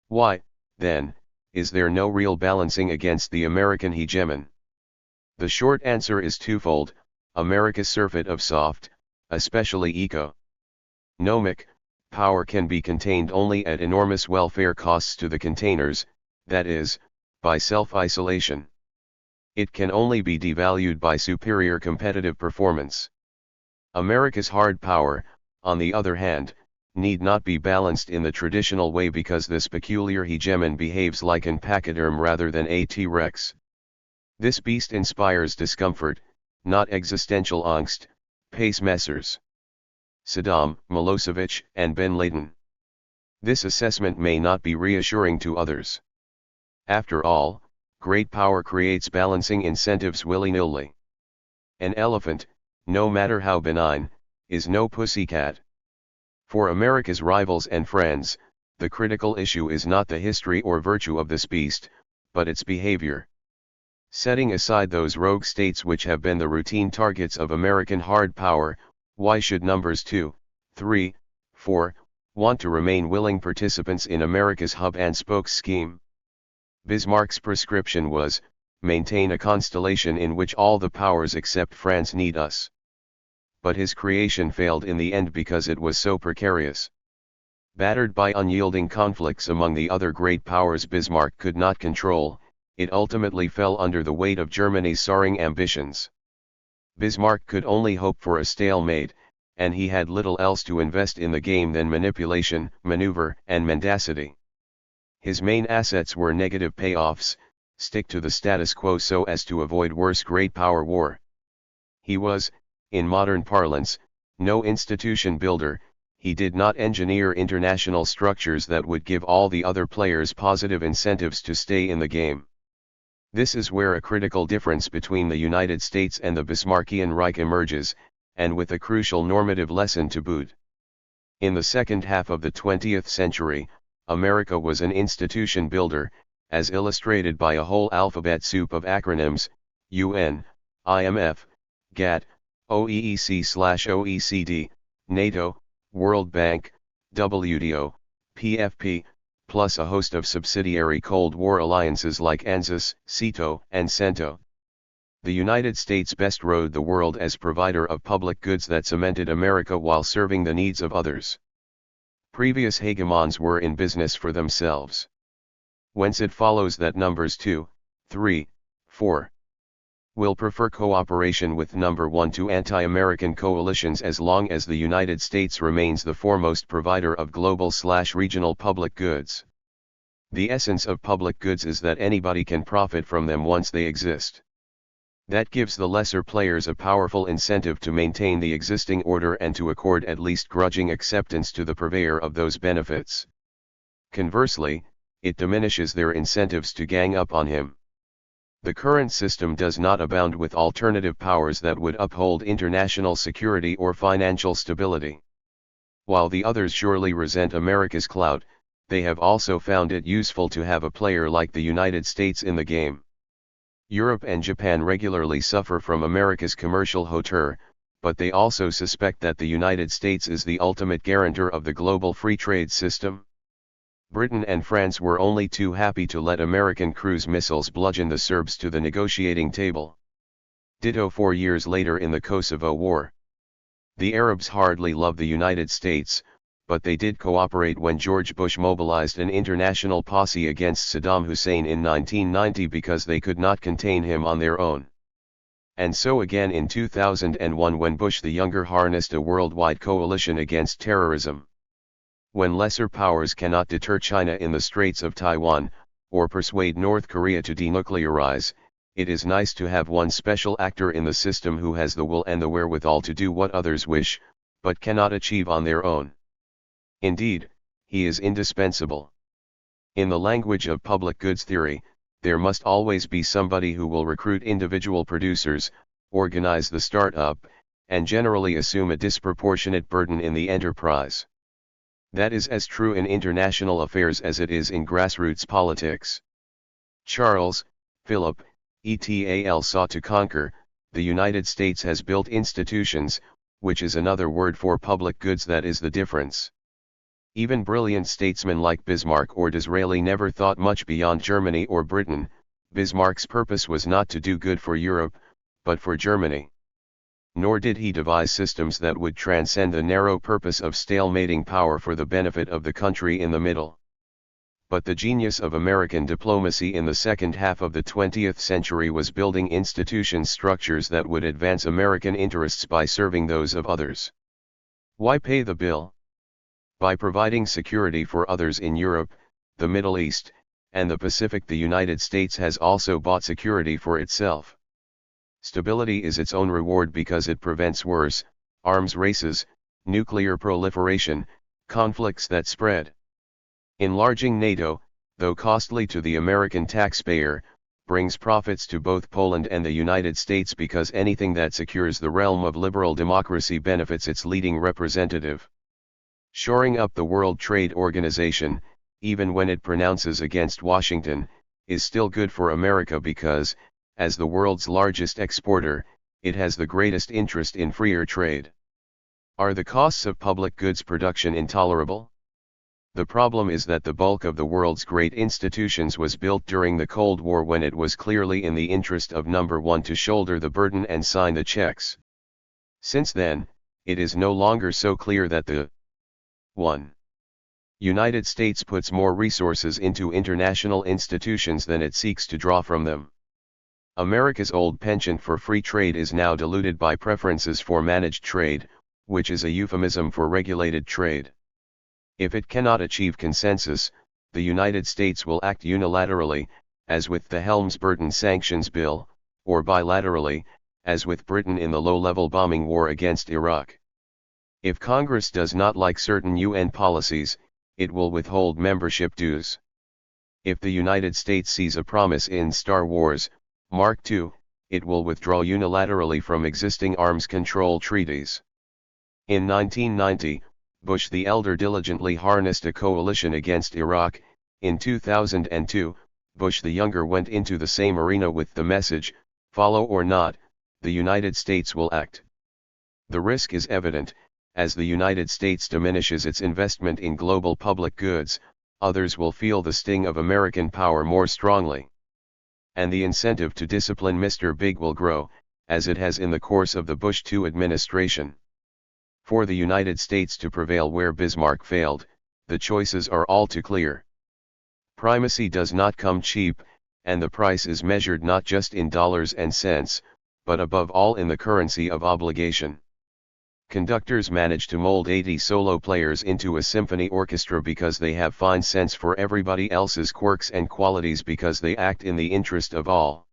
Why, then, is there no real balancing against the American hegemon? The short answer is twofold: America's surfeit of soft, especially economic, power can be contained only at enormous welfare costs to the containers, that is, by self-isolation. It can only be devalued by superior competitive performance. America's hard power, on the other hand, need not be balanced in the traditional way because this peculiar hegemon behaves like an pachyderm rather than a T-Rex. This beast inspires discomfort, not existential angst, pace Messrs. Saddam, Milosevic, and bin Laden. This assessment may not be reassuring to others. After all, great power creates balancing incentives willy-nilly. An elephant, no matter how benign, is no pussycat. For America's rivals and friends, the critical issue is not the history or virtue of this beast, but its behavior. Setting aside those rogue states which have been the routine targets of American hard power, why should numbers 2, 3, 4, want to remain willing participants in America's hub-and-spoke scheme? Bismarck's prescription was, maintain a constellation in which all the powers except France need us. But his creation failed in the end because it was so precarious. Battered by unyielding conflicts among the other great powers Bismarck could not control, it ultimately fell under the weight of Germany's soaring ambitions. Bismarck could only hope for a stalemate, and he had little else to invest in the game than manipulation, maneuver, and mendacity. His main assets were negative payoffs: stick to the status quo so as to avoid worse great power war. He was, in modern parlance, no institution builder. He did not engineer international structures that would give all the other players positive incentives to stay in the game. This is where a critical difference between the United States and the Bismarckian Reich emerges, and with a crucial normative lesson to boot. In the second half of the 20th century, America was an institution builder, as illustrated by a whole alphabet soup of acronyms: UN, IMF, GATT, OEEC/OECD, NATO, World Bank, WTO, PFP, plus a host of subsidiary Cold War alliances like ANZUS, CETO, and CENTO. The United States best rode the world as provider of public goods that cemented America while serving the needs of others. Previous hegemons were in business for themselves. Whence it follows that numbers 2, 3, 4 will prefer cooperation with number 1 to anti-American coalitions as long as the United States remains the foremost provider of global/regional public goods. The essence of public goods is that anybody can profit from them once they exist. That gives the lesser players a powerful incentive to maintain the existing order and to accord at least grudging acceptance to the purveyor of those benefits. Conversely, it diminishes their incentives to gang up on him. The current system does not abound with alternative powers that would uphold international security or financial stability. While the others surely resent America's clout, they have also found it useful to have a player like the United States in the game. Europe and Japan regularly suffer from America's commercial hauteur, but they also suspect that the United States is the ultimate guarantor of the global free trade system. Britain and France were only too happy to let American cruise missiles bludgeon the Serbs to the negotiating table. Ditto 4 years later in the Kosovo War. The Arabs hardly loved the United States, but they did cooperate when George Bush mobilized an international posse against Saddam Hussein in 1990 because they could not contain him on their own. And so again in 2001 when Bush the Younger harnessed a worldwide coalition against terrorism. When lesser powers cannot deter China in the Straits of Taiwan, or persuade North Korea to denuclearize, it is nice to have one special actor in the system who has the will and the wherewithal to do what others wish, but cannot achieve on their own. Indeed, he is indispensable. In the language of public goods theory, there must always be somebody who will recruit individual producers, organize the startup, and generally assume a disproportionate burden in the enterprise. That is as true in international affairs as it is in grassroots politics. Charles, Philip, et.al. sought to conquer, the United States has built institutions, which is another word for public goods that is the difference. Even brilliant statesmen like Bismarck or Disraeli never thought much beyond Germany or Britain. Bismarck's purpose was not to do good for Europe, but for Germany. Nor did he devise systems that would transcend the narrow purpose of stalemating power for the benefit of the country in the middle. But the genius of American diplomacy in the second half of the 20th century was building institution structures that would advance American interests by serving those of others. Why pay the bill? By providing security for others in Europe, the Middle East, and the Pacific, the United States has also bought security for itself. Stability is its own reward because it prevents wars, arms races, nuclear proliferation, conflicts that spread. Enlarging NATO, though costly to the American taxpayer, brings profits to both Poland and the United States because anything that secures the realm of liberal democracy benefits its leading representative. Shoring up the World Trade Organization, even when it pronounces against Washington, is still good for America because, as the world's largest exporter, it has the greatest interest in freer trade. Are the costs of public goods production intolerable? The problem is that the bulk of the world's great institutions was built during the Cold War when it was clearly in the interest of number one to shoulder the burden and sign the checks. Since then, it is no longer so clear that the 1. United States puts more resources into international institutions than it seeks to draw from them. America's old penchant for free trade is now diluted by preferences for managed trade, which is a euphemism for regulated trade. If it cannot achieve consensus, the United States will act unilaterally, as with the Helms-Burton sanctions bill, or bilaterally, as with Britain in the low-level bombing war against Iraq. If Congress does not like certain UN policies, it will withhold membership dues. If the United States sees a promise in Star Wars, Mark II, it will withdraw unilaterally from existing arms control treaties. In 1990, Bush the Elder diligently harnessed a coalition against Iraq. In 2002, Bush the Younger went into the same arena with the message, follow or not, the United States will act. The risk is evident, as the United States diminishes its investment in global public goods, others will feel the sting of American power more strongly. And the incentive to discipline Mr. Big will grow, as it has in the course of the Bush II administration. For the United States to prevail where Bismarck failed, the choices are all too clear. Primacy does not come cheap, and the price is measured not just in dollars and cents, but above all in the currency of obligation. Conductors manage to mold 80 solo players into a symphony orchestra because they have fine sense for everybody else's quirks and qualities because they act in the interest of all.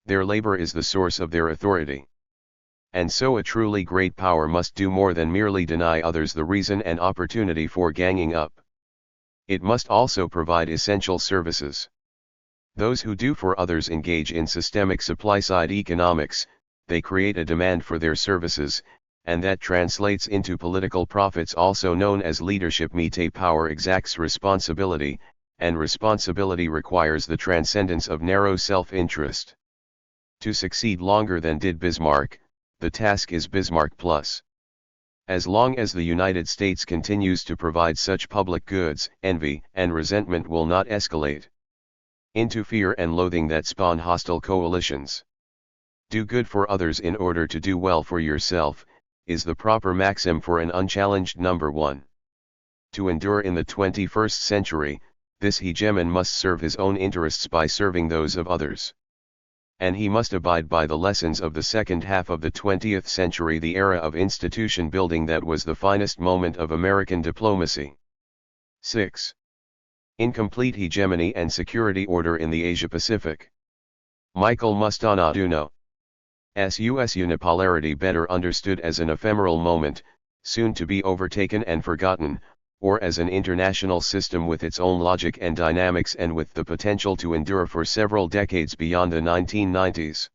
Their labor is the source of their authority. And so a truly great power must do more than merely deny others the reason and opportunity for ganging up. It must also provide essential services. Those who do for others engage in systemic supply-side economics, they create a demand for their services, and that translates into political profits, also known as leadership. Mite power exacts responsibility, and responsibility requires the transcendence of narrow self-interest. To succeed longer than did Bismarck, the task is Bismarck plus. As long as the United States continues to provide such public goods, envy and resentment will not escalate into fear and loathing that spawn hostile coalitions. Do good for others in order to do well for yourself, is the proper maxim for an unchallenged number one. To endure in the 21st century, this hegemon must serve his own interests by serving those of others. And he must abide by the lessons of the second half of the 20th century, the era of institution building that was the finest moment of American diplomacy. 6. Incomplete hegemony and security order in the Asia-Pacific. Michael Mustanaduno. US unipolarity, better understood as an ephemeral moment, soon to be overtaken and forgotten, or as an international system with its own logic and dynamics and with the potential to endure for several decades beyond the 1990s.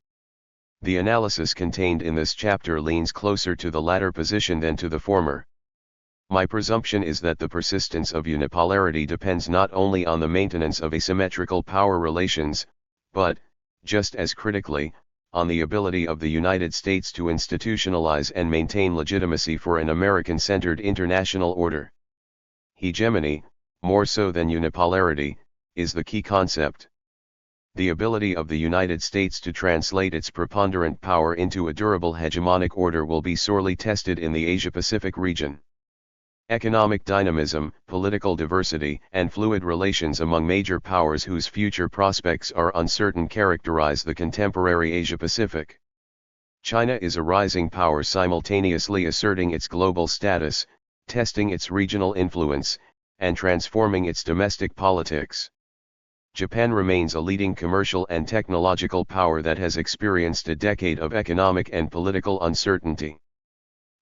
The analysis contained in this chapter leans closer to the latter position than to the former. My presumption is that the persistence of unipolarity depends not only on the maintenance of asymmetrical power relations, but, just as critically, on the ability of the United States to institutionalize and maintain legitimacy for an American-centered international order. Hegemony, more so than unipolarity, is the key concept. The ability of the United States to translate its preponderant power into a durable hegemonic order will be sorely tested in the Asia-Pacific region. Economic dynamism, political diversity, and fluid relations among major powers whose future prospects are uncertain characterize the contemporary Asia-Pacific. China is a rising power, simultaneously asserting its global status, testing its regional influence, and transforming its domestic politics. Japan remains a leading commercial and technological power that has experienced a decade of economic and political uncertainty.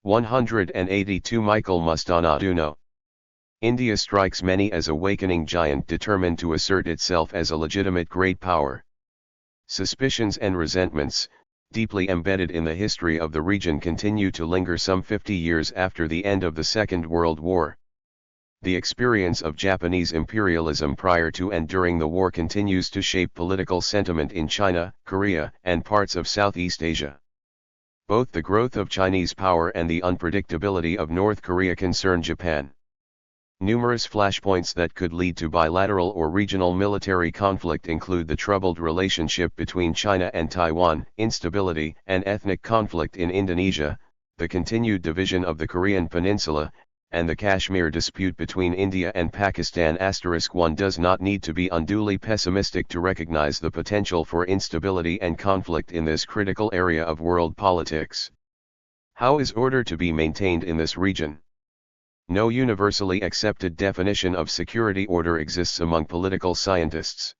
182 Michael Mustanaduno. India strikes many as a awakening giant determined to assert itself as a legitimate great power. Suspicions and resentments, deeply embedded in the history of the region, continue to linger some 50 years after the end of the Second World War. The experience of Japanese imperialism prior to and during the war continues to shape political sentiment in China, Korea, and parts of Southeast Asia. Both the growth of Chinese power and the unpredictability of North Korea concern Japan. Numerous flashpoints that could lead to bilateral or regional military conflict include the troubled relationship between China and Taiwan, instability and ethnic conflict in Indonesia, the continued division of the Korean Peninsula, and the Kashmir dispute between India and Pakistan. One does not need to be unduly pessimistic to recognize the potential for instability and conflict in this critical area of world politics. How is order to be maintained in this region? No universally accepted definition of security order exists among political scientists.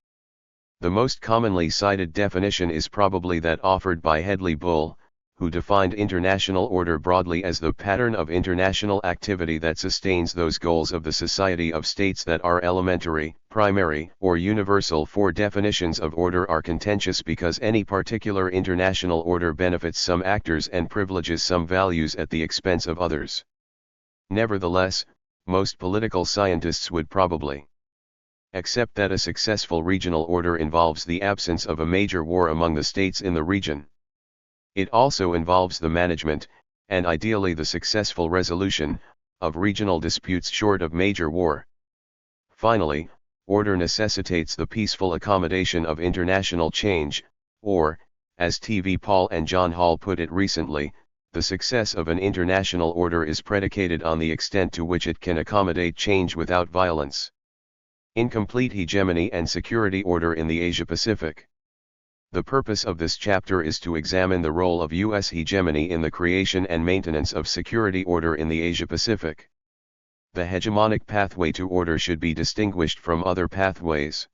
The most commonly cited definition is probably that offered by Hedley Bull, who defined international order broadly as the pattern of international activity that sustains those goals of the Society of States that are elementary, primary, or universal. Four definitions of order are contentious because any particular international order benefits some actors and privileges some values at the expense of others. Nevertheless, most political scientists would probably accept that a successful regional order involves the absence of a major war among the states in the region. It also involves the management, and ideally the successful resolution, of regional disputes short of major war. Finally, order necessitates the peaceful accommodation of international change, or, as T.V. Paul and John Hall put it recently, the success of an international order is predicated on the extent to which it can accommodate change without violence. Incomplete hegemony and security order in the Asia-Pacific. The purpose of this chapter is to examine the role of U.S. hegemony in the creation and maintenance of security order in the Asia-Pacific. The hegemonic pathway to order should be distinguished from other pathways.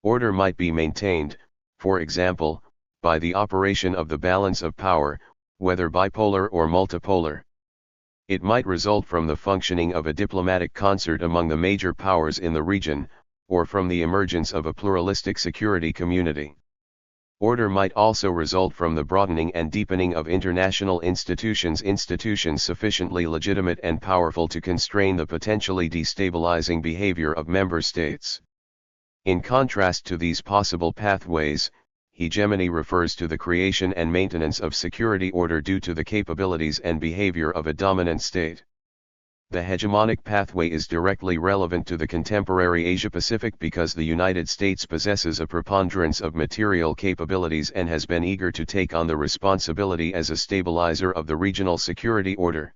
Order might be maintained, for example, by the operation of the balance of power, whether bipolar or multipolar. It might result from the functioning of a diplomatic concert among the major powers in the region, or from the emergence of a pluralistic security community. Order might also result from the broadening and deepening of international institutions sufficiently legitimate and powerful to constrain the potentially destabilizing behavior of member states. In contrast to these possible pathways, hegemony refers to the creation and maintenance of security order due to the capabilities and behavior of a dominant state. The hegemonic pathway is directly relevant to the contemporary Asia-Pacific because the United States possesses a preponderance of material capabilities and has been eager to take on the responsibility as a stabilizer of the regional security order.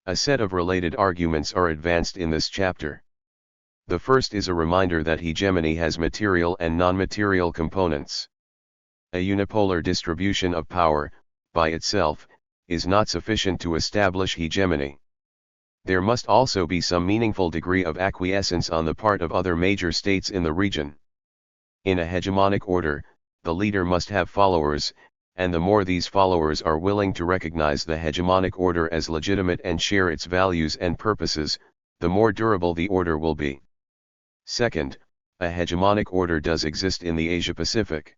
A set of related arguments are advanced in this chapter. The first is a reminder that hegemony has material and non-material components. A unipolar distribution of power, by itself, is not sufficient to establish hegemony. There must also be some meaningful degree of acquiescence on the part of other major states in the region. In a hegemonic order, the leader must have followers, and the more these followers are willing to recognize the hegemonic order as legitimate and share its values and purposes, the more durable the order will be. Second, a hegemonic order does exist in the Asia-Pacific.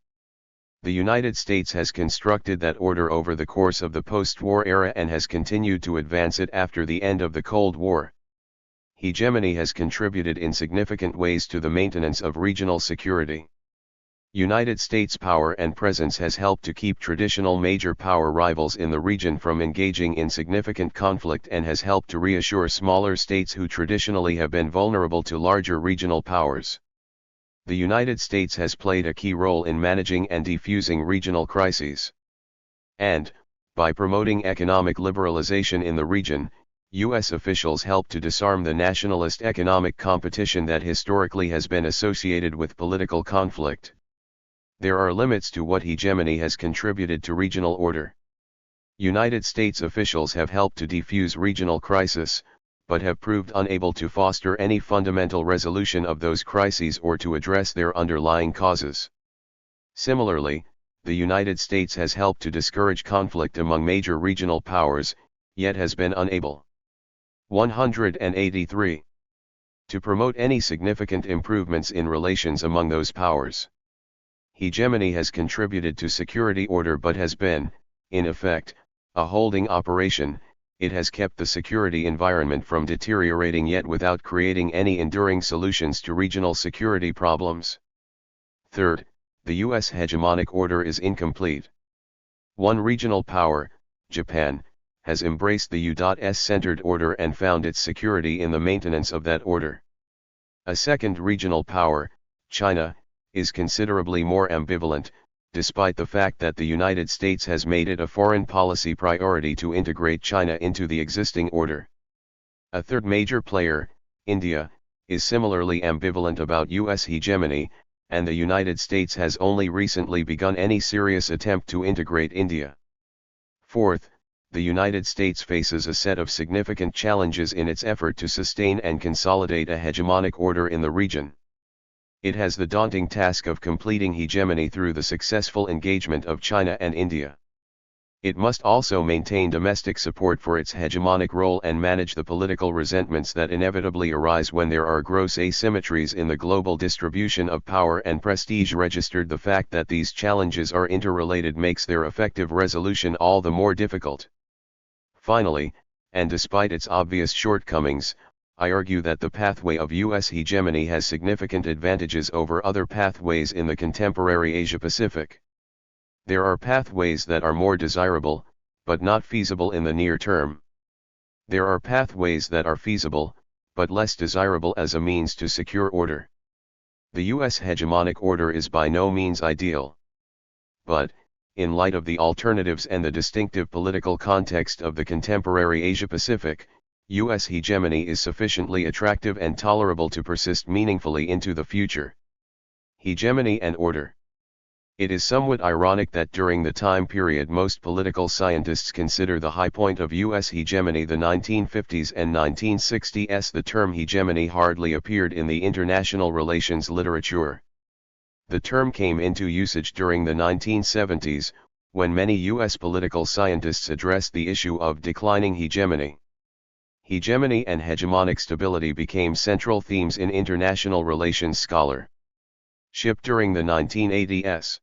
The United States has constructed that order over the course of the post-war era and has continued to advance it after the end of the Cold War. Hegemony has contributed in significant ways to the maintenance of regional security. United States power and presence has helped to keep traditional major power rivals in the region from engaging in significant conflict and has helped to reassure smaller states who traditionally have been vulnerable to larger regional powers. The United States has played a key role in managing and defusing regional crises. And, by promoting economic liberalization in the region, U.S. officials helped to disarm the nationalist economic competition that historically has been associated with political conflict. There are limits to what hegemony has contributed to regional order. United States officials have helped to defuse regional crises, but have proved unable to foster any fundamental resolution of those crises or to address their underlying causes. Similarly, the United States has helped to discourage conflict among major regional powers, yet has been unable. 183. To promote any significant improvements in relations among those powers. Hegemony has contributed to security order but has been, in effect, a holding operation. It has kept the security environment from deteriorating yet without creating any enduring solutions to regional security problems. Third, the U.S. hegemonic order is incomplete. One regional power, Japan, has embraced the U.S.-centered order and found its security in the maintenance of that order. A second regional power, China, is considerably more ambivalent, despite the fact that the United States has made it a foreign policy priority to integrate China into the existing order. A third major player, India, is similarly ambivalent about U.S. hegemony, and the United States has only recently begun any serious attempt to integrate India. Fourth, the United States faces a set of significant challenges in its effort to sustain and consolidate a hegemonic order in the region. It has the daunting task of completing hegemony through the successful engagement of China and India. It must also maintain domestic support for its hegemonic role and manage the political resentments that inevitably arise when there are gross asymmetries in the global distribution of power and prestige. Registered, the fact that these challenges are interrelated makes their effective resolution all the more difficult. Finally, and despite its obvious shortcomings, I argue that the pathway of U.S. hegemony has significant advantages over other pathways in the contemporary Asia-Pacific. There are pathways that are more desirable, but not feasible in the near term. There are pathways that are feasible, but less desirable as a means to secure order. The U.S. hegemonic order is by no means ideal. But, in light of the alternatives and the distinctive political context of the contemporary Asia-Pacific, U.S. hegemony is sufficiently attractive and tolerable to persist meaningfully into the future. Hegemony and order. It is somewhat ironic that during the time period most political scientists consider the high point of U.S. hegemony, the 1950s and 1960s, the term hegemony hardly appeared in the international relations literature. The term came into usage during the 1970s, when many U.S. political scientists addressed the issue of declining hegemony. Hegemony and hegemonic stability became central themes in international relations scholarship during the 1980s.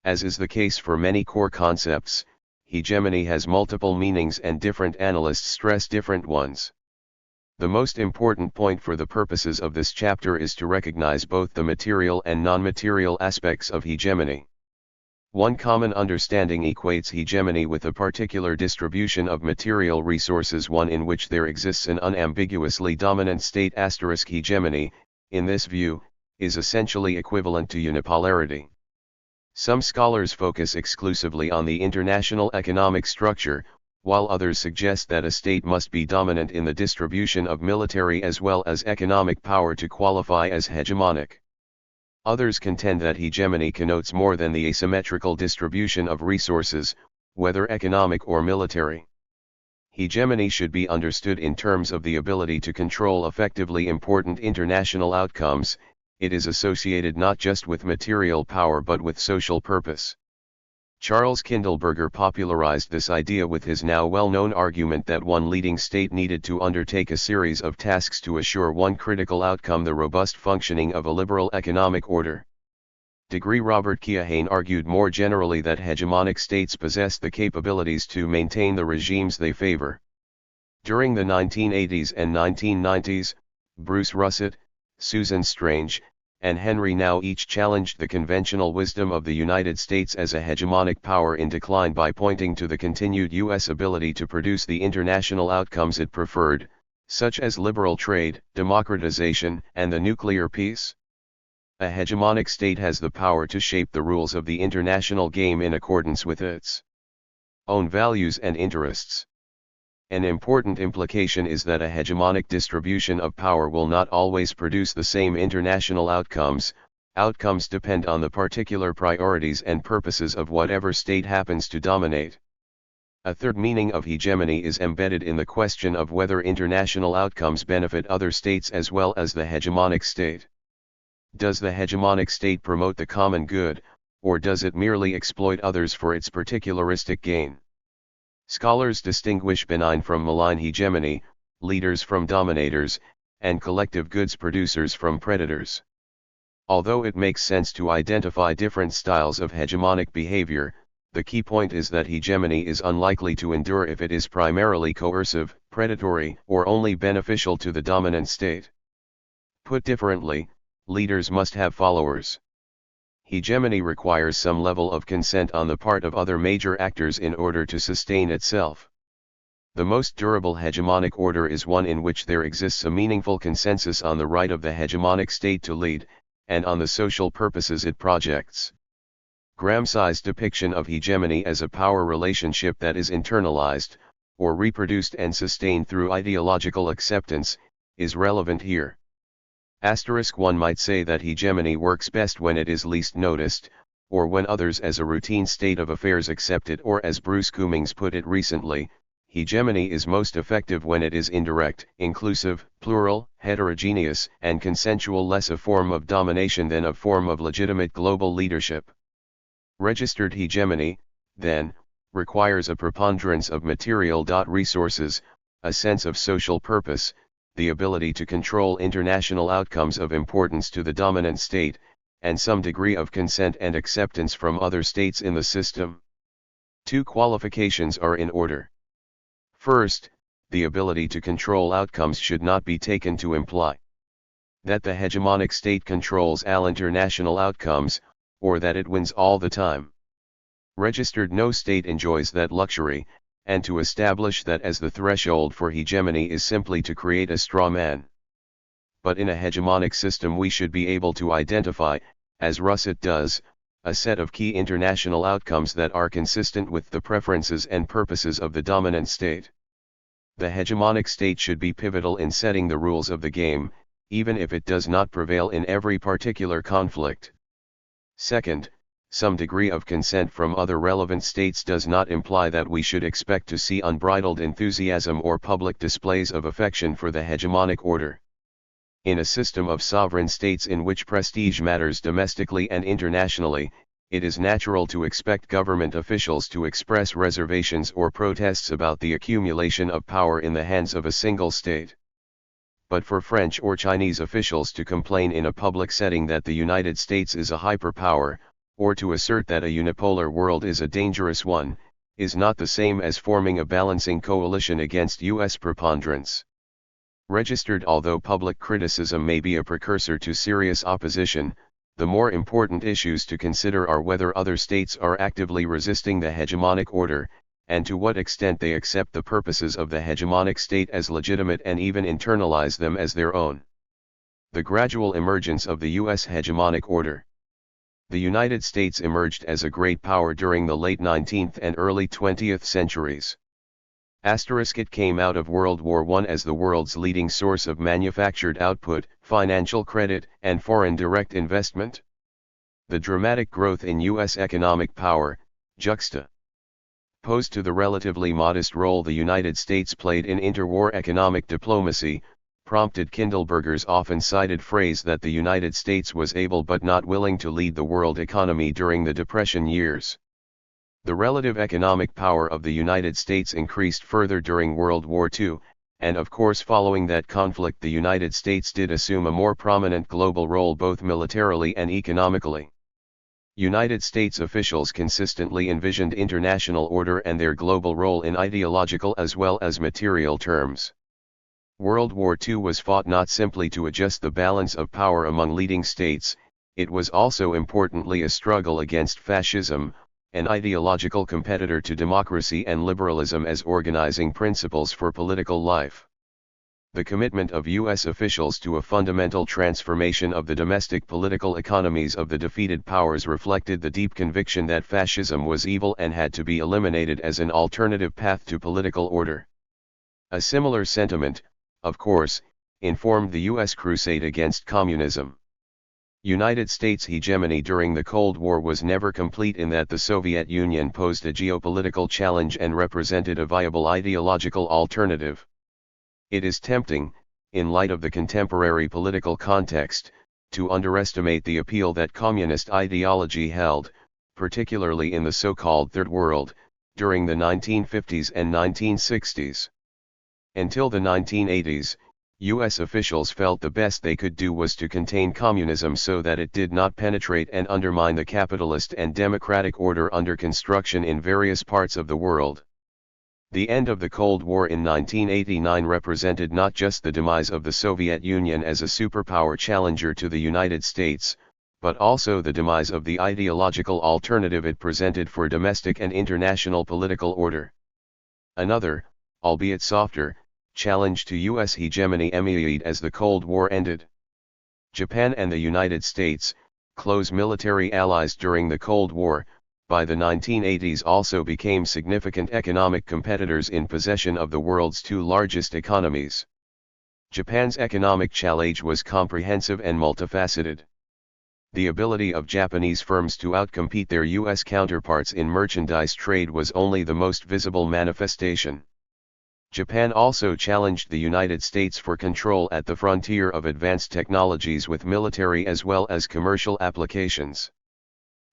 As is the case for many core concepts, hegemony has multiple meanings and different analysts stress different ones. The most important point for the purposes of this chapter is to recognize both the material and non-material aspects of hegemony. One common understanding equates hegemony with a particular distribution of material resources, one in which there exists an unambiguously dominant state. Hegemony, in this view, is essentially equivalent to unipolarity. Some scholars focus exclusively on the international economic structure, while others suggest that a state must be dominant in the distribution of military as well as economic power to qualify as hegemonic. Others contend that hegemony connotes more than the asymmetrical distribution of resources, whether economic or military. Hegemony should be understood in terms of the ability to control effectively important international outcomes. It is associated not just with material power but with social purpose. Charles Kindleberger popularized this idea with his now well-known argument that one leading state needed to undertake a series of tasks to assure one critical outcome: the robust functioning of a liberal economic order. Robert Keohane argued more generally that hegemonic states possess the capabilities to maintain the regimes they favor. During the 1980s and 1990s, Bruce Russett, Susan Strange, and Henry Now each challenged the conventional wisdom of the United States as a hegemonic power in decline by pointing to the continued U.S. ability to produce the international outcomes it preferred, such as liberal trade, democratization, and the nuclear peace. A hegemonic state has the power to shape the rules of the international game in accordance with its own values and interests. An important implication is that a hegemonic distribution of power will not always produce the same international outcomes. Outcomes depend on the particular priorities and purposes of whatever state happens to dominate. A third meaning of hegemony is embedded in the question of whether international outcomes benefit other states as well as the hegemonic state. Does the hegemonic state promote the common good, or does it merely exploit others for its particularistic gain? Scholars distinguish benign from malign hegemony, leaders from dominators, and collective goods producers from predators. Although it makes sense to identify different styles of hegemonic behavior, the key point is that hegemony is unlikely to endure if it is primarily coercive, predatory, or only beneficial to the dominant state. Put differently, leaders must have followers. Hegemony requires some level of consent on the part of other major actors in order to sustain itself. The most durable hegemonic order is one in which there exists a meaningful consensus on the right of the hegemonic state to lead, and on the social purposes it projects. Gramsci's depiction of hegemony as a power relationship that is internalized, or reproduced and sustained through ideological acceptance, is relevant here. One might say that hegemony works best when it is least noticed, or when others as a routine state of affairs accept it, or as Bruce Cummings put it recently, hegemony is most effective when it is indirect, inclusive, plural, heterogeneous, and consensual, less a form of domination than a form of legitimate global leadership. Registered hegemony, then, requires a preponderance of material resources, a sense of social purpose, the ability to control international outcomes of importance to the dominant state, and some degree of consent and acceptance from other states in the system. Two qualifications are in order. First, the ability to control outcomes should not be taken to imply that the hegemonic state controls all international outcomes, or that it wins all the time. Registered no state enjoys that luxury, and to establish that as the threshold for hegemony is simply to create a straw man. But in a hegemonic system we should be able to identify, as Russett does, a set of key international outcomes that are consistent with the preferences and purposes of the dominant state. The hegemonic state should be pivotal in setting the rules of the game, even if it does not prevail in every particular conflict. Second, some degree of consent from other relevant states does not imply that we should expect to see unbridled enthusiasm or public displays of affection for the hegemonic order. In a system of sovereign states in which prestige matters domestically and internationally, it is natural to expect government officials to express reservations or protests about the accumulation of power in the hands of a single state. But for French or Chinese officials to complain in a public setting that the United States is a hyperpower, or to assert that a unipolar world is a dangerous one, is not the same as forming a balancing coalition against U.S. preponderance. Registered. Although public criticism may be a precursor to serious opposition, the more important issues to consider are whether other states are actively resisting the hegemonic order, and to what extent they accept the purposes of the hegemonic state as legitimate and even internalize them as their own. The gradual emergence of the U.S. hegemonic order. The United States emerged as a great power during the late 19th and early 20th centuries. It came out of World War I as the world's leading source of manufactured output, financial credit, and foreign direct investment. The dramatic growth in U.S. economic power, juxtaposed to the relatively modest role the United States played in interwar economic diplomacy, prompted Kindleberger's often cited phrase that the United States was able but not willing to lead the world economy during the Depression years. The relative economic power of the United States increased further during World War II, and of course following that conflict the United States did assume a more prominent global role both militarily and economically. United States officials consistently envisioned international order and their global role in ideological as well as material terms. World War II was fought not simply to adjust the balance of power among leading states, it was also importantly a struggle against fascism, an ideological competitor to democracy and liberalism as organizing principles for political life. The commitment of U.S. officials to a fundamental transformation of the domestic political economies of the defeated powers reflected the deep conviction that fascism was evil and had to be eliminated as an alternative path to political order. A similar sentiment, of course, informed the U.S. crusade against communism. United States hegemony during the Cold War was never complete in that the Soviet Union posed a geopolitical challenge and represented a viable ideological alternative. It is tempting, in light of the contemporary political context, to underestimate the appeal that communist ideology held, particularly in the so-called Third World, during the 1950s and 1960s. Until the 1980s, U.S. officials felt the best they could do was to contain communism so that it did not penetrate and undermine the capitalist and democratic order under construction in various parts of the world. The end of the Cold War in 1989 represented not just the demise of the Soviet Union as a superpower challenger to the United States, but also the demise of the ideological alternative it presented for domestic and international political order. Another, albeit softer, challenge to U.S. hegemony emerged as the Cold War ended. Japan and the United States, close military allies during the Cold War, by the 1980s also became significant economic competitors in possession of the world's two largest economies. Japan's economic challenge was comprehensive and multifaceted. The ability of Japanese firms to outcompete their U.S. counterparts in merchandise trade was only the most visible manifestation. Japan also challenged the United States for control at the frontier of advanced technologies with military as well as commercial applications.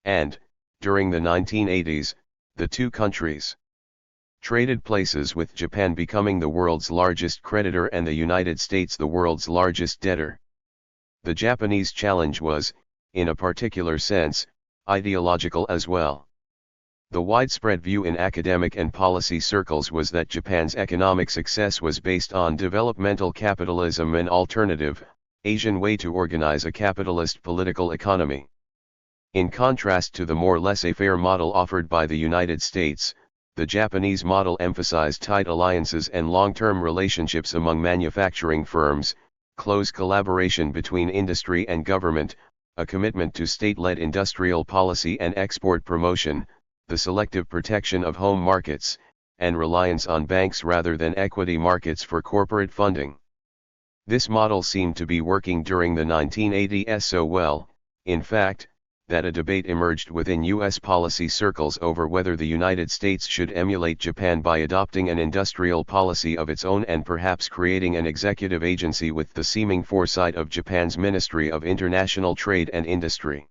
And, during the 1980s, the two countries traded places, with Japan becoming the world's largest creditor and the United States the world's largest debtor. The Japanese challenge was, in a particular sense, ideological as well. The widespread view in academic and policy circles was that Japan's economic success was based on developmental capitalism, an alternative, Asian way to organize a capitalist political economy. In contrast to the more laissez-faire model offered by the United States, the Japanese model emphasized tight alliances and long-term relationships among manufacturing firms, close collaboration between industry and government, a commitment to state-led industrial policy and export promotion, the selective protection of home markets, and reliance on banks rather than equity markets for corporate funding. This model seemed to be working during the 1980s so well, in fact, that a debate emerged within U.S. policy circles over whether the United States should emulate Japan by adopting an industrial policy of its own and perhaps creating an executive agency with the seeming foresight of Japan's Ministry of International Trade and Industry.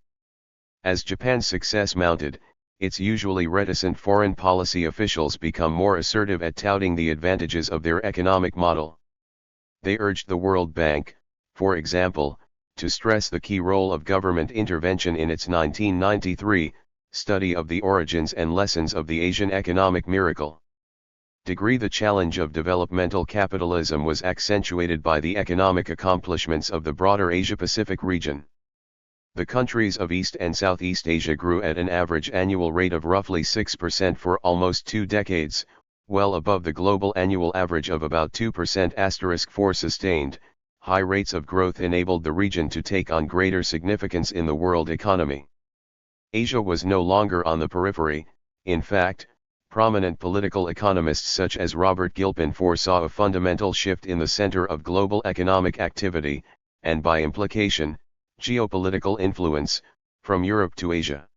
As Japan's success mounted, its usually reticent foreign policy officials become more assertive at touting the advantages of their economic model. They urged the World Bank, for example, to stress the key role of government intervention in its 1993 study of the origins and lessons of the Asian economic miracle. The challenge of developmental capitalism was accentuated by the economic accomplishments of the broader Asia-Pacific region. The countries of East and Southeast Asia grew at an average annual rate of roughly 6% for almost 2 decades, well above the global annual average of about 2%. For sustained, high rates of growth enabled the region to take on greater significance in the world economy. Asia was no longer on the periphery. In fact, prominent political economists such as Robert Gilpin foresaw a fundamental shift in the center of global economic activity, and by implication, geopolitical influence, from Europe to Asia.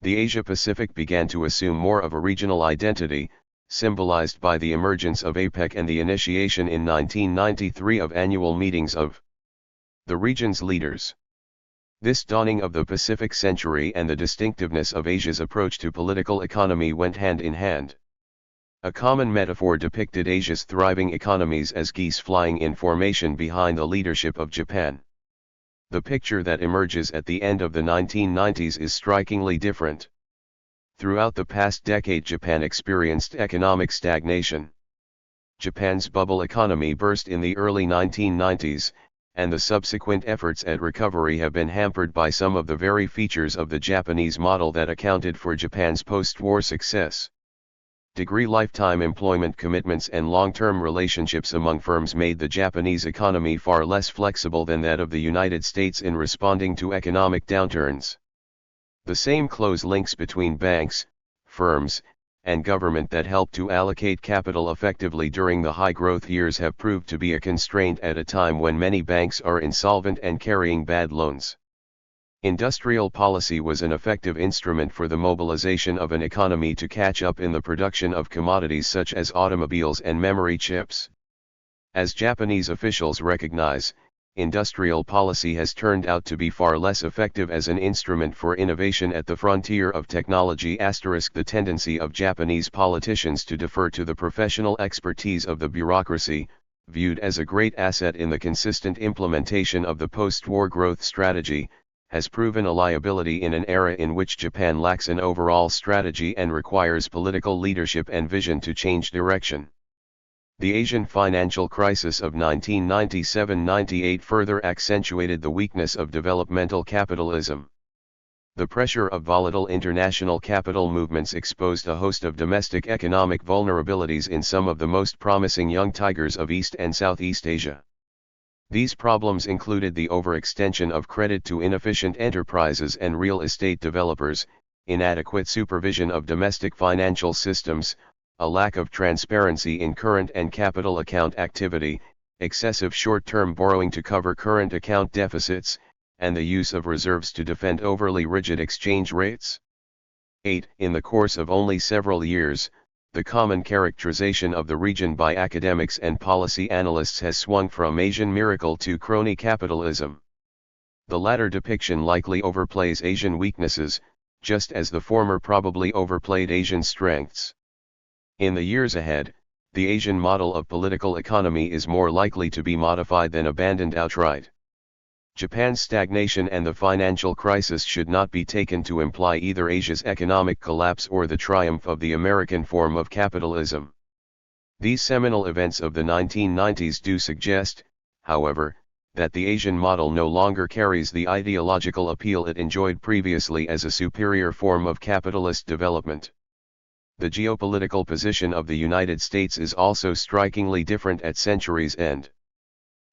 The Asia-Pacific began to assume more of a regional identity, symbolized by the emergence of APEC and the initiation in 1993 of annual meetings of the region's leaders. This dawning of the Pacific century and the distinctiveness of Asia's approach to political economy went hand in hand. A common metaphor depicted Asia's thriving economies as geese flying in formation behind the leadership of Japan. The picture that emerges at the end of the 1990s is strikingly different. Throughout the past decade, Japan experienced economic stagnation. Japan's bubble economy burst in the early 1990s, and the subsequent efforts at recovery have been hampered by some of the very features of the Japanese model that accounted for Japan's post-war success. Lifetime employment commitments and long-term relationships among firms made the Japanese economy far less flexible than that of the United States in responding to economic downturns. The same close links between banks, firms, and government that helped to allocate capital effectively during the high-growth years have proved to be a constraint at a time when many banks are insolvent and carrying bad loans. Industrial policy was an effective instrument for the mobilization of an economy to catch up in the production of commodities such as automobiles and memory chips. As Japanese officials recognize, industrial policy has turned out to be far less effective as an instrument for innovation at the frontier of technology. The tendency of Japanese politicians to defer to the professional expertise of the bureaucracy, viewed as a great asset in the consistent implementation of the post-war growth strategy, has proven a liability in an era in which Japan lacks an overall strategy and requires political leadership and vision to change direction. The Asian financial crisis of 1997-98 further accentuated the weakness of developmental capitalism. The pressure of volatile international capital movements exposed a host of domestic economic vulnerabilities in some of the most promising young tigers of East and Southeast Asia. These problems included the overextension of credit to inefficient enterprises and real estate developers, inadequate supervision of domestic financial systems, a lack of transparency in current and capital account activity, excessive short-term borrowing to cover current account deficits, and the use of reserves to defend overly rigid exchange rates. 8. In the course of only several years, the common characterization of the region by academics and policy analysts has swung from Asian miracle to crony capitalism. The latter depiction likely overplays Asian weaknesses, just as the former probably overplayed Asian strengths. In the years ahead, the Asian model of political economy is more likely to be modified than abandoned outright. Japan's stagnation and the financial crisis should not be taken to imply either Asia's economic collapse or the triumph of the American form of capitalism. These seminal events of the 1990s do suggest, however, that the Asian model no longer carries the ideological appeal it enjoyed previously as a superior form of capitalist development. The geopolitical position of the United States is also strikingly different at century's end.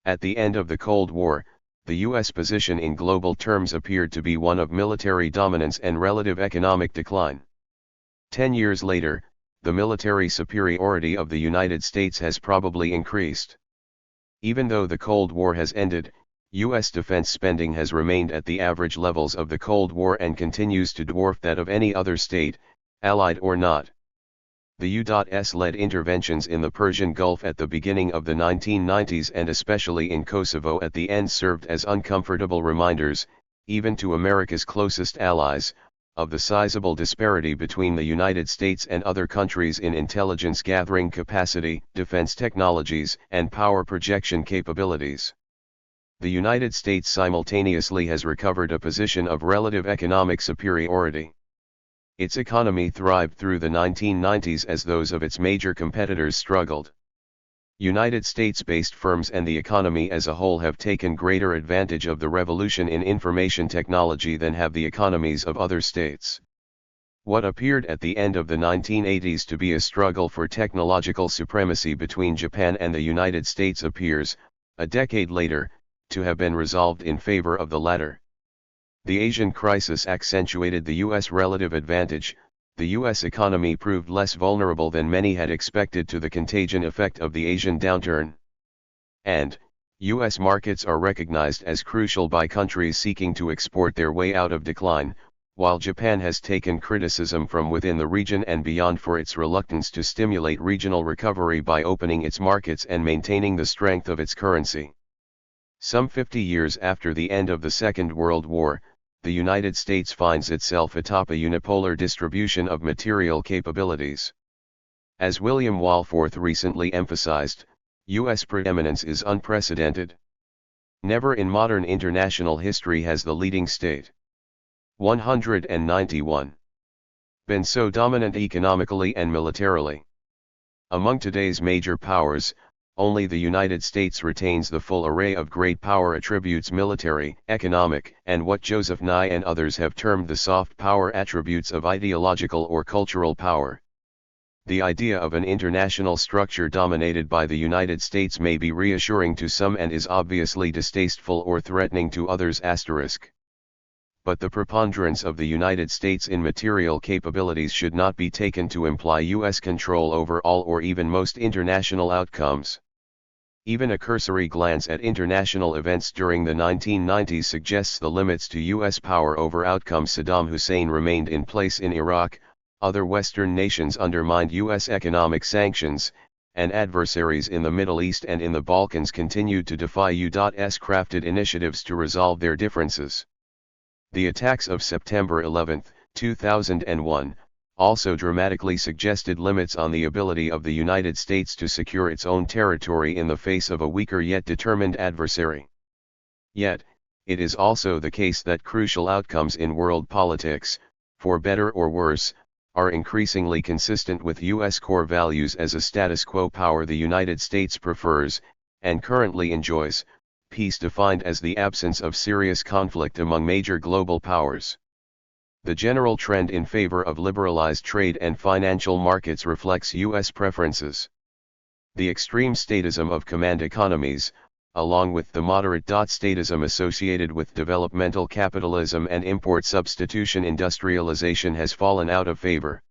At the end of the Cold War, the U.S. position in global terms appeared to be one of military dominance and relative economic decline. 10 years later, the military superiority of the United States has probably increased. Even though the Cold War has ended, U.S. defense spending has remained at the average levels of the Cold War and continues to dwarf that of any other state, allied or not. The U.S.-led interventions in the Persian Gulf at the beginning of the 1990s and especially in Kosovo at the end served as uncomfortable reminders, even to America's closest allies, of the sizable disparity between the United States and other countries in intelligence gathering capacity, defense technologies, and power projection capabilities. the United States simultaneously has recovered a position of relative economic superiority. Its economy thrived through the 1990s as those of its major competitors struggled. United States-based firms and the economy as a whole have taken greater advantage of the revolution in information technology than have the economies of other states. What appeared at the end of the 1980s to be a struggle for technological supremacy between Japan and the United States appears, a decade later, to have been resolved in favor of the latter. The Asian crisis accentuated the U.S. relative advantage. The U.S. economy proved less vulnerable than many had expected to the contagion effect of the Asian downturn. And, U.S. markets are recognized as crucial by countries seeking to export their way out of decline, while Japan has taken criticism from within the region and beyond for its reluctance to stimulate regional recovery by opening its markets and maintaining the strength of its currency. Some 50 years after the end of the Second World War, the United States finds itself atop a unipolar distribution of material capabilities. As William Walforth recently emphasized, U.S. preeminence is unprecedented. Never in modern international history has the leading state 191 been so dominant economically and militarily. Among today's major powers, only the United States retains the full array of great power attributes: military, economic, and what Joseph Nye and others have termed the soft power attributes of ideological or cultural power. The idea of an international structure dominated by the United States may be reassuring to some and is obviously distasteful or threatening to others. But the preponderance of the United States in material capabilities should not be taken to imply U.S. control over all or even most international outcomes. Even a cursory glance at international events during the 1990s suggests the limits to U.S. power over outcomes. Saddam Hussein remained in place in Iraq, other Western nations undermined U.S. economic sanctions, and adversaries in the Middle East and in the Balkans continued to defy U.S. crafted initiatives to resolve their differences. The attacks of September 11, 2001, also dramatically suggested limits on the ability of the United States to secure its own territory in the face of a weaker yet determined adversary. Yet, it is also the case that crucial outcomes in world politics, for better or worse, are increasingly consistent with U.S. core values as a status quo power. The United States prefers, and currently enjoys, peace defined as the absence of serious conflict among major global powers. The general trend in favor of liberalized trade and financial markets reflects U.S. preferences. The extreme statism of command economies, along with the moderate statism associated with developmental capitalism and import substitution industrialization, has fallen out of favor.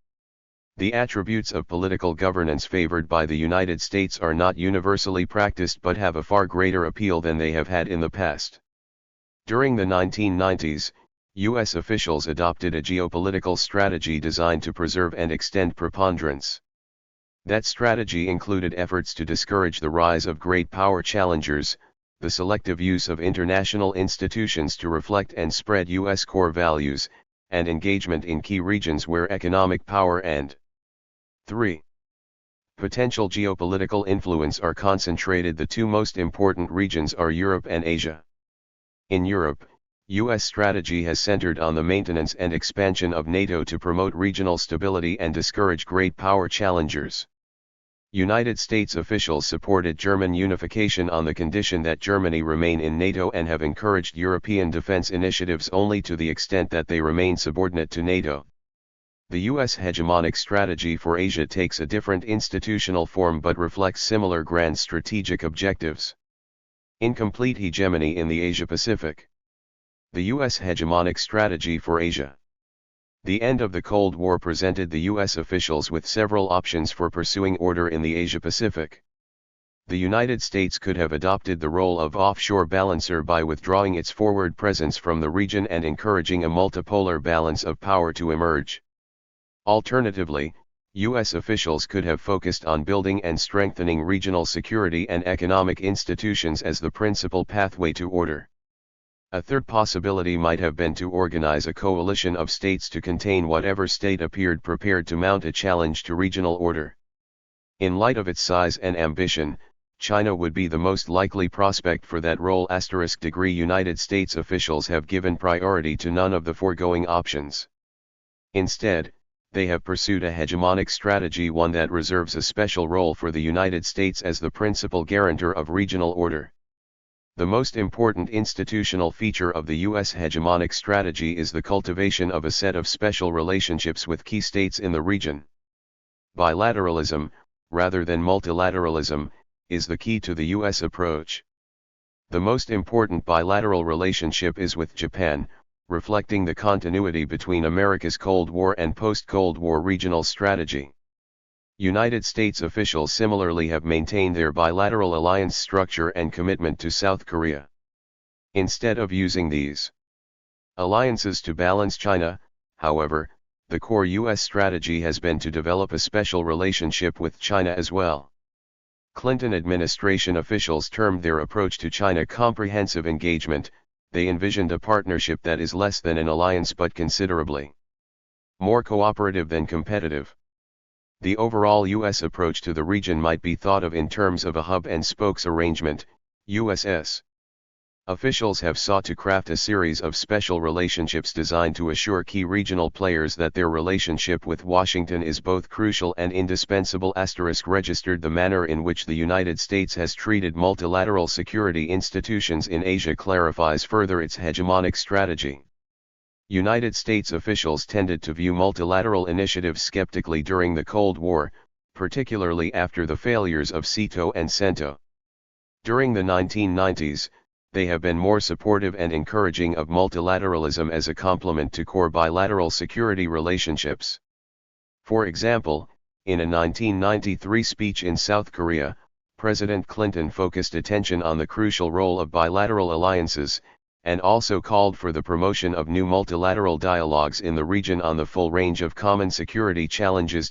The attributes of political governance favored by the United States are not universally practiced but have a far greater appeal than they have had in the past. During the 1990s, U.S. officials adopted a geopolitical strategy designed to preserve and extend preponderance. That strategy included efforts to discourage the rise of great power challengers, the selective use of international institutions to reflect and spread U.S. core values, and engagement in key regions where economic power and 3. potential geopolitical influence are concentrated. The two most important regions are Europe and Asia. In Europe, U.S. strategy has centered on the maintenance and expansion of NATO to promote regional stability and discourage great power challengers. United States officials supported German unification on the condition that Germany remain in NATO and have encouraged European defense initiatives only to the extent that they remain subordinate to NATO. The U.S. hegemonic strategy for Asia takes a different institutional form but reflects similar grand strategic objectives. Incomplete hegemony in the Asia-Pacific. The U.S. hegemonic strategy for Asia. The end of the Cold War presented the U.S. officials with several options for pursuing order in the Asia-Pacific. The United States could have adopted the role of offshore balancer by withdrawing its forward presence from the region and encouraging a multipolar balance of power to emerge. Alternatively, U.S. officials could have focused on building and strengthening regional security and economic institutions as the principal pathway to order. A third possibility might have been to organize a coalition of states to contain whatever state appeared prepared to mount a challenge to regional order. In light of its size and ambition, China would be the most likely prospect for that role. *. United States officials have given priority to none of the foregoing options. Instead, they have pursued a hegemonic strategy, one that reserves a special role for the United States as the principal guarantor of regional order. The most important institutional feature of the U.S. hegemonic strategy is the cultivation of a set of special relationships with key states in the region. Bilateralism, rather than multilateralism, is the key to the U.S. approach. The most important bilateral relationship is with Japan, reflecting the continuity between America's Cold War and post-Cold War regional strategy. United States officials similarly have maintained their bilateral alliance structure and commitment to South Korea. Instead of using these alliances to balance China, however, the core U.S. strategy has been to develop a special relationship with China as well. Clinton administration officials termed their approach to China comprehensive engagement. They envisioned a partnership that is less than an alliance but considerably more cooperative than competitive. The overall U.S. approach to the region might be thought of in terms of a hub-and-spokes arrangement, USS. Officials have sought to craft a series of special relationships designed to assure key regional players that their relationship with Washington is both crucial and indispensable. Registered the manner in which the United States has treated multilateral security institutions in Asia clarifies further its hegemonic strategy. United States officials tended to view multilateral initiatives skeptically during the Cold War, particularly after the failures of SEATO and CENTO. During the 1990s, they have been more supportive and encouraging of multilateralism as a complement to core bilateral security relationships. For example, in a 1993 speech in South Korea, President Clinton focused attention on the crucial role of bilateral alliances, and also called for the promotion of new multilateral dialogues in the region on the full range of common security challenges.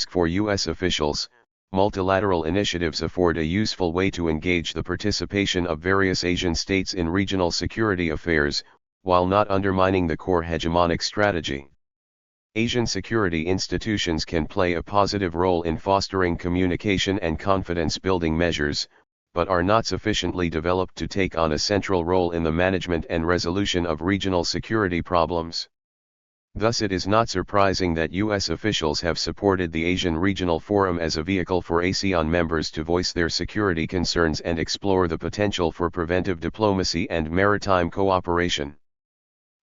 For U.S. officials, multilateral initiatives afford a useful way to engage the participation of various Asian states in regional security affairs, while not undermining the core hegemonic strategy. Asian security institutions can play a positive role in fostering communication and confidence-building measures, but are not sufficiently developed to take on a central role in the management and resolution of regional security problems. Thus it is not surprising that U.S. officials have supported the Asian Regional Forum as a vehicle for ASEAN members to voice their security concerns and explore the potential for preventive diplomacy and maritime cooperation.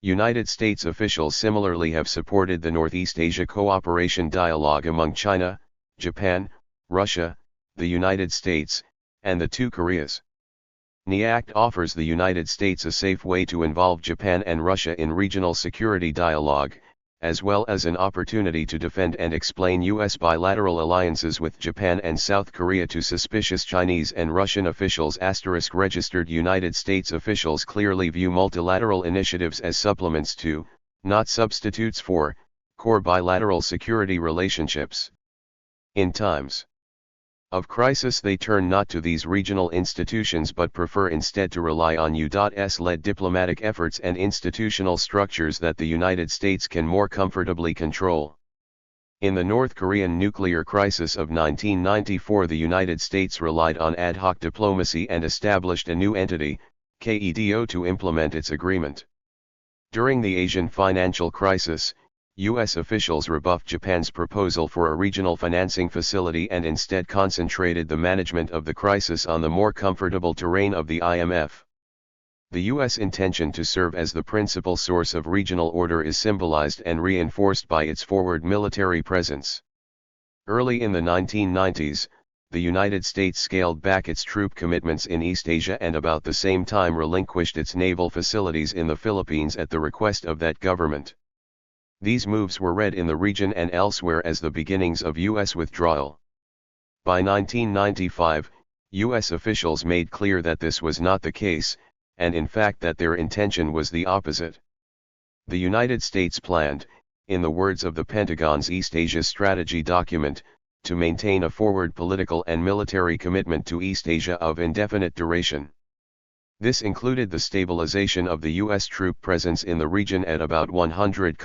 United States officials similarly have supported the Northeast Asia Cooperation Dialogue among China, Japan, Russia, the United States, and the two Koreas. NEACT offers the United States a safe way to involve Japan and Russia in regional security dialogue, as well as an opportunity to defend and explain U.S. bilateral alliances with Japan and South Korea to suspicious Chinese and Russian officials. Registered United States officials clearly view multilateral initiatives as supplements to, not substitutes for, core bilateral security relationships. In times of crisis they turn not to these regional institutions but prefer instead to rely on U.S.-led diplomatic efforts and institutional structures that the United States can more comfortably control. In the North Korean nuclear crisis of 1994, the United States relied on ad hoc diplomacy and established a new entity, KEDO, to implement its agreement. During the Asian financial crisis, U.S. officials rebuffed Japan's proposal for a regional financing facility and instead concentrated the management of the crisis on the more comfortable terrain of the IMF. The U.S. intention to serve as the principal source of regional order is symbolized and reinforced by its forward military presence. Early in the 1990s, the United States scaled back its troop commitments in East Asia and about the same time relinquished its naval facilities in the Philippines at the request of that government. These moves were read in the region and elsewhere as the beginnings of U.S. withdrawal. By 1995, U.S. officials made clear that this was not the case, and in fact that their intention was the opposite. The United States planned, in the words of the Pentagon's East Asia Strategy document, to maintain a forward political and military commitment to East Asia of indefinite duration. This included the stabilization of the U.S. troop presence in the region at about 100,000.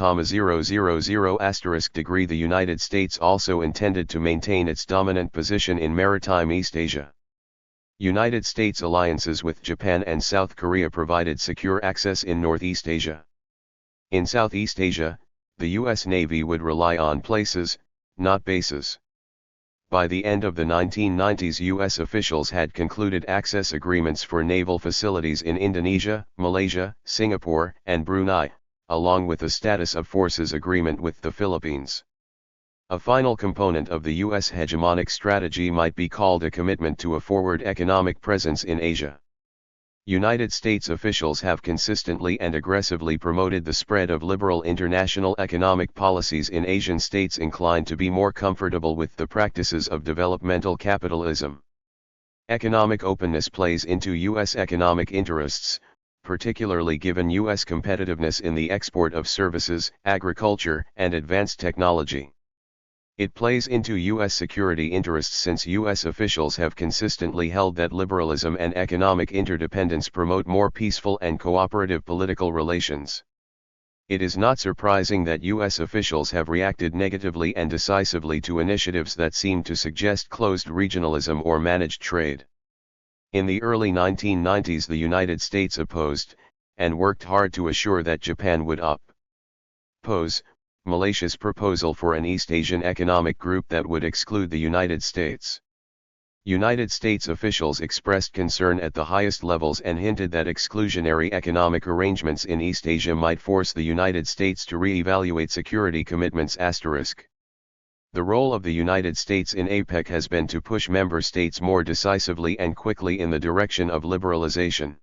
The United States also intended to maintain its dominant position in maritime East Asia. United States alliances with Japan and South Korea provided secure access in Northeast Asia. In Southeast Asia, the U.S. Navy would rely on places, not bases. By the end of the 1990s, U.S. officials had concluded access agreements for naval facilities in Indonesia, Malaysia, Singapore, and Brunei, along with a status of forces agreement with the Philippines. A final component of the U.S. hegemonic strategy might be called a commitment to a forward economic presence in Asia. United States officials have consistently and aggressively promoted the spread of liberal international economic policies in Asian states inclined to be more comfortable with the practices of developmental capitalism. Economic openness plays into U.S. economic interests, particularly given U.S. competitiveness in the export of services, agriculture, and advanced technology. It plays into U.S. security interests since U.S. officials have consistently held that liberalism and economic interdependence promote more peaceful and cooperative political relations. It is not surprising that U.S. officials have reacted negatively and decisively to initiatives that seem to suggest closed regionalism or managed trade. In the early 1990s, the United States opposed, and worked hard to assure that Japan would oppose Malaysia's proposal for an East Asian economic group that would exclude the United States. United States officials expressed concern at the highest levels and hinted that exclusionary economic arrangements in East Asia might force the United States to re-evaluate security commitments. The role of the United States in APEC has been to push member states more decisively and quickly in the direction of liberalization.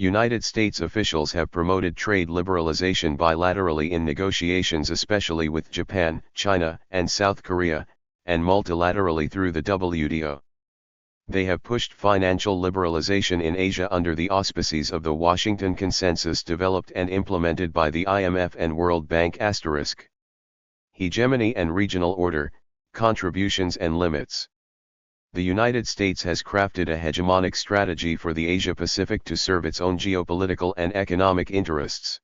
United States officials have promoted trade liberalization bilaterally in negotiations, especially with Japan, China, and South Korea, and multilaterally through the WTO. They have pushed financial liberalization in Asia under the auspices of the Washington Consensus developed and implemented by the IMF and World Bank. Hegemony and regional order, contributions and limits. The United States has crafted a hegemonic strategy for the Asia-Pacific to serve its own geopolitical and economic interests.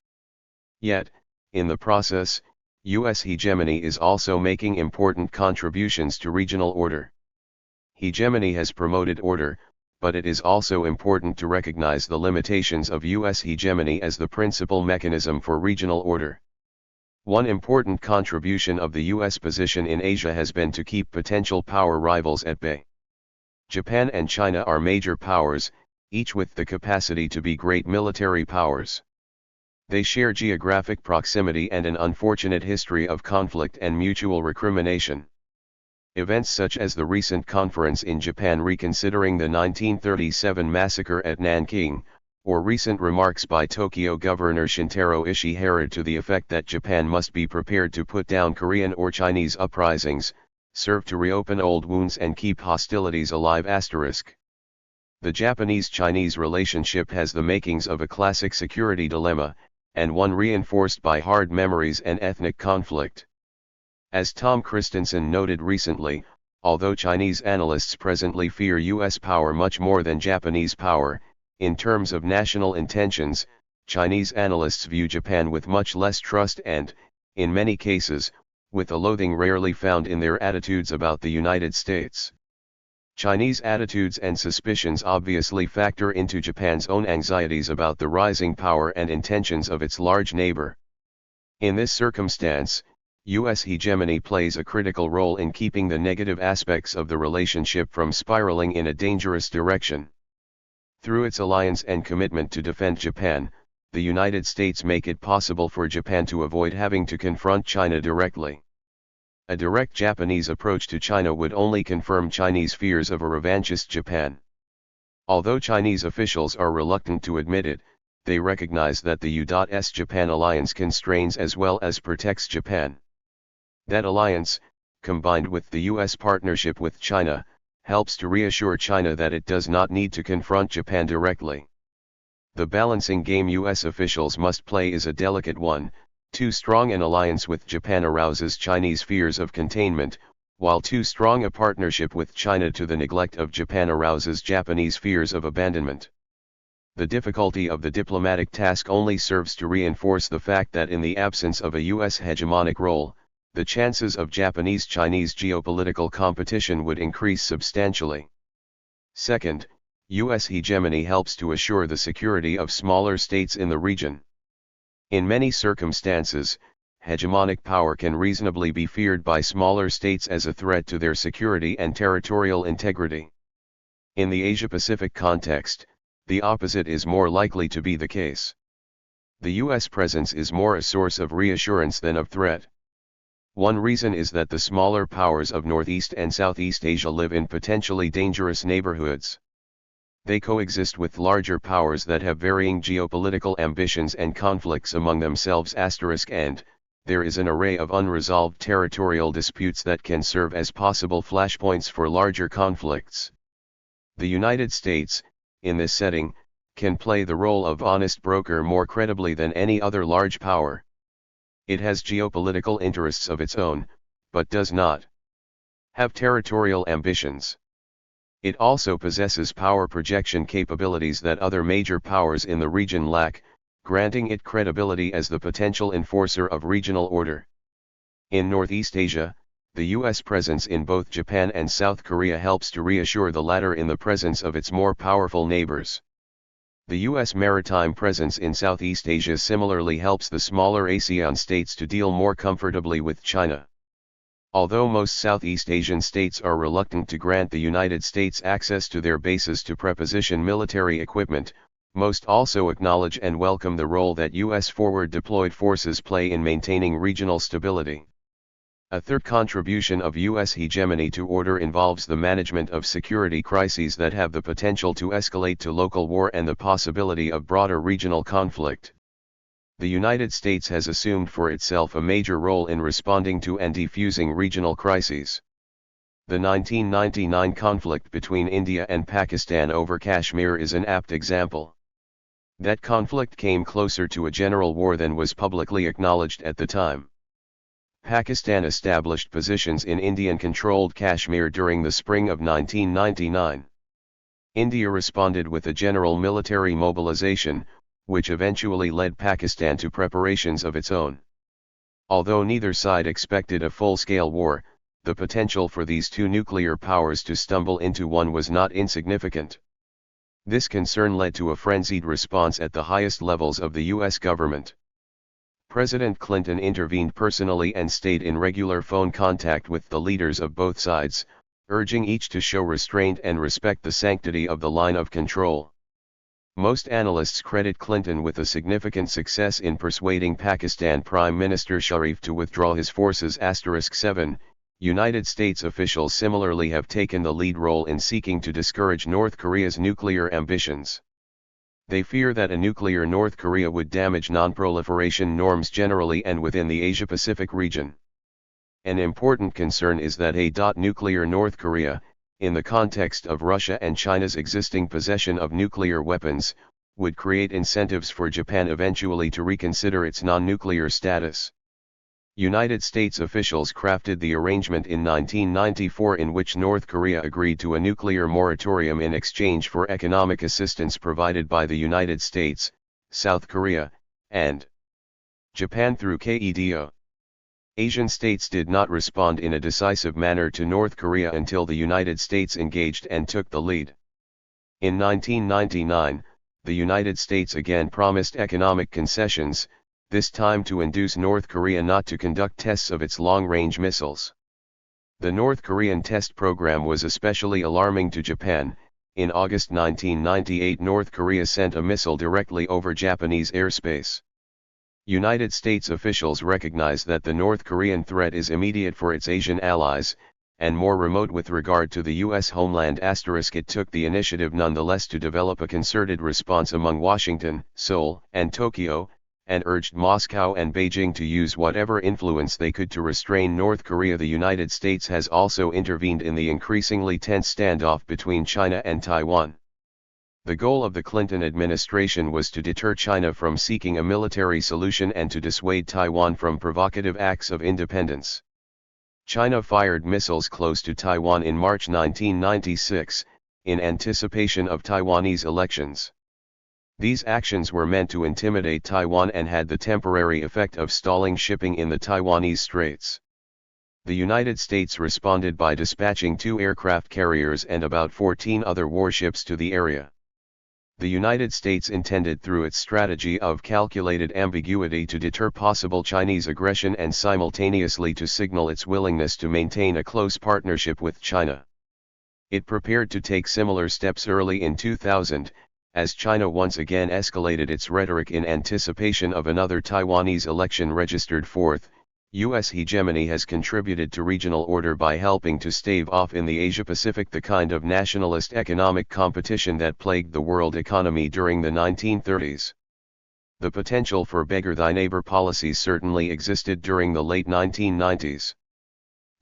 Yet, in the process, U.S. hegemony is also making important contributions to regional order. Hegemony has promoted order, but it is also important to recognize the limitations of U.S. hegemony as the principal mechanism for regional order. One important contribution of the U.S. position in Asia has been to keep potential power rivals at bay. Japan and China are major powers, each with the capacity to be great military powers. They share geographic proximity and an unfortunate history of conflict and mutual recrimination. Events such as the recent conference in Japan reconsidering the 1937 massacre at Nanking, or recent remarks by Tokyo Governor Shintaro Ishihara to the effect that Japan must be prepared to put down Korean or Chinese uprisings, serve to reopen old wounds and keep hostilities alive. The Japanese-Chinese relationship has the makings of a classic security dilemma, and one reinforced by hard memories and ethnic conflict. As Tom Christensen noted recently, although Chinese analysts presently fear U.S. power much more than Japanese power, in terms of national intentions, Chinese analysts view Japan with much less trust and, in many cases, with a loathing rarely found in their attitudes about the United States. Chinese attitudes and suspicions obviously factor into Japan's own anxieties about the rising power and intentions of its large neighbor. In this circumstance, U.S. hegemony plays a critical role in keeping the negative aspects of the relationship from spiraling in a dangerous direction. Through its alliance and commitment to defend Japan, the United States make it possible for Japan to avoid having to confront China directly. A direct Japanese approach to China would only confirm Chinese fears of a revanchist Japan. Although Chinese officials are reluctant to admit it, they recognize that the U.S.-Japan alliance constrains as well as protects Japan. That alliance, combined with the U.S. partnership with China, helps to reassure China that it does not need to confront Japan directly. The balancing game U.S. officials must play is a delicate one. Too strong an alliance with Japan arouses Chinese fears of containment, while too strong a partnership with China to the neglect of Japan arouses Japanese fears of abandonment. The difficulty of the diplomatic task only serves to reinforce the fact that in the absence of a U.S. hegemonic role, the chances of Japanese-Chinese geopolitical competition would increase substantially. Second, U.S. hegemony helps to assure the security of smaller states in the region. In many circumstances, hegemonic power can reasonably be feared by smaller states as a threat to their security and territorial integrity. In the Asia-Pacific context, the opposite is more likely to be the case. The U.S. presence is more a source of reassurance than of threat. One reason is that the smaller powers of Northeast and Southeast Asia live in potentially dangerous neighborhoods. They coexist with larger powers that have varying geopolitical ambitions and conflicts among themselves and, there is an array of unresolved territorial disputes that can serve as possible flashpoints for larger conflicts. The United States, in this setting, can play the role of honest broker more credibly than any other large power. It has geopolitical interests of its own, but does not have territorial ambitions. It also possesses power projection capabilities that other major powers in the region lack, granting it credibility as the potential enforcer of regional order. In Northeast Asia, the U.S. presence in both Japan and South Korea helps to reassure the latter in the presence of its more powerful neighbors. The U.S. maritime presence in Southeast Asia similarly helps the smaller ASEAN states to deal more comfortably with China. Although most Southeast Asian states are reluctant to grant the United States access to their bases to preposition military equipment, most also acknowledge and welcome the role that U.S. forward-deployed forces play in maintaining regional stability. A third contribution of U.S. hegemony to order involves the management of security crises that have the potential to escalate to local war and the possibility of broader regional conflict. The United States has assumed for itself a major role in responding to and defusing regional crises. The 1999 conflict between India and Pakistan over Kashmir is an apt example. That conflict came closer to a general war than was publicly acknowledged at the time. Pakistan established positions in Indian-controlled Kashmir during the spring of 1999. India responded with a general military mobilization, which eventually led Pakistan to preparations of its own. Although neither side expected a full-scale war, the potential for these two nuclear powers to stumble into one was not insignificant. This concern led to a frenzied response at the highest levels of the U.S. government. President Clinton intervened personally and stayed in regular phone contact with the leaders of both sides, urging each to show restraint and respect the sanctity of the line of control. Most analysts credit Clinton with a significant success in persuading Pakistan Prime Minister Sharif to withdraw his forces. 7. United States officials similarly have taken the lead role in seeking to discourage North Korea's nuclear ambitions. They fear that a nuclear North Korea would damage non-proliferation norms generally and within the Asia-Pacific region. An important concern is that a nuclear North Korea, in the context of Russia and China's existing possession of nuclear weapons, would create incentives for Japan eventually to reconsider its non-nuclear status. United States officials crafted the arrangement in 1994 in which North Korea agreed to a nuclear moratorium in exchange for economic assistance provided by the United States, South Korea, and Japan through KEDO. Asian states did not respond in a decisive manner to North Korea until the United States engaged and took the lead. In 1999, the United States again promised economic concessions, this time to induce North Korea not to conduct tests of its long-range missiles. The North Korean test program was especially alarming to Japan. In August 1998, North Korea sent a missile directly over Japanese airspace. United States officials recognize that the North Korean threat is immediate for its Asian allies, and more remote with regard to the U.S. homeland. It took the initiative nonetheless to develop a concerted response among Washington, Seoul, and Tokyo, and urged Moscow and Beijing to use whatever influence they could to restrain North Korea. The United States has also intervened in the increasingly tense standoff between China and Taiwan. The goal of the Clinton administration was to deter China from seeking a military solution and to dissuade Taiwan from provocative acts of independence. China fired missiles close to Taiwan in March 1996, in anticipation of Taiwanese elections. These actions were meant to intimidate Taiwan and had the temporary effect of stalling shipping in the Taiwanese Straits. The United States responded by dispatching 2 aircraft carriers and about 14 other warships to the area. The United States intended through its strategy of calculated ambiguity to deter possible Chinese aggression and simultaneously to signal its willingness to maintain a close partnership with China. It prepared to take similar steps early in 2000, as China once again escalated its rhetoric in anticipation of another Taiwanese election registered 4th. U.S. hegemony has contributed to regional order by helping to stave off in the Asia-Pacific the kind of nationalist economic competition that plagued the world economy during the 1930s. The potential for beggar-thy-neighbor policies certainly existed during the late 1990s.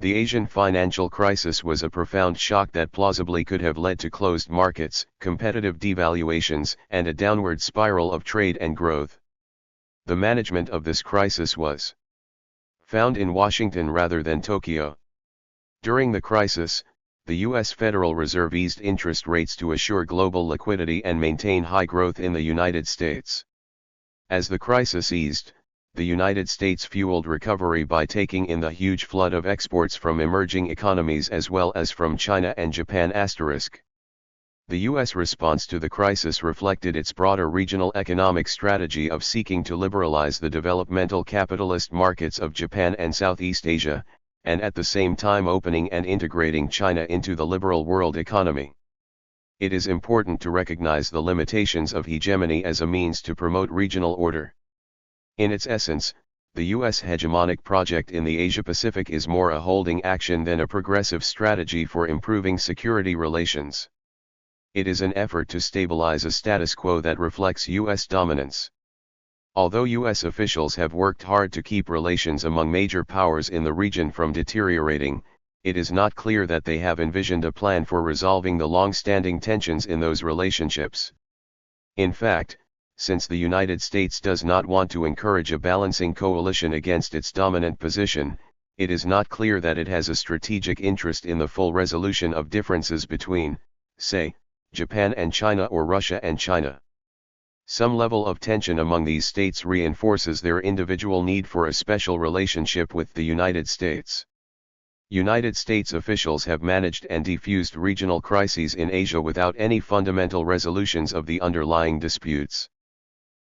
The Asian financial crisis was a profound shock that plausibly could have led to closed markets, competitive devaluations, and a downward spiral of trade and growth. The management of this crisis was found in Washington rather than Tokyo. During the crisis, the U.S. Federal Reserve eased interest rates to assure global liquidity and maintain high growth in the United States. As the crisis eased, the United States fueled recovery by taking in the huge flood of exports from emerging economies as well as from China and Japan. The U.S. response to the crisis reflected its broader regional economic strategy of seeking to liberalize the developmental capitalist markets of Japan and Southeast Asia, and at the same time opening and integrating China into the liberal world economy. It is important to recognize the limitations of hegemony as a means to promote regional order. In its essence, the U.S. hegemonic project in the Asia-Pacific is more a holding action than a progressive strategy for improving security relations. It is an effort to stabilize a status quo that reflects U.S. dominance. Although U.S. officials have worked hard to keep relations among major powers in the region from deteriorating, it is not clear that they have envisioned a plan for resolving the long-standing tensions in those relationships. In fact, since the United States does not want to encourage a balancing coalition against its dominant position, it is not clear that it has a strategic interest in the full resolution of differences between, say, Japan and China or Russia and China. Some level of tension among these states reinforces their individual need for a special relationship with the United States. United States officials have managed and defused regional crises in Asia without any fundamental resolutions of the underlying disputes.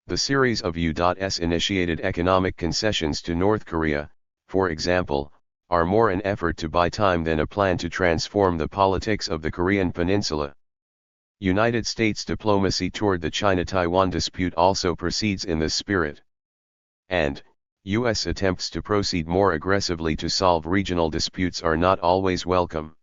The series of U.S. initiated economic concessions to North Korea, for example, are more an effort to buy time than a plan to transform the politics of the Korean Peninsula. United States diplomacy toward the China-Taiwan dispute also proceeds in this spirit. And, U.S. attempts to proceed more aggressively to solve regional disputes are not always welcome.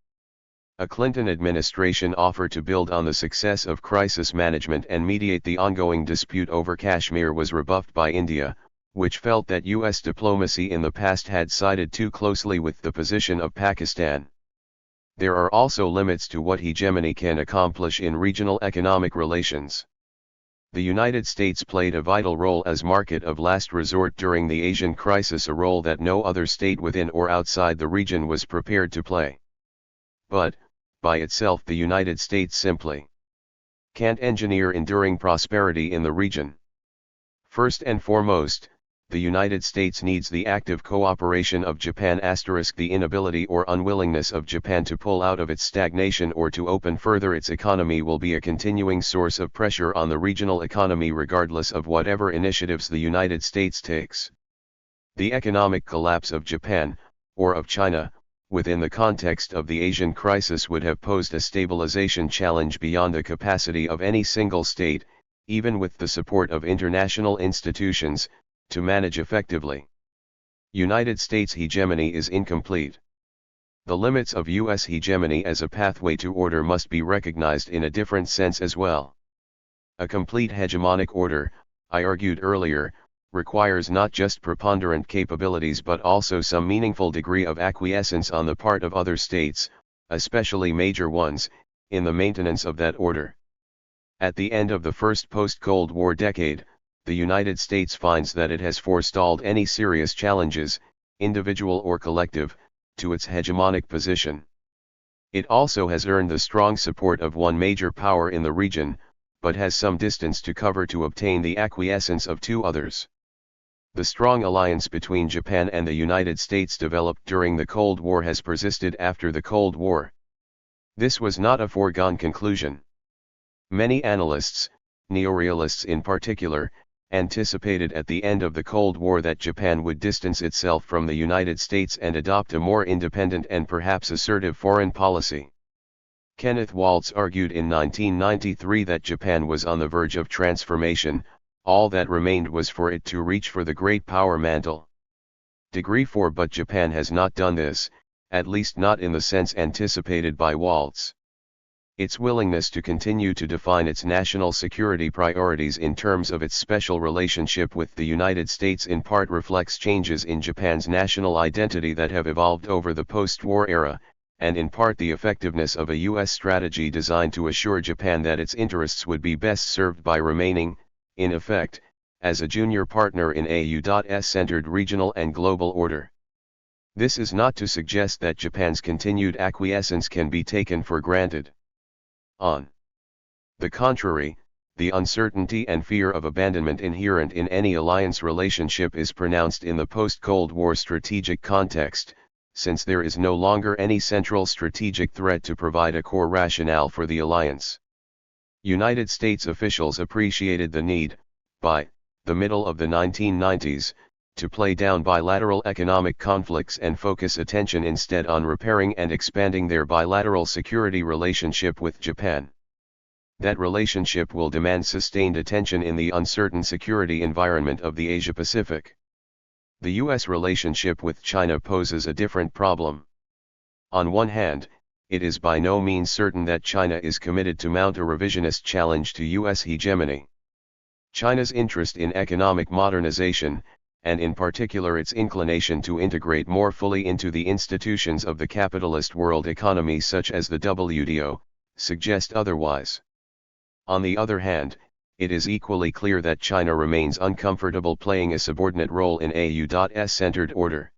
A Clinton administration offer to build on the success of crisis management and mediate the ongoing dispute over Kashmir was rebuffed by India, which felt that U.S. diplomacy in the past had sided too closely with the position of Pakistan. There are also limits to what hegemony can accomplish in regional economic relations. The United States played a vital role as market of last resort during the Asian crisis, a role that no other state within or outside the region was prepared to play. But, by itself, the United States simply can't engineer enduring prosperity in the region. First and foremost, the United States needs the active cooperation of Japan. The inability or unwillingness of Japan to pull out of its stagnation or to open further its economy will be a continuing source of pressure on the regional economy regardless of whatever initiatives the United States takes. The economic collapse of Japan, or of China, within the context of the Asian crisis would have posed a stabilization challenge beyond the capacity of any single state, even with the support of international institutions, to manage effectively. United States hegemony is incomplete. The limits of U.S. hegemony as a pathway to order must be recognized in a different sense as well. A complete hegemonic order, I argued earlier, requires not just preponderant capabilities but also some meaningful degree of acquiescence on the part of other states, especially major ones, in the maintenance of that order. At the end of the first post-Cold War decade, the United States finds that it has forestalled any serious challenges, individual or collective, to its hegemonic position. It also has earned the strong support of one major power in the region, but has some distance to cover to obtain the acquiescence of two others. The strong alliance between Japan and the United States developed during the Cold War has persisted after the Cold War. This was not a foregone conclusion. Many analysts, neorealists in particular, anticipated at the end of the Cold War that Japan would distance itself from the United States and adopt a more independent and perhaps assertive foreign policy. Kenneth Waltz argued in 1993 that Japan was on the verge of transformation, all that remained was for it to reach for the great power mantle. Degree 4. But Japan has not done this, at least not in the sense anticipated by Waltz. Its willingness to continue to define its national security priorities in terms of its special relationship with the United States in part reflects changes in Japan's national identity that have evolved over the post-war era, and in part the effectiveness of a U.S. strategy designed to assure Japan that its interests would be best served by remaining, in effect, as a junior partner in a U.S.-centered regional and global order. This is not to suggest that Japan's continued acquiescence can be taken for granted. On the contrary, the uncertainty and fear of abandonment inherent in any alliance relationship is pronounced in the post-Cold War strategic context, since there is no longer any central strategic threat to provide a core rationale for the alliance. United States officials appreciated the need, by the middle of the 1990s, to play down bilateral economic conflicts and focus attention instead on repairing and expanding their bilateral security relationship with Japan. That relationship will demand sustained attention in the uncertain security environment of the Asia-Pacific. The U.S. relationship with China poses a different problem. On one hand, it is by no means certain that China is committed to mount a revisionist challenge to U.S. hegemony. China's interest in economic modernization, and in particular its inclination to integrate more fully into the institutions of the capitalist world economy such as the WTO, suggest otherwise. On the other hand, it is equally clear that China remains uncomfortable playing a subordinate role in a U.S.-centered order.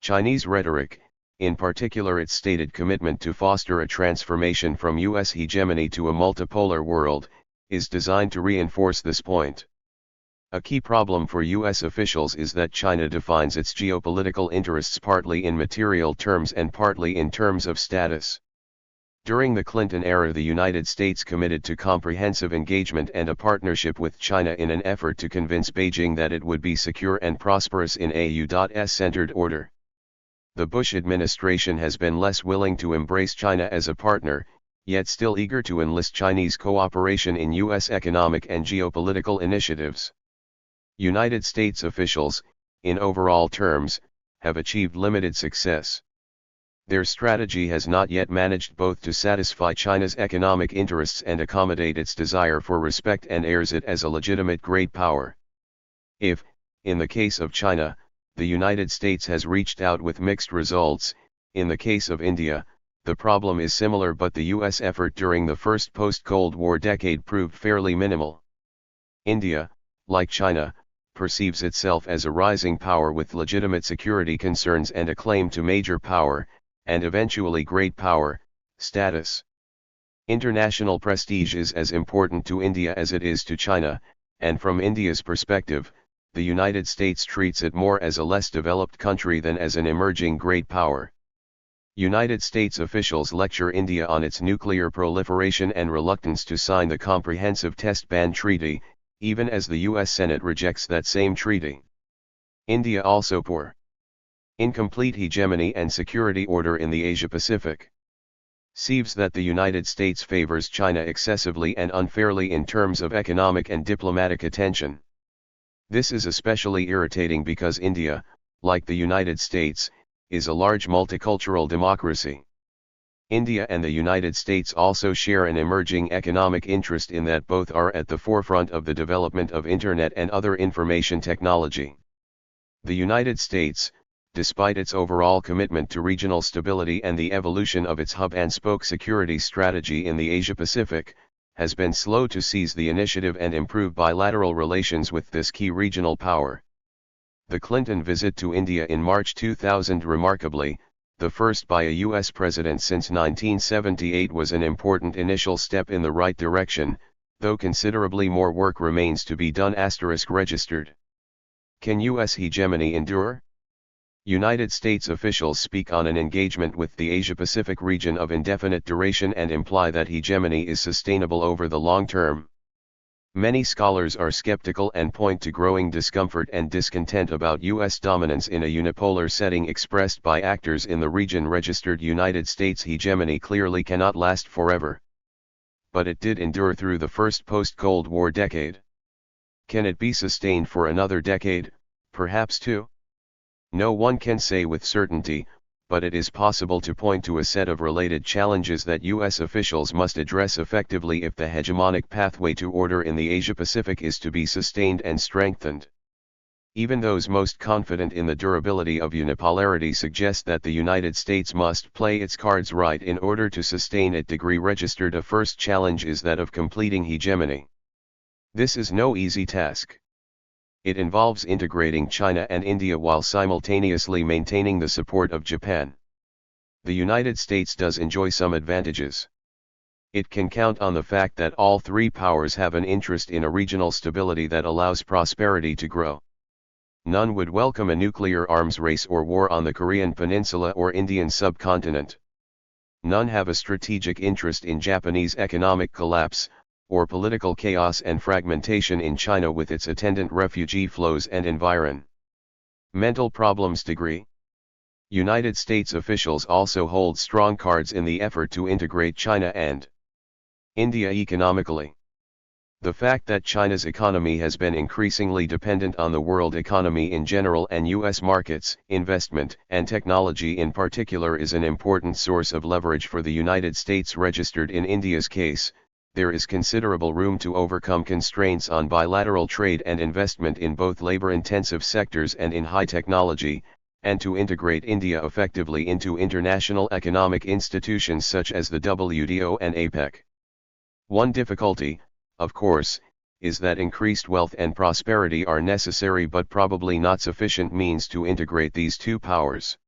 Chinese rhetoric, in particular its stated commitment to foster a transformation from U.S. hegemony to a multipolar world, is designed to reinforce this point. A key problem for U.S. officials is that China defines its geopolitical interests partly in material terms and partly in terms of status. During the Clinton era, the United States committed to comprehensive engagement and a partnership with China in an effort to convince Beijing that it would be secure and prosperous in a U.S.-centered order. The Bush administration has been less willing to embrace China as a partner, yet still eager to enlist Chinese cooperation in U.S. economic and geopolitical initiatives. United States officials, in overall terms, have achieved limited success. Their strategy has not yet managed both to satisfy China's economic interests and accommodate its desire for respect and airs it as a legitimate great power. If, in the case of China, the United States has reached out with mixed results, in the case of India, the problem is similar, but the U.S. effort during the first post-Cold War decade proved fairly minimal. India, like China, perceives itself as a rising power with legitimate security concerns and a claim to major power, and eventually great power, status. International prestige is as important to India as it is to China, and from India's perspective, the United States treats it more as a less developed country than as an emerging great power. United States officials lecture India on its nuclear proliferation and reluctance to sign the Comprehensive Test Ban Treaty, even as the U.S. Senate rejects that same treaty. India also poor. Incomplete hegemony and security order in the Asia-Pacific. Seems that the United States favors China excessively and unfairly in terms of economic and diplomatic attention. This is especially irritating because India, like the United States, is a large multicultural democracy. India and the United States also share an emerging economic interest in that both are at the forefront of the development of Internet and other information technology. The United States, despite its overall commitment to regional stability and the evolution of its hub-and-spoke security strategy in the Asia-Pacific, has been slow to seize the initiative and improve bilateral relations with this key regional power. The Clinton visit to India in March 2000, remarkably, the first by a U.S. president since 1978, was an important initial step in the right direction, though considerably more work remains to be done. *Registered Can U.S. hegemony endure? United States officials speak on an engagement with the Asia-Pacific region of indefinite duration and imply that hegemony is sustainable over the long term. Many scholars are skeptical and point to growing discomfort and discontent about U.S. dominance in a unipolar setting expressed by actors in the region. Registered United States hegemony clearly cannot last forever. But it did endure through the first post-Cold War decade. Can it be sustained for another decade, perhaps two? No one can say with certainty, but it is possible to point to a set of related challenges that U.S. officials must address effectively if the hegemonic pathway to order in the Asia-Pacific is to be sustained and strengthened. Even those most confident in the durability of unipolarity suggest that the United States must play its cards right in order to sustain it. Registered. A first challenge is that of completing hegemony. This is no easy task. It involves integrating China and India while simultaneously maintaining the support of Japan. The United States does enjoy some advantages. It can count on the fact that all three powers have an interest in a regional stability that allows prosperity to grow. None would welcome a nuclear arms race or war on the Korean peninsula or Indian subcontinent. None have a strategic interest in Japanese economic collapse, or political chaos and fragmentation in China with its attendant refugee flows and environmental problems. United States officials also hold strong cards in the effort to integrate China and India economically. The fact that China's economy has been increasingly dependent on the world economy in general and U.S. markets, investment, and technology in particular is an important source of leverage for the United States. Registered. In India's case, there is considerable room to overcome constraints on bilateral trade and investment in both labor-intensive sectors and in high technology, and to integrate India effectively into international economic institutions such as the WTO and APEC. One difficulty, of course, is that increased wealth and prosperity are necessary but probably not sufficient means to integrate these two powers.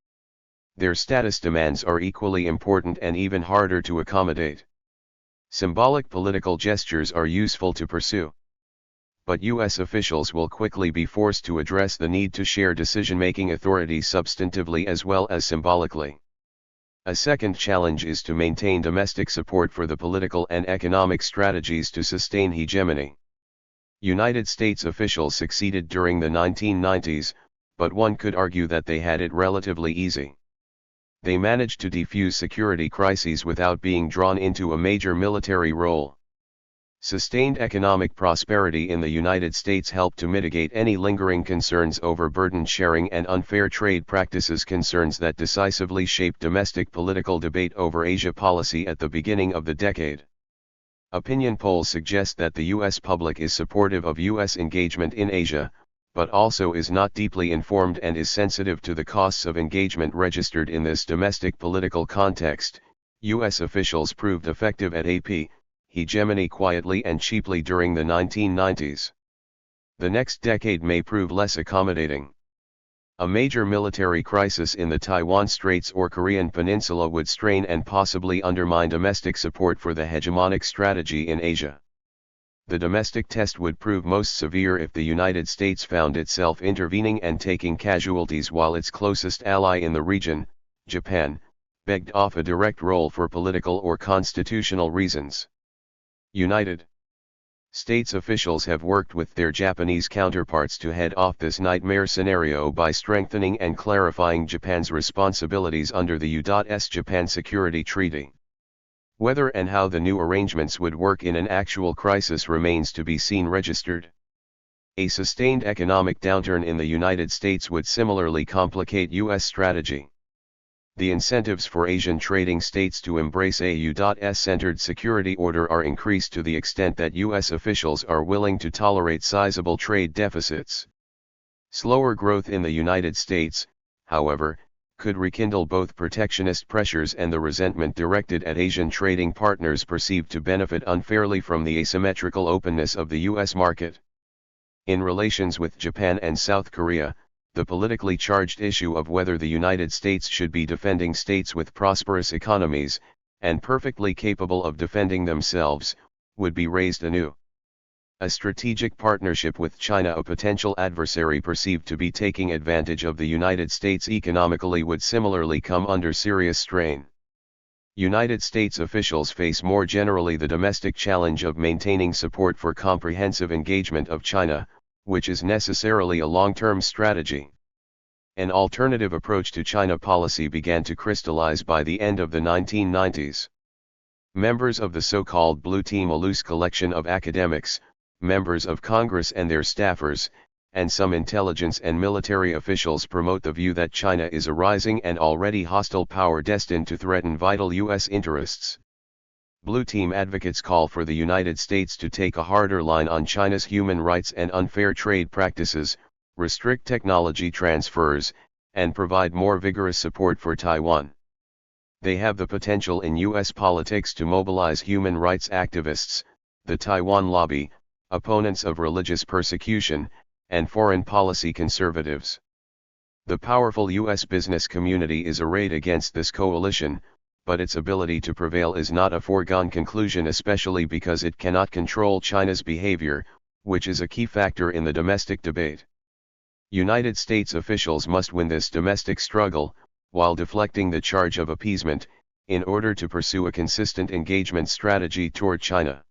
Their status demands are equally important and even harder to accommodate. Symbolic political gestures are useful to pursue. But U.S. officials will quickly be forced to address the need to share decision-making authority substantively as well as symbolically. A second challenge is to maintain domestic support for the political and economic strategies to sustain hegemony. United States officials succeeded during the 1990s, but one could argue that they had it relatively easy. They managed to defuse security crises without being drawn into a major military role. Sustained economic prosperity in the United States helped to mitigate any lingering concerns over burden sharing and unfair trade practices, concerns that decisively shaped domestic political debate over Asia policy at the beginning of the decade. Opinion polls suggest that the U.S. public is supportive of U.S. engagement in Asia, but also is not deeply informed and is sensitive to the costs of engagement. Registered. In this domestic political context, U.S. officials proved effective at hegemony quietly and cheaply during the 1990s. The next decade may prove less accommodating. A major military crisis in the Taiwan Straits or Korean Peninsula would strain and possibly undermine domestic support for the hegemonic strategy in Asia. The domestic test would prove most severe if the United States found itself intervening and taking casualties while its closest ally in the region, Japan, begged off a direct role for political or constitutional reasons. United States officials have worked with their Japanese counterparts to head off this nightmare scenario by strengthening and clarifying Japan's responsibilities under the U.S. Japan Security Treaty. Whether and how the new arrangements would work in an actual crisis remains to be seen. Registered. A sustained economic downturn in the United States would similarly complicate U.S. strategy. The incentives for Asian trading states to embrace a U.S.-centered security order are increased to the extent that U.S. officials are willing to tolerate sizable trade deficits. Slower growth in the United States, however, could rekindle both protectionist pressures and the resentment directed at Asian trading partners perceived to benefit unfairly from the asymmetrical openness of the U.S. market. In relations with Japan and South Korea, the politically charged issue of whether the United States should be defending states with prosperous economies, and perfectly capable of defending themselves, would be raised anew. A strategic partnership with China, a potential adversary perceived to be taking advantage of the United States economically, would similarly come under serious strain. United States officials face more generally the domestic challenge of maintaining support for comprehensive engagement of China, which is necessarily a long-term strategy. An alternative approach to China policy began to crystallize by the end of the 1990s. Members of the so-called Blue Team, a loose collection of academics, members of Congress and their staffers, and some intelligence and military officials, promote the view that China is a rising and already hostile power destined to threaten vital U.S. interests. Blue Team advocates call for the United States to take a harder line on China's human rights and unfair trade practices, restrict technology transfers, and provide more vigorous support for Taiwan. They have the potential in U.S. politics to mobilize human rights activists, the Taiwan lobby, opponents of religious persecution, and foreign policy conservatives. The powerful U.S. business community is arrayed against this coalition, but its ability to prevail is not a foregone conclusion, especially because it cannot control China's behavior, which is a key factor in the domestic debate. United States officials must win this domestic struggle, while deflecting the charge of appeasement, in order to pursue a consistent engagement strategy toward China.